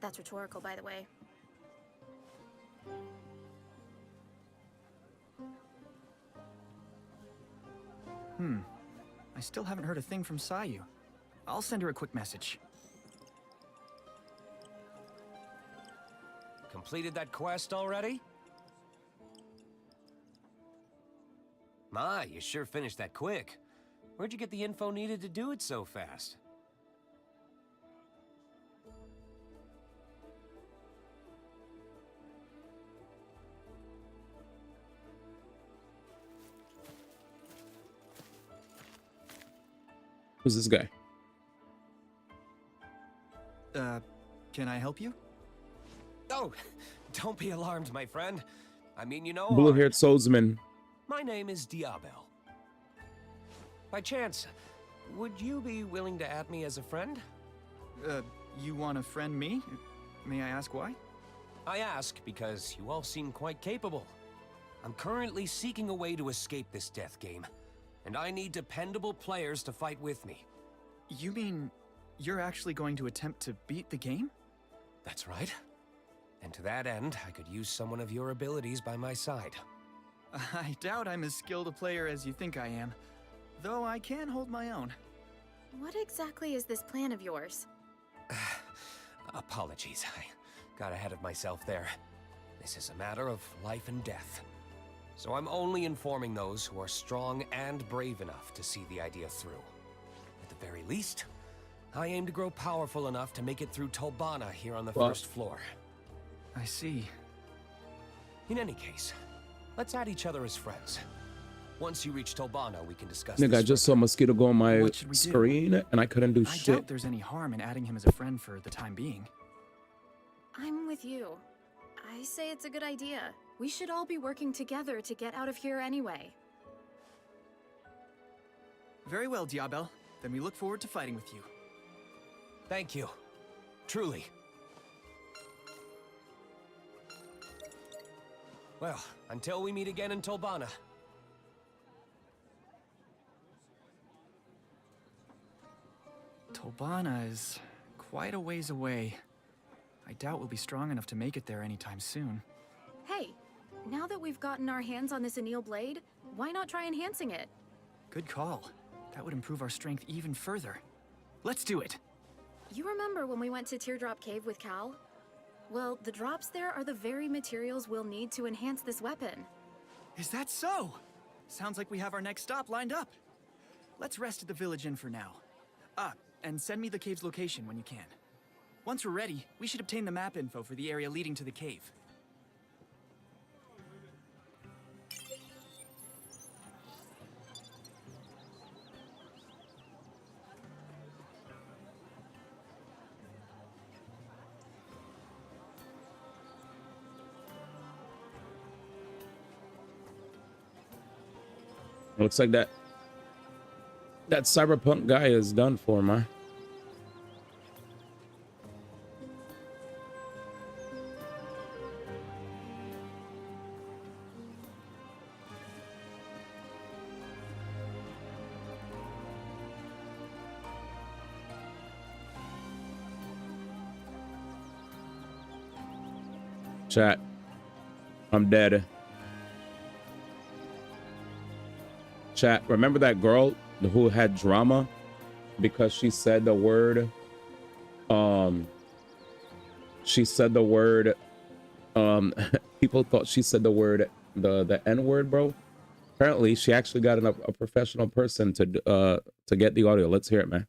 That's rhetorical, by the way. I still haven't heard a thing from SAO. I'll send her a quick message. Completed that quest already? My, you sure finished that quick. Where'd you get the info needed to do it so fast? Who's this guy? Can I help you? Oh, don't be alarmed, my friend. I mean, you know, Blue-haired swordsman. my name is Diabel. By chance, would you be willing to add me as a friend? You want to friend me? May I ask why? I ask because you all seem quite capable. I'm currently seeking a way to escape this death game, and I need dependable players to fight with me. You mean you're actually going to attempt to beat the game? That's right. And to that end, I could use someone of your abilities by my side. I doubt I'm as skilled a player as you think I am, though I can hold my own. What exactly is this plan of yours? Apologies, I got ahead of myself there. This is a matter of life and death. So I'm only informing those who are strong and brave enough to see the idea through. At the very least, I aim to grow powerful enough to make it through Tolbana here on the first floor. I see. In any case, let's add each other as friends. Once you reach Tolbana, we can discuss Nigga, this I just saw a mosquito go on my What should we do? screen and I couldn't do I shit. doubt there's any harm in adding him as a friend for the time being. I'm with you. I say it's a good idea. We should all be working together to get out of here anyway. Very well, Diabel. Then we look forward to fighting with you. Thank you. Truly. Well, until we meet again in Tolbana. Tolbana is quite a ways away. I doubt we'll be strong enough to make it there anytime soon. Hey, now that we've gotten our hands on this anneal blade, why not try enhancing it? Good call. That would improve our strength even further. Let's do it! You remember when we went to Teardrop Cave with Cal? Well, the drops there are the very materials we'll need to enhance this weapon. Is that so? Sounds like we have our next stop lined up. Let's rest at the village inn for now. And send me the cave's location when you can. Once we're ready, we should obtain the map info for the area leading to the cave. Looks like that cyberpunk guy is done for, man. Chat, I'm dead. Chat, remember that girl who had drama because she said the word people thought she said the word the N-word, bro. Apparently she actually got a professional person to get the audio. Let's hear it, man.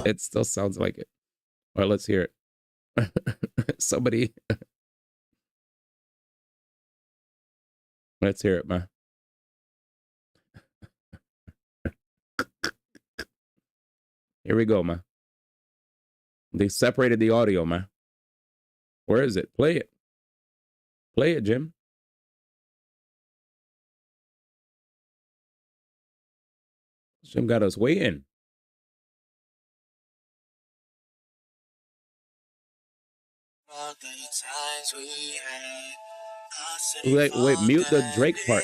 It still sounds like it. All right, let's hear it. Somebody. Let's hear it, man. Here we go, man. They separated the audio, man. Where is it? Play it. Play it, Jim. Jim got us waiting. Wait, mute the Drake part.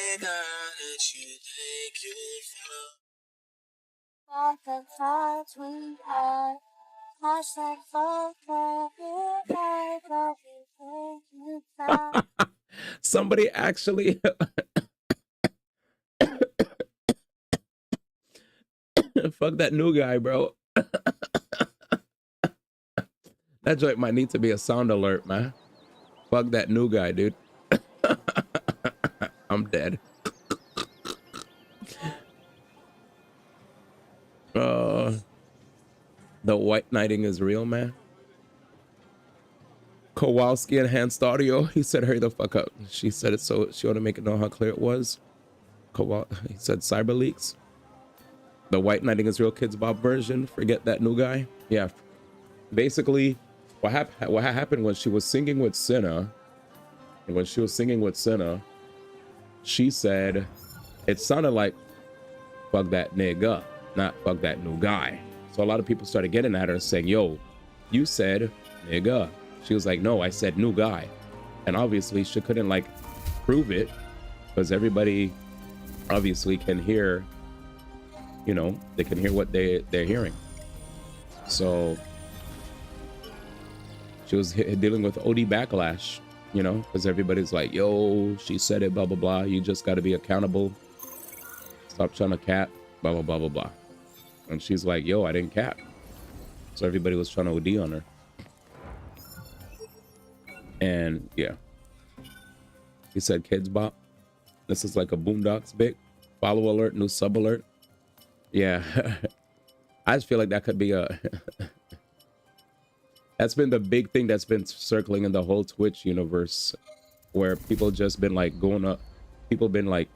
Somebody actually fuck that new guy, bro. That joint might need to be a sound alert, man. Fuck that new guy, dude. I'm dead. The white knighting is real, man. Kowalski enhanced audio. He said, hurry the fuck up. She said it so she ought to make it know how clear it was. He said cyber leaks. The white knighting is real Kids Bob version. Forget that new guy. Yeah. Basically, what happened when she was singing with Senna, she said it sounded like fuck that nigga, not fuck that new guy. So a lot of people started getting at her saying, yo, you said nigga. She was like, no, I said new guy. And obviously she couldn't like prove it because everybody obviously can hear, you know, they can hear what they're hearing. So she was dealing with OD backlash, you know, because everybody's like, yo, she said it, blah, blah, blah. You just got to be accountable. Stop trying to cap, blah, blah, blah, blah, blah. And she's like, yo, I didn't cap. So everybody was trying to OD on her. And yeah, he said, Kids Bop. This is like a Boondocks bit. Follow alert, new sub alert. Yeah, I just feel like that could be a... That's been the big thing that's been circling in the whole Twitch universe, where people just been like going up, people been like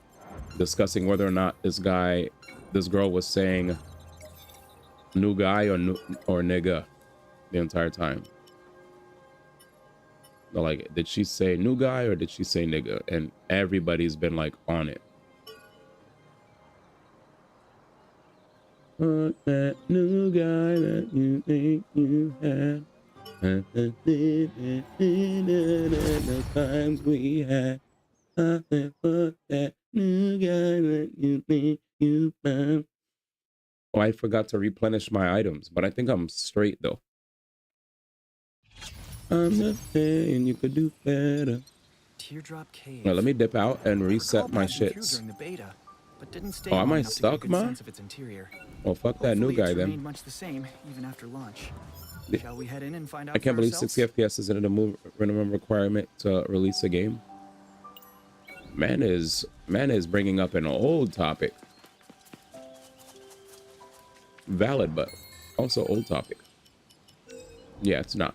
discussing whether or not this girl was saying new guy or nigga the entire time. They're like, did she say new guy or did she say nigga? And everybody's been like on it. What that new guy that you think you had? The times we had. What that new guy that you think you found? Oh, I forgot to replenish my items, but I think I'm straight though. I'm not saying you could do better. Teardrop Cave. Now let me dip out and reset my shits. During the beta, but didn't stay Oh, am I enough to stuck, get a good man? sense of its interior. Well, fuck that new guy Hopefully it's then. remained much the same even after launch. Shall we head in and find out I can't for believe ourselves? 60 FPS isn't a minimum requirement to release a game. Man is bringing up an old topic. Valid, but also old topic. Yeah, it's not.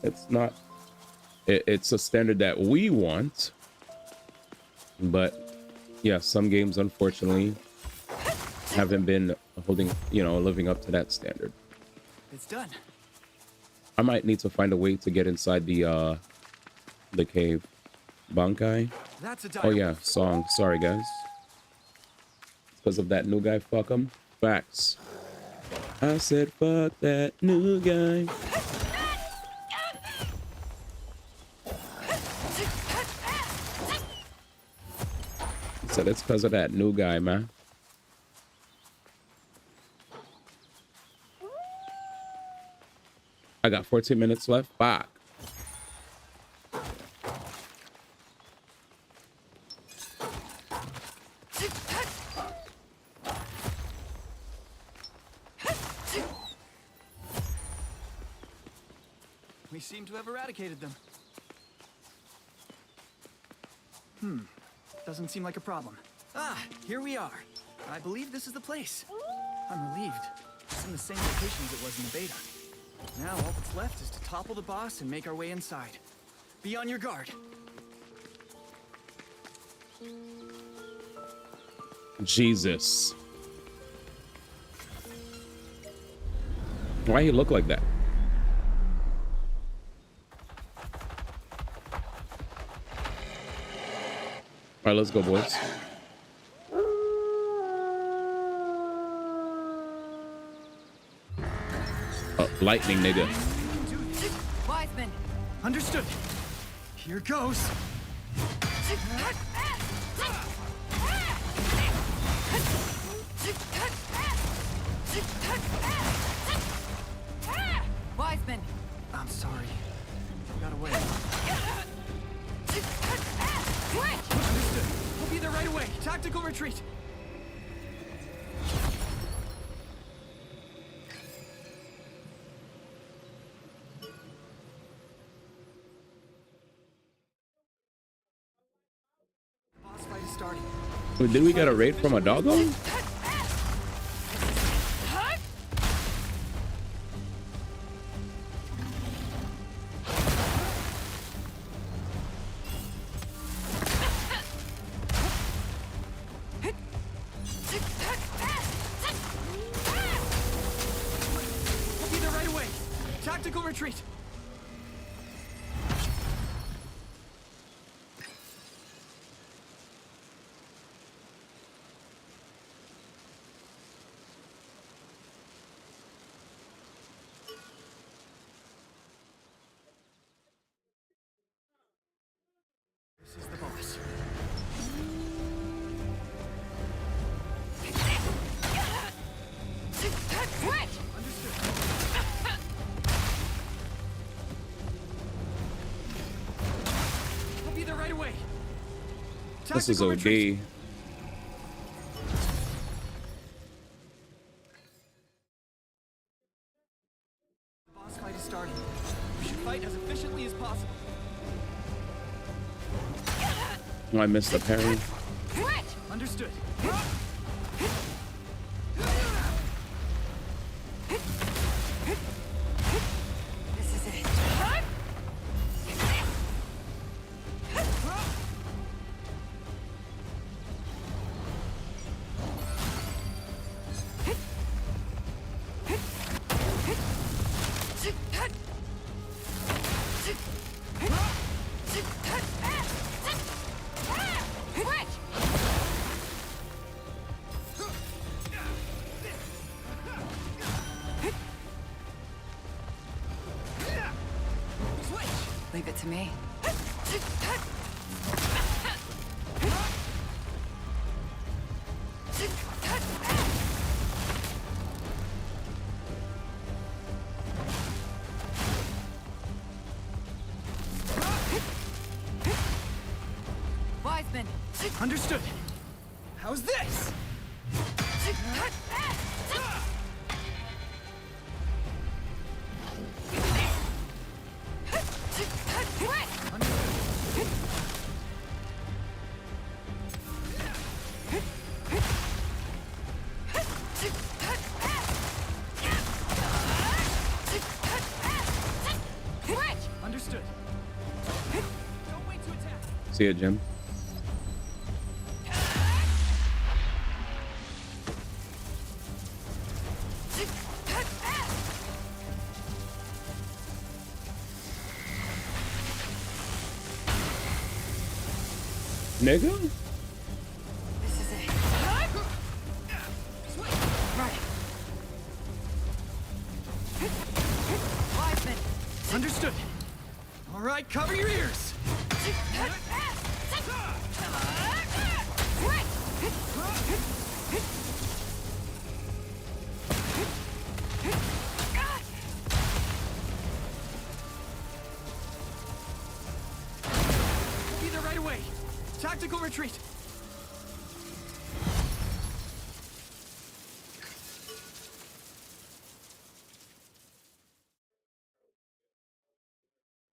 It's not. It's a standard that we want, but yeah, some games unfortunately haven't been holding, living up to that standard. It's done. I might need to find a way to get inside the cave. Bankai. Oh yeah, song. Sorry guys. Because of that new guy. Fuck him. Facts. I said fuck that new guy. So that's because of that new guy, man. I got 14 minutes left. Fuck. We seem to have eradicated them. Doesn't seem like a problem. Ah, here we are. I believe this is the place. I'm relieved. It's in the same location as it was in the beta. Now all that's left is to topple the boss and make our way inside. Be on your guard. Jesus. Why he look like that? All right, let's go, boys. Oh, lightning, nigga. Wiseman. Understood. Here goes. Wiseman. I'm sorry. I got away. Understood. We'll be there right away. Tactical retreat. Boss fight is starting. Wait, did we get a raid from a doggo? We'll be there right away. Tactical retreat. This is the boss. We'll be there right away. This is Tactical OD. retreat. Boss fight is starting. We should fight as efficiently as possible. Oh, I missed the parry. Understood. This is it. Leave it to me. Wiseman. Understood. How's this? Understood. Don't wait to attack. See ya, Jim. nigga. This is it. Right. Wiseman. Understood. All right, cover your ears. Be there right away. Tactical retreat.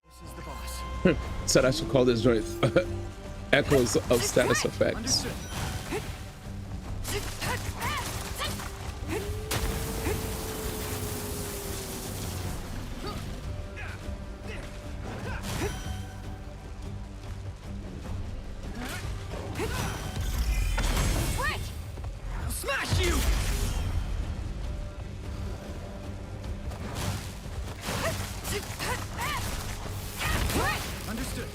This is the boss. Said I should call this joint echoes of status effects. Understood. I'll smash you. Understood.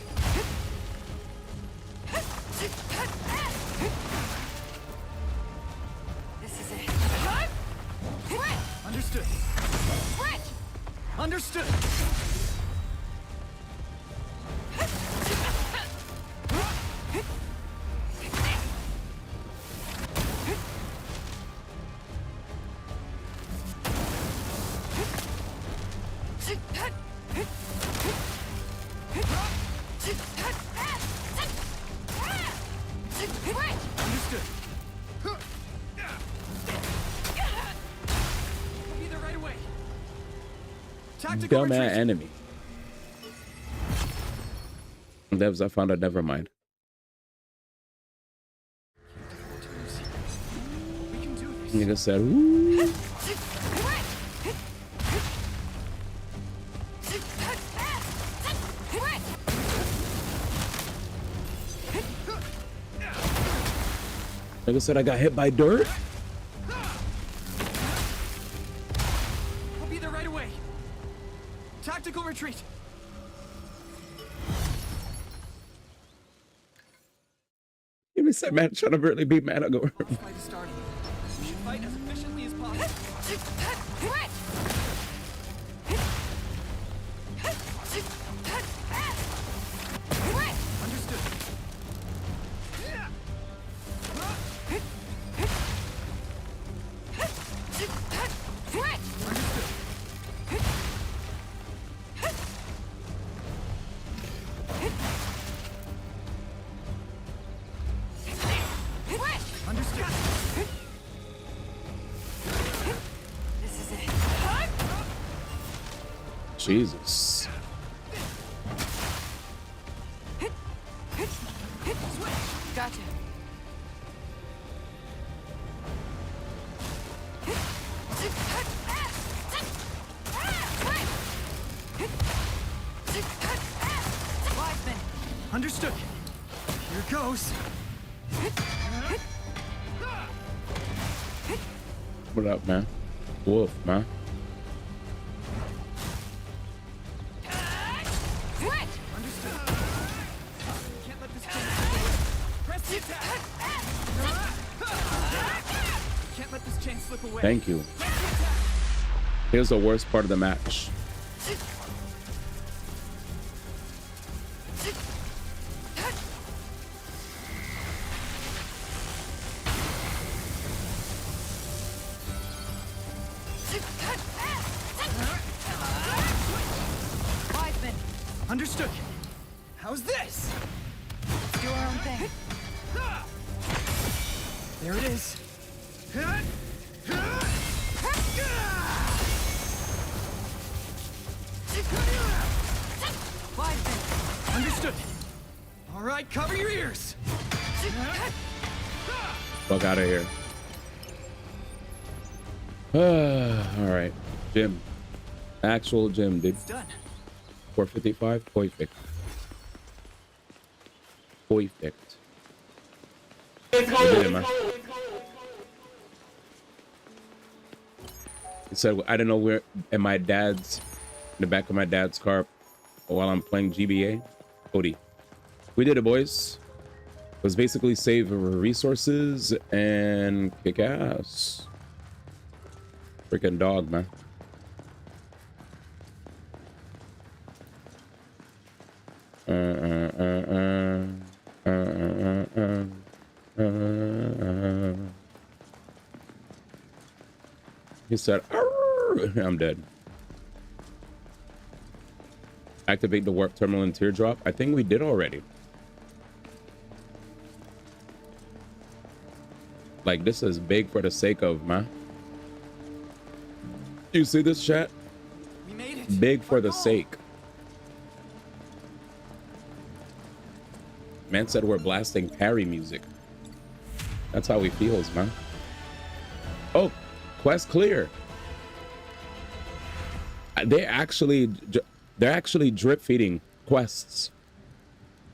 This is it. Understood. Understood. Understood. Be there right away. Tactical Dumbass retreat. enemy. Devs, I found out. Never mind. We can do this. Nigga said, "Ooh." Nigga said I got hit by dirt. We'll be there right away. Tactical retreat. Even said, man, trying to really beat man. I go. Fight is starting. We should fight as efficiently as possible. Understood. Understood. This is it. Jesus. Gotcha. Wiseman. Understood. Here goes. What up, man? Wolf, man. Understood. Can't let this chance. Press the attack. Can't let this chance slip away. Thank you. Here's the worst part of the match. Wiseman. Understood. How's this? Let's do our own thing. There it is. Wiseman. Understood. All right, cover your ears. Fuck out of here. All right, gym. Actual gym, dude. It's done. 455. Perfect. Perfect. Let's go. It, man. It said I don't know where in my dad's in the back of my dad's car while I'm playing GBA. Cody. We did it, boys. was basically save resources and kick ass. Freaking dog, man. He said, "Arr!" I'm dead. Activate the warp terminal and teardrop. I think we did already. Like, this is big for the sake of, man. You see this, chat? We made it. Big for the sake. Man said we're blasting parry music. That's how he feels, man. Oh, quest clear. They're actually drip feeding quests.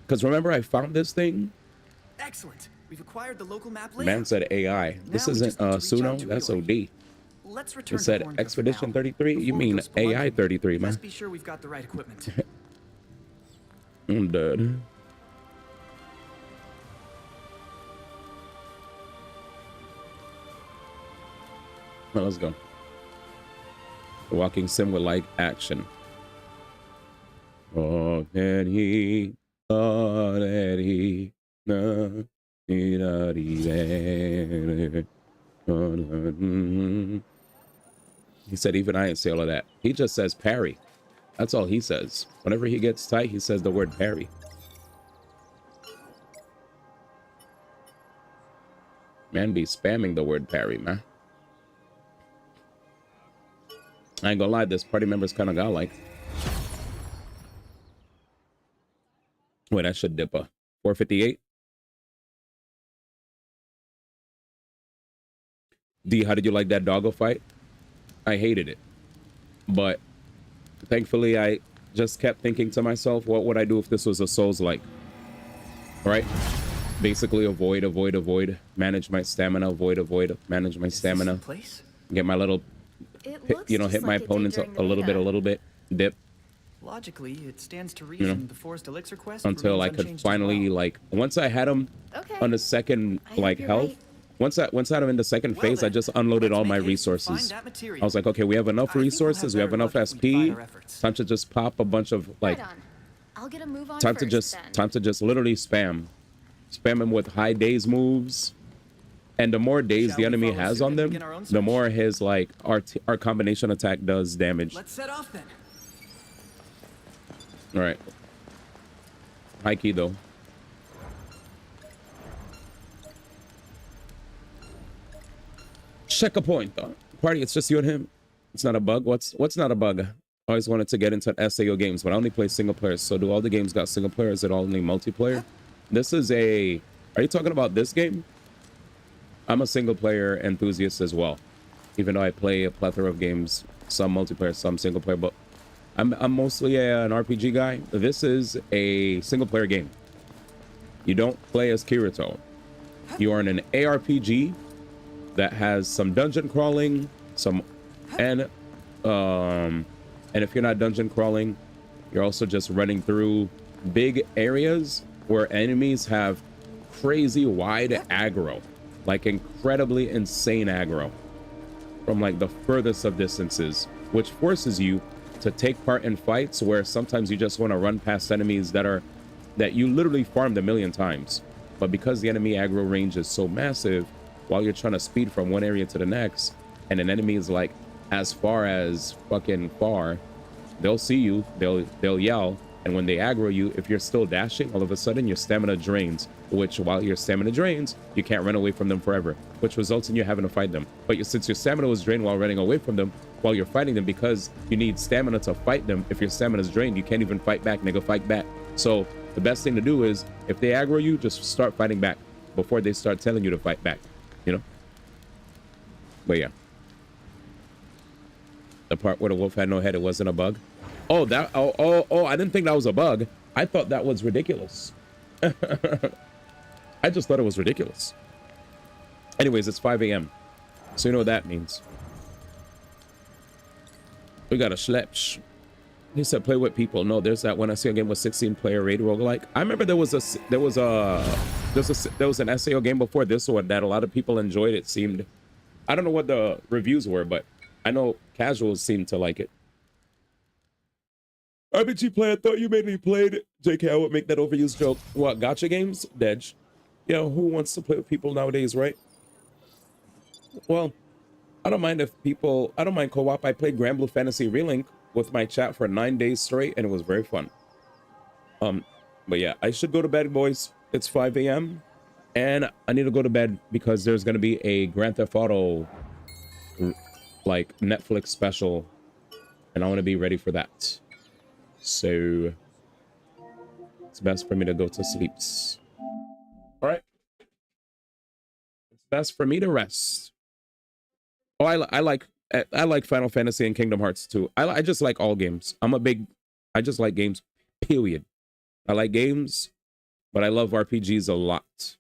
Because remember, I found this thing. Excellent. We've acquired the local map layout. Man said AI. This isn't Suno. That's OD. Let's return It said to Horncutt Expedition now. 33. You Before we mean go spelunking, AI 33, man? Let's be sure we've got the right equipment. I'm dead. Well, let's go. The walking sim with like action. Oh, that he, oh, that he, no, he, da, dee, da, oh, da, mm. He said, even I ain't say all of that. He just says parry. That's all he says. Whenever he gets tight, he says the word parry. Man be spamming the word parry, man. I ain't gonna lie, this party member's kind of godlike. Wait, that should dip a 458. D, how did you like that doggo fight? I hated it. But thankfully, I just kept thinking to myself, what would I do if this was a Souls-like? Right? Basically, avoid. Manage my stamina, avoid, manage my stamina. Get my little... you know, hit my opponents a little bit, dip. Logically, it stands to reason the Forest Elixir quest until I could finally like once I had him on the second like health. Once I had him in the second phase, I just unloaded all my resources. I was like, okay, we have enough resources, we have enough SP. Time to just pop a bunch of like. I'll get a move on time to just literally spam him with high days moves. And the more days the enemy has on them, the more his like our combination attack does damage. Let's set off then. All right. High key though. Check a point though. Party, it's just you and him. It's not a bug. What's not a bug? I always wanted to get into SAO games, but I only play single players. So do all the games got single player? Is it only multiplayer? This is a. Are you talking about this game? I'm a single player enthusiast as well, even though I play a plethora of games, some multiplayer, some single player, but I'm mostly an RPG guy. This is a single player game. You don't play as Kirito. You are in an ARPG that has some dungeon crawling, and if you're not dungeon crawling, you're also just running through big areas where enemies have crazy wide aggro. Like incredibly insane aggro from like the furthest of distances, which forces you to take part in fights where sometimes you just want to run past enemies that you literally farmed a million times. But because the enemy aggro range is so massive, while you're trying to speed from one area to the next, and an enemy is like as far as fucking far, they'll see you, they'll yell, and when they aggro you, if you're still dashing, all of a sudden your stamina drains, which while your stamina drains, you can't run away from them forever, which results in you having to fight them. But since your stamina was drained while running away from them, while you're fighting them, because you need stamina to fight them, if your stamina is drained, you can't even fight back, nigga, fight back. So the best thing to do is, if they aggro you, just start fighting back before they start telling you to fight back, you know? But yeah. The part where the wolf had no head, it wasn't a bug. Oh, I didn't think that was a bug. I thought that was ridiculous. I just thought it was ridiculous. Anyways, it's 5 a.m. So you know what that means. We got a schleps. He said play with people. No, there's that one. I see a game with 16-player raid roguelike. I remember there was a there was an SAO game before this one that a lot of people enjoyed. It seemed, I don't know what the reviews were, but I know casuals seemed to like it. RPG player, I thought you made me play it. JK, I would make that overused joke. What, gacha games? Dej. Yeah, who wants to play with people nowadays, right? Well, I don't mind co-op. I played Grand Blue Fantasy Relink with my chat for 9 days straight, and it was very fun. But yeah, I should go to bed, boys. It's 5 a.m. and I need to go to bed because there's gonna be a Grand Theft Auto like Netflix special, and I want to be ready for that. So it's best for me to go to sleep. All right, it's best for me to rest. Oh, I like Final Fantasy and Kingdom Hearts too. I just like all games. I just like games, period. I like games, but I love RPGs a lot.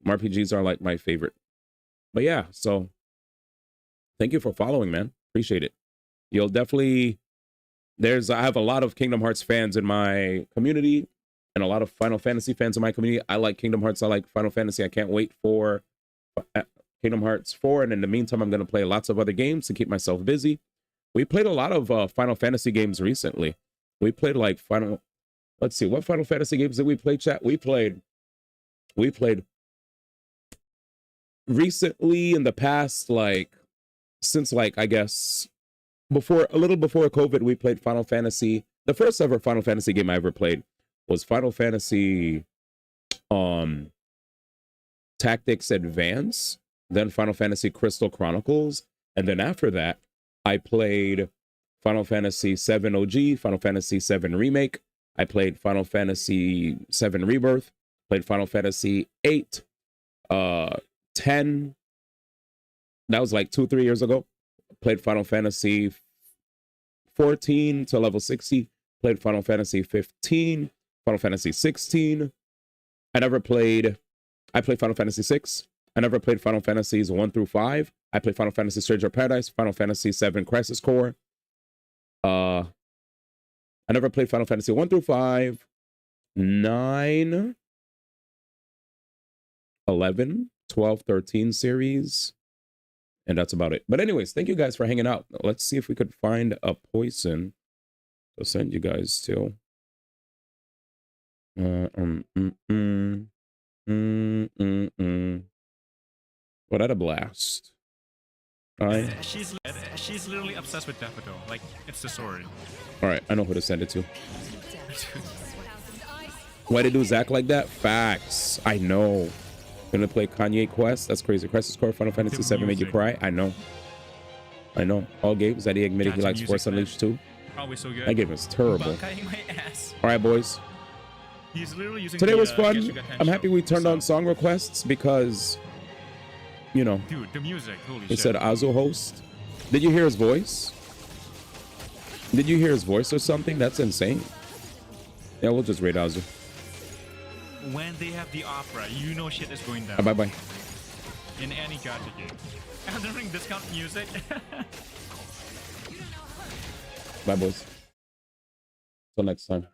RPGs are like my favorite. But yeah, so thank you for following, man. Appreciate it. You'll definitely, I have a lot of Kingdom Hearts fans in my community and a lot of Final Fantasy fans in my community. I like Kingdom Hearts. I like Final Fantasy. I can't wait for Kingdom Hearts 4. And in the meantime, I'm going to play lots of other games to keep myself busy. We played a lot of Final Fantasy games recently. We played like let's see, what Final Fantasy games did we play, chat? We played recently in the past, like, since like, I guess, a little before COVID, we played Final Fantasy. The first ever Final Fantasy game I ever played was Final Fantasy Tactics Advance, then Final Fantasy Crystal Chronicles, and then after that, I played Final Fantasy 7 OG, Final Fantasy 7 Remake. I played Final Fantasy 7 Rebirth, played Final Fantasy 8, 10. That was like 2-3 years ago. Played Final Fantasy 14 to level 60. Played Final Fantasy 15, Final Fantasy 16. I played Final Fantasy 6. I never played Final Fantasies 1 through 5. I played Final Fantasy Stranger of Paradise, Final Fantasy 7 Crisis Core. I never played Final Fantasy 1 through 5, 9, 11, 12, 13 series. And that's about it. But anyways, thank you guys for hanging out. Let's see if we could find a poison to send you guys to. What a blast. She's literally obsessed with Daffodil. Like, it's the sword. All right, I know who to send it to. Why they do Zach like that? Facts. I know. Gonna play Kanye Quest. That's crazy. Crisis Core, Final Fantasy 7 made you cry. I know. All games that he admitted he likes Force Unleashed too. Probably so good. That game is terrible. All right, boys. He's literally using Today was fun. I'm happy we turned on song requests because, you know, dude, the music. Holy he shit. said Azu host. Did you hear his voice? Did you hear his voice or something? That's insane. Yeah, we'll just raid Azu. When they have the opera, you know shit is going down. Bye-bye. In any gacha game. And during discount music. Bye, boys. Till next time.